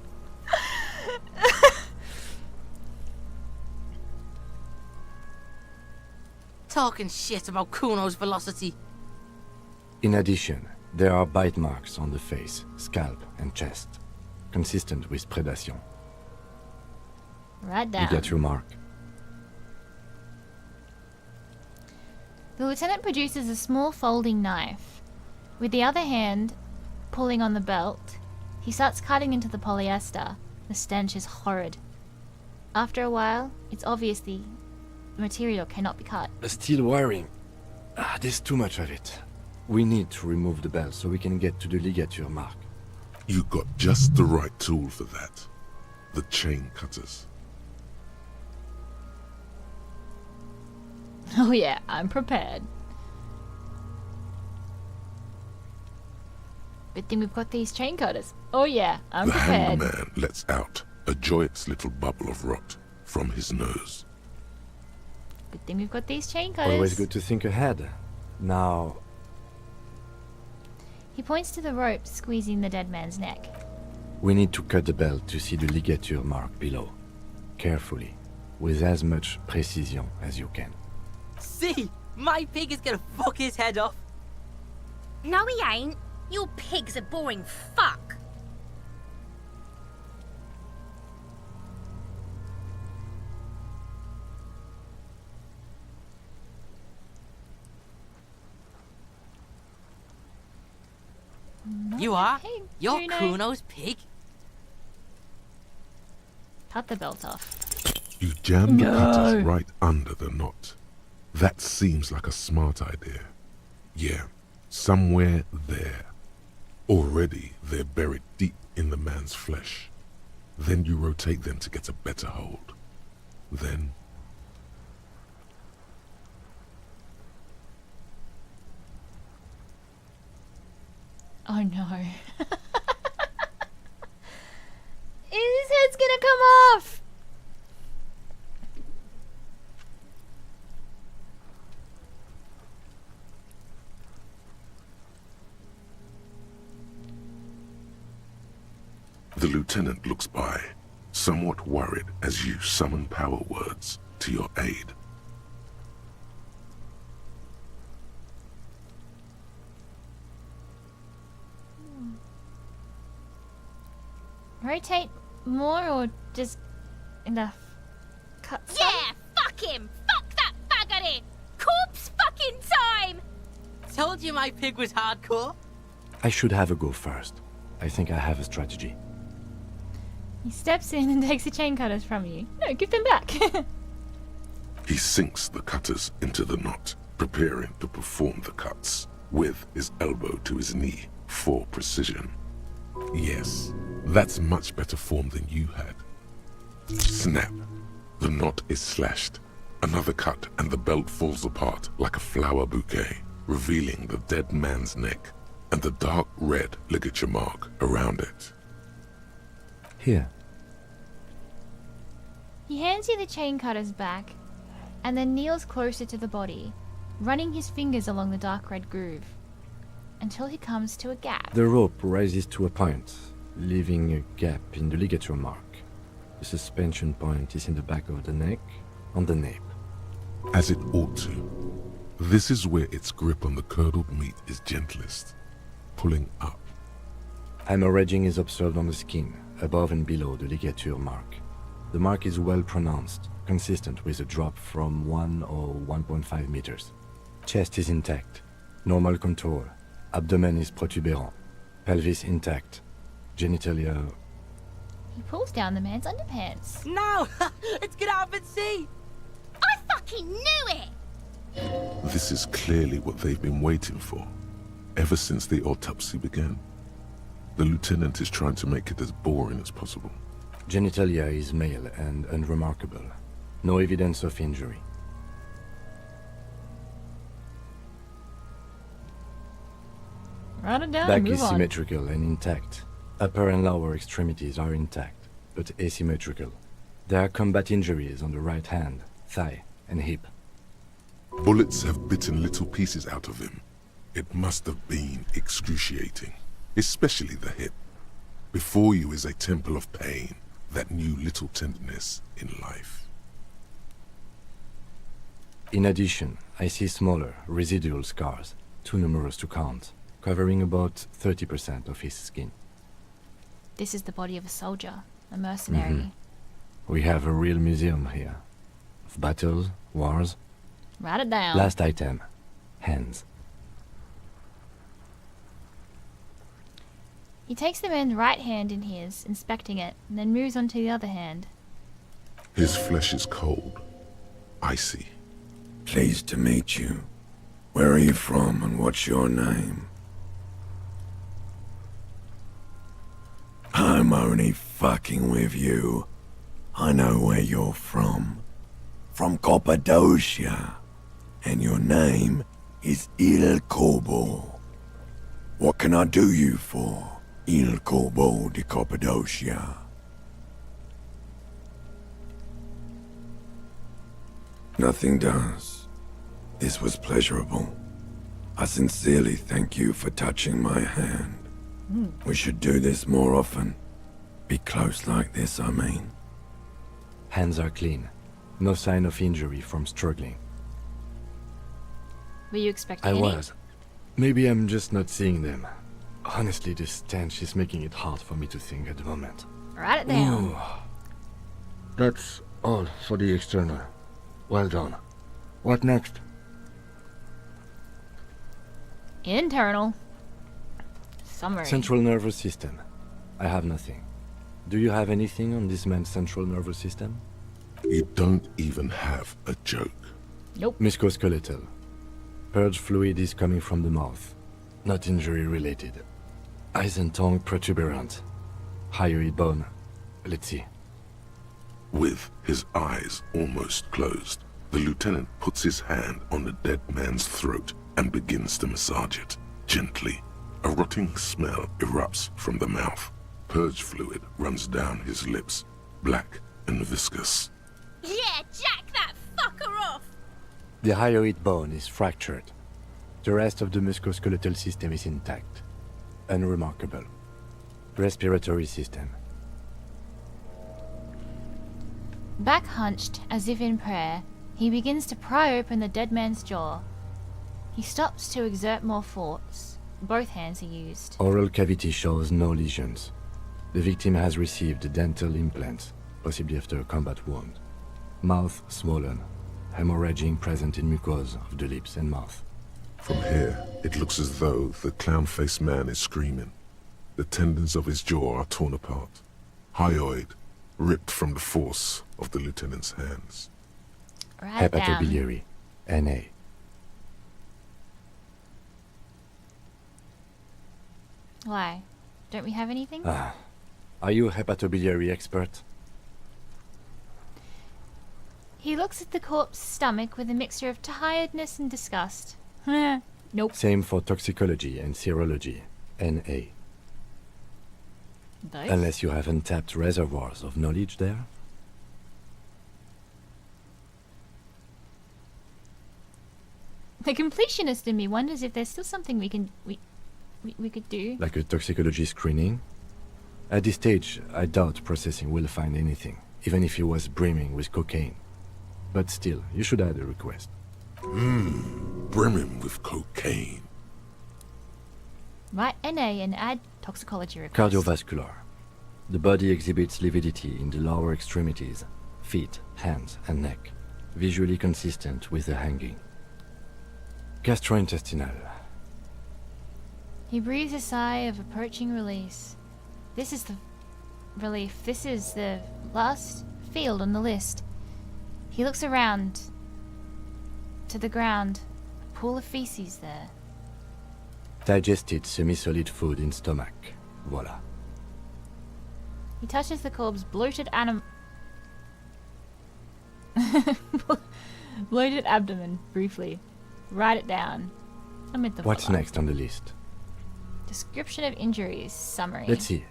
Talking shit about Kuno's velocity. In addition, there are bite marks on the face, scalp, and chest. Consistent with predation. Write You down. get your mark. The lieutenant produces a small folding knife. With the other hand, pulling on the belt, he starts cutting into the polyester. The stench is horrid. After a while, it's obvious the material cannot be cut. Steel wiring. There's too much of it. We need to remove the belt so we can get to the ligature mark. You got just the right tool for that. The chain cutters. Oh yeah, I'm prepared. Good thing we've got these chain cutters. Oh yeah, I'm The prepared. hangman lets out a joyous little bubble of rot from his nose. Good thing we've got these chain cutters. Always good to think ahead. Now, He points to the rope squeezing the dead man's neck. we need to cut the belt to see the ligature mark below. Carefully, with as much precision as you can. See, my pig is gonna fuck his head off. No, he ain't. Your pig's a boring fuck. You are? Pig, You're Kuno. Kuno's pig? Cut the belt off. You jam the No. cutters right under the knot. That seems like a smart idea. Yeah, somewhere there. Already they're buried deep in the man's flesh. Then you rotate them to get a better hold. Then... Oh no. His head's gonna come off! The lieutenant looks by, somewhat worried as you summon power words to your aid. Rotate more or just enough? Cut some? Yeah, fuck him! Fuck that faggot! Corpse fucking time! Told you my pig was hardcore. I should have a go first. I think I have a strategy. He steps in and takes the chain cutters from you. No, give them back. He sinks the cutters into the knot, preparing to perform the cuts, with his elbow to his knee for precision. Yes, that's much better form than you had. Snap. The knot is slashed. Another cut and the belt falls apart like a flower bouquet, revealing the dead man's neck and the dark red ligature mark around it. Here. He hands you the chain cutters back, and then kneels closer to the body, running his fingers along the dark red groove, until he comes to a gap. The rope rises to a point, leaving a gap in the ligature mark. The suspension point is in the back of the neck, on the nape. As it ought to. This is where its grip on the curdled meat is gentlest, pulling up. Hemorrhaging is observed on the skin, above and below the ligature mark. The mark is well pronounced, consistent with a drop from 1 or 1.5 meters. Chest is intact, normal contour. Abdomen is protuberant, pelvis intact, genitalia... He pulls down the man's underpants. No! Let's get out and see! I fucking knew it! This is clearly what they've been waiting for, ever since the autopsy began. The lieutenant is trying to make it as boring as possible. Genitalia is male and unremarkable. No evidence of injury. Write it down Back and is move on. symmetrical and intact. Upper and lower extremities are intact, but asymmetrical. There are combat injuries on the right hand, thigh, and hip. Bullets have bitten little pieces out of him. It must have been excruciating, especially the hip. Before you is a temple of pain that knew little tenderness in life. In addition, I see smaller, residual scars, too numerous to count, covering about 30% of his skin. This is the body of a soldier, a mercenary. We have a real museum here. Of battles, wars. Write it down. Last item. Hands. He takes the man's right hand in his, inspecting it, and then moves on to the other hand. His flesh is cold, icy. Pleased to meet you. Where are you from and what's your name? I'm only fucking with you. I know where you're from. From Cappadocia. And your name is Il Corbo. What can I do you for, Il Corbo de Cappadocia? Nothing does. This was pleasurable. I sincerely thank you for touching my hand. We should do this more often. Be close like this, I mean. Hands are clean. No sign of injury from struggling. Were you expecting I any? was. Maybe I'm just not seeing them. Honestly, this stench is making it hard for me to think at the moment. Write it down. Ooh. That's all for the external. Well done. What next? Internal. Summary. Central nervous system. I have nothing. Do you have anything on this man's central nervous system? You don't even have a joke. Nope. Musculoskeletal. Purge fluid is coming from the mouth. Not injury related. Eyes and tongue protuberant. Hyoid bone. Let's see. With his eyes almost closed, the lieutenant puts his hand on the dead man's throat and begins to massage it, gently. A rotting smell erupts from the mouth. Purge fluid runs down his lips, black and viscous. Yeah, jack that fucker off! The hyoid bone is fractured. The rest of the musculoskeletal system is intact. Unremarkable. Respiratory system. Back hunched, as if in prayer, he begins to pry open the dead man's jaw. He stops to exert more force. Both hands are used. Oral cavity shows no lesions. The victim has received dental implants, possibly after a combat wound. Mouth swollen, hemorrhaging present in mucosa of the lips and mouth. From here, it looks as though the clown-faced man is screaming. The tendons of his jaw are torn apart. Hyoid, ripped from the force of the lieutenant's hands. Right down. Hepatobiliary, NA. Why? Don't we have anything? Are you a hepatobiliary expert? He looks at the corpse's stomach with a mixture of tiredness and disgust. Nope. Same for toxicology and serology, NA. Both? Unless you have untapped reservoirs of knowledge there? The completionist in me wonders if there's still something we could do. Like a toxicology screening? At this stage, I doubt processing will find anything, even if he was brimming with cocaine. But still, you should add a request. Brimming with cocaine. Write NA and add toxicology request. Cardiovascular. The body exhibits lividity in the lower extremities, feet, hands, and neck, visually consistent with the hanging. Gastrointestinal. He breathes a sigh of approaching release. This is the relief. This is the last field on the list. He looks around to the ground. A pool of feces there. Digested semi-solid food in stomach. Voila. He touches the corpse's bloated bloated abdomen briefly. Write it down. Omit the What's follow. next on the list? Description of injuries. Summary. Let's see.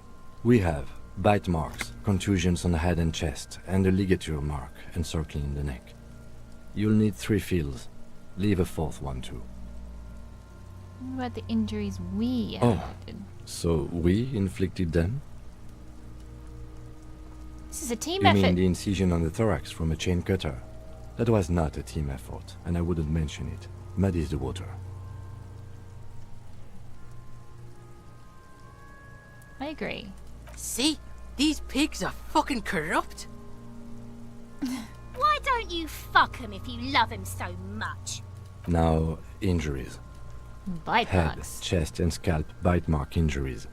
We have bite marks, contusions on the head and chest, and a ligature mark encircling the neck. You'll need 3 fields. Leave a 4th one too. What about the injuries we Oh, inflicted? so we inflicted them? This is a team You effort. mean the incision on the thorax from a chain cutter? That was not a team effort, and I wouldn't mention it. Muddies the water. I agree. See? These pigs are fucking corrupt. Why don't you fuck him if you love him so much? Now, injuries. Bite Head, marks. chest, and scalp bite mark injuries.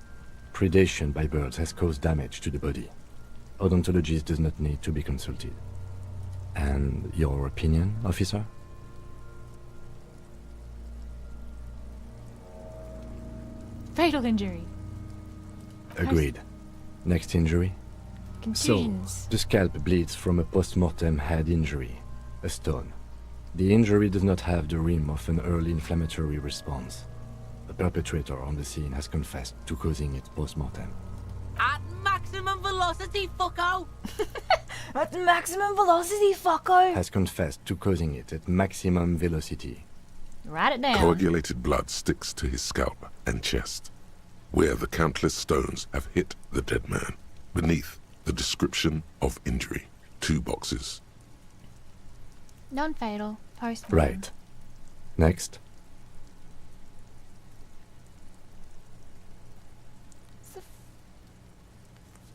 Predation by birds has caused damage to the body. Odontologist does not need to be consulted. And your opinion, officer? Fatal injury. Agreed. Next injury? Contusions. So, the scalp bleeds from a post-mortem head injury, a stone. The injury does not have the rim of an early inflammatory response. The perpetrator on the scene has confessed to causing it post-mortem. At maximum velocity, fucko! At maximum velocity, fucko! Has confessed to causing it at maximum velocity. Write it down. Coagulated blood sticks to his scalp and chest, where the countless stones have hit the dead man. Beneath, the description of injury. 2 boxes. Non-fatal. Post. Right. Next.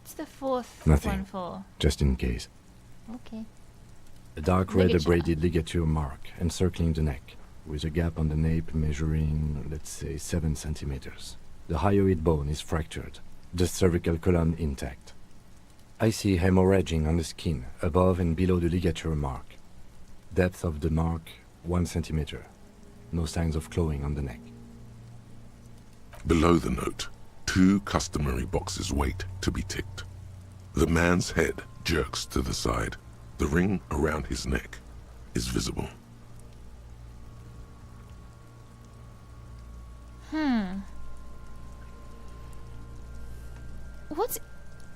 What's the 4th Nothing. one for? Just in case. Okay. A dark red Ligature. abraded ligature mark encircling the neck, with a gap on the nape measuring, let's say, 7 centimeters. The hyoid bone is fractured, the cervical column intact. I see hemorrhaging on the skin, above and below the ligature mark. Depth of the mark, 1 centimeter. No signs of clawing on the neck. Below the note, 2 customary boxes wait to be ticked. The man's head jerks to the side. The ring around his neck is visible. What's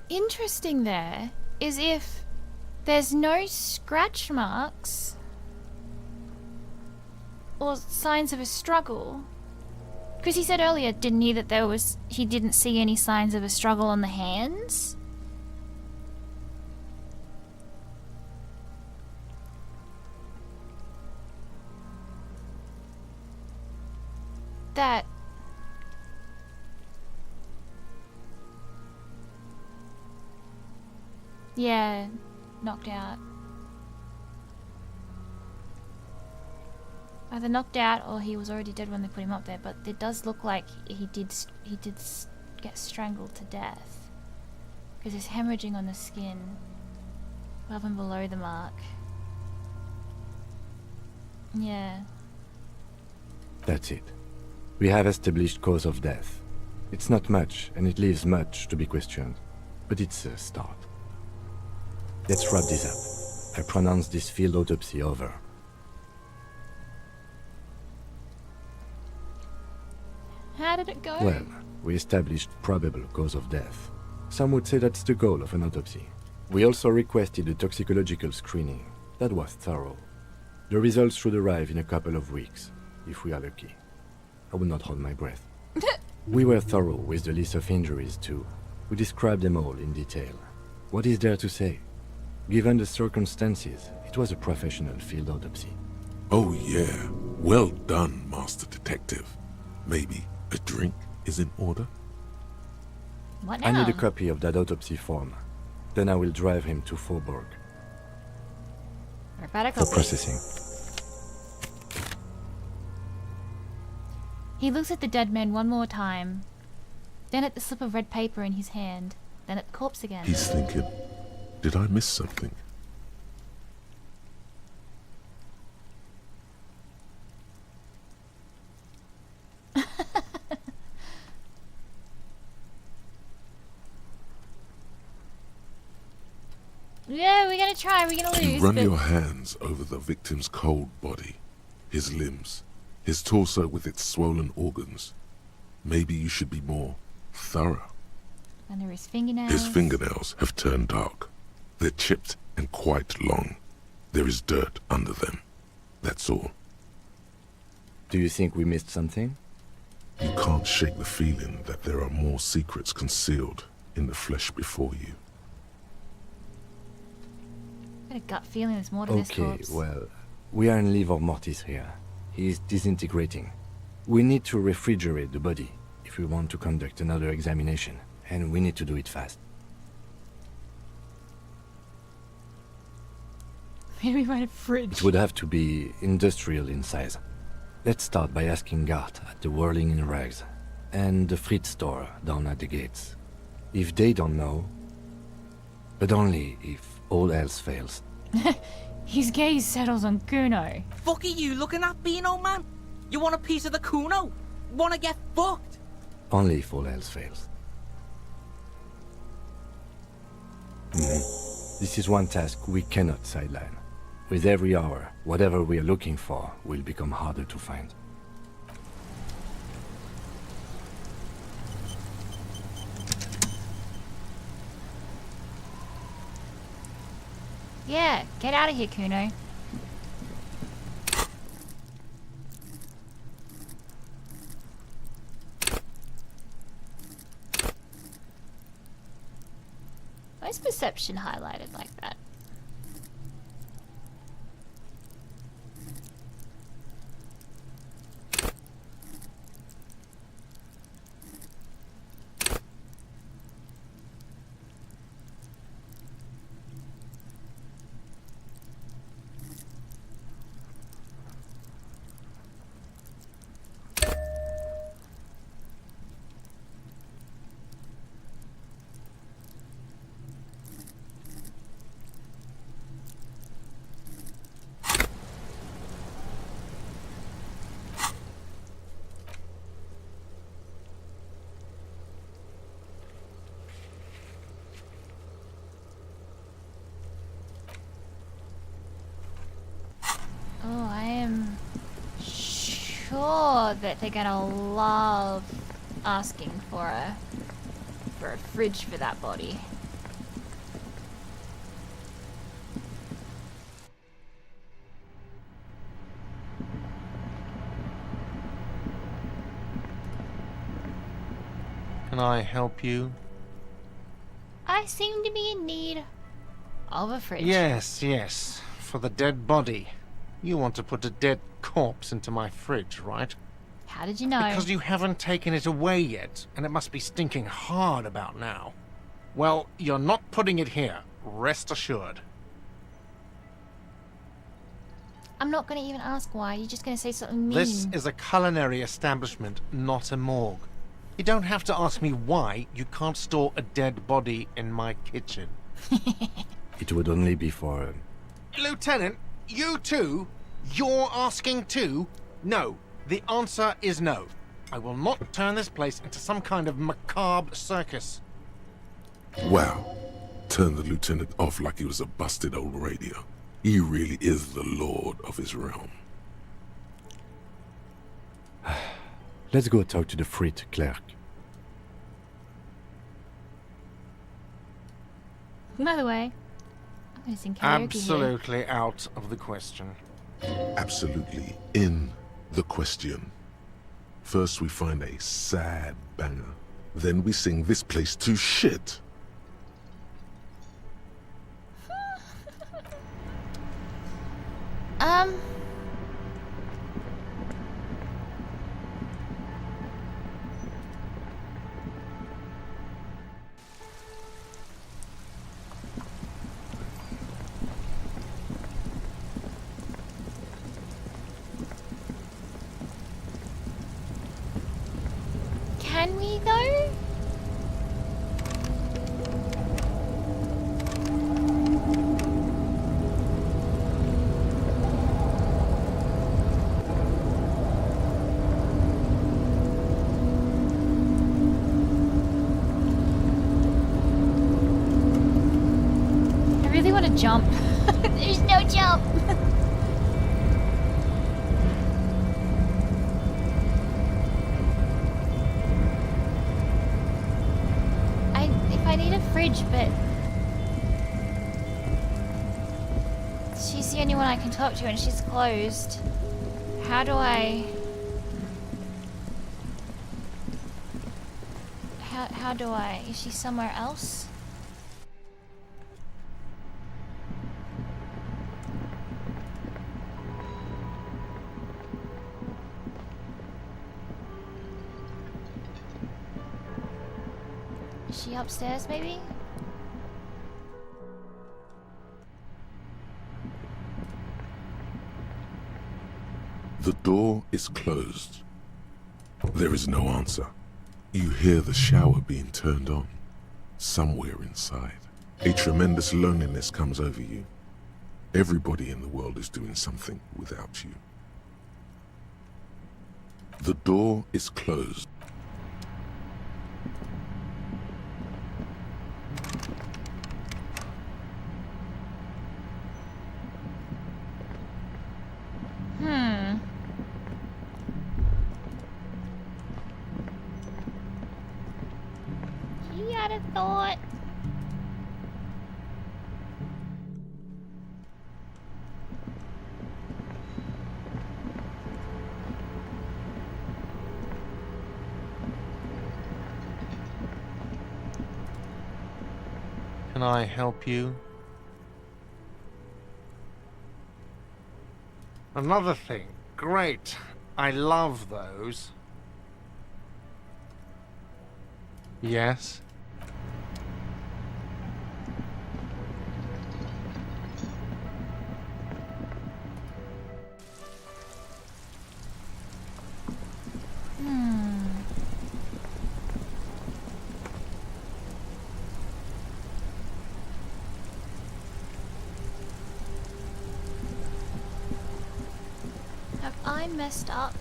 interesting there is if there's no scratch marks or signs of a struggle. Because he said earlier, didn't he, that he didn't see any signs of a struggle on the hands? that... Yeah, knocked out. Either knocked out or he was already dead when they put him up there, but it does look like he did get strangled to death. Because there's hemorrhaging on the skin above and below the mark. Yeah. That's it. We have established cause of death. It's not much, and it leaves much to be questioned. But it's a start. Let's wrap this up. I pronounce this field autopsy over. How did it go? Well, we established probable cause of death. Some would say that's the goal of an autopsy. We also requested a toxicological screening. That was thorough. The results should arrive in a couple of weeks, if we are lucky. I will not hold my breath. We were thorough with the list of injuries too. We described them all in detail. What is there to say? Given the circumstances, it was a professional field autopsy. Oh yeah, well done, Master Detective. Maybe a drink is in order? What now? I need a copy of that autopsy form. Then I will drive him to Faubourg. For processing. He looks at the dead man one more time, then at the slip of red paper in his hand, then at the corpse again. He's thinking, did I miss something? Yeah, we're gonna try, we're gonna lose. You run your hands over the victim's cold body, his limbs, his torso with its swollen organs. Maybe you should be more thorough. Under his fingernails. His fingernails have turned dark. They're chipped and quite long. There is dirt under them. That's all. Do you think we missed something? You can't shake the feeling that there are more secrets concealed in the flesh before you. I've got a gut feeling there's more to this corpse. Okay, well, we are in livor mortis here. He is disintegrating. We need to refrigerate the body if we want to conduct another examination, and we need to do it fast. Maybe we find a fridge. It would have to be industrial in size. Let's start by asking Gart at the Whirling in Rags and the Fritz store down at the gates. If they don't know, but only if all else fails. His gaze settles on Kuno. Fuck are you looking at, Beano man? You want a piece of the Kuno? Wanna get fucked? Only if all else fails. This is one task we cannot sideline. With every hour, whatever we are looking for will become harder to find. Yeah, get out of here, Kuno. Why is perception highlighted like that? Oh, I am sure that they're gonna love asking for a fridge for that body. Can I help you? I seem to be in need of a fridge. Yes. For the dead body. You want to put a dead corpse into my fridge, right? How did you know? Because you haven't taken it away yet, and it must be stinking hard about now. Well, you're not putting it here, rest assured. I'm not going to even ask why. You're just going to say something mean. This is a culinary establishment, not a morgue. You don't have to ask me why you can't store a dead body in my kitchen. It would only be for... Lieutenant, you too? You're asking too? No. The answer is no. I will not turn this place into some kind of macabre circus. Wow. Turned the lieutenant off like he was a busted old radio. He really is the lord of his realm. Let's go talk to the Frit clerk. By the way, I'm going to sing karaoke Absolutely here. out of the question. Absolutely in the question. First we find a sad banger. Then we sing this place to shit. Can we though? I really want to jump. There's no jump. I need a fridge, but she's the only one I can talk to and she's closed. How do I... How do I... Is she somewhere else? Is she upstairs, maybe? The door is closed. There is no answer. You hear the shower being turned on. Somewhere inside. A tremendous loneliness comes over you. Everybody in the world is doing something without you. The door is closed. He had a thought. Can I help you? Another thing. Great. I love those. Yes? Have I messed up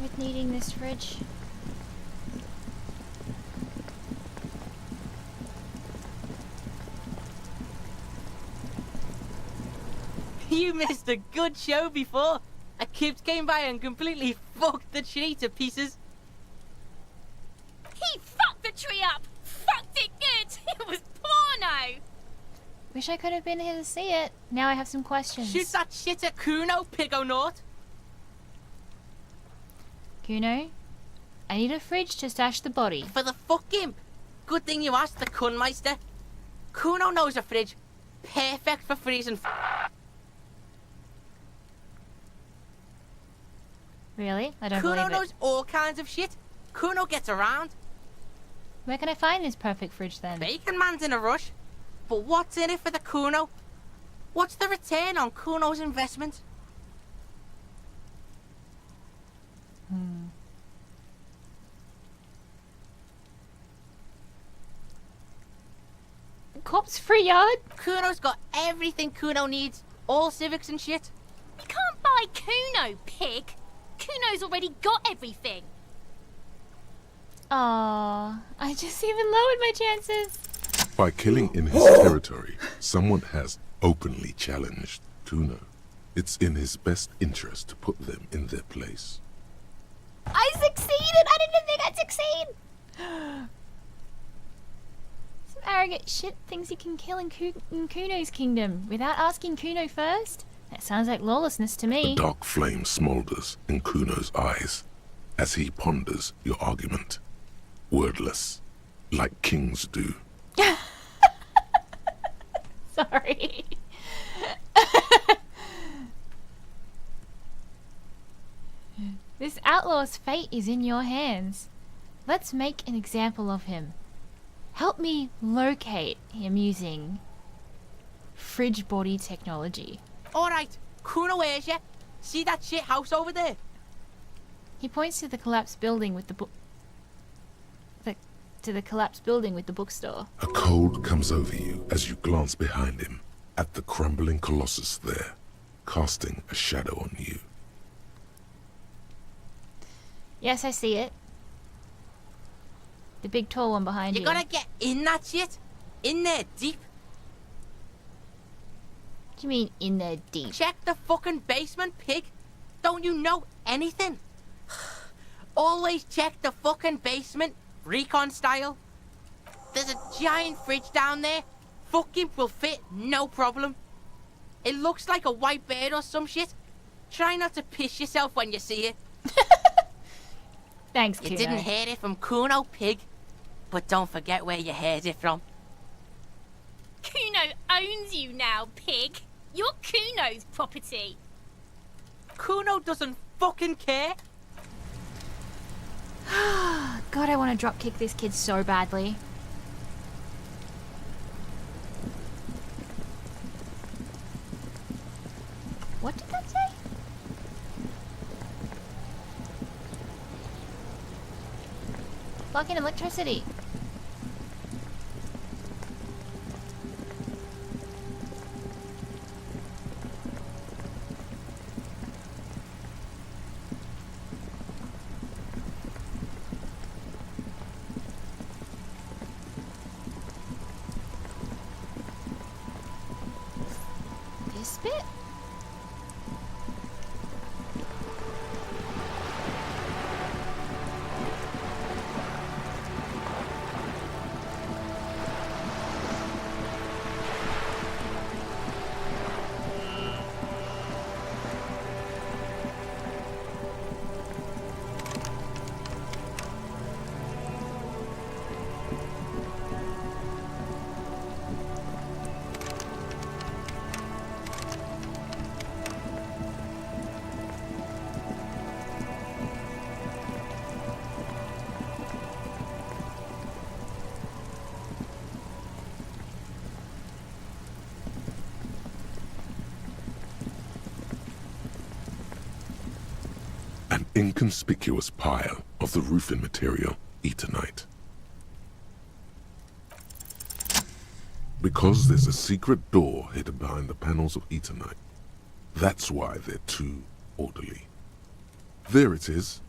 with needing this fridge? You missed a good show before. A kid came by and completely fucked the tree to pieces. He fucked the tree up! Fucked it good! It was porno! Wish I could have been here to see it. Now I have some questions. Shoot that shit at Kuno, Pigonaut. Kuno, I need a fridge to stash the body. For the fuck imp. Good thing you asked the Kunmeister. Kuno knows a fridge. Perfect for freezing. Really? I don't Kuno believe knows it. all kinds of shit. Kuno gets around. Where can I find this perfect fridge then? Bacon Man's in a rush. But what's in it for the Kuno? What's the return on Kuno's investment? Corpse free yard? Kuno's got everything Kuno needs. All civics and shit. You can't buy Kuno, pig. Kuno's already got everything. Aww, I just even lowered my chances. By killing in his territory, someone has openly challenged Kuno. It's in his best interest to put them in their place. I succeeded! I didn't think I'd succeed! Some arrogant shit thinks he can kill in Kuno's kingdom without asking Kuno first? That sounds like lawlessness to me. The dark flame smolders in Kuno's eyes as he ponders your argument. Wordless, like kings do. Sorry. This outlaw's fate is in your hands. Let's make an example of him. Help me locate him using fridge body technology. Alright, Kuno hears ya. See that shit house over there? He points to the collapsed building with the collapsed building with the bookstore. A cold comes over you as you glance behind him at the crumbling colossus there, casting a shadow on you. Yes, I see it. The big tall one behind you. You gotta get in that shit. In there deep. What do you mean, in there deep? Check the fucking basement, pig. Don't you know anything? Always check the fucking basement, recon style. There's a giant fridge down there. Fucking will fit, no problem. It looks like a white bird or some shit. Try not to piss yourself when you see it. Thanks, You Kuno. didn't hear it from Kuno, pig. But don't forget where you heard it from. Kuno owns you now, pig. You're Kuno's property. Kuno doesn't fucking care. God, I want to drop kick this kid so badly. What did that say? Fucking electricity. This bit? An inconspicuous pile of the roofing material, Eternite. Because there's a secret door hidden behind the panels of Eternite. That's why they're too orderly. There it is.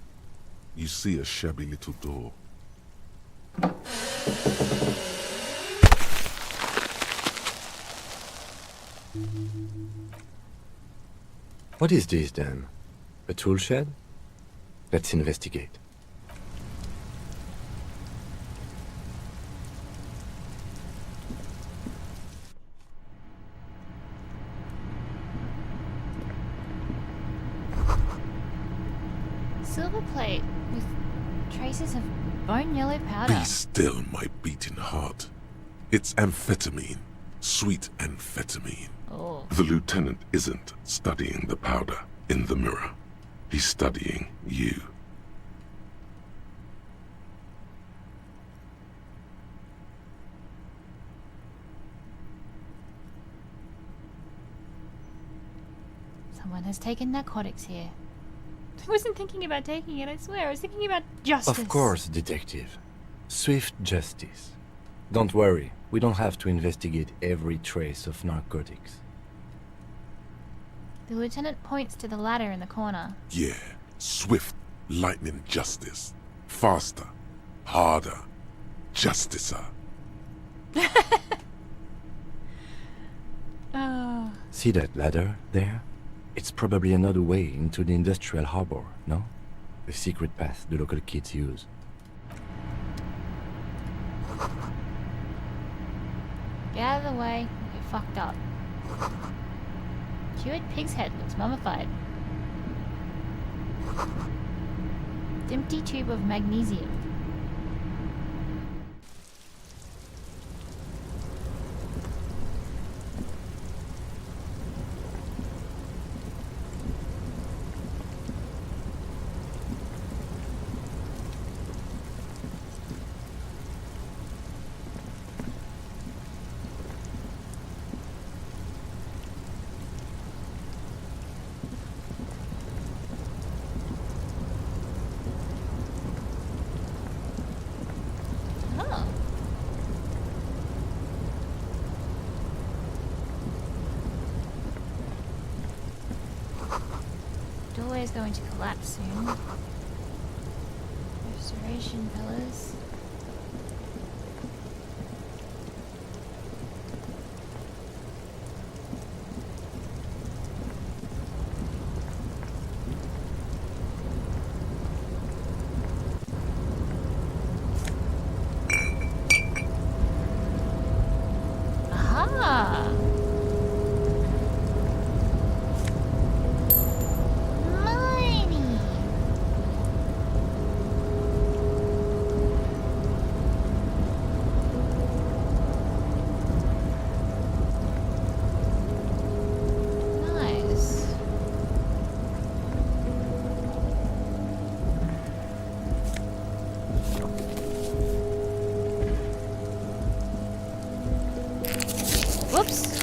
You see a shabby little door. What is this then? A tool shed? Let's investigate. Silver plate with traces of bone yellow powder. Be still, my beating heart. It's amphetamine. Sweet amphetamine. Oh. The lieutenant isn't studying the powder in the mirror. He's studying you. Someone has taken narcotics here. I wasn't thinking about taking it, I swear. I was thinking about justice. Of course, detective. Swift justice. Don't worry, we don't have to investigate every trace of narcotics. The lieutenant points to the ladder in the corner. Yeah, swift, lightning justice. Faster, harder, justicer. Oh. See that ladder there? It's probably another way into the industrial harbor, no? The secret path the local kids use. Get out of the way, you get fucked up. Cured pig's head looks mummified. Empty tube of magnesium. Doorway is going to collapse soon. Restoration pillars. Aha! Whoops.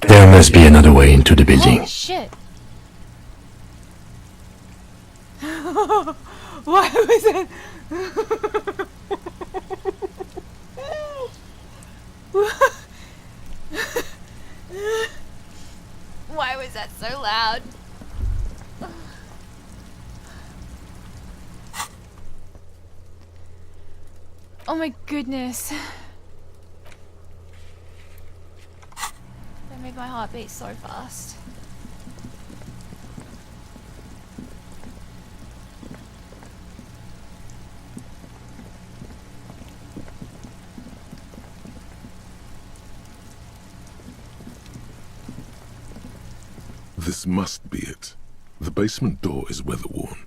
There must be another way into the building. Holy shit. Why was it? Why was that so loud? Oh my goodness. That made my heart beat so fast. This must be it. The basement door is weather-worn.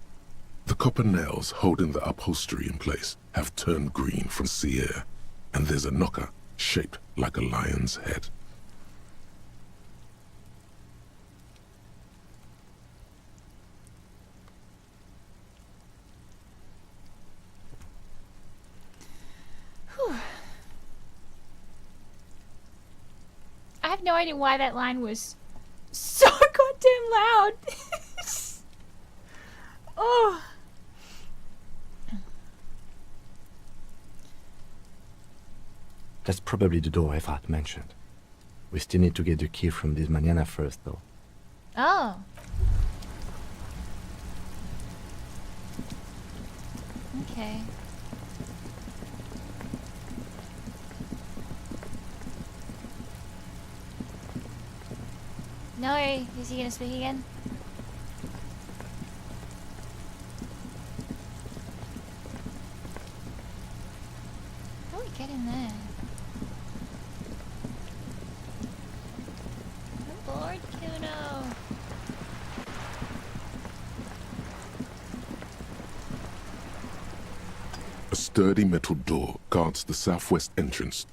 The copper nails holding the upholstery in place have turned green from sea air, and there's a knocker shaped like a lion's head. have no idea why that line was so goddamn loud. Oh. That's probably the door Everart mentioned. We still need to get the key from this manana first, though. Oh. Okay. No, is he gonna speak again? How do we get in there? I'm bored, Kuno. A sturdy metal door guards the southwest entrance.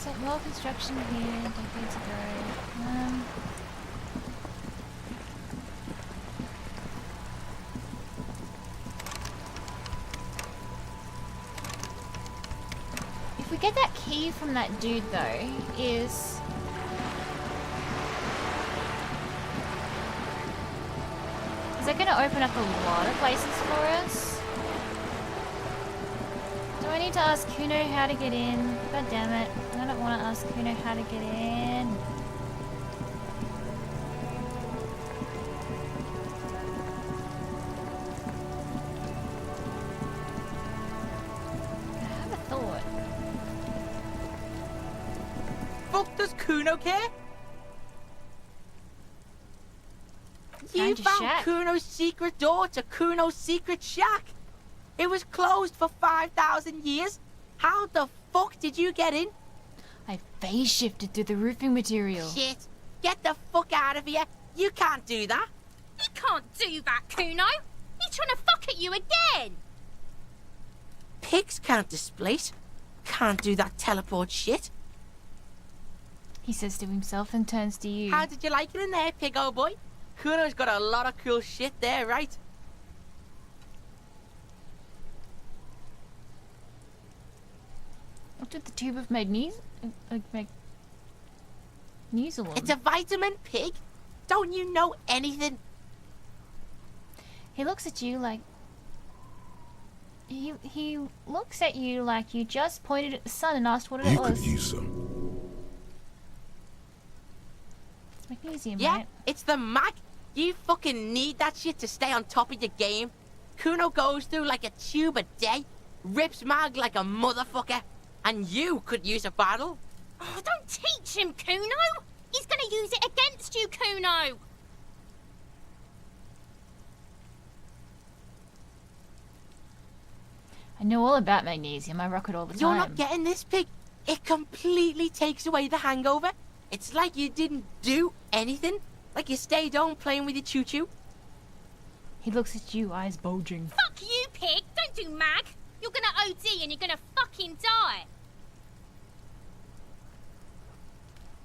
So more construction here decades ago. If we get that key from that dude though, is that gonna open up a lot of places for us? Do I need to ask Kuno how to get in? God damn it. I don't want to ask Kuno how to get in. I have a thought. Fuck does Kuno care? You Found your found shack. Kuno's secret door to Kuno's secret shack. It was closed for 5,000 years. How the fuck did you get in? I phase shifted through the roofing material. Shit. Get the fuck out of here. You can't do that. He can't do that, Kuno. He's trying to fuck at you again. Pigs can't displace. Can't do that teleport shit. He says to himself and turns to you. How did you like it in there, pig old boy? Kuno's got a lot of cool shit there, right? What did the tube of magnesium? Magnesium. It's a vitamin, pig. Don't you know anything? He looks at you like he looks at you like you just pointed at the sun and asked what it You was. could use some. It's magnesium, Yeah, right? it's the mag. You fucking need that shit to stay on top of your game. Kuno goes through like a tube a day, rips mag like a motherfucker, and you could use a battle. Oh, don't teach him, Kuno. He's gonna use it against you, Kuno. I know all about magnesium. I rock it all the time. You're not getting this, pig. It completely takes away the hangover. It's like you didn't do anything. Like you stayed home playing with your choo-choo. He looks at you, eyes bulging. Fuck you, pig. Don't do mag. You're gonna OD and you're gonna fucking die.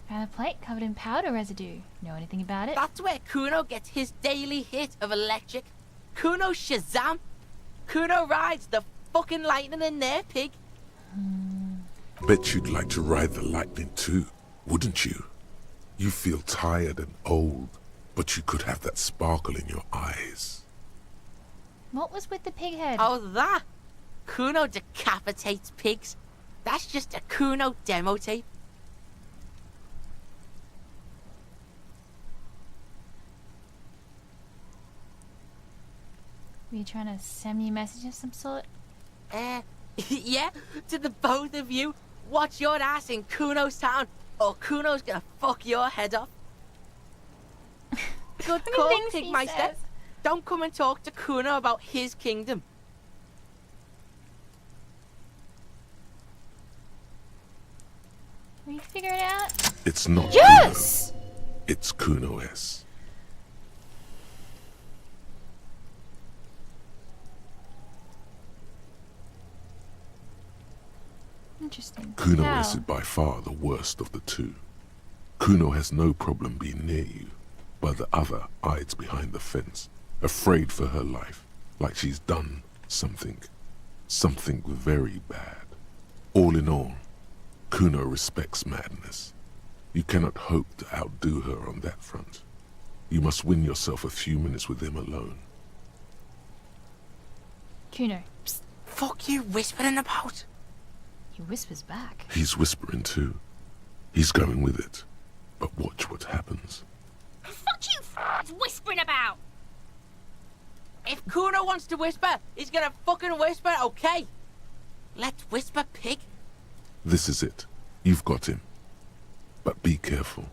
Found a plate covered in powder residue. Know anything about it? That's where Kuno gets his daily hit of electric. Kuno Shazam. Kuno rides the fucking lightning in there, pig. Bet you'd like to ride the lightning too, wouldn't you? You feel tired and old, but you could have that sparkle in your eyes. What was with the pig head? Oh, that? Kuno decapitates pigs. That's just a Kuno demo tape. Were you trying to send me a message of some sort? Yeah, to the both of you. Watch your ass in Kuno's town, or Kuno's gonna fuck your head off. Good call, things he Pigmeister. says. Don't come and talk to Kuno about his kingdom. Will you figure it out? It's not Yes! Kuno. It's Kuno-S. Interesting. Kuno-S How? is by far the worst of the two. Kuno has no problem being near you, but the other hides behind the fence, afraid for her life, like she's done something Something very bad. All in all, Kuno respects madness. You cannot hope to outdo her on that front. You must win yourself a few minutes with him alone. Kuno. Psst, fuck you whispering about? He whispers back. He's whispering too. He's going with it. But watch what happens. Fuck you whispering about! If Kuno wants to whisper, he's gonna fucking whisper, okay? Let's whisper, pig. This is it. You've got him. But be careful.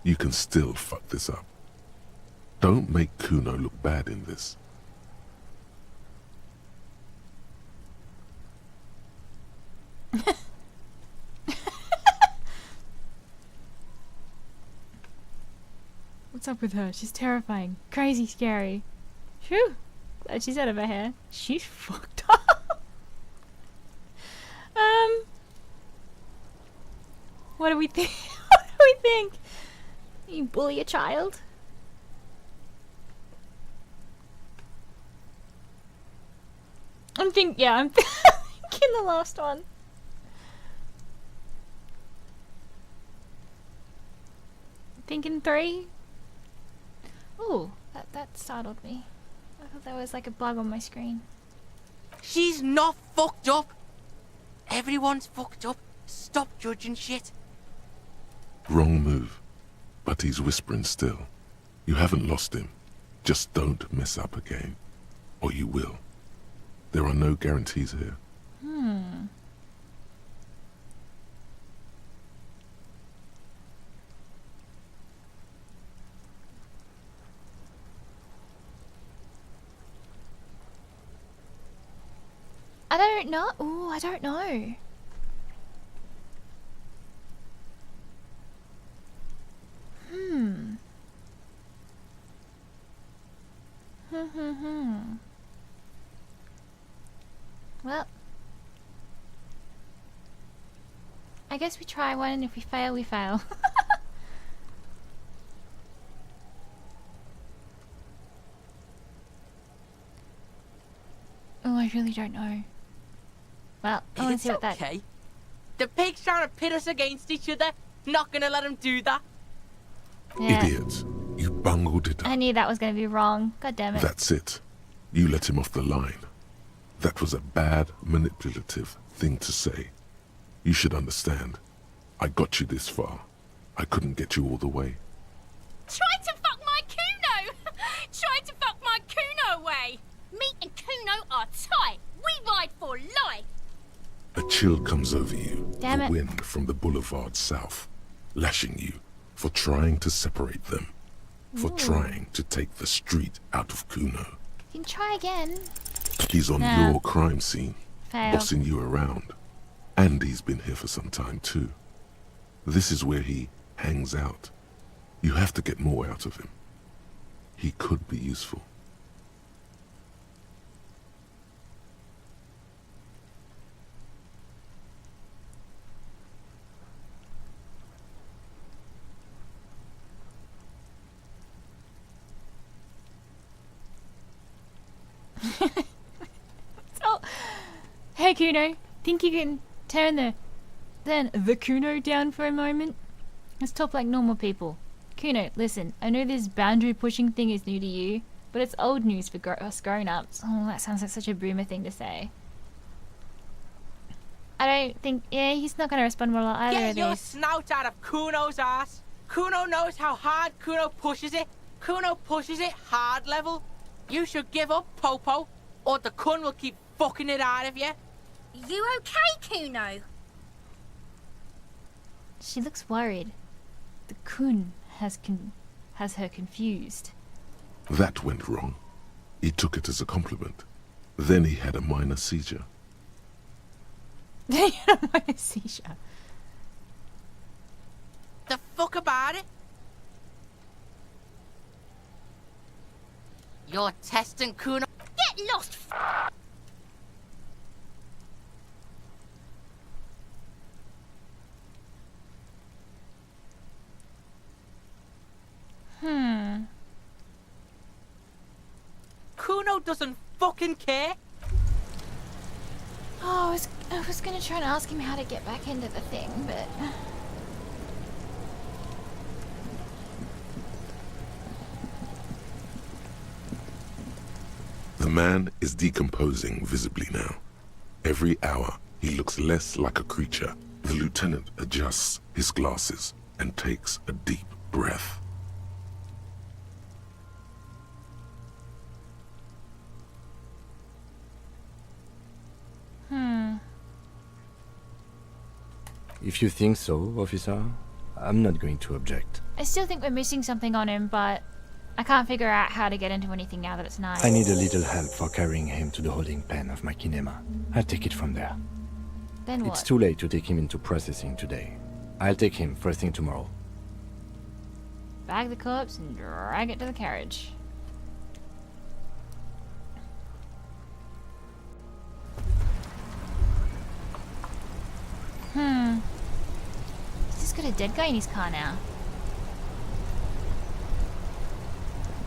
You can still fuck this up. Don't make Kuno look bad in this. What's up with her? She's terrifying. Crazy scary. Phew. Glad she's out of her hair. She's fucked up. What do we think? What do we think? You bully a child? I'm thinking the last one. Thinking 3. Ooh, that startled me. I thought that was like a bug on my screen. She's not fucked up. Everyone's fucked up. Stop judging shit. Wrong move. But he's whispering still. You haven't lost him. Just don't mess up again. Or you will. There are no guarantees here. I don't know. Ooh, I don't know. Well, I guess we try one, and if we fail, we fail. Oh, I really don't know. Well, I want to see what that... Okay. The pig's trying to pit us against each other. Not gonna let him do that. Yeah. Idiot. You bungled it up. I knew that was going to be wrong. God damn it. That's it. You let him off the line. That was a bad, manipulative thing to say. You should understand. I got you this far. I couldn't get you all the way. Try to fuck my Kuno! Try to fuck my Kuno away! Me and Kuno are tight. We ride for life. A chill comes over you. Damn it. The wind from the boulevard south, lashing you for trying to separate them. For Ooh. trying to take the street out of Kuno. You can try again. He's on Nah. your crime scene, Fail. bossing you around. And he's been here for some time too. This is where he hangs out. You have to get more out of him. He could be useful. So, hey Kuno, think you can turn the Kuno down for a moment? Let's talk like normal people. Kuno, listen, I know this boundary pushing thing is new to you, but it's old news for us grown-ups. Oh, that sounds like such a boomer thing to say. I don't think... Yeah, he's not going to respond well to either Get of your these. snout out of Kuno's ass. Kuno knows how hard Kuno pushes it. Kuno pushes it hard level. You should give up, Popo, or the Kun will keep fucking it out of you. You okay, Kuno? She looks worried. The Kun has her confused. That went wrong. He took it as a compliment. Then he had a minor seizure. Seizure. The fuck about it? You're testing Kuno. Get lost, Kuno doesn't fucking care. Oh, I was gonna try and ask him how to get back into the thing, but... The man is decomposing visibly now. Every hour, he looks less like a creature. The lieutenant adjusts his glasses and takes a deep breath. If you think so, officer, I'm not going to object. I still think we're missing something on him, but I can't figure out how to get into anything now that it's night. I need a little help for carrying him to the holding pen of my kinema. I'll take it from there. Then what? It's too late to take him into processing today. I'll take him first thing tomorrow. Bag the corpse and drag it to the carriage. He's just got a dead guy in his car now.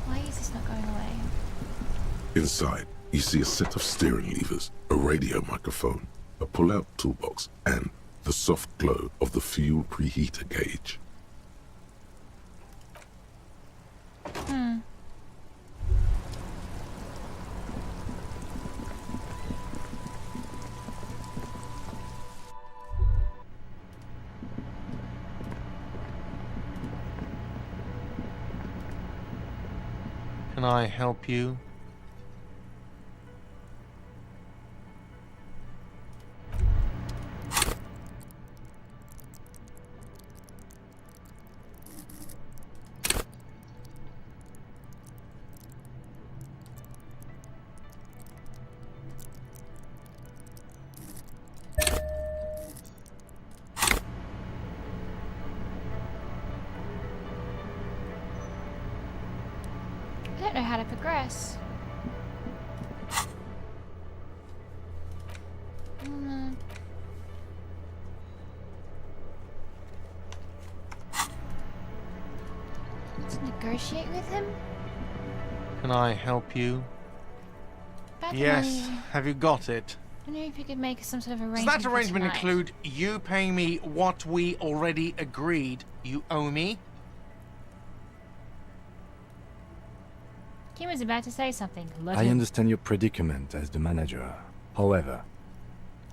Why is this not going away? Inside, you see a set of steering levers, a radio microphone, a pull-out toolbox, and the soft glow of the fuel preheater gauge. Can I help you? I don't know how to progress. Let's negotiate with him. Can I help you? Back Yes. money. Have you got it? I wonder if you could make some sort of Does arrangement. that arrangement for tonight. include you paying me what we already agreed you owe me? Kim was about to say something. Let I him. understand your predicament as the manager. However,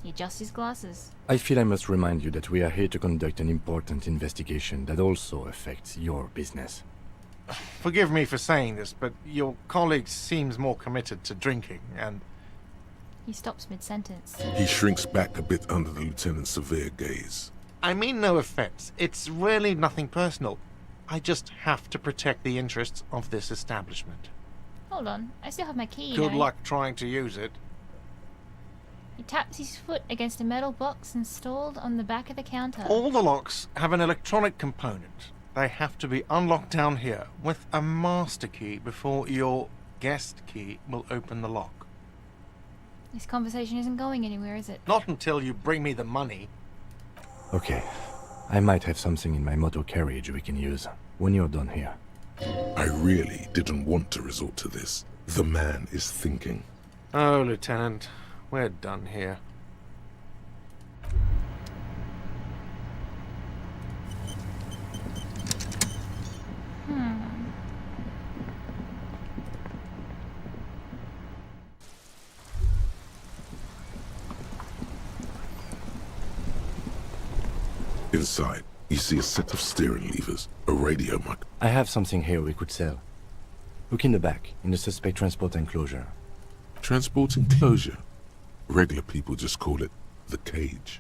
He adjusts his glasses. I feel I must remind you that we are here to conduct an important investigation that also affects your business. Forgive me for saying this, but your colleague seems more committed to drinking, and... He stops mid-sentence. He shrinks back a bit under the lieutenant's severe gaze. I mean no offense. It's really nothing personal. I just have to protect the interests of this establishment. Hold on, I still have my key. Good know. luck trying to use it. He taps his foot against a metal box installed on the back of the counter. All the locks have an electronic component. They have to be unlocked down here with a master key before your guest key will open the lock. This conversation isn't going anywhere, is it? Not until you bring me the money. Okay, I might have something in my motor carriage we can use when you're done here. I really didn't want to resort to this. The man is thinking. Oh, Lieutenant, we're done here. Inside, you see a set of steering levers, a radio mic. I have something here we could sell. Look in the back, in the suspect transport enclosure. Transport enclosure? Regular people just call it the cage.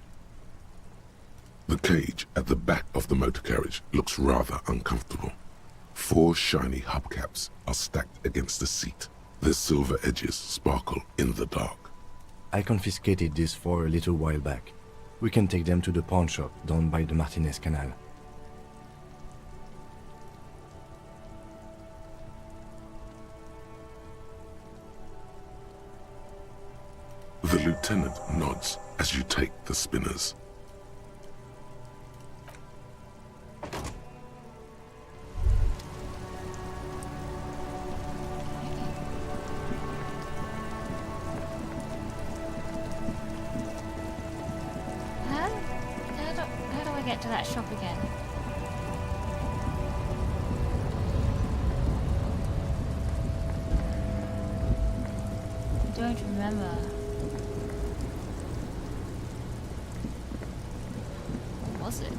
The cage at the back of the motor carriage looks rather uncomfortable. 4 shiny hubcaps are stacked against the seat. Their silver edges sparkle in the dark. I confiscated these 4 a little while back. We can take them to the pawn shop down by the Martinez Canal. The lieutenant nods as you take the spinners. get to that shop again? I don't remember. What was it?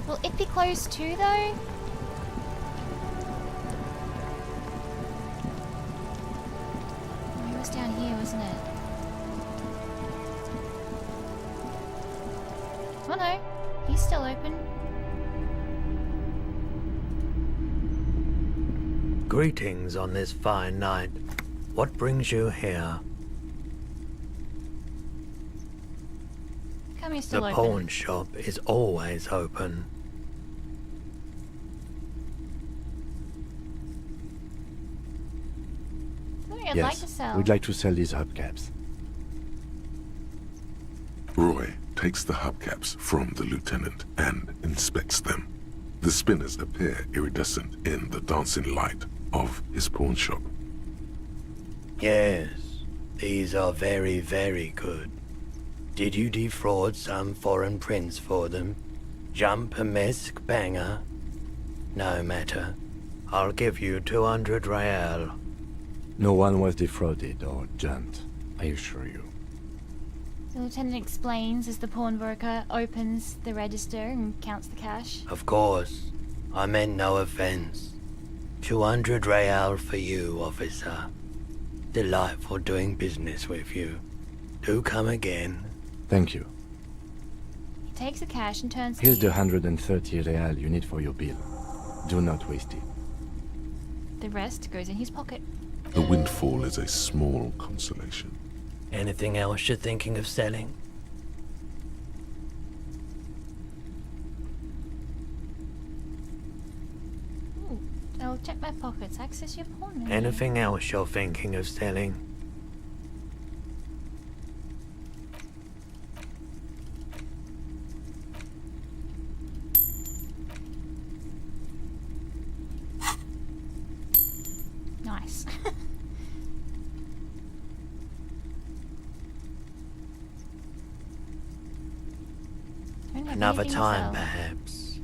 Will it be closed too, though? It was down here, wasn't it? Oh no, he's still open. Greetings on this fine night. What brings you here? Come, you're still The open. pawn shop is always open. Something I'd like to sell. we'd like to sell these hubcaps. Roy takes the hubcaps from the lieutenant and inspects them. The spinners appear iridescent in the dancing light of his pawn shop. Yes, these are very, very good. Did you defraud some foreign prince for them? Jump a mesk banger? No matter. I'll give you 200 real. No one was defrauded or jumped, I assure you. The lieutenant explains as the pawnbroker opens the register and counts the cash. Of course. I meant no offense. 200 real for you, officer. Delightful doing business with you. Do come again. Thank you. He takes the cash and turns Here's to the you. 130 real you need for your bill. Do not waste it. The rest goes in his pocket. The windfall is a small consolation. Anything else you're thinking of selling? Ooh, I'll check my pockets. Access your pawn menu. Anything else you're thinking of selling? Nice. Don't have Another anything to time, sell. perhaps.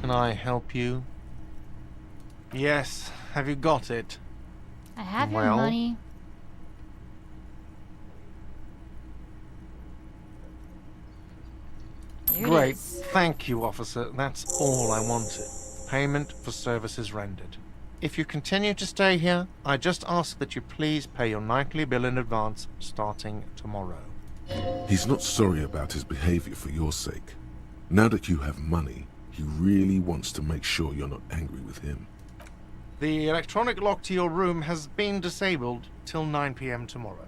Can I help you? Yes. Have you got it? I have your Well? money. Here it Great. is. Thank you, officer. That's all I wanted. Payment for services rendered. If you continue to stay here, I just ask that you please pay your nightly bill in advance starting tomorrow. He's not sorry about his behavior for your sake. Now that you have money, he really wants to make sure you're not angry with him. The electronic lock to your room has been disabled till 9 p.m. tomorrow.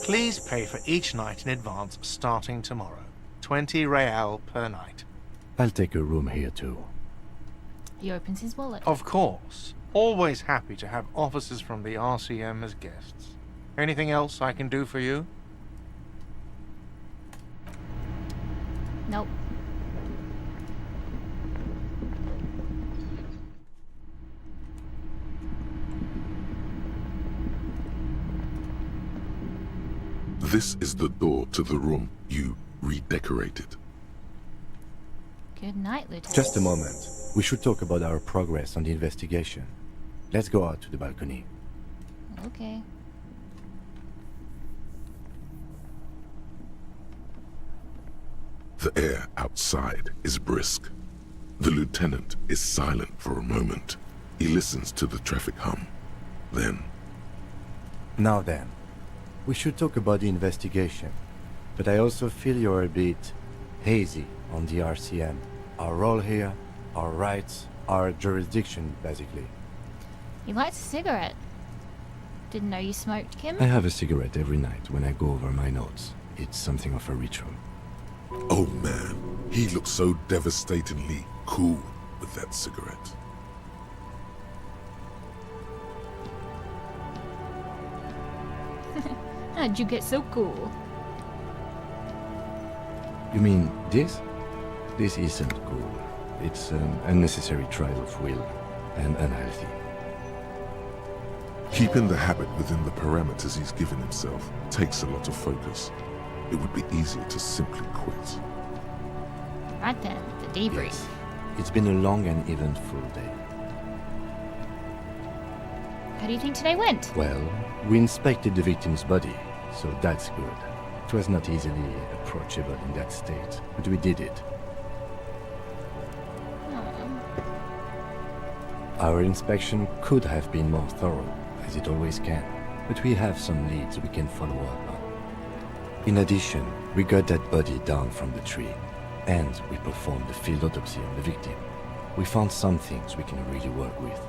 Please pay for each night in advance starting tomorrow. 20 real per night. I'll take a room here too. He opens his wallet. Of course. Always happy to have officers from the RCM as guests. Anything else I can do for you? Nope. This is the door to the room you redecorated. Good night, Lieutenant. Just a moment. We should talk about our progress on the investigation. Let's go out to the balcony. Okay. The air outside is brisk. The lieutenant is silent for a moment. He listens to the traffic hum. Then... Now then, we should talk about the investigation. But I also feel you're a bit hazy on the RCM. Our role here, our rights, our jurisdiction, basically. He lights a cigarette. Didn't know you smoked, Kim? I have a cigarette every night when I go over my notes. It's something of a ritual. Oh man, he looks so devastatingly cool with that cigarette. How'd you get so cool? You mean this? This isn't cool. It's an unnecessary trial of will and unhealthy. Keeping the habit within the parameters he's given himself takes a lot of focus. It would be easier to simply quit. Right then, the debrief. Yes. It's been a long and eventful day. How do you think today went? Well, we inspected the victim's body, so that's good. It was not easily approachable in that state, but we did it. Our inspection could have been more thorough, as it always can, but we have some leads we can follow up on. In addition, we got that body down from the tree, and we performed the field autopsy on the victim. We found some things we can really work with.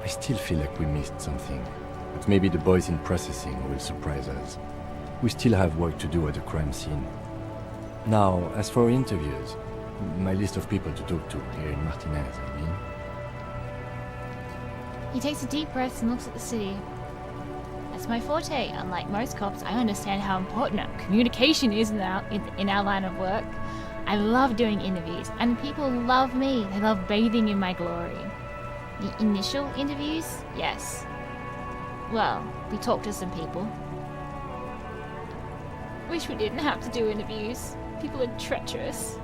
I still feel like we missed something, but maybe the boys in processing will surprise us. We still have work to do at the crime scene. Now, as for interviews, my list of people to talk to here in Martinez, I mean. He takes a deep breath and looks at the city. That's my forte. Unlike most cops, I understand how important communication is in our line of work. I love doing interviews, and people love me. They love bathing in my glory. The initial interviews? Yes. Well, we talked to some people. Wish we didn't have to do interviews. People are treacherous.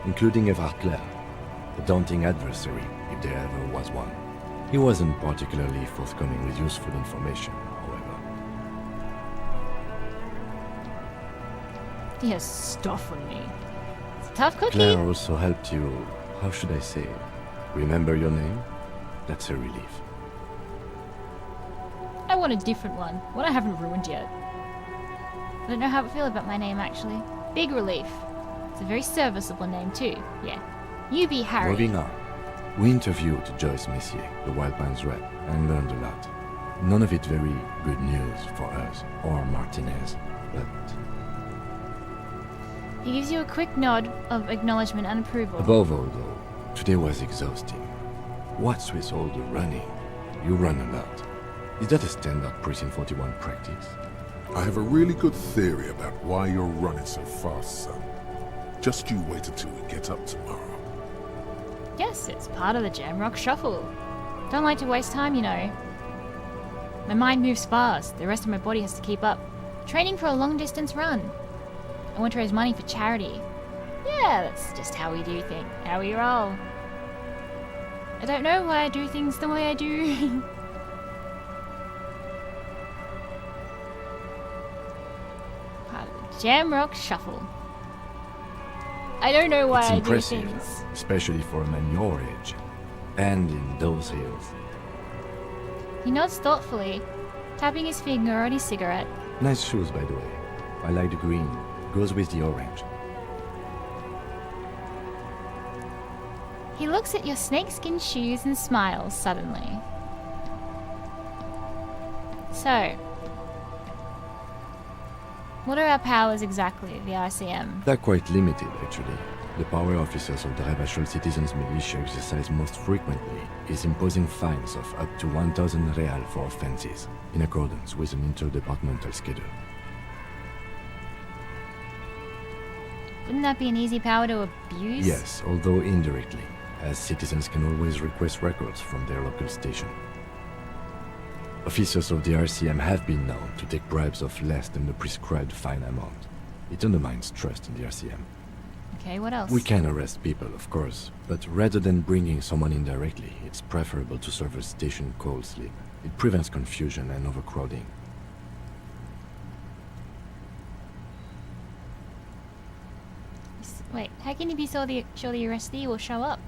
Including Everart, a daunting adversary, if there ever was one. He wasn't particularly forthcoming with useful information, however. He has stuff on me. It's a tough cookie. Claire also helped you, how should I say, remember your name? That's a relief. I want a different one I haven't ruined yet. I don't know how I feel about my name, actually. Big relief. It's a very serviceable name, too. Yeah. You be Harry. Moving on. We interviewed Joyce Messier, the Wildlands rep, and learned a lot. None of it very good news for us, or Martinez, but... He gives you a quick nod of acknowledgement and approval. Above all, though, today was exhausting. What's with all the running? You run a lot. Is that a standard Precinct 41 practice? I have a really good theory about why you're running so fast, son. Just you wait until we get up tomorrow. Yes, it's part of the Jamrock Shuffle. Don't like to waste time, you know. My mind moves fast. The rest of my body has to keep up. Training for a long-distance run. I want to raise money for charity. Yeah, that's just how we do things. How we roll. I don't know why I do things the way I do. Part of the Jamrock Shuffle. I don't know why It's I impressive, do things. especially for a man your age. And in those hills. He nods thoughtfully, tapping his finger on his cigarette. Nice shoes, by the way. I like the green. Goes with the orange. He looks at your snakeskin shoes and smiles suddenly. So, what are our powers exactly at the RCM? They're quite limited, actually. The power officers of the Rebachol Citizens Militia exercise most frequently is imposing fines of up to 1,000 real for offenses, in accordance with an interdepartmental schedule. Wouldn't that be an easy power to abuse? Yes, although indirectly, as citizens can always request records from their local station. Officers of the RCM have been known to take bribes of less than the prescribed fine amount. It undermines trust in the RCM. Okay, what else? We can arrest people, of course, but rather than bringing someone in directly, it's preferable to serve a station cold sleep. It prevents confusion and overcrowding. Wait, how can you be sure the arrestee will show up?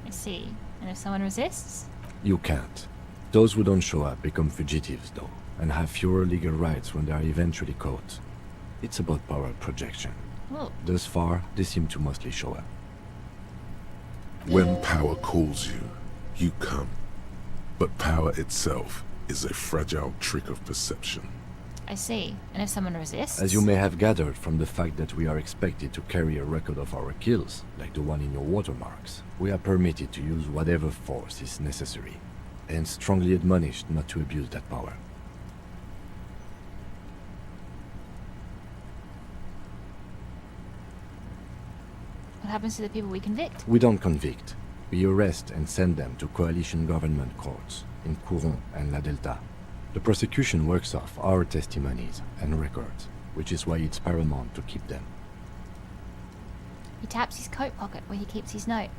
I see. And if someone resists? You can't. Those who don't show up become fugitives, though, and have fewer legal rights when they are eventually caught. It's about power projection. Oh. Thus far, they seem to mostly show up. When power calls you, you come. But power itself is a fragile trick of perception. I see. And if someone resists? As you may have gathered from the fact that we are expected to carry a record of our kills, like the one in your watermarks, we are permitted to use whatever force is necessary, and strongly admonished not to abuse that power. What happens to the people we convict? We don't convict. We arrest and send them to coalition government courts in Couron and La Delta. The prosecution works off our testimonies and records, which is why it's paramount to keep them. He taps his coat pocket where he keeps his note.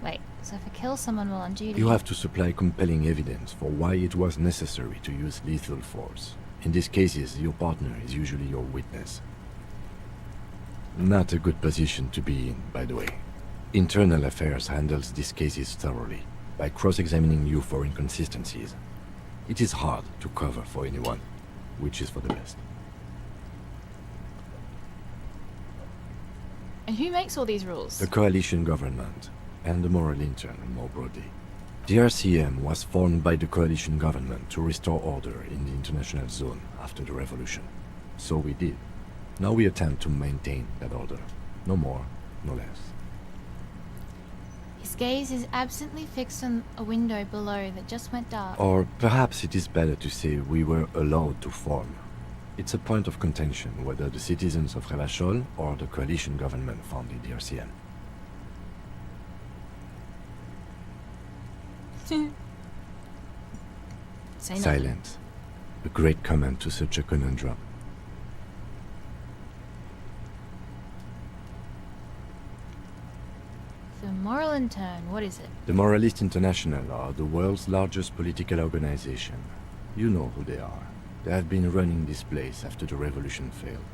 Wait, so if I kill someone while on duty... You have to supply compelling evidence for why it was necessary to use lethal force. In these cases, your partner is usually your witness. Not a good position to be in, by the way. Internal Affairs handles these cases thoroughly, by cross-examining you for inconsistencies. It is hard to cover for anyone, which is for the best. And who makes all these rules? The coalition government, and the moral intern more broadly. The RCM was formed by the coalition government to restore order in the international zone after the revolution. So we did. Now we attempt to maintain that order. No more, no less. His gaze is absently fixed on a window below that just went dark. Or perhaps it is better to say we were allowed to form. It's a point of contention whether the citizens of Revachol or the coalition government founded the RCM. Say nothing. Silence. A great comment to such a conundrum. The Moral Intern, what is it? The Moralist International are the world's largest political organization. You know who they are. They have been running this place after the revolution failed.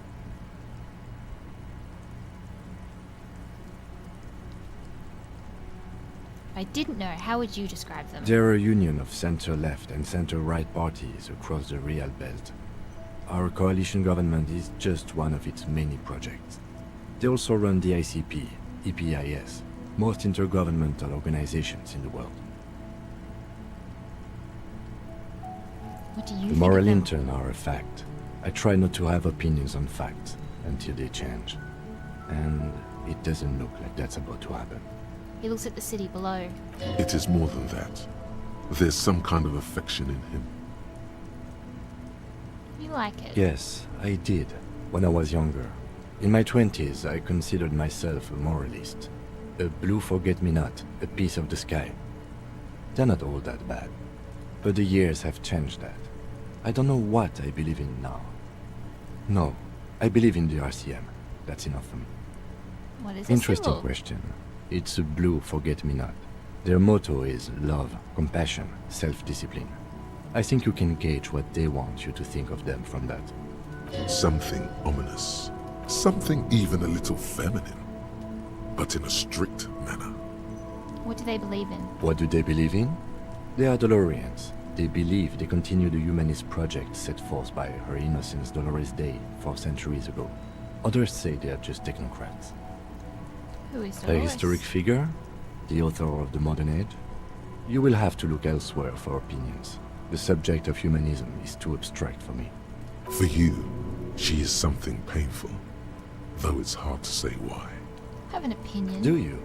If I didn't know, how would you describe them? They're a union of center-left and center-right parties across the Real Belt. Our coalition government is just one of its many projects. They also run the ICP, EPIS, most intergovernmental organizations in the world. What do you The think moral of them? intern are a fact. I try not to have opinions on facts until they change. And it doesn't look like that's about to happen. He looks at the city below. It is more than that. There's some kind of affection in him. You like it? Yes, I did, when I was younger. In my 20s, I considered myself a moralist. A blue forget-me-not, a piece of the sky. They're not all that bad. But the years have changed that. I don't know what I believe in now. No, I believe in the RCM. That's enough for me. What is Interesting symbol? question. It's a blue forget-me-not. Their motto is love, compassion, self-discipline. I think you can gauge what they want you to think of them from that. Something ominous. Something even a little feminine. But in a strict manner. What do they believe in? What do they believe in? They are Dolorians. They believe they continue the humanist project set forth by Her Innocence Dolores Day 4 centuries ago. Others say they are just technocrats. Who is A Dolores? historic figure? The author of the modern age? You will have to look elsewhere for opinions. The subject of humanism is too abstract for me. For you, she is something painful. Though it's hard to say why. Have an opinion. Do you?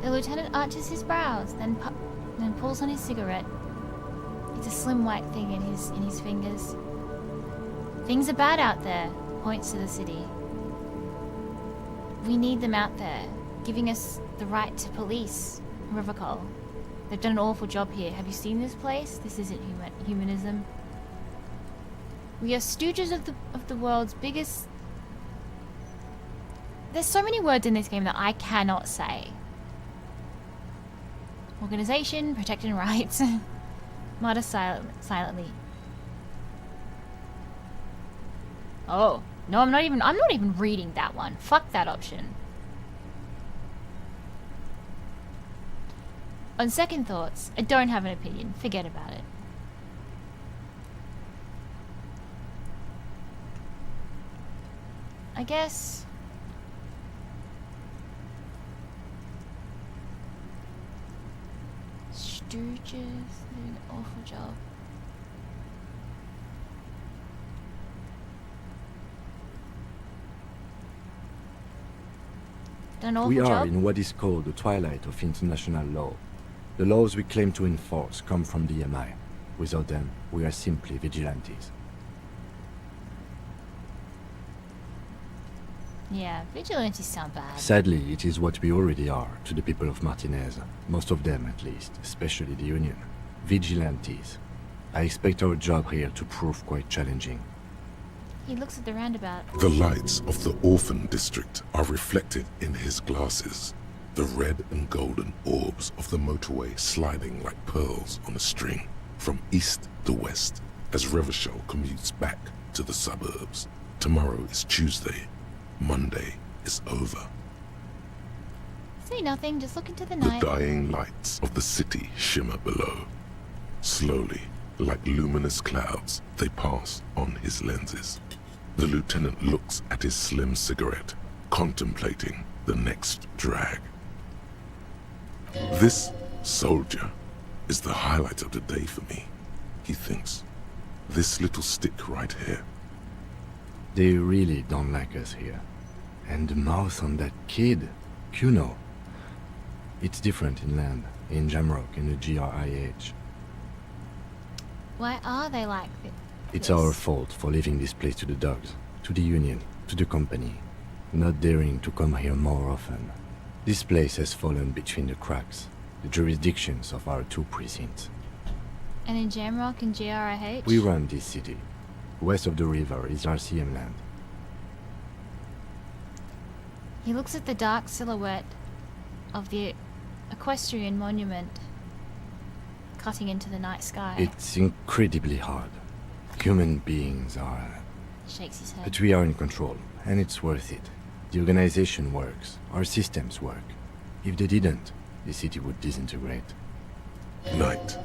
The lieutenant arches his brows, then pulls on his cigarette. It's a slim white thing in his fingers. Things are bad out there, points to the city. We need them out there, giving us the right to police Rivacol. They've done an awful job here. Have you seen this place? This isn't humanism. We are stooges of the world's biggest... There's so many words in this game that I cannot say. Organization, protecting rights. Mutter silently. Oh, no, I'm not even reading that one. Fuck that option. On second thoughts, I don't have an opinion. Forget about it. I guess... Stooges did an awful job. We are in what is called the twilight of international law. The laws we claim to enforce come from the MI. Without them, we are simply vigilantes. Yeah, vigilantes sound bad. Sadly, it is what we already are to the people of Martinez. Most of them, at least, especially the Union. Vigilantes. I expect our job here to prove quite challenging. He looks at the roundabout. The lights of the orphan district are reflected in his glasses. The red and golden orbs of the motorway sliding like pearls on a string from east to west as Revachol commutes back to the suburbs. Tomorrow is Tuesday. Monday is over. Say nothing, just look into the The night. dying lights of the city shimmer below. Slowly, like luminous clouds, they pass on his lenses. The lieutenant looks at his slim cigarette, contemplating the next drag. This soldier is the highlight of the day for me, he thinks. This little stick right here. They really don't like us here. And the mouth on that kid, Kuno. It's different in land, in Jamrock, in the GRIH. Why are they like this? It's our fault for leaving this place to the dogs, to the Union, to the company. Not daring to come here more often. This place has fallen between the cracks, the jurisdictions of our two precincts. And in Jamrock and GRIH? We run this city. West of the river is RCM land. He looks at the dark silhouette of the equestrian monument cutting into the night sky. It's incredibly hard. Human beings are... Shakes his head. But we are in control, and it's worth it. The organization works. Our systems work. If they didn't, the city would disintegrate. Night.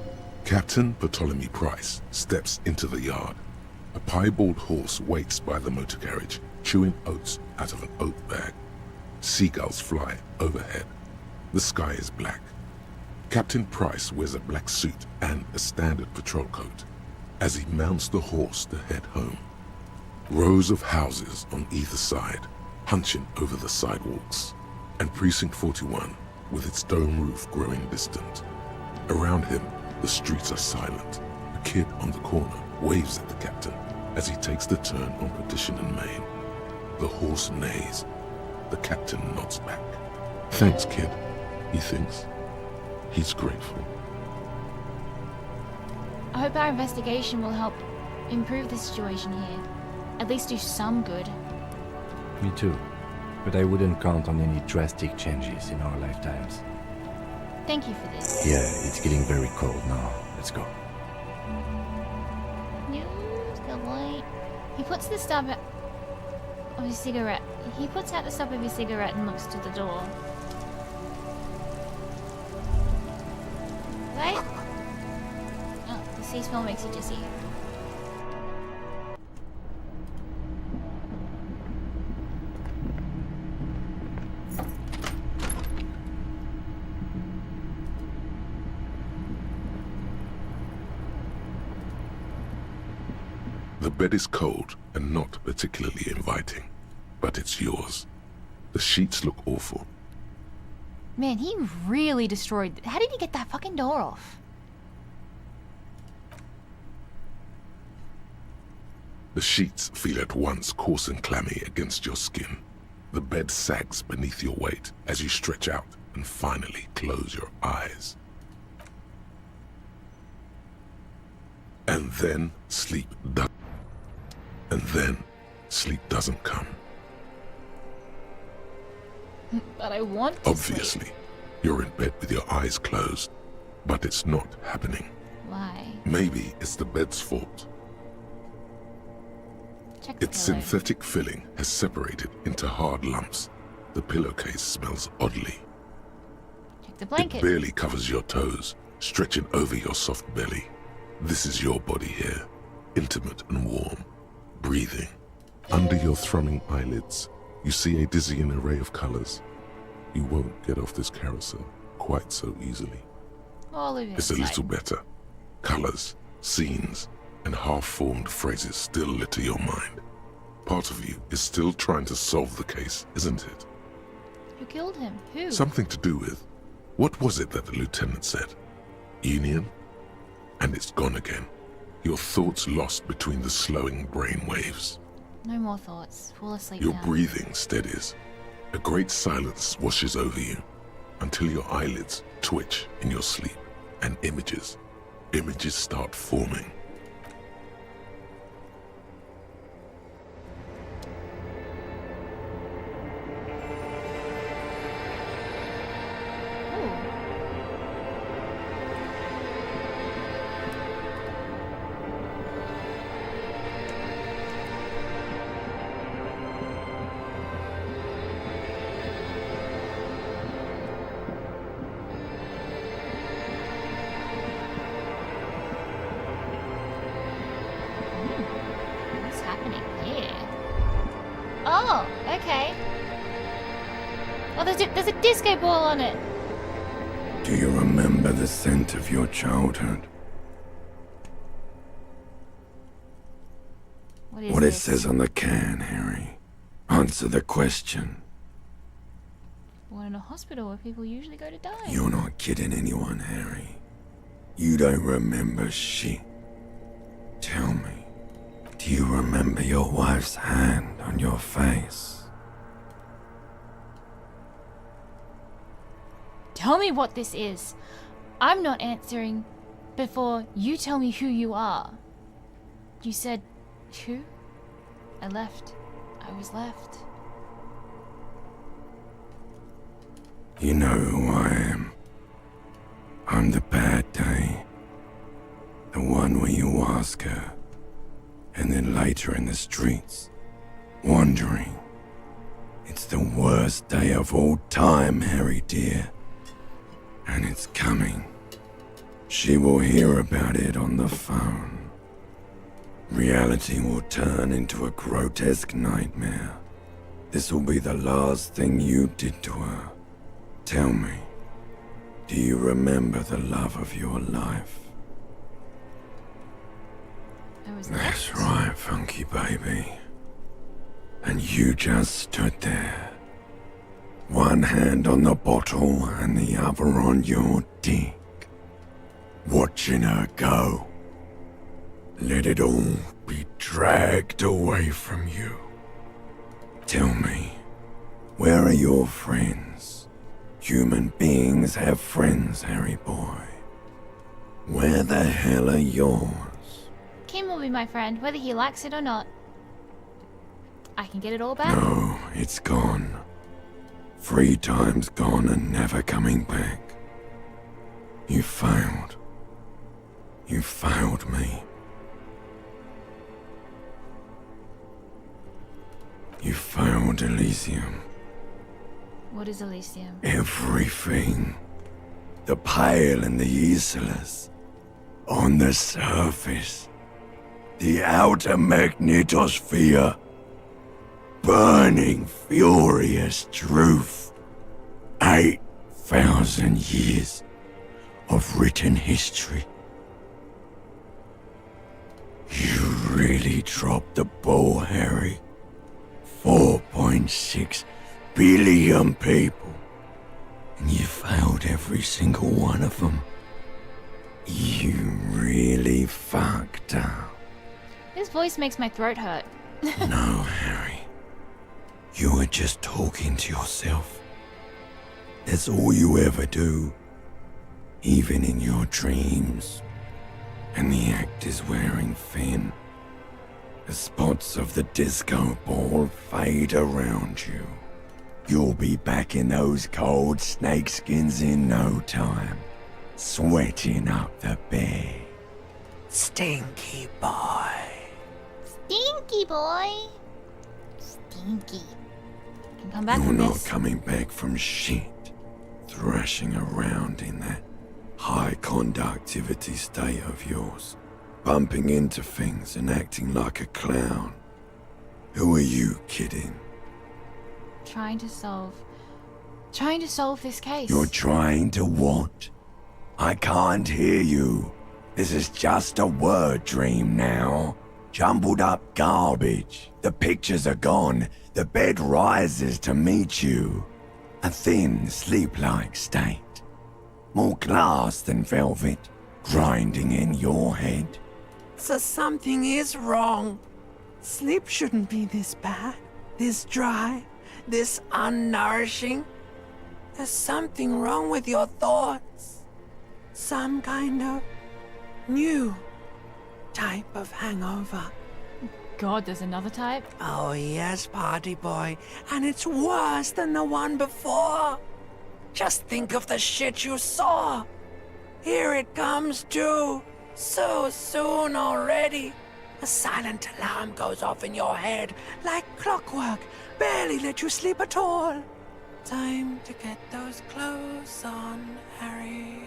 Captain Bartholomew Price steps into the yard. A piebald horse waits by the motor carriage, chewing oats out of an oat bag. Seagulls fly overhead. The sky is black. Captain Price wears a black suit and a standard patrol coat as he mounts the horse to head home. Rows of houses on either side, hunching over the sidewalks, and Precinct 41 with its dome roof growing distant. Around him, the streets are silent. A kid on the corner waves at the captain as he takes the turn on Petition and Main. The horse neighs. The captain nods back. Thanks, kid, he thinks. He's grateful. I hope our investigation will help improve the situation here. At least do some good. Me too. But I wouldn't count on any drastic changes in our lifetimes. Thank you for this. Yeah, it's getting very cold now. Let's go. Use the light. He puts the stub of his cigarette. He puts out the stub of his cigarette and looks to the door. Right? Oh, the sea smell makes you dizzy. The bed is cold and not particularly inviting, but it's yours. The sheets look awful. Man, he really destroyed... How did he get that fucking door off? The sheets feel at once coarse and clammy against your skin. The bed sags beneath your weight as you stretch out and finally close your eyes. And then sleep does. And then, sleep doesn't come. But I want to Obviously, sleep. you're in bed with your eyes closed, but it's not happening. Why? Maybe it's the bed's fault. Check the Its pillow. synthetic filling has separated into hard lumps. The pillowcase smells oddly. Check the blanket. It barely covers your toes, stretching over your soft belly. This is your body here, intimate and warm, breathing. Under your thrumming eyelids, you see a dizzying array of colors. You won't get off this carousel quite so easily. All of It's a little better. Colors, scenes, and half-formed phrases still litter your mind. Part of you is still trying to solve the case, isn't it? Who killed him? Who? Something to do with, what was it that the lieutenant said? Union? And it's gone again. Your thoughts lost between the slowing brain waves. No more thoughts. Fall asleep Your now. breathing steadies. A great silence washes over you until your eyelids twitch in your sleep and images start forming. What's happening here? Oh, okay. Oh, there's a disco ball on it. Do you remember the scent of your childhood? What it says on the can, Harry. Answer the question. We're in a hospital where people usually go to die. You're not kidding anyone, Harry. You don't remember shit. Tell me, do you remember your wife's hand on your face? Tell me what this is. I'm not answering before you tell me who you are. You said, who? I left. I was left. You know who I am. I'm the bad day. The one where you ask her, and then later in the streets, wandering. It's the worst day of all time, Harry dear. And it's coming. She will hear about it on the phone. Reality will turn into a grotesque nightmare. This will be the last thing you did to her. Tell me, do you remember the love of your life? That's right, funky baby. And you just stood there. One hand on the bottle and the other on your dick. Watching her go. Let it all be dragged away from you. Tell me, where are your friends? Human beings have friends, Harry boy. Where the hell are yours? Kim will be my friend, whether he likes it or not. I can get it all back. No, it's gone. 3 times gone and never coming back. You failed. You failed me. You failed Elysium. What is Elysium? Everything. The pale and the useless. On the surface. The outer magnetosphere. Burning, furious truth. 8,000 years of written history. You really dropped the ball, Harry. 4.6 billion people. And you failed every single one of them. You really fucked up. His voice makes my throat hurt. No, Harry. You were just talking to yourself. That's all you ever do. Even in your dreams. And the act is wearing thin. The spots of the disco ball fade around you. You'll be back in those cold snakeskins in no time, sweating up the bed. Stinky boy. Stinky boy. Stinky. Can come back You're from not this. coming back from shit, thrashing around in that high conductivity state of yours, bumping into things and acting like a clown. Who are you kidding? Trying to solve this case. You're trying to what? I can't hear you. This is just a word dream now. Jumbled up garbage. The pictures are gone. The bed rises to meet you. A thin, sleep-like state. More glass than velvet, grinding in your head. So something is wrong. Sleep shouldn't be this bad, this dry, this unnourishing. There's something wrong with your thoughts. Some kind of new type of hangover. God, there's another type? Oh yes, party boy. And it's worse than the one before. Just think of the shit you saw. Here it comes too. So soon already. A silent alarm goes off in your head like clockwork. Barely let you sleep at all. Time to get those clothes on, Harry.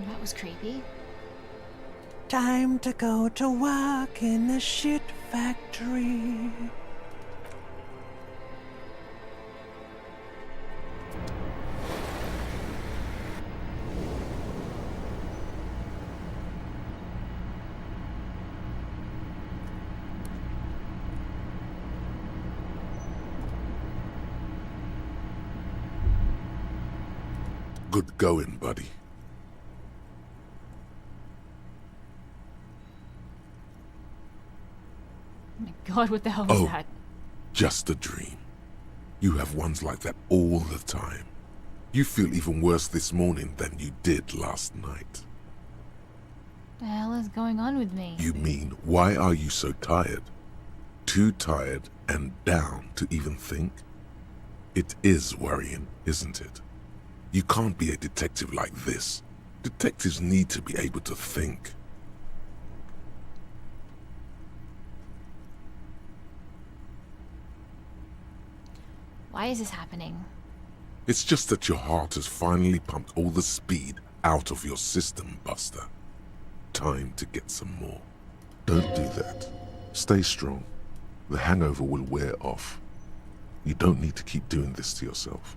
That was creepy. Time to go to work in the shit factory. Good going, buddy. Oh my God, what the hell was that? Just a dream. You have ones like that all the time. You feel even worse this morning than you did last night. What the hell is going on with me? You mean, why are you so tired? Too tired and down to even think? It is worrying, isn't it? You can't be a detective like this. Detectives need to be able to think. Why is this happening? It's just that your heart has finally pumped all the speed out of your system, Buster. Time to get some more. Don't do that. Stay strong. The hangover will wear off. You don't need to keep doing this to yourself.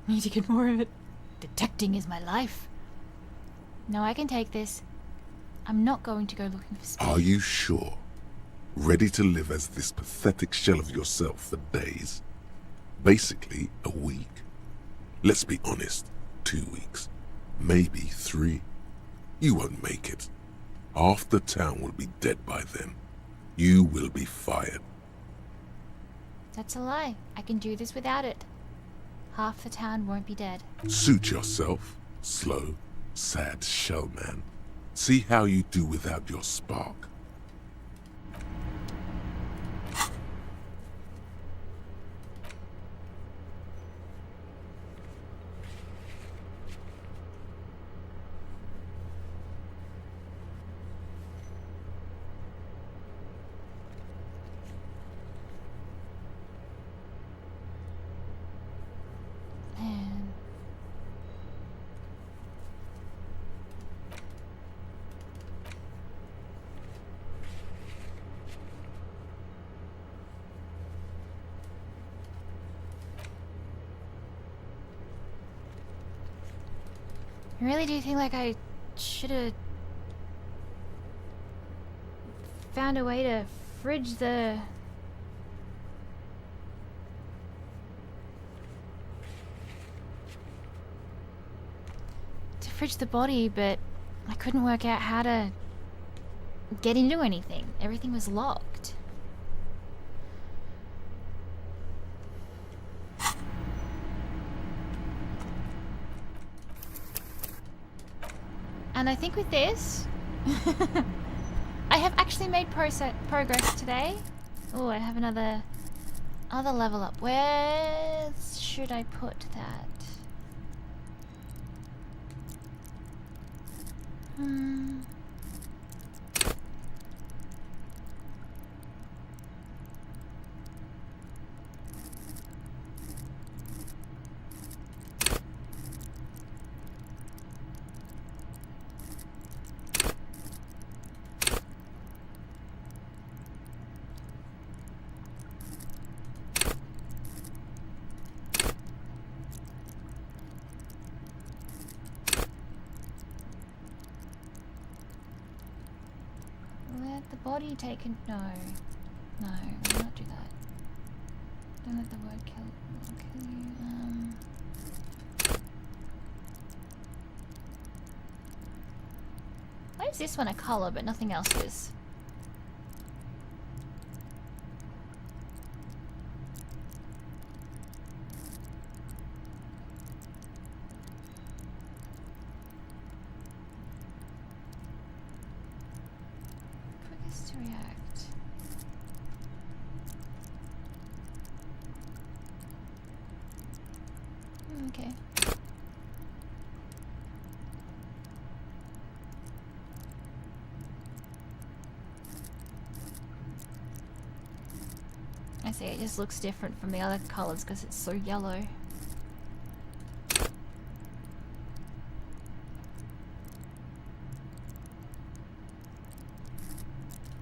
Need to get more of it. Detecting is my life. No, I can take this. I'm not going to go looking for speed. Are you sure? Ready to live as this pathetic shell of yourself for days? Basically, a week. Let's be honest, 2 weeks. Maybe 3. You won't make it. Half the town will be dead by then. You will be fired. That's a lie. I can do this without it. Half the town won't be dead. Suit yourself, slow, sad shell man. See how you do without your spark. I really do think like I should have found a way to fridge the... body, but I couldn't work out how to get into anything. Everything was locked. And I think with this, I have actually made progress today. Oh, I have another level up. Where should I put that? Let the body take no, we'll not do that. Don't let the word kill you. Why is this one a color but nothing else is? Quickest to react. Okay. I see, it just looks different from the other colors because it's so yellow.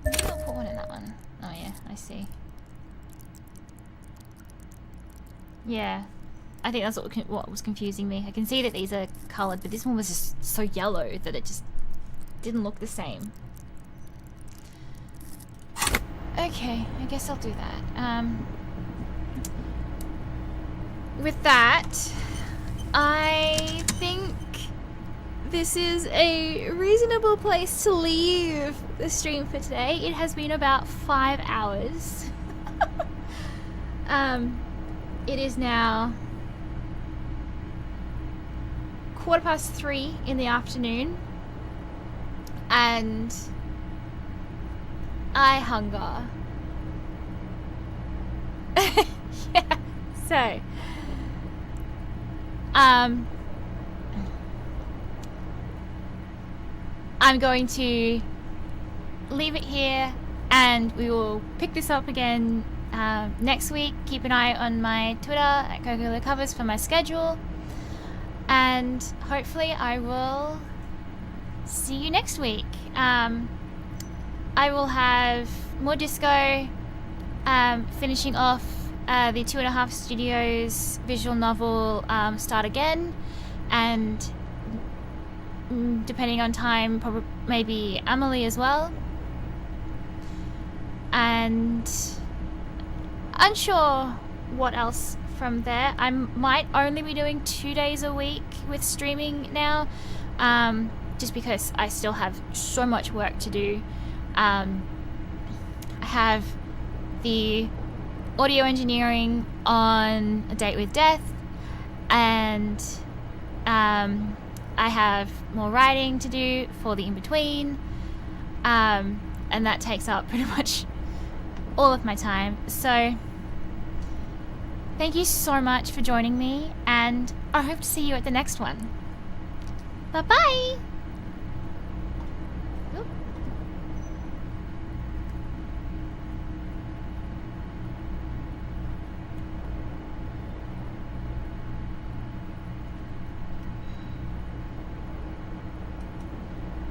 Maybe I'll put one in that one. Oh yeah, I see. Yeah, I think that's what was confusing me. I can see that these are colored, but this one was just so yellow that it just didn't look the same. Okay, I guess I'll do that. With that, I think this is a reasonable place to leave the stream for today. It has been about 5 hours. It is now 3:15 in the afternoon, and I hunger. Yeah, so I'm going to leave it here, and we will pick this up again next week. Keep an eye on my Twitter at CocoLoCovers for my schedule, and hopefully I will see you next week. I will have more disco, finishing off the 2.5 Studios visual novel, Start Again, and depending on time, probably maybe Amelie as well. And unsure what else from there. I might only be doing 2 days a week with streaming now, just because I still have so much work to do. I have the audio engineering on A Date with Death, and I have more writing to do for the in-between, and that takes up pretty much all of my time. So thank you so much for joining me, and I hope to see you at the next one. Bye bye!